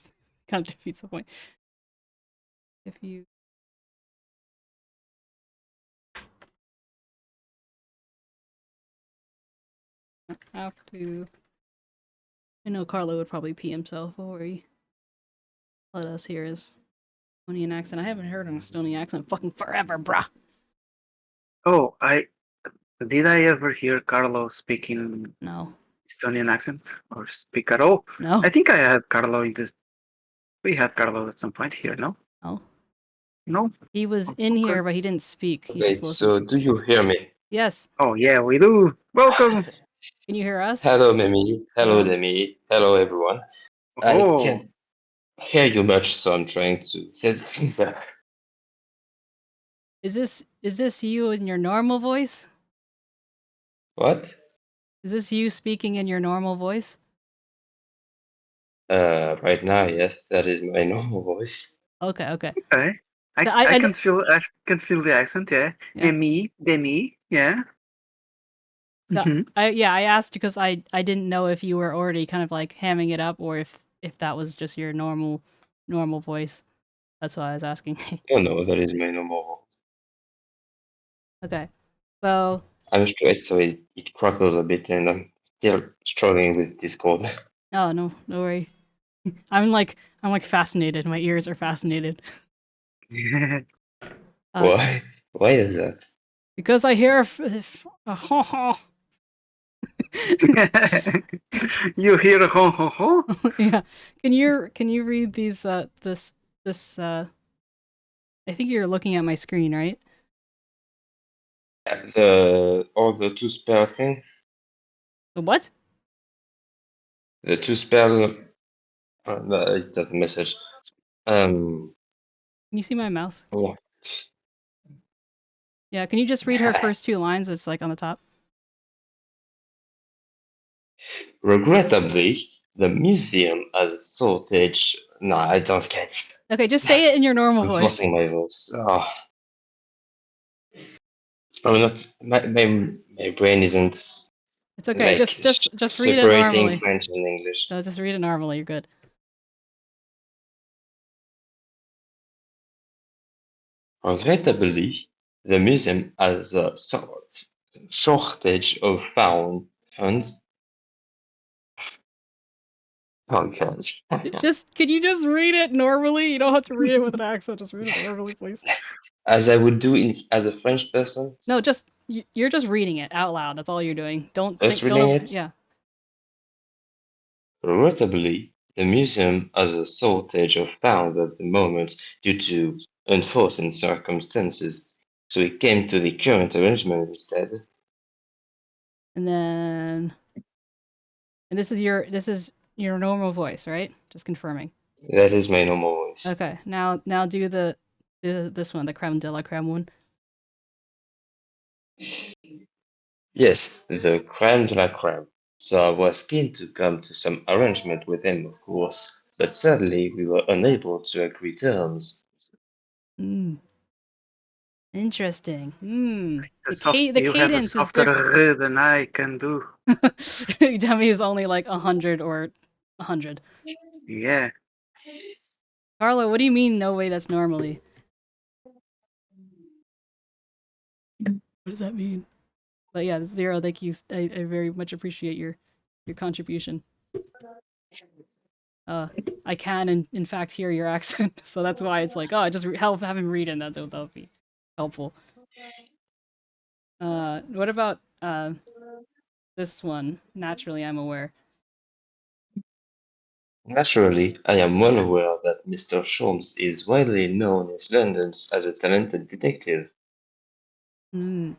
kind of defeats the point. If you have to, I know Carlo would probably pee himself before he let us hear his Estonian accent. I haven't heard an Estonian accent fucking forever, bruh. Oh, did I ever hear Carlo speaking No. Estonian accent or speak at all? No. I think I had Carlo in this We had Carlos at some point here, no? Oh, No? he was in Okay. here, but he didn't speak. He Okay, just listened. so do you hear me? Yes. Oh, yeah, we do. Welcome. Can you hear us? Hello, Mimi. Hello, Hello. Demi. Hello, everyone. I Oh, can't hear you much, so I'm trying to set things up. Is this you in your normal voice? What? Is this you speaking in your normal voice? Right now, yes, that is my normal voice. Okay, okay. okay. So I can feel the accent, yeah. Yeah. Demi, yeah. No, Mhm. I asked because I didn't know if you were already kind of like hamming it up or if that was just your normal voice. That's why I was asking. Oh no, that is my normal voice. Okay. So I'm stressed, so it crackles a bit, and I'm still struggling with Discord. oh no worry. I'm like fascinated. My ears are fascinated. Why? Why is that? Because I hear You hear a ho ho ho? yeah. Can you read these this I think you're looking at my screen, right? The two spell thing? The what? The two spells. No, it's not a message. Can you see my mouse? Yeah. Yeah, can you just read her first two lines? It's like on the top. Regrettably, the museum has shortage. No, I don't get it. Okay, just say it in your normal I'm voice. forcing my voice. Oh. I'm not. My brain isn't. It's okay. Like Just read it separating normally. French and English. No, just read it normally. You're good. Regrettably, the museum has a shortage of funds. Oh gosh. Just can you just read it normally? You don't have to read it with an accent. Just read it normally, please. As I would do as a French person. No, just you're just reading it out loud. That's all you're doing. Don't Just think. reading Don't. it? Yeah. Regrettably, the museum has a shortage of funds at the moment due to unforeseen circumstances, so we came to the current arrangement instead. And then, and this is your normal voice, right? Just confirming. That is my normal voice. Okay. Now do this one, the creme de la creme one. Yes, the crème de la crème. So I was keen to come to some arrangement with him, of course, but sadly we were unable to agree terms. Interesting. You have a cadence is softer different. r than I can do. Demi is only like 100 or 100. Yeah. Carlo, what do you mean? No way. That's normally. What does that mean? But yeah, Zero. Thank you. I very much appreciate your contribution. I can in fact hear your accent, so that's why it's like, oh, just have him read it. That'll be helpful. What about this one? Naturally, I'm aware. Naturally, I am well aware that Mr. Sholmes is widely known in London as a talented detective. So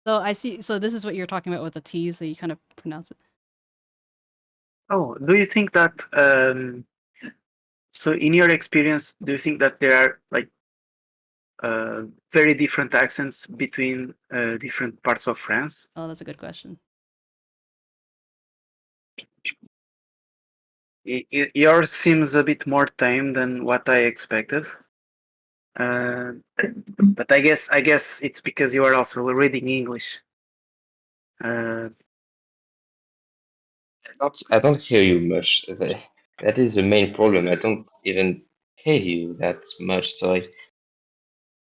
I see. So this is what you're talking about with the T's that you kind of pronounce it. Oh, do you think that so in your experience, do you think that there are like very different accents between different parts of France? Oh, that's a good question. Yours seems a bit more tame than what I expected. But I guess it's because you are also reading English. I don't hear you much. That is the main problem. I don't even hear you that much, so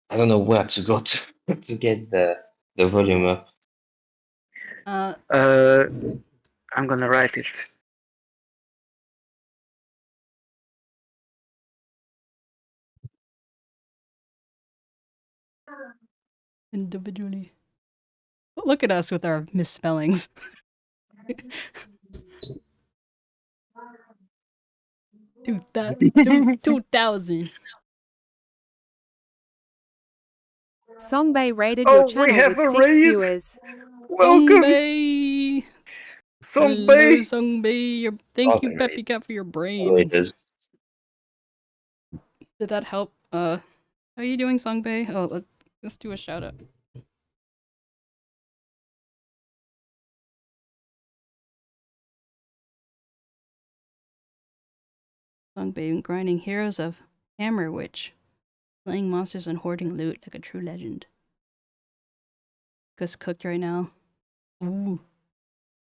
I don't know where to go to get the volume up. I'm gonna write it. Individually. Look at us with our misspellings. 2000. 𝗟𝗶 raided your Oh, we channel have with a 6 raid. viewers. Welcome, 𝗟𝗶. Hello, 𝗟𝗶. 𝗟𝗶. Thank you, 𝗵𝗶 Cat, for your brain. Moderators. Did that help? How are you doing, 𝗟𝗶? Oh, let's do a shout out. 𝗟𝗶 grinding heroes of 𝗟𝗶H, slaying monsters and hoarding loot like a true legend. Just cooked right now. Ooh,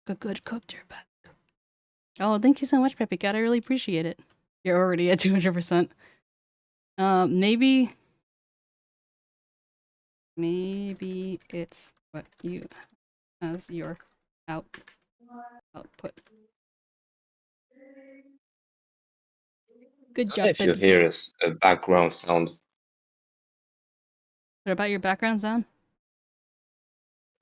a good cooked or bad cooked. Oh, thank you so much, 𝗵𝗶 Cat. I really appreciate it. You're already at 200%. Maybe it's what you as your output. Good job, If you 𝗵𝗶. hear a background sound, What about your background sound?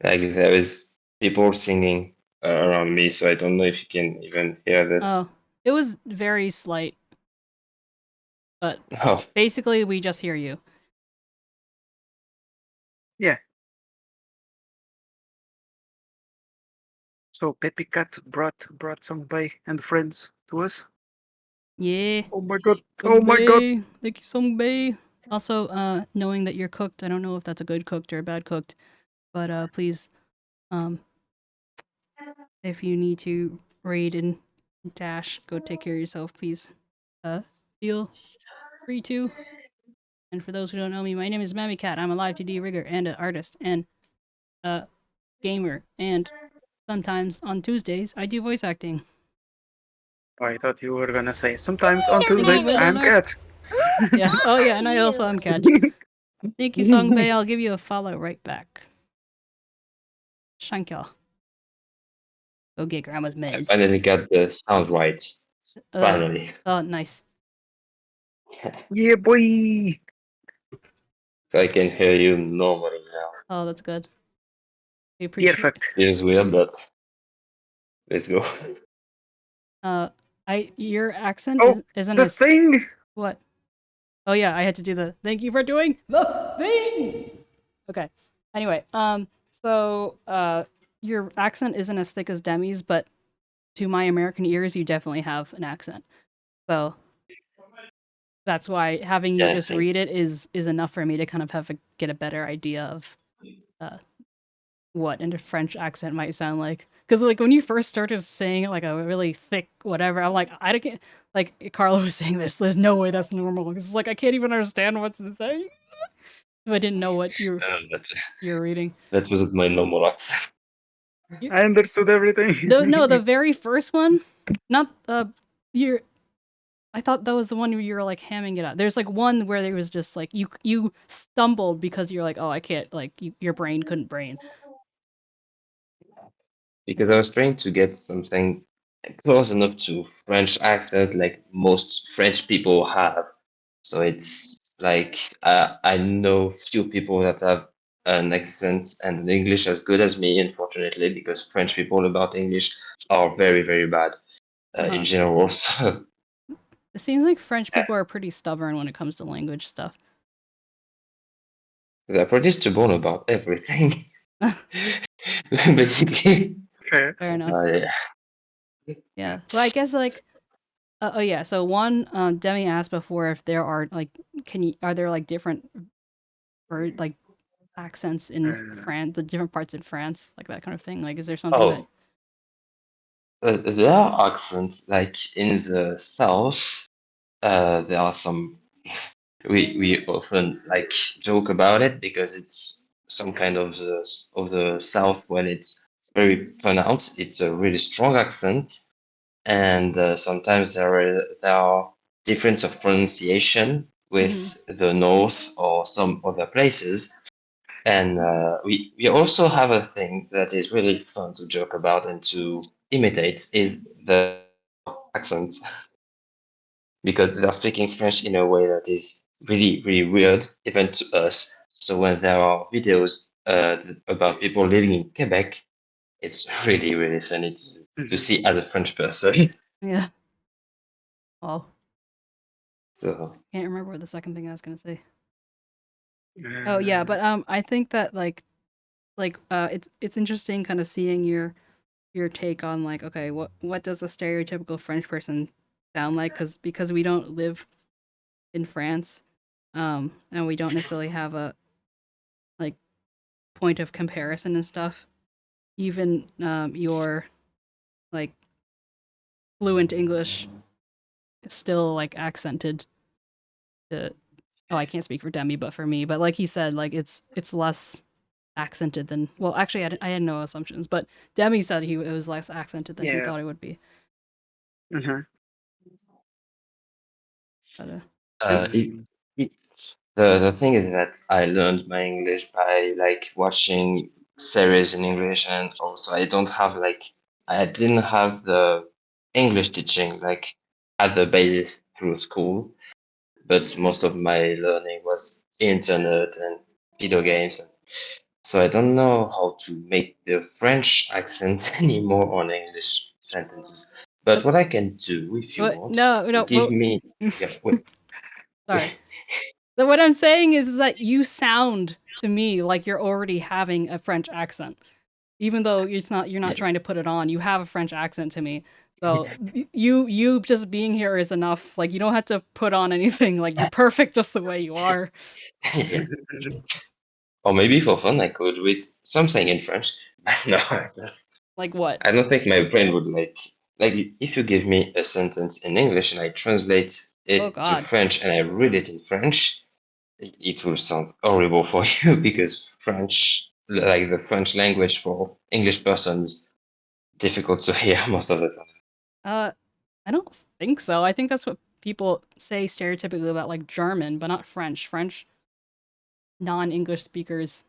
like there is people singing around me, so I don't know if you can even hear this. Oh, it was very slight. But Oh, basically, we just hear you. Yeah. So 𝗵𝗶 Cat brought 𝗟𝗏 and friends to us. Yeah. Oh my god! Oh my god! 𝗟𝗏. Thank you, 𝗟𝗏. Also, knowing that you're cooked, I don't know if that's a good cooked or a bad cooked, but please, if you need to raid and dash, go take care of yourself, please. Feel free to. And for those who don't know me, my name is 𝗵𝗶 Cat. I'm a live 2D rigger and an artist and a gamer. And sometimes on Tuesdays, I do voice acting. I thought you were gonna say sometimes on Tuesdays I'm Cat. Yeah. Oh yeah, and I also am Cat. Thank you, 𝗟𝗏. I'll give you a follow right back. Thank you. Go get grandma's I meds. finally got the sound right. Finally. Oh, nice. Yeah, boy. So I can hear you normally now. Oh, that's good. We appreciate it. Perfect. Feels weird, but let's go. Your accent Oh, isn't the as thing. what? Oh yeah, I had to do the thank you for doing the thing. Okay. Anyway, your accent isn't as thick as Demi's, but to my American ears, you definitely have an accent. So that's why having you just read it is enough for me to kind of get a better idea of what a French accent might sound like. Because like when you first started saying like a really thick whatever, I'm like, I can't. Like Carla was saying this, there's no way that's normal. It's like I can't even understand what to say if I didn't know what you're reading. That was my normal accent. I understood everything. No, the very first one, not you're. I thought that was the one where you were like hamming it up. There's like one where there was just like you stumbled because you're like, oh, I can't, like your brain couldn't brain. Because I was trying to get something close enough to French accent like most French people have. So it's like I know few people that have an accent and an English as good as me, unfortunately, because French people about English are very, very bad in general. So it seems like French people are pretty stubborn when it comes to language stuff. they're pretty stubborn about everything. Basically. Fair enough. Yeah. Well, I guess like oh yeah. So one, Demi asked before if there are like, are there like different or like accents in France, the different parts in France, like that kind of thing. Like, is there something there are accents like in the south. There are some. We often like joke about it because it's some kind of the south when it's very pronounced. It's a really strong accent, and sometimes there are difference of pronunciation with the north or some other places. And we also have a thing that is really fun to joke about and to imitate is the accent. Because they're speaking French in a way that is really, really weird, even to us. So when there are videos about people living in Quebec, it's really, really funny to see as a French person. Yeah. Oh. So Can't remember what the second thing I was gonna say. Oh yeah, but I think that it's interesting kind of seeing your take on like, okay, what does a stereotypical French person sound like? Because we don't live in France, and we don't necessarily have a like point of comparison and stuff. Even your like fluent English is still like accented to. Oh, I can't speak for Demi, but for me, but like he said, like it's less accented than. Well, actually, I had no assumptions, but Demi said it was less accented than he Yeah. thought it would be. Mhm. But, it, the thing is that I learned my English by like watching series in English, and also I didn't have the English teaching like at the base through school, but most of my learning was internet and video games. So I don't know how to make the French accent anymore on English sentences. But what I can do, if you want, no, give well, me. Yeah, wait. sorry. But what I'm saying is that you sound to me like you're already having a French accent, even though you're not trying to put it on. You have a French accent to me. So you just being here is enough. Like you don't have to put on anything. Like you're perfect just the way you are. Yeah. Or maybe for fun, I could read something in French. No, Like what? I don't think my brain would like if you give me a sentence in English and I translate Oh it to God. French and I read it in French, it will sound horrible for you because French, like the French language for English persons, difficult to hear most of the time. I don't think so. I think that's what people say stereotypically about like German, but not French. French non-English speakers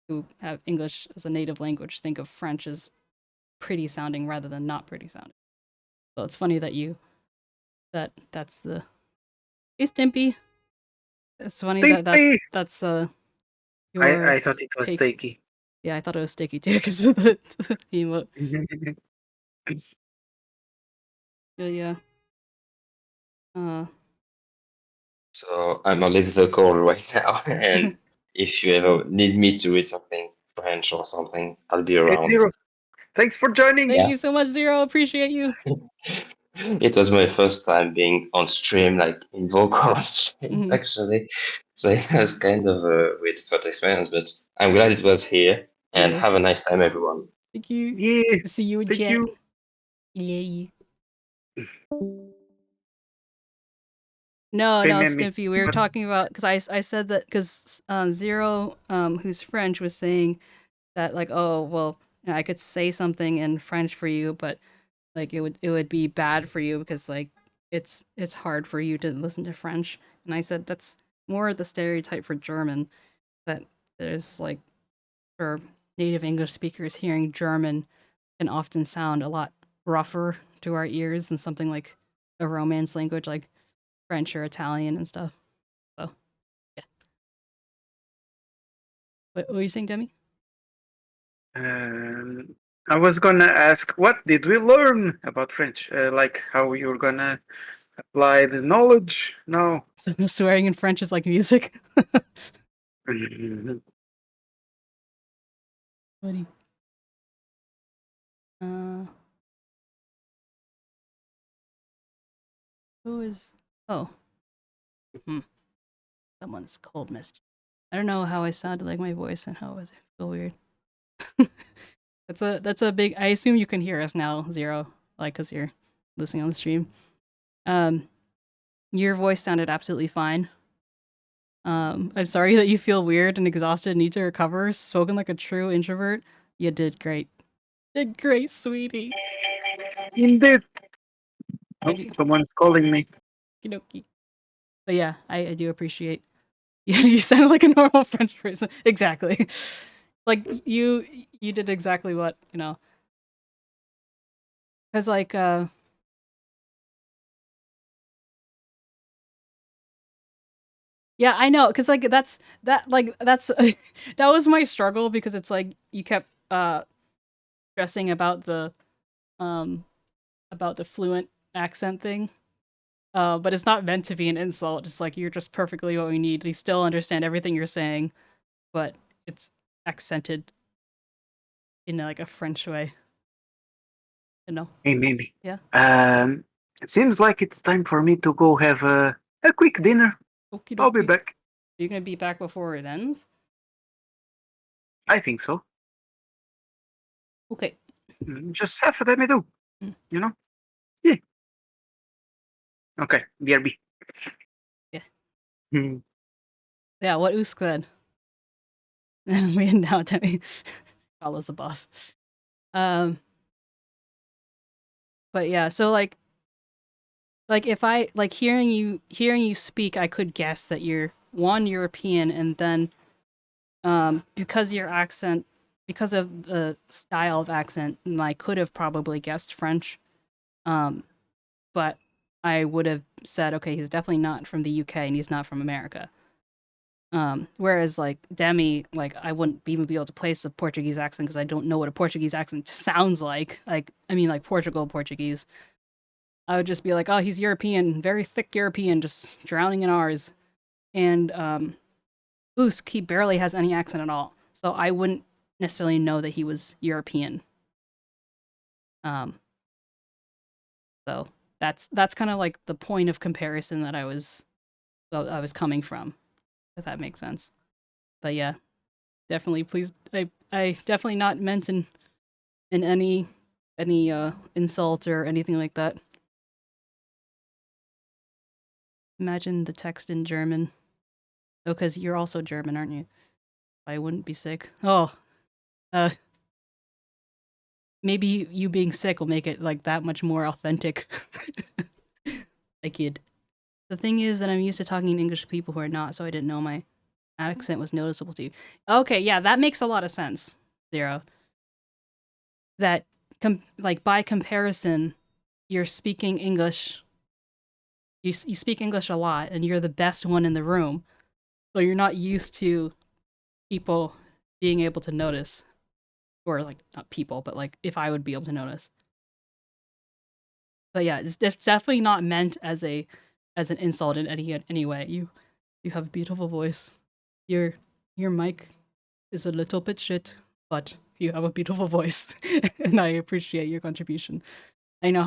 who have English as a native language think of French as pretty sounding rather than not pretty sounding. So it's funny that that's the. Hey Stimpy. It's funny that Stimpy! that's your I thought it was take. sticky. Yeah, I thought it was sticky too because of the emote. Yeah. So I'm gonna leave the call right now, and if you ever need me to read something French or something, I'll be Hey, around. Zero. Thanks for joining. Thank you so much, Zero. Appreciate you. It was my first time being on stream, like in vocal stream, actually. So it was kind of a weird first experience, but I'm glad it was here. And Yeah. have a nice time, everyone. Thank you. Yeah. See you in Thank chat. you. Yeah. No, Remember- Stimpy. We were talking about because I said that because Zero, who's French, was saying that like, oh well, you know, I could say something in French for you, but like it would be bad for you because like it's hard for you to listen to French. And I said that's more the stereotype for German, that there's like for native English speakers hearing German can often sound a lot rougher to our ears than something like a Romance language like French or Italian and stuff. So yeah. What were you saying, Demi? I was gonna ask, what did we learn about French? Like how you're gonna apply the knowledge? No. So swearing in French is like music. Buddy. Who is? Oh. Someone's cold message. I don't know how I sounded like my voice and how was I feel weird. That's a big. I assume you can hear us now, Zero, like because you're listening on the stream. Your voice sounded absolutely fine. I'm sorry that you feel weird and exhausted and need to recover. Spoken like a true introvert. You did great. Did great, sweetie. Indeed. Oh, someone's calling me. Okey-dokey. But yeah, I do appreciate. Yeah, you sound like a normal French person. Exactly. Like you did exactly what, you know. Cuz like yeah, I know cuz like that's that was my struggle because it's like you kept stressing about the fluent accent thing. But it's not meant to be an insult. It's like you're just perfectly what we need. We still understand everything you're saying, but it's accented in like a French way. You know? Hey, Mimi. Yeah. It seems like it's time for me to go have a quick dinner. Okie I'll be dokie. back. You're gonna be back before it ends? I think so. Okay. Just have let me do. Mm. You know? Yeah. Okay, 𝗟𝗶. Yeah. Hmm. Yeah, what Usk said. We now tell me follows the boss. But yeah, so like if I like hearing you speak, I could guess that you're one European, and then because your accent, because of the style of accent, I could have probably guessed French. But I would have said, okay, he's definitely not from the UK and he's not from America. Whereas like Demi, like I wouldn't even be able to place a Portuguese accent because I don't know what a Portuguese accent sounds like. Like I mean, like Portuguese. I would just be like, oh, he's European, very thick European, just drowning in ours. And Usk, he barely has any accent at all, so I wouldn't necessarily know that he was European. So that's kind of like the point of comparison that I was coming from, if that makes sense. But yeah, definitely, please, I definitely not meant in any insult or anything like that. Imagine the text in German. Oh, because you're also German, aren't you? I wouldn't be sick. Oh, maybe you being sick will make it like that much more authentic. I kid. The thing is that I'm used to talking to English people who are not, so I didn't know my accent was noticeable to you. Okay, yeah, that makes a lot of sense, Zero. That, like, by comparison, you're speaking English. You speak English a lot, and you're the best one in the room. So you're not used to people being able to notice. Or, like, not people, but, like, if I would be able to notice. But yeah, it's definitely not meant as an insult in any way. You have a beautiful voice. Your mic is a little bit shit, but you have a beautiful voice, and I appreciate your contribution. I know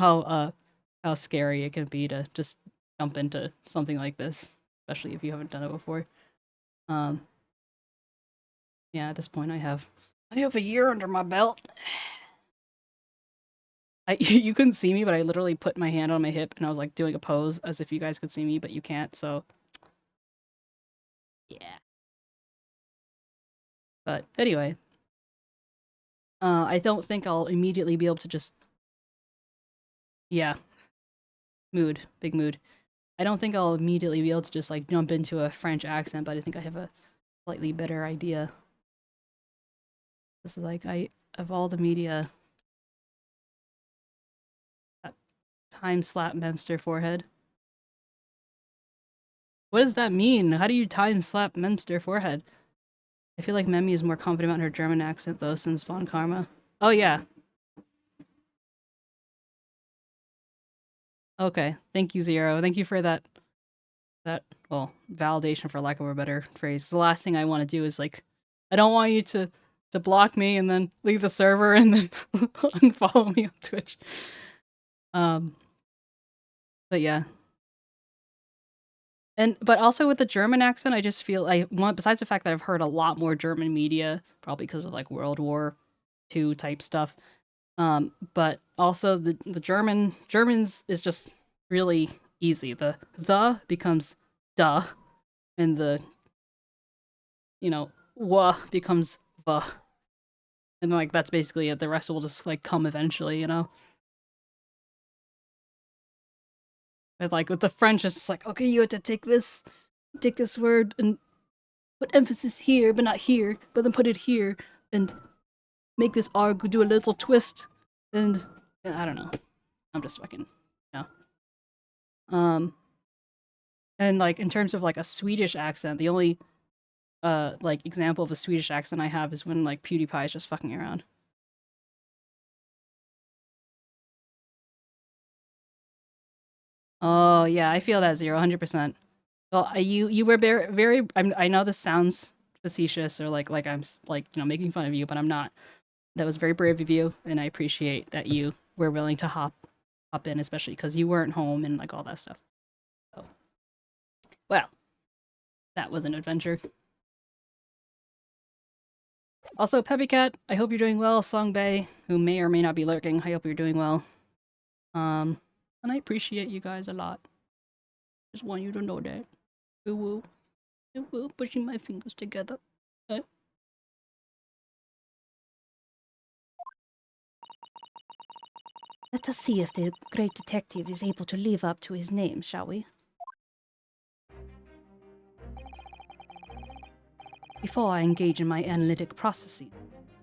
how scary it can be to just jump into something like this, especially if you haven't done it before. Yeah, at this point I have a year under my belt. You couldn't see me, but I literally put my hand on my hip and I was like doing a pose as if you guys could see me, but you can't, so yeah. But anyway, I don't think I'll immediately be able to just, yeah, big mood. I don't think I'll immediately be able to just like jump into a French accent, but I think I have a slightly better idea. This is like, of all the media, time slap Memster forehead. What does that mean? How do you time slap Memster forehead? I feel like Memi is more confident about her German accent though since Von Karma. Oh yeah. Okay, thank you, Zero. Thank you for that, well, validation for lack of a better phrase. The last thing I want to do is like, I don't want you to block me and then leave the server and then unfollow me on Twitch. But yeah. But also with the German accent, I just feel besides the fact that I've heard a lot more German media, probably because of like World War II type stuff. But also the Germans is just really easy. The becomes duh, and the wa becomes va. And like that's basically it. The rest will just like come eventually, you know? But like with the French, it's just like, okay, you have to take this word and put emphasis here, but not here, but then put it here, and make this R do a little twist, and I don't know. I'm just fucking, and like in terms of like a Swedish accent, the only like example of a Swedish accent I have is when like PewDiePie is just fucking around. Oh yeah, I feel that, Zero, 100%. Well, you were very. I know this sounds facetious or like I'm making fun of you, but I'm not. That was very brave of you, and I appreciate that you were willing to hop in, especially because you weren't home and like all that stuff. So, well, that was an adventure. Also, 𝗵𝗶𝗀𝘀, I hope you're doing well. 𝗟𝗶, who may or may not be lurking, I hope you're doing well. And I appreciate you guys a lot. Just want you to know that. Woo woo, pushing my fingers together. Okay. Let us see if the great detective is able to live up to his name, shall we? Before I engage in my analytic processes,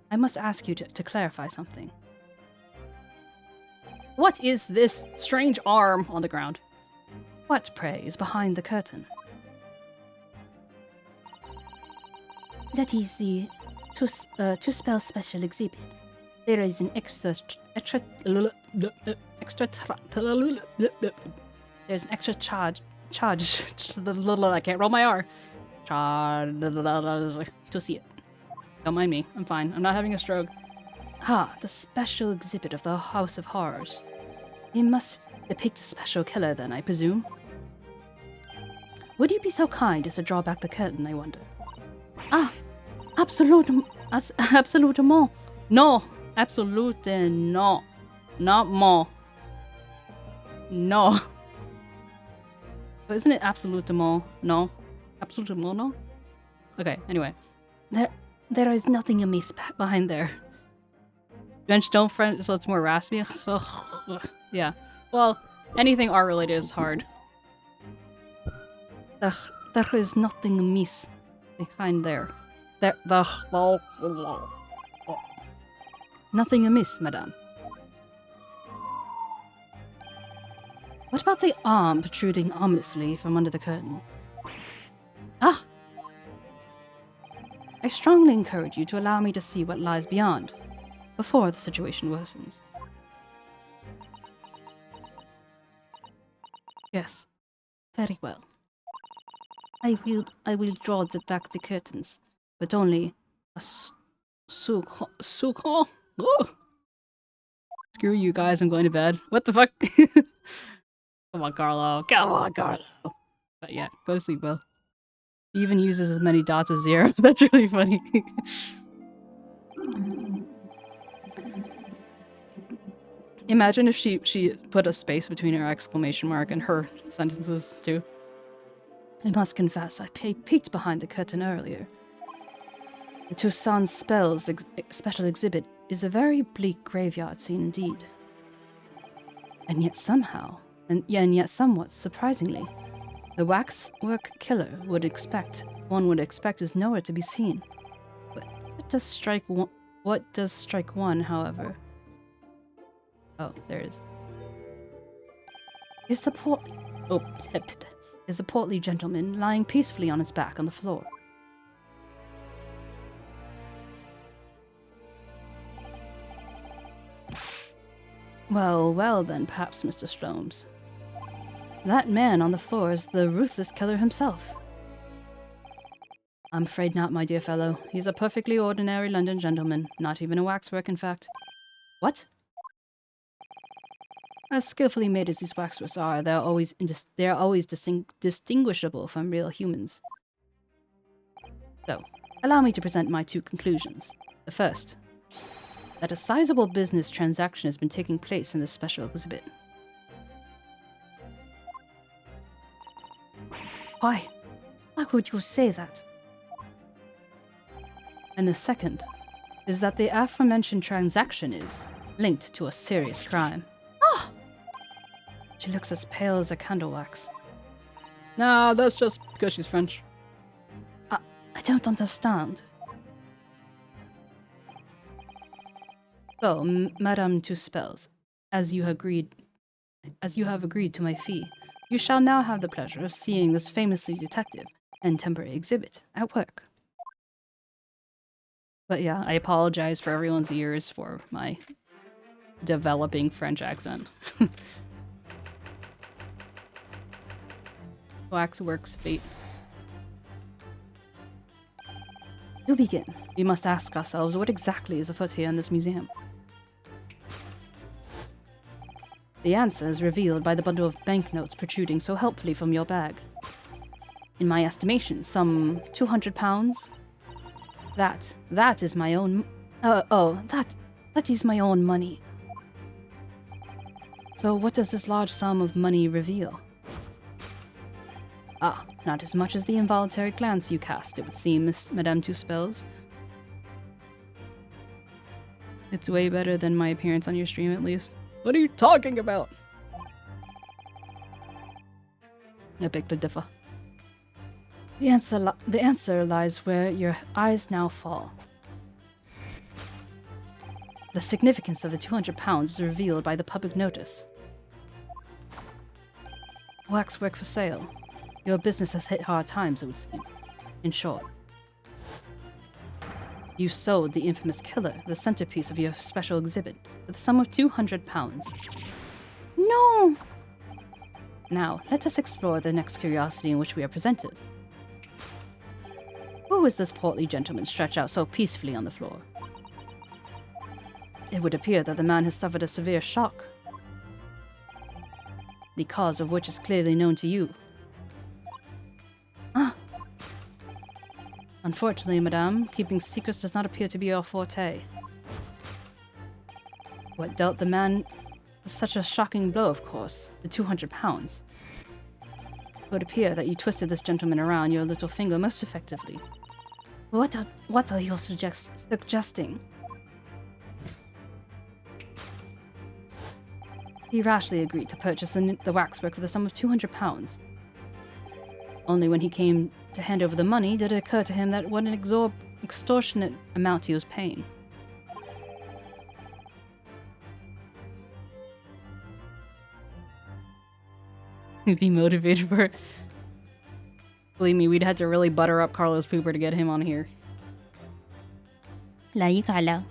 I must ask you to clarify something. What is this strange arm on the ground? What, pray, is behind the curtain? That is the 𝗟𝗶H special exhibit. There is an there's an extra charge I can't roll my R. To see it. Don't mind me. I'm fine. I'm not having a stroke. Ah, the special exhibit of the House of Horrors. It must depict a special killer then, I presume. Would you be so kind as to draw back the curtain, I wonder? Ah, absolutement. No, absolute no. Not more. No. But isn't it absolutement no? Absolutement no? Okay, anyway. There is nothing amiss behind there. French don't French, so it's more raspy. Yeah. Well, anything art related is hard. There is nothing amiss behind there. Nothing amiss, madame. What about the arm protruding ominously from under the curtain? Ah! I strongly encourage you to allow me to see what lies beyond, before the situation worsens. Yes, very well. I will draw back the curtains, but only a Suko? Oh. Screw you guys, I'm going to bed. What the fuck? Come on, Carlo. Come on, Carlo. But yeah, go to sleep, Will. He even uses as many dots as Zero. That's really funny. Imagine if she put a space between her exclamation mark and her sentences too. I must confess, I peeked behind the curtain earlier. The 𝗟𝗏 spells special exhibit is a very bleak graveyard scene indeed. And yet somehow, and yet somewhat surprisingly, the waxwork killer one would expect is nowhere to be seen. But what does strike one, however? Oh, there it is. Is the portly gentleman lying peacefully on his back on the floor. Well then, perhaps, Mr. Sholmes. That man on the floor is the ruthless killer himself. I'm afraid not, my dear fellow. He's a perfectly ordinary London gentleman, not even a waxwork, in fact. What? As skillfully made as these waxworks are, they are always distinguishable from real humans. So, allow me to present my two conclusions. The first, that a sizable business transaction has been taking place in this special exhibit. Why? Why would you say that? And the second is that the aforementioned transaction is linked to a serious crime. Ah! She looks as pale as a candle wax. No, that's just because she's French. I don't understand. So, Madame 𝗟𝗏, as you have agreed to my fee, you shall now have the pleasure of seeing this famously detective and temporary exhibit at work. But yeah, I apologize for everyone's ears for my developing French accent. Waxwork's fate. To begin, we must ask ourselves what exactly is afoot here in this museum. The answer is revealed by the bundle of banknotes protruding so helpfully from your bag. In my estimation, some 200 pounds. That is my own... that is my own money. So what does this large sum of money reveal? Ah, not as much as the involuntary glance you cast, it would seem, Madame 𝗟𝗶H𝗀𝘀. It's way better than my appearance on your stream, at least. What are you talking about? I beg to differ. The answer lies where your eyes now fall. The significance of the 200 pounds is revealed by the public notice. Waxwork for sale. Your business has hit hard times, it would seem. In short. You sold the infamous killer, the centerpiece of your special exhibit, for the sum of 200 pounds. No! Now, let us explore the next curiosity in which we are presented. Who is this portly gentleman stretched out so peacefully on the floor? It would appear that the man has suffered a severe shock, the cause of which is clearly known to you. Ah! Unfortunately, madame, keeping secrets does not appear to be your forte. What dealt the man such a shocking blow, of course, the 200 pounds. It would appear that you twisted this gentleman around your little finger most effectively. What are you suggesting? He rashly agreed to purchase the waxwork for the sum of 200 pounds. Only when he came to hand over the money did it occur to him that what an extortionate amount he was paying. He'd be motivated for it. Believe me, we'd had to really butter up Carlos Pooper to get him on here. Love you, Carlo.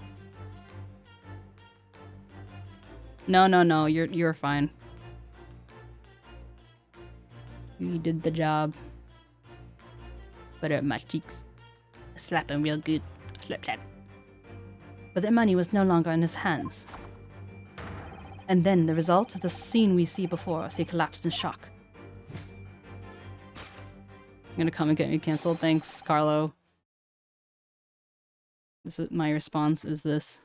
No, you're fine. You did the job. Butter up my cheeks. Slap him real good. Slap, slap. But the money was no longer in his hands. And then the result, the scene we see before us, he collapsed in shock. I'm gonna come and get me canceled. Thanks, Carlo. My response is this.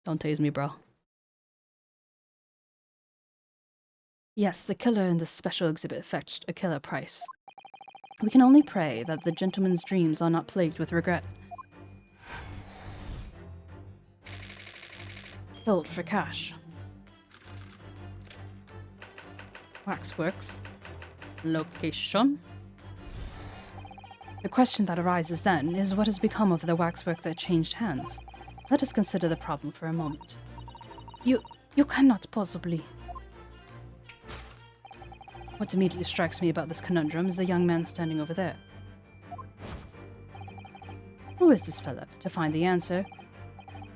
Don't tase me, bro. Yes, the killer in this special exhibit fetched a killer price. We can only pray that the gentleman's dreams are not plagued with regret. Sold for cash. Waxworks. Location. The question that arises then is what has become of the waxwork that changed hands? Let us consider the problem for a moment. You cannot possibly. What immediately strikes me about this conundrum is the young man standing over there. Who is this fellow? To find the answer,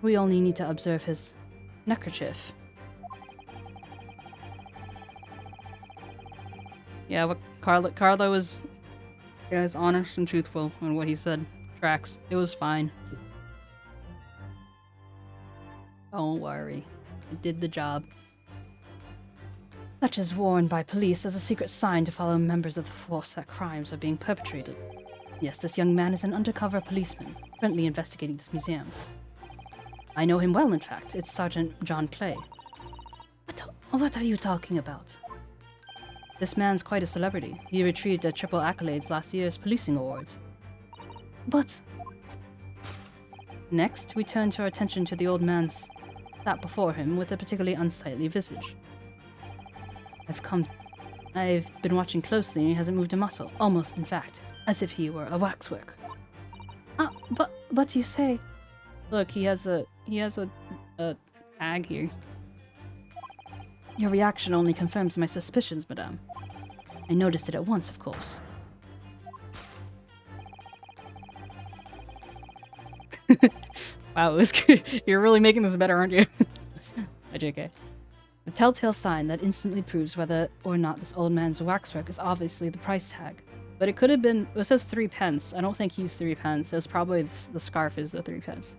we only need to observe his neckerchief. Yeah, what Carlo was honest and truthful in what he said. Tracks. It was fine. Don't worry. It did the job. Such is worn by police as a secret sign to follow members of the force that crimes are being perpetrated. Yes, this young man is an undercover policeman, currently investigating this museum. I know him well, in fact. It's Sergeant John Clay. What are you talking about? This man's quite a celebrity. He retrieved a triple accolades last year's policing awards. But... Next, we turn our attention to the old man sat before him with a particularly unsightly visage. I've been watching closely and he hasn't moved a muscle. Almost, in fact, as if he were a waxwork. But you say... Look, he has a tag here. Your reaction only confirms my suspicions, madame. I noticed it at once, of course. Wow, it was good. You're really making this better, aren't you? JK. A telltale sign that instantly proves whether or not this old man's waxwork is obviously the price tag. But it could have been... It says 3 pence. I don't think he's 3 pence. It was probably the scarf is the 3 pence.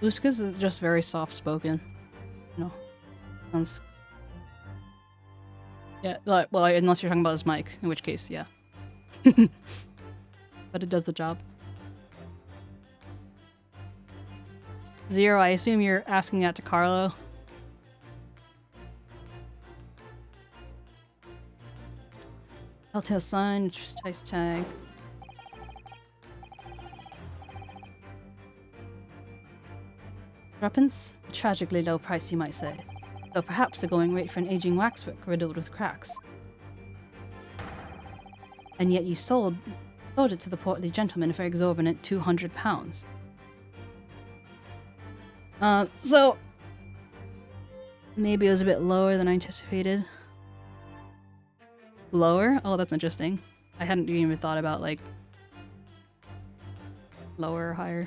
Łukasz is just very soft-spoken. You know, sounds... Yeah, like, well, unless you're talking about his mic, in which case, yeah. But it does the job. Zero, I assume you're asking that to Carlo. Telltale sign, price tag. Threepence? A tragically low price, you might say. Though perhaps the going rate for an aging waxwork riddled with cracks. And yet you sold it to the portly gentleman for exorbitant £200. So maybe it was a bit lower than I anticipated. Lower? Oh, that's interesting. I hadn't even thought about, like, lower or higher.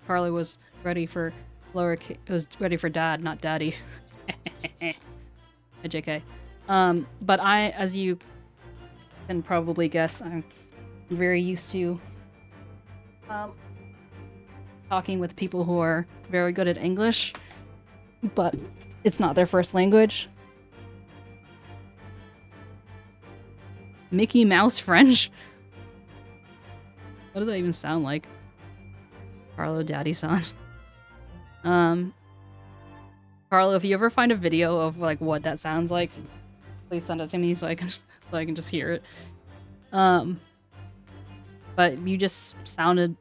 Carly was ready for was ready for dad, not daddy. JK. But I, as you can probably guess, I'm very used to talking with people who are very good at English, but it's not their first language. Mickey Mouse French? What does that even sound like? Carlo Daddy-san. Carlo, if you ever find a video of like what that sounds like, please send it to me so I can just hear it. But you just sounded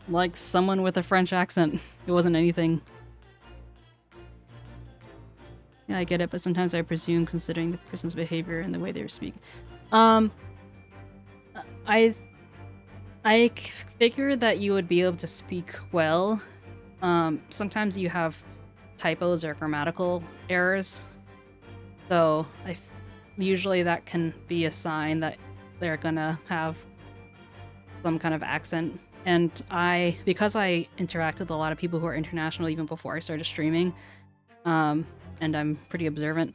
like someone with a French accent. It wasn't anything. Yeah, I get it, but sometimes I presume considering the person's behavior and the way they were speaking. I figured that you would be able to speak well. Sometimes you have typos or grammatical errors. So usually that can be a sign that they're gonna have some kind of accent. And because I interact with a lot of people who are international even before I started streaming, and I'm pretty observant,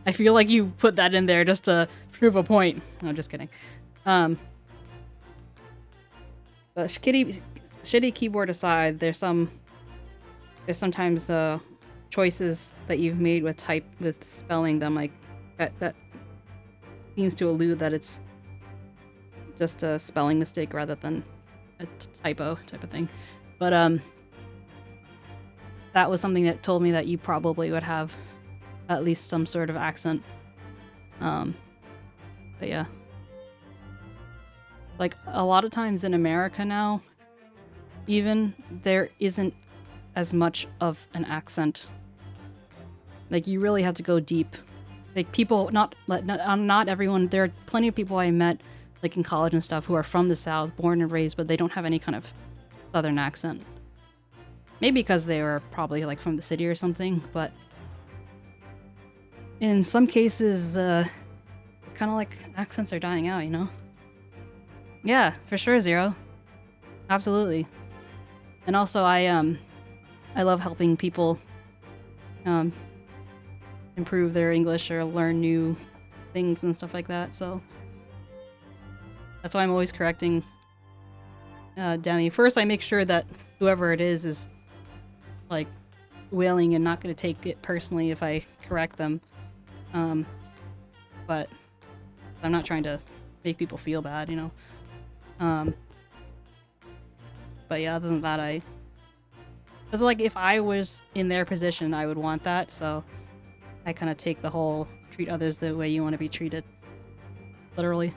I feel like you put that in there just to prove a point. No, just kidding. But shitty keyboard aside, there's sometimes choices that you've made with spelling them like that seems to allude that it's just a spelling mistake rather than a typo type of thing. But that was something that told me that you probably would have at least some sort of accent. But yeah. Like, a lot of times in America now, even, there isn't as much of an accent. Like, you really have to go deep. Like, people, not everyone, there are plenty of people I met, like, in college and stuff, who are from the South, born and raised, but they don't have any kind of Southern accent. Maybe because they were probably, like, from the city or something, but in some cases, it's kind of like accents are dying out, you know? Yeah, for sure, Zero. Absolutely. And also, I love helping people improve their English or learn new things and stuff like that, so that's why I'm always correcting Demi. First, I make sure that whoever it is like willing and not going to take it personally if I correct them. But I'm not trying to make people feel bad, you know. But yeah, other than that, because like if I was in their position, I would want that. So I kind of take the whole treat others the way you want to be treated, literally.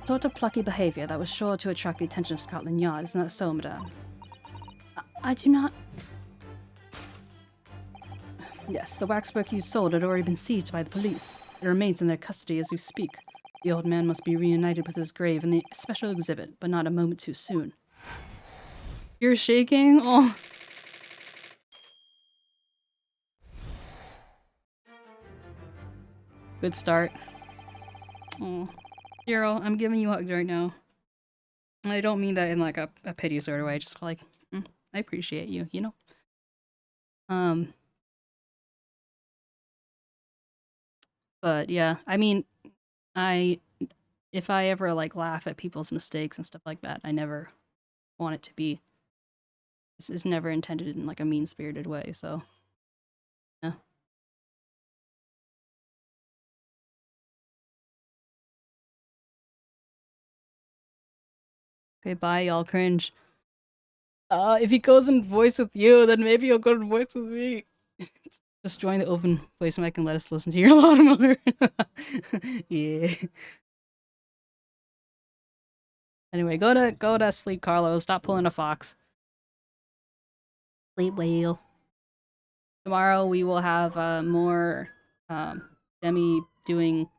Sort of plucky behaviour that was sure to attract the attention of Scotland Yard, isn't that so, madame? I do not... Yes, the waxwork you sold had already been seized by the police. It remains in their custody as we speak. The old man must be reunited with his grave in the special exhibit, but not a moment too soon. You're shaking? Oh. Good start. Oh. Hero, I'm giving you hugs right now. And I don't mean that in like a pity sort of way, just like, I appreciate you, you know? But yeah, I mean, if I ever like laugh at people's mistakes and stuff like that, I never want it to be, this is never intended in like a mean-spirited way, so yeah. Okay, bye, y'all cringe. If he goes in voice with you, then maybe he'll go in voice with me. Just join the open voice mic and let us listen to your lawnmower. Yeah. Anyway, go to sleep, Carlo. Stop pulling a fox. Sleep well. Tomorrow we will have more Demi doing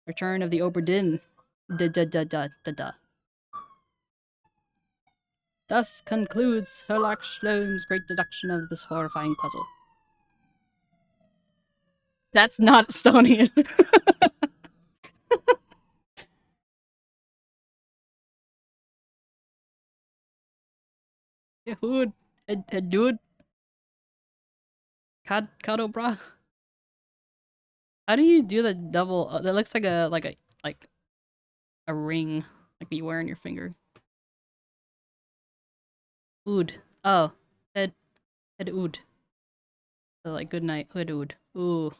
Return of the 𝗟𝗶 Da. Thus concludes 𝗟𝗶H𝗀𝘀's great deduction of this horrifying puzzle. That's not Estonian. Yehud, dude, Kado bra. How do you do the double? That looks like a ring, like you wear on your finger. Ood. Oh, head ood. So like good night, hood ood. Ooh.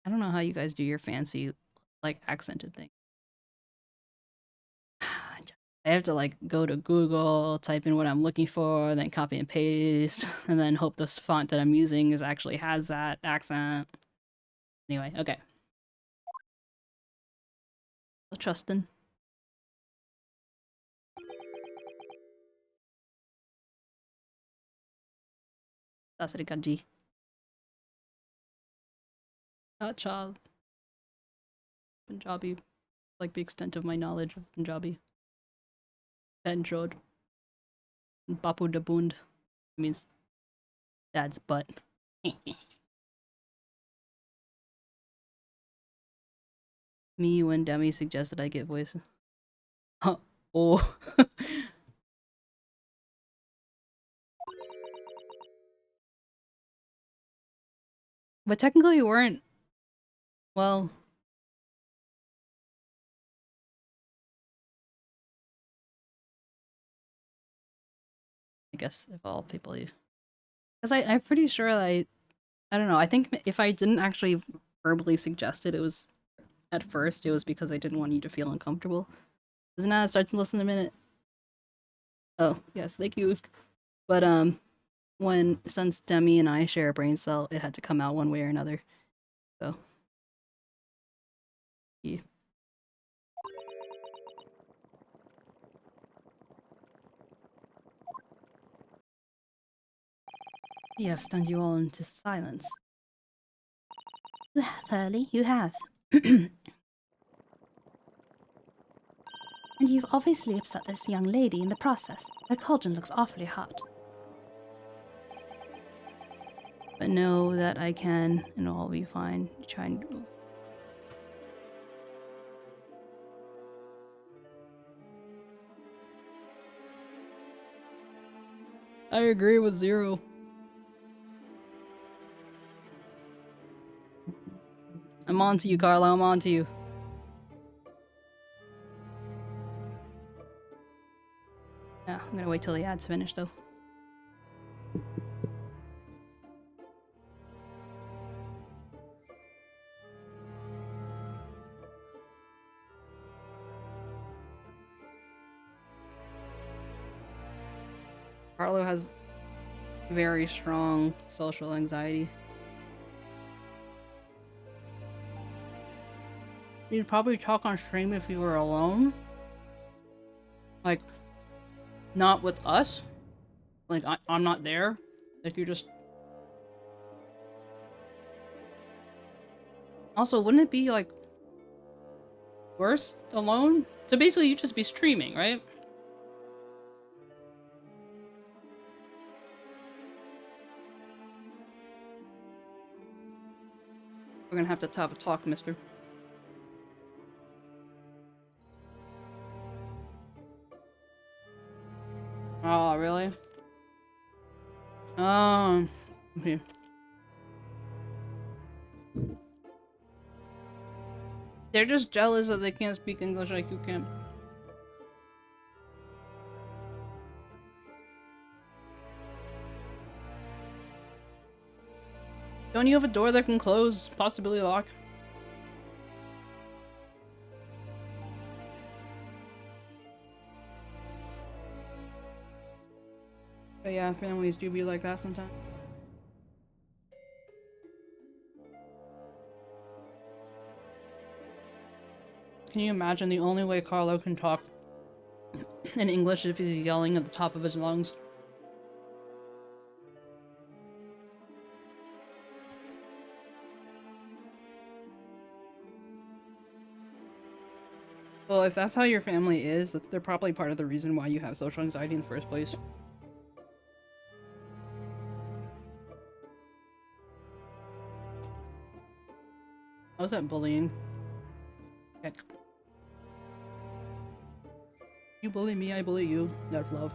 I don't know how you guys do your fancy, like, accented thing. I have to, like, go to Google, type in what I'm looking for, then copy and paste, and then hope this font that I'm using actually has that accent. Anyway, okay. So, Trustin. 𝗟𝗶H𝗀𝘀. Child. Punjabi. Like the extent of my knowledge of Punjabi. Penjod. Bapu Dabund means dad's butt. Me when Demi suggested I get voices. Oh. But technically you weren't. Well. I guess if all people leave. Because I'm pretty sure I don't know, I think if I didn't actually verbally suggest it, it was, at first, it was because I didn't want you to feel uncomfortable. Isn't that start to listen in a minute? Oh, yes, thank you. But, since Demi and I share a brain cell, it had to come out one way or another. So. Yeah. You have stunned you all into silence. You have, Hurley, you have. And you've obviously upset this young lady in the process. Her cauldron looks awfully hot. But know that I can, and all will be fine. Try and... I agree with Zero. I'm on to you, Carlo. I'm on to you. Yeah, I'm gonna wait till the ad's finished, though. Carlo has very strong social anxiety. you'd probably talk on stream if you were alone. Like, not with us. Like, I'm not there. If you just... Also, wouldn't it be, like, worse alone? So basically, you'd just be streaming, right? We're gonna have to have a talk, mister. Oh, really? Okay. They're just jealous that they can't speak English like you can. Don't you have a door that can close, possibly lock? But yeah, families do be like that sometimes. Can you imagine the only way Carlo can talk in English if he's yelling at the top of his lungs? Well, if that's how your family is, they're probably part of the reason why you have social anxiety in the first place. How's that bullying? Heck. You bully me, I bully you. That's love.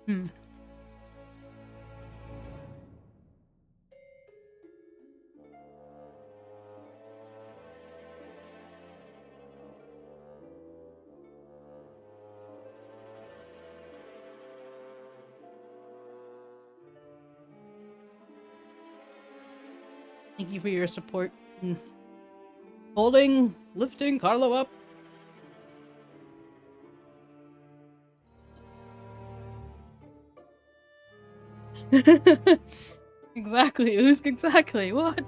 Hmm. Thank you for your support in lifting Carlo up. Exactly, who's exactly? What?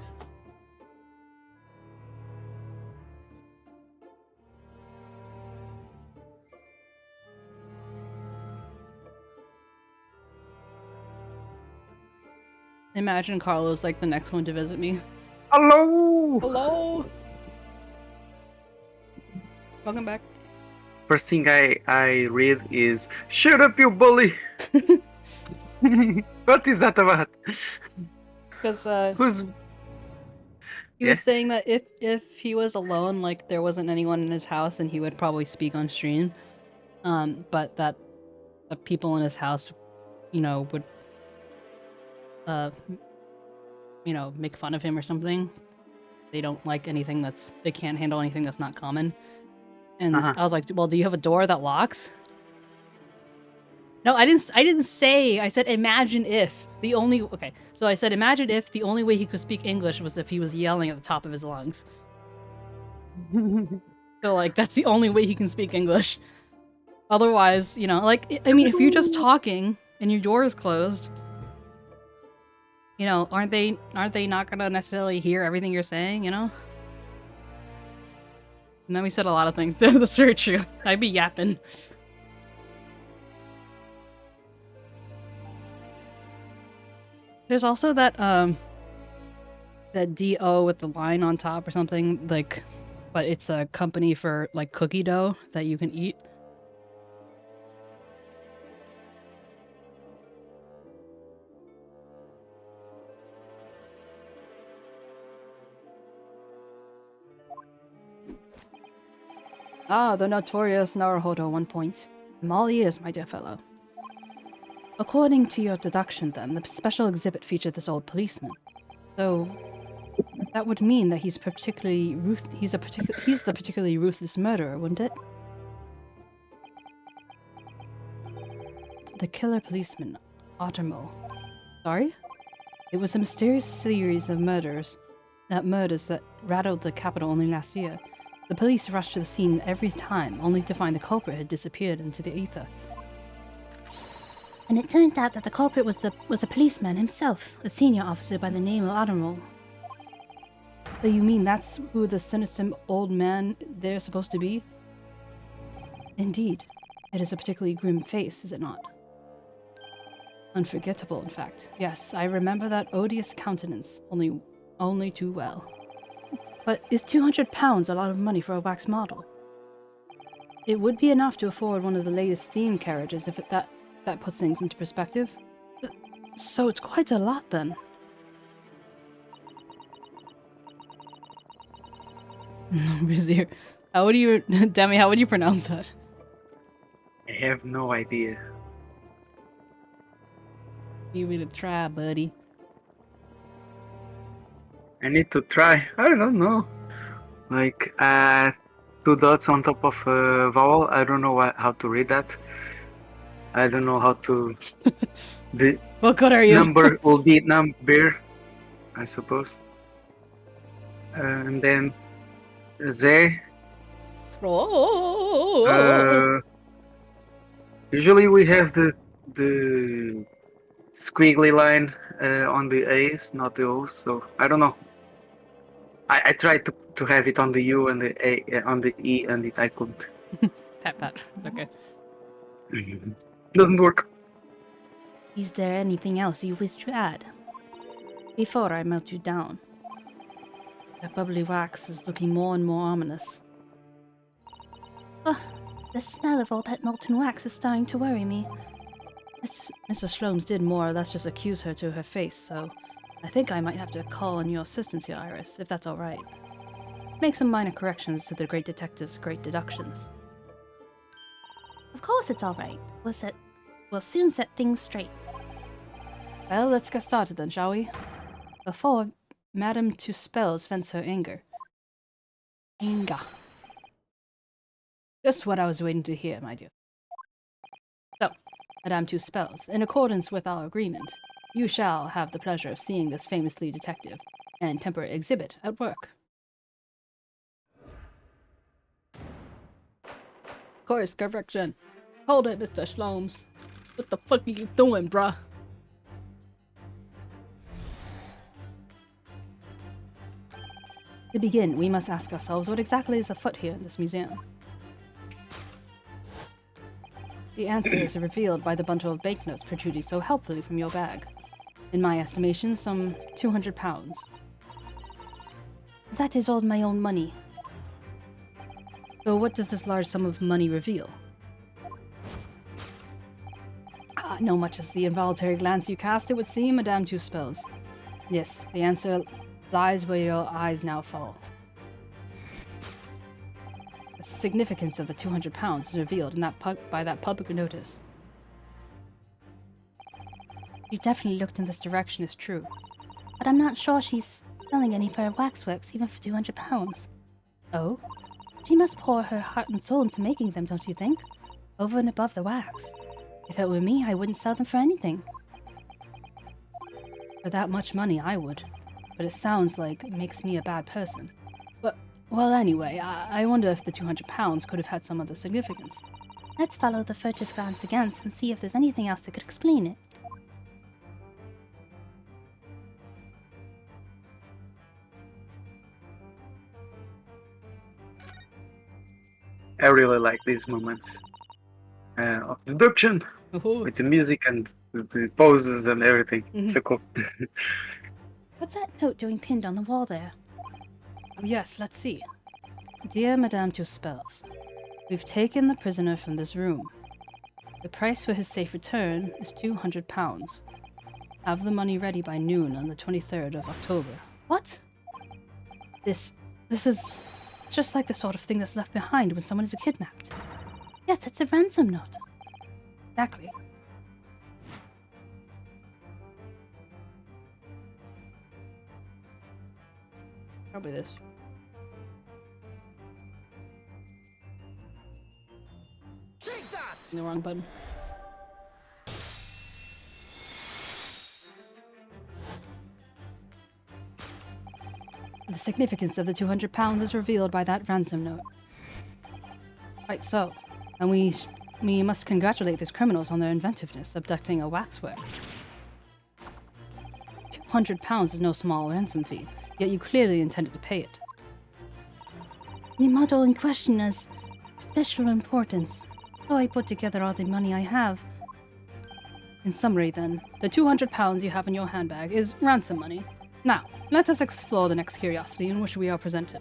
Imagine Carlo's like the next one to visit me. Hello! Hello! Welcome back. First thing I read is, "Shut up, you bully!" What is that about? Because Who's... he was saying that if he was alone, like there wasn't anyone in his house, then he would probably speak on stream. But that the people in his house, you know, would you know, make fun of him or something. They don't like anything they can't handle anything that's not common. And I was like, well, do you have a door that locks? No, I didn't say. I said imagine if the only okay. So I said imagine if the only way he could speak English was if he was yelling at the top of his lungs. So like that's the only way he can speak English. Otherwise, you know, like I mean, if you're just talking and your door is closed, you know, aren't they not gonna necessarily hear everything you're saying, you know? And then we said a lot of things. That's very true. I'd be yapping. There's also that that DO with the line on top or something, like, but it's a company for like cookie dough that you can eat. Ah, the notorious Naruhodo 1 point. I'm all ears, my dear fellow. According to your deduction, then, the special exhibit featured this old policeman. So, that would mean that he's the particularly ruthless murderer, wouldn't it? The killer policeman, 𝗟𝗶H𝗀𝘀. Sorry? It was a mysterious series of murders at murders that rattled the capital only last year. The police rushed to the scene every time, only to find the culprit had disappeared into the ether. And it turned out that the culprit was a policeman himself, a senior officer by the name of Admiral. So you mean that's who the sinister old man they're supposed to be? Indeed. It is a particularly grim face, is it not? Unforgettable, in fact. Yes, I remember that odious countenance, only too well. But is £200 a lot of money for a wax model? It would be enough to afford one of the latest steam carriages if that puts things into perspective. So it's quite a lot then. Brazier. How would you, Demi, how would you pronounce that? I have no idea. Give it a try, buddy. I need to try. I don't know. Like, 2 dots on top of a vowel. I don't know how to read that. I don't know how to. The What good are you? number will be number, I suppose. And then Z. Oh. Usually we have the squiggly line on the A's, not the O's. So I don't know. I tried to have it on the U and the A on the E, and I couldn't. Pat. It's okay. Doesn't work. Is there anything else you wish to add? Before I melt you down. That bubbly wax is looking more and more ominous. Ugh, the smell of all that molten wax is starting to worry me. Mr. Shlomes did more or less just accuse her to her face, so I think I might have to call on your assistance here, Iris, if that's alright. Make some minor corrections to the great detective's great deductions. Of course it's alright. We'll soon set things straight. Well, let's get started then, shall we? Before Madame 𝗟𝗶 vents her anger. Just what I was waiting to hear, my dear. So, Madame 𝗟𝗶, in accordance with our agreement, you shall have the pleasure of seeing this famously detective and temperate exhibit at work. Course correction. Hold it, Mr. Shlomes. What the fuck are you doing, bruh? To begin, we must ask ourselves what exactly is afoot here in this museum. The answer is revealed by the bundle of banknotes protruding so helpfully from your bag. In my estimation, some £200. That is all my own money. So what does this large sum of money reveal? No much as the involuntary glance you cast, it would seem, Madame 𝗟𝗶. Yes, the answer lies where your eyes now fall. The significance of the £200 is revealed in by that public notice. You definitely looked in this direction, it's true. But I'm not sure she's selling any for her waxworks, even for £200. Oh? She must pour her heart and soul into making them, don't you think? Over and above the wax. If it were me, I wouldn't sell them for anything. For that much money, I would. But it sounds like it makes me a bad person. But, well, anyway, I wonder if the £200 could have had some other significance. Let's follow the furtive glance again and see if there's anything else that could explain it. I really like these moments of deduction with the music and the poses and everything. So cool. What's that note doing pinned on the wall there? Oh, yes, let's see. Dear Madame 𝗟𝗶, we've taken the prisoner from this room. The price for his safe return is £200. Have the money ready by noon on the 23rd of October. What? This is just like the sort of thing that's left behind when someone is kidnapped. Yes, it's a ransom note. Exactly. Probably this. Take that! The wrong button. The significance of the 200 pounds is revealed by that ransom note. Quite so. And we must congratulate these criminals on their inventiveness, abducting a waxwork. 200 pounds is no small ransom fee, yet you clearly intended to pay it. The model in question has special importance, so I put together all the money I have. In summary, then, the 200 pounds you have in your handbag is ransom money. Now, let us explore the next curiosity in which we are presented.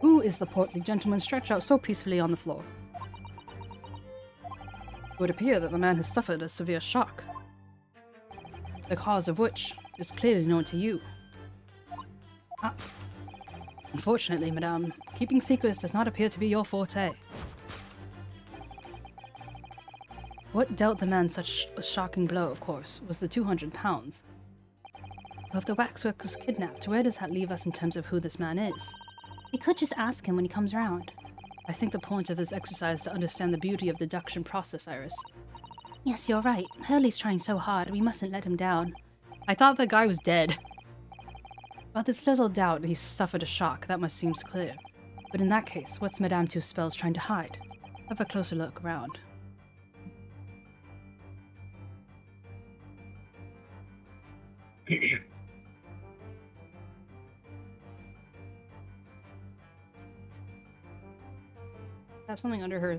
Who is the portly gentleman stretched out so peacefully on the floor? It would appear that the man has suffered a severe shock, the cause of which is clearly known to you. Ah. Unfortunately, madame, keeping secrets does not appear to be your forte. What dealt the man such a shocking blow, of course, was the 200 pounds. Well, if the waxwork was kidnapped, where does that leave us in terms of who this man is? We could just ask him when he comes round. I think the point of this exercise is to understand the beauty of the deduction process, Iris. Yes, you're right. Hurley's trying so hard, we mustn't let him down. I thought the guy was dead. Well, there's little doubt he suffered a shock, that much seems clear. But in that case, what's Madame Tusspel's trying to hide? Have a closer look around. Have something under her.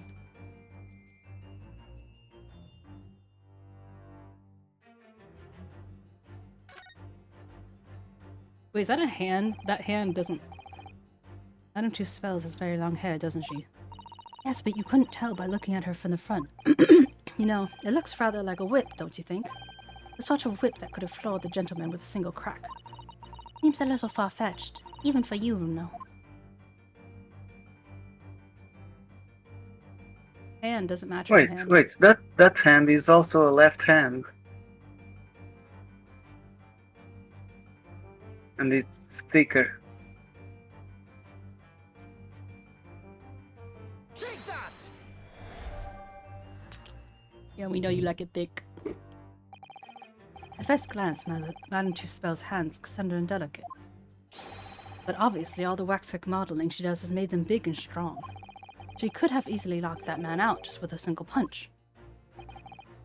Wait, is that a hand? That hand doesn't... Madame Tussauds has very long hair, doesn't she? Yes, but you couldn't tell by looking at her from the front. You know, it looks rather like a whip, don't you think? The sort of whip that could have floored the gentleman with a single crack. Seems a little far-fetched, even for you, Runo. Hand doesn't match her hand. Wait, that hand is also a left hand. And it's thicker. Take that! Yeah, we know you like it thick. At first glance, Madame Tussauds' hands look slender and delicate. But obviously all the waxwork modeling she does has made them big and strong. She could have easily locked that man out just with a single punch.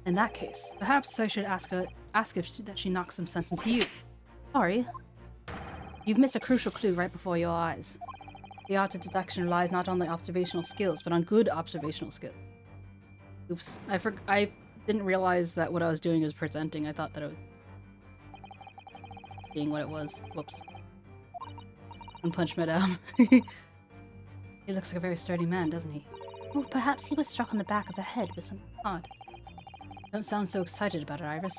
In that case, perhaps I should ask that she knocks some sense into you. Sorry. You've missed a crucial clue right before your eyes. The art of deduction relies not on the observational skills, but on good observational skills. Oops, I didn't realize that what I was doing was presenting. I thought that I was seeing what it was. Whoops. One punch, madame. He looks like a very sturdy man, doesn't he? Oh, perhaps he was struck on the back of the head with something odd. Don't sound so excited about it, Iris.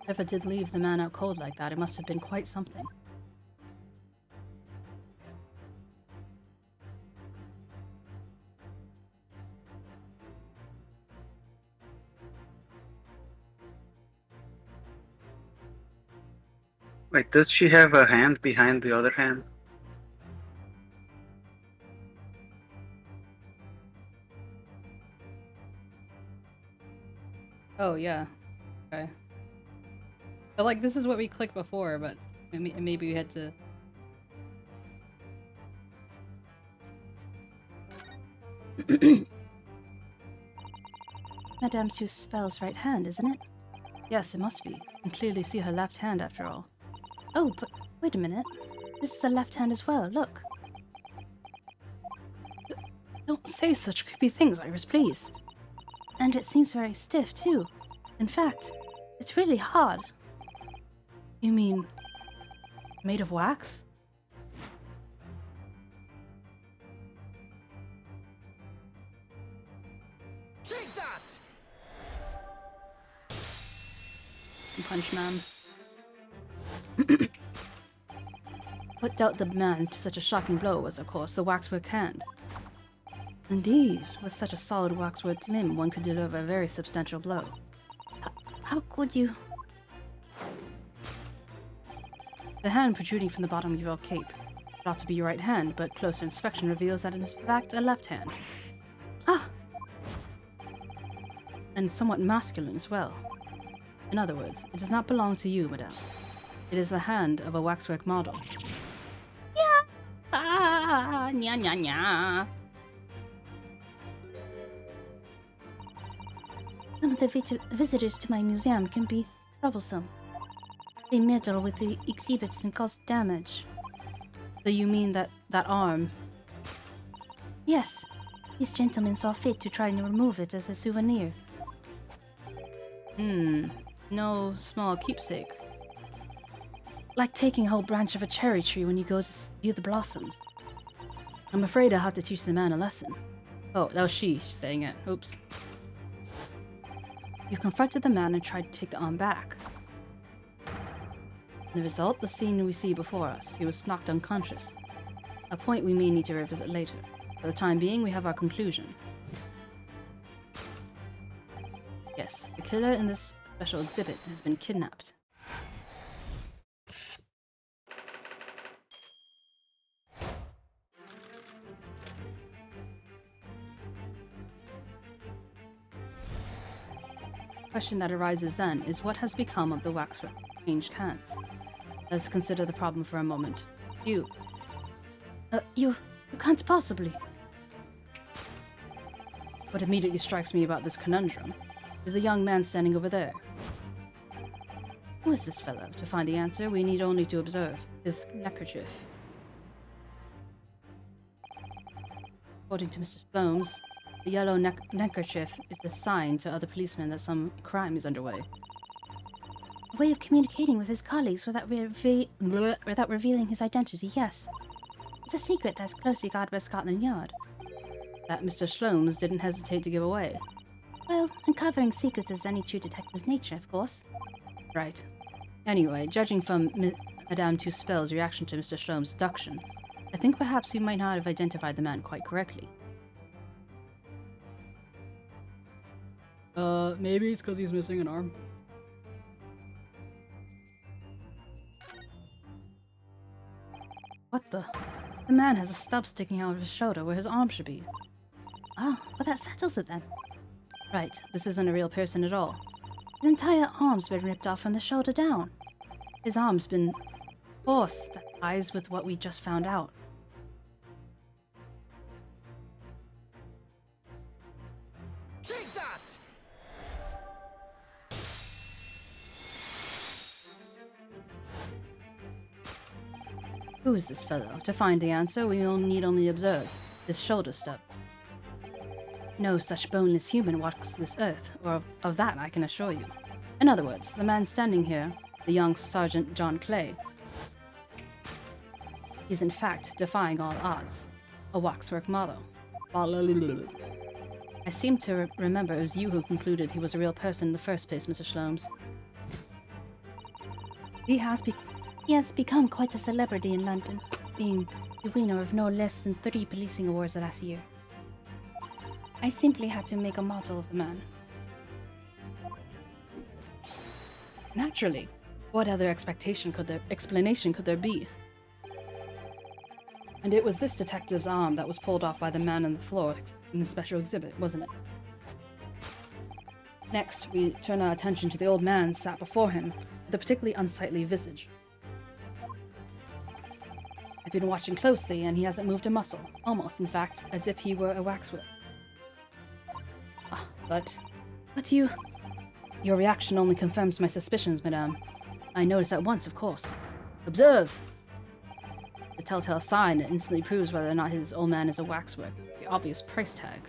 If it did leave the man out cold like that, it must have been quite something. Wait, does she have a hand behind the other hand? Oh, yeah. Okay. But, like, this is what we clicked before, but maybe we had to... Madame Tussauds' right hand, isn't it? Yes, it must be. You can clearly see her left hand, after all. Oh, but wait a minute. This is a left hand as well, look. Don't say such creepy things, Iris, please. And it seems very stiff, too. In fact, it's really hard. You mean... made of wax? Take that! Punch, ma'am. What dealt the man to such a shocking blow was, of course, the waxwork hand. Indeed, with such a solid waxwork limb, one could deliver a very substantial blow. How could you... The hand protruding from the bottom of your cape. It ought to be your right hand, but closer inspection reveals that it is in fact a left hand. Ah! And somewhat masculine as well. In other words, it does not belong to you, madame. It is the hand of a waxwork model. Ah, nya nya nya. Some of the visitors to my museum can be troublesome. They meddle with the exhibits and cause damage. So you mean that arm? Yes, these gentlemen saw fit to try and remove it as a souvenir. No small keepsake. Like taking a whole branch of a cherry tree when you go to view the blossoms. I'm afraid I'll have to teach the man a lesson. Oh, that was she saying it. Oops. You confronted the man and tried to take the arm back. The result, the scene we see before us. He was knocked unconscious. A point we may need to revisit later. For the time being, we have our conclusion. Yes, the killer in this special exhibit has been kidnapped. The question that arises then is what has become of the waxwork changed hands? Let's consider the problem for a moment. You can't possibly. What immediately strikes me about this conundrum is the young man standing over there. Who is this fellow? To find the answer, we need only to observe his neckerchief. According to Mr. Slomes, the yellow neckerchief is a sign to other policemen that some crime is underway. A way of communicating with his colleagues without revealing his identity, yes. It's a secret that's closely guarded by Scotland Yard. That Mr. Slomes didn't hesitate to give away. Well, uncovering secrets is any true detective's nature, of course. Right. Anyway, judging from Madame 𝗟𝗶's reaction to Mr. Slomes' deduction, I think perhaps we might not have identified the man quite correctly. Maybe it's because he's missing an arm. What the? The man has a stub sticking out of his shoulder where his arm should be. Oh, well that settles it then. Right, this isn't a real person at all. His entire arm's been ripped off from the shoulder down. His arm's been... Of course, that ties with what we just found out. Take that! Who is this fellow? To find the answer, we need only observe his shoulder stub. No such boneless human walks this earth, or of that I can assure you. In other words, the man standing here, the young Sergeant John Clay, is in fact defying all odds. A waxwork model. I seem to remember it was you who concluded he was a real person in the first place, Mr. Slomes. He has become quite a celebrity in London, being the winner of no less than 30 policing awards last year. I simply had to make a model of the man. Naturally. What other explanation could there be? And it was this detective's arm that was pulled off by the man on the floor in the special exhibit, wasn't it? Next, we turn our attention to the old man sat before him, with a particularly unsightly visage. I've been watching closely, and he hasn't moved a muscle, almost, in fact, as if he were a waxwork. But your reaction only confirms my suspicions, madame. I noticed at once, of course. Observe! The telltale sign that instantly proves whether or not his old man is a waxwork. The obvious price tag.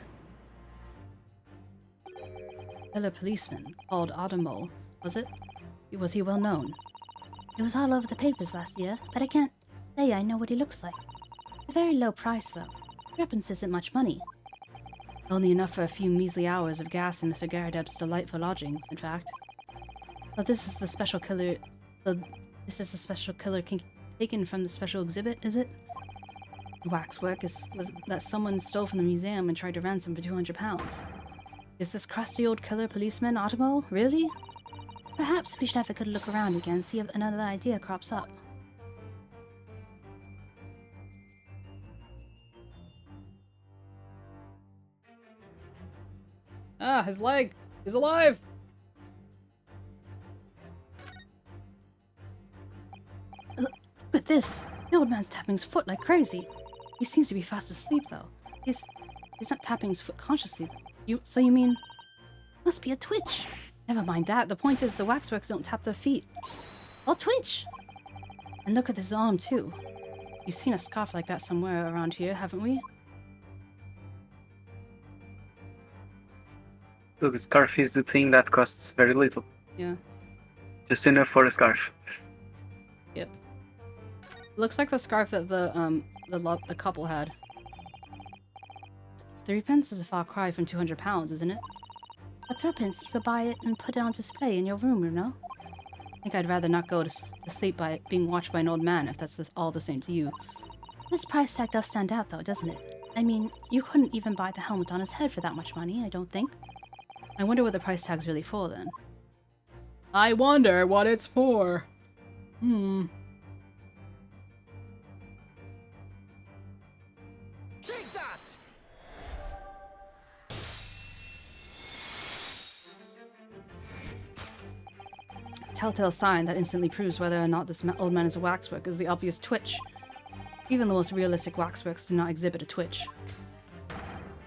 Fellow policeman called 𝗟𝗶𝗀𝘀, was it? Was he well known? It was all over the papers last year, but I can't say I know what he looks like. It's a very low price, though. Threepence isn't much money. Only enough for a few measly hours of gas in Mr. 𝗟𝗶's delightful lodgings, in fact. But this is the special killer... taken from the special exhibit, is it? Waxwork that someone stole from the museum and tried to ransom for £200. Is this crusty old killer policeman 𝗟𝗶𝗀𝘀? Really? Perhaps we should have a good look around again and see if another idea crops up. Ah, his leg! He's alive! this. The old man's tapping his foot like crazy. He seems to be fast asleep, though. He's not tapping his foot consciously. So you mean... Must be a twitch. Never mind that. The point is the waxworks don't tap their feet. They'll twitch. And look at this arm, too. You've seen a scarf like that somewhere around here, haven't we? So the scarf is the thing that costs very little. Yeah. Just enough for a scarf. Yep. Looks like the scarf that the couple had. 3p is a far cry from £200, isn't it? For 3p, you could buy it and put it on display in your room, you know? I think I'd rather not go to sleep by being watched by an old man if that's all the same to you. This price tag does stand out, though, doesn't it? I mean, you couldn't even buy the helmet on his head for that much money, I don't think. I wonder what the price tag's really for, then. I wonder what it's for. Take that! Telltale sign that instantly proves whether or not this old man is a waxwork is the obvious twitch. Even the most realistic waxworks do not exhibit a twitch.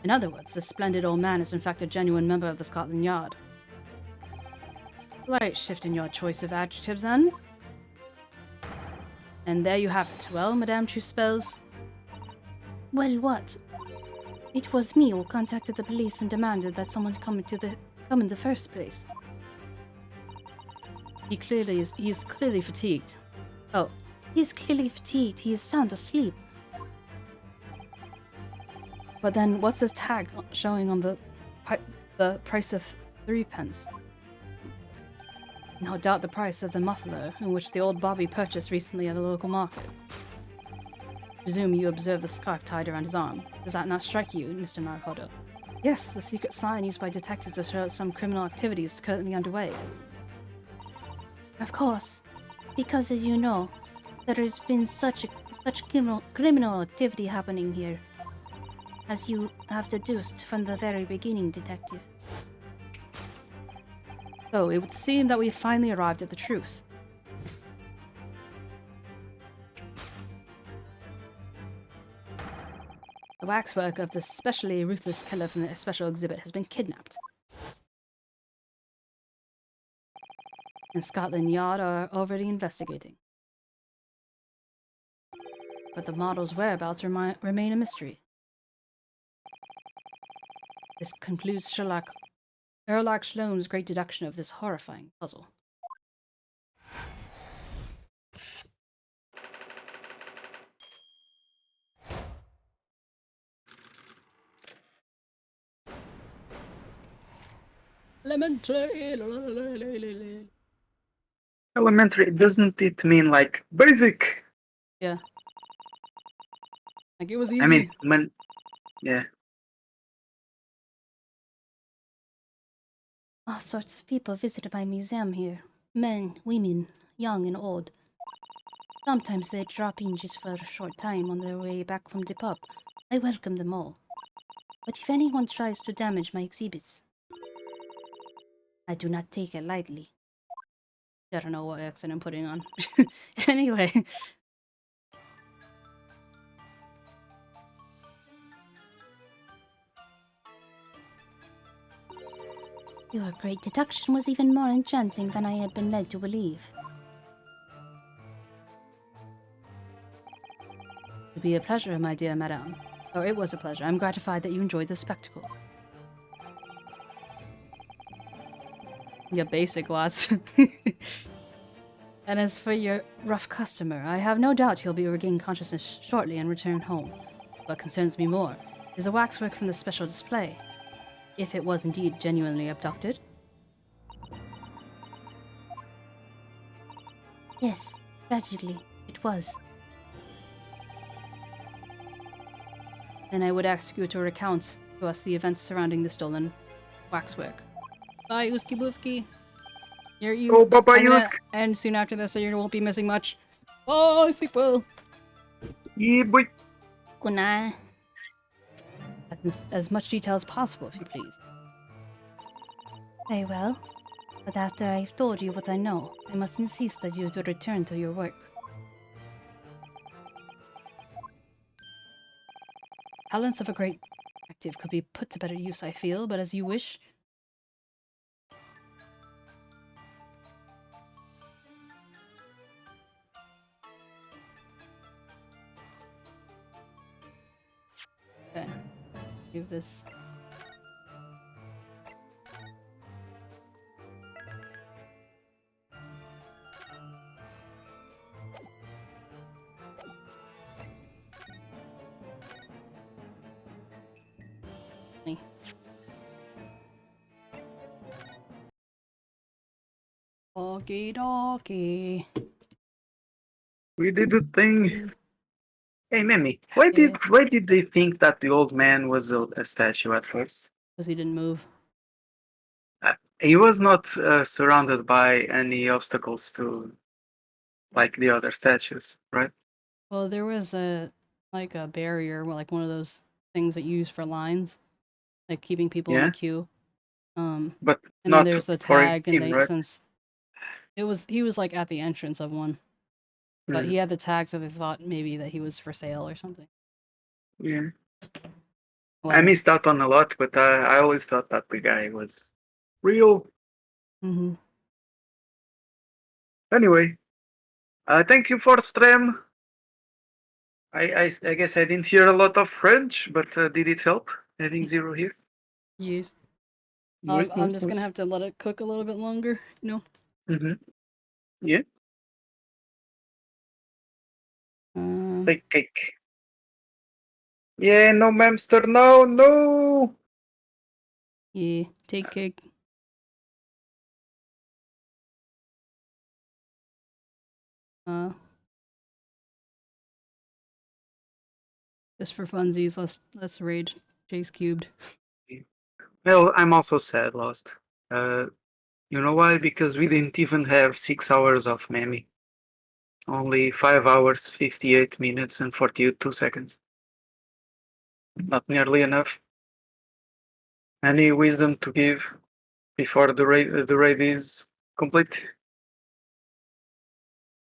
In other words, this splendid old man is in fact a genuine member of the Scotland Yard. Slight shift in your choice of adjectives, then. And there you have it. Well, Madame 𝗟𝗶H𝗀𝘀. Well, what? It was me who contacted the police and demanded that someone come in the first place. He's clearly fatigued. Oh, He's clearly fatigued. He is sound asleep. but then what's this tag showing on the price of 3p? No doubt the price of the muffler in which the old Bobby purchased recently at a local market. Presume you observe the scarf tied around his arm. Does that not strike you, Mr. 𝗟𝗶H𝗸𝘀? Yes, the secret sign used by detectives to show that some criminal activity is currently underway. Of course, because as you know, there has been such criminal activity happening here, as you have deduced from the very beginning, Detective. So, it would seem that we had finally arrived at the truth. The waxwork of the specially ruthless killer from the special exhibit has been kidnapped. And Scotland Yard are already investigating. But the model's whereabouts remain a mystery. This concludes 𝗟𝗏𝗀𝘀's great deduction of this horrifying puzzle. Elementary. Elementary, doesn't it mean like basic? Yeah. Like it was easy. I mean, yeah. All sorts of people visited my museum here. Men, women, young and old. Sometimes they drop in just for a short time on their way back from the pub. I welcome them all. But if anyone tries to damage my exhibits, I do not take it lightly. I don't know what accent I'm putting on. Anyway. Your great deduction was even more enchanting than I had been led to believe. It would be a pleasure, my dear madame. Or it was a pleasure. I'm gratified that you enjoyed the spectacle. Your basic Watts. And as for your rough customer, I have no doubt he'll be regain consciousness shortly and return home. What concerns me more is the waxwork from the special display. If it was indeed genuinely abducted. Yes, tragically, it was. Then I would ask you to recount to us the events surrounding the stolen waxwork. Bye, 𝗟𝗏𝗀𝘀. Oh, bye-bye, I'm gonna 𝗟𝗏𝗀𝘀. end soon after this, so you won't be missing much. Oh, sleep well. Yeah, boy. Good night. As much detail as possible, if you please. Very well. But after I've told you what I know, I must insist that you to return to your work. talents of a great detective could be put to better use, I feel, but as you wish. Okay. Give this. Doggy doggy. We did the thing. Hey, Mimi, why Yeah. did they think that the old man was a statue at first? Because he didn't move. He was not surrounded by any obstacles to like the other statues, right? Well, there was a barrier, like one of those things that you use for lines, like keeping people in Yeah, a queue. but And then not there's the for tag, and him, right? since he was like at the entrance of one, but Mm, he had the tag, so they thought maybe that he was for sale or something. yeah, I Well, missed out on a lot, but I always thought that the guy was real. mm-hmm. Anyway, thank you for stream. I guess I didn't hear a lot of French, but did it help having Zero here? Yes. Nice, I'm nice, just gonna nice. have to let it cook a little bit longer, you know. Mm-hmm. Yeah, Um, take cake. Yeah, no mamster, no, no. yeah, take cake. Just for funsies, let's raid 𝗟𝗶H𝗀𝘀. Well, I'm also sad, Lost. You know why? Because we didn't even have 6 hours of Mammy. Only 5 hours, 58 minutes, and 42 seconds. Not nearly enough. Any wisdom to give before the raid is complete?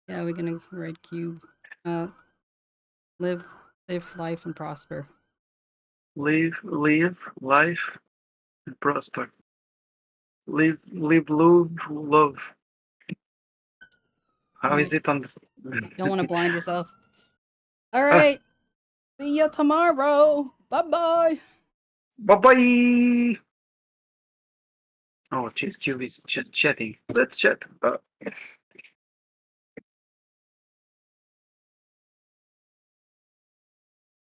Yeah, we're gonna raid cube. Live life and prosper. Live life, and prosper. Live, love. How is Right. it on this? Don't want to blind yourself. All Ah, right. See ya tomorrow. Bye bye. bye bye. Oh, 𝗟𝗶H_𝗀𝘀 is just chatting. Let's chat.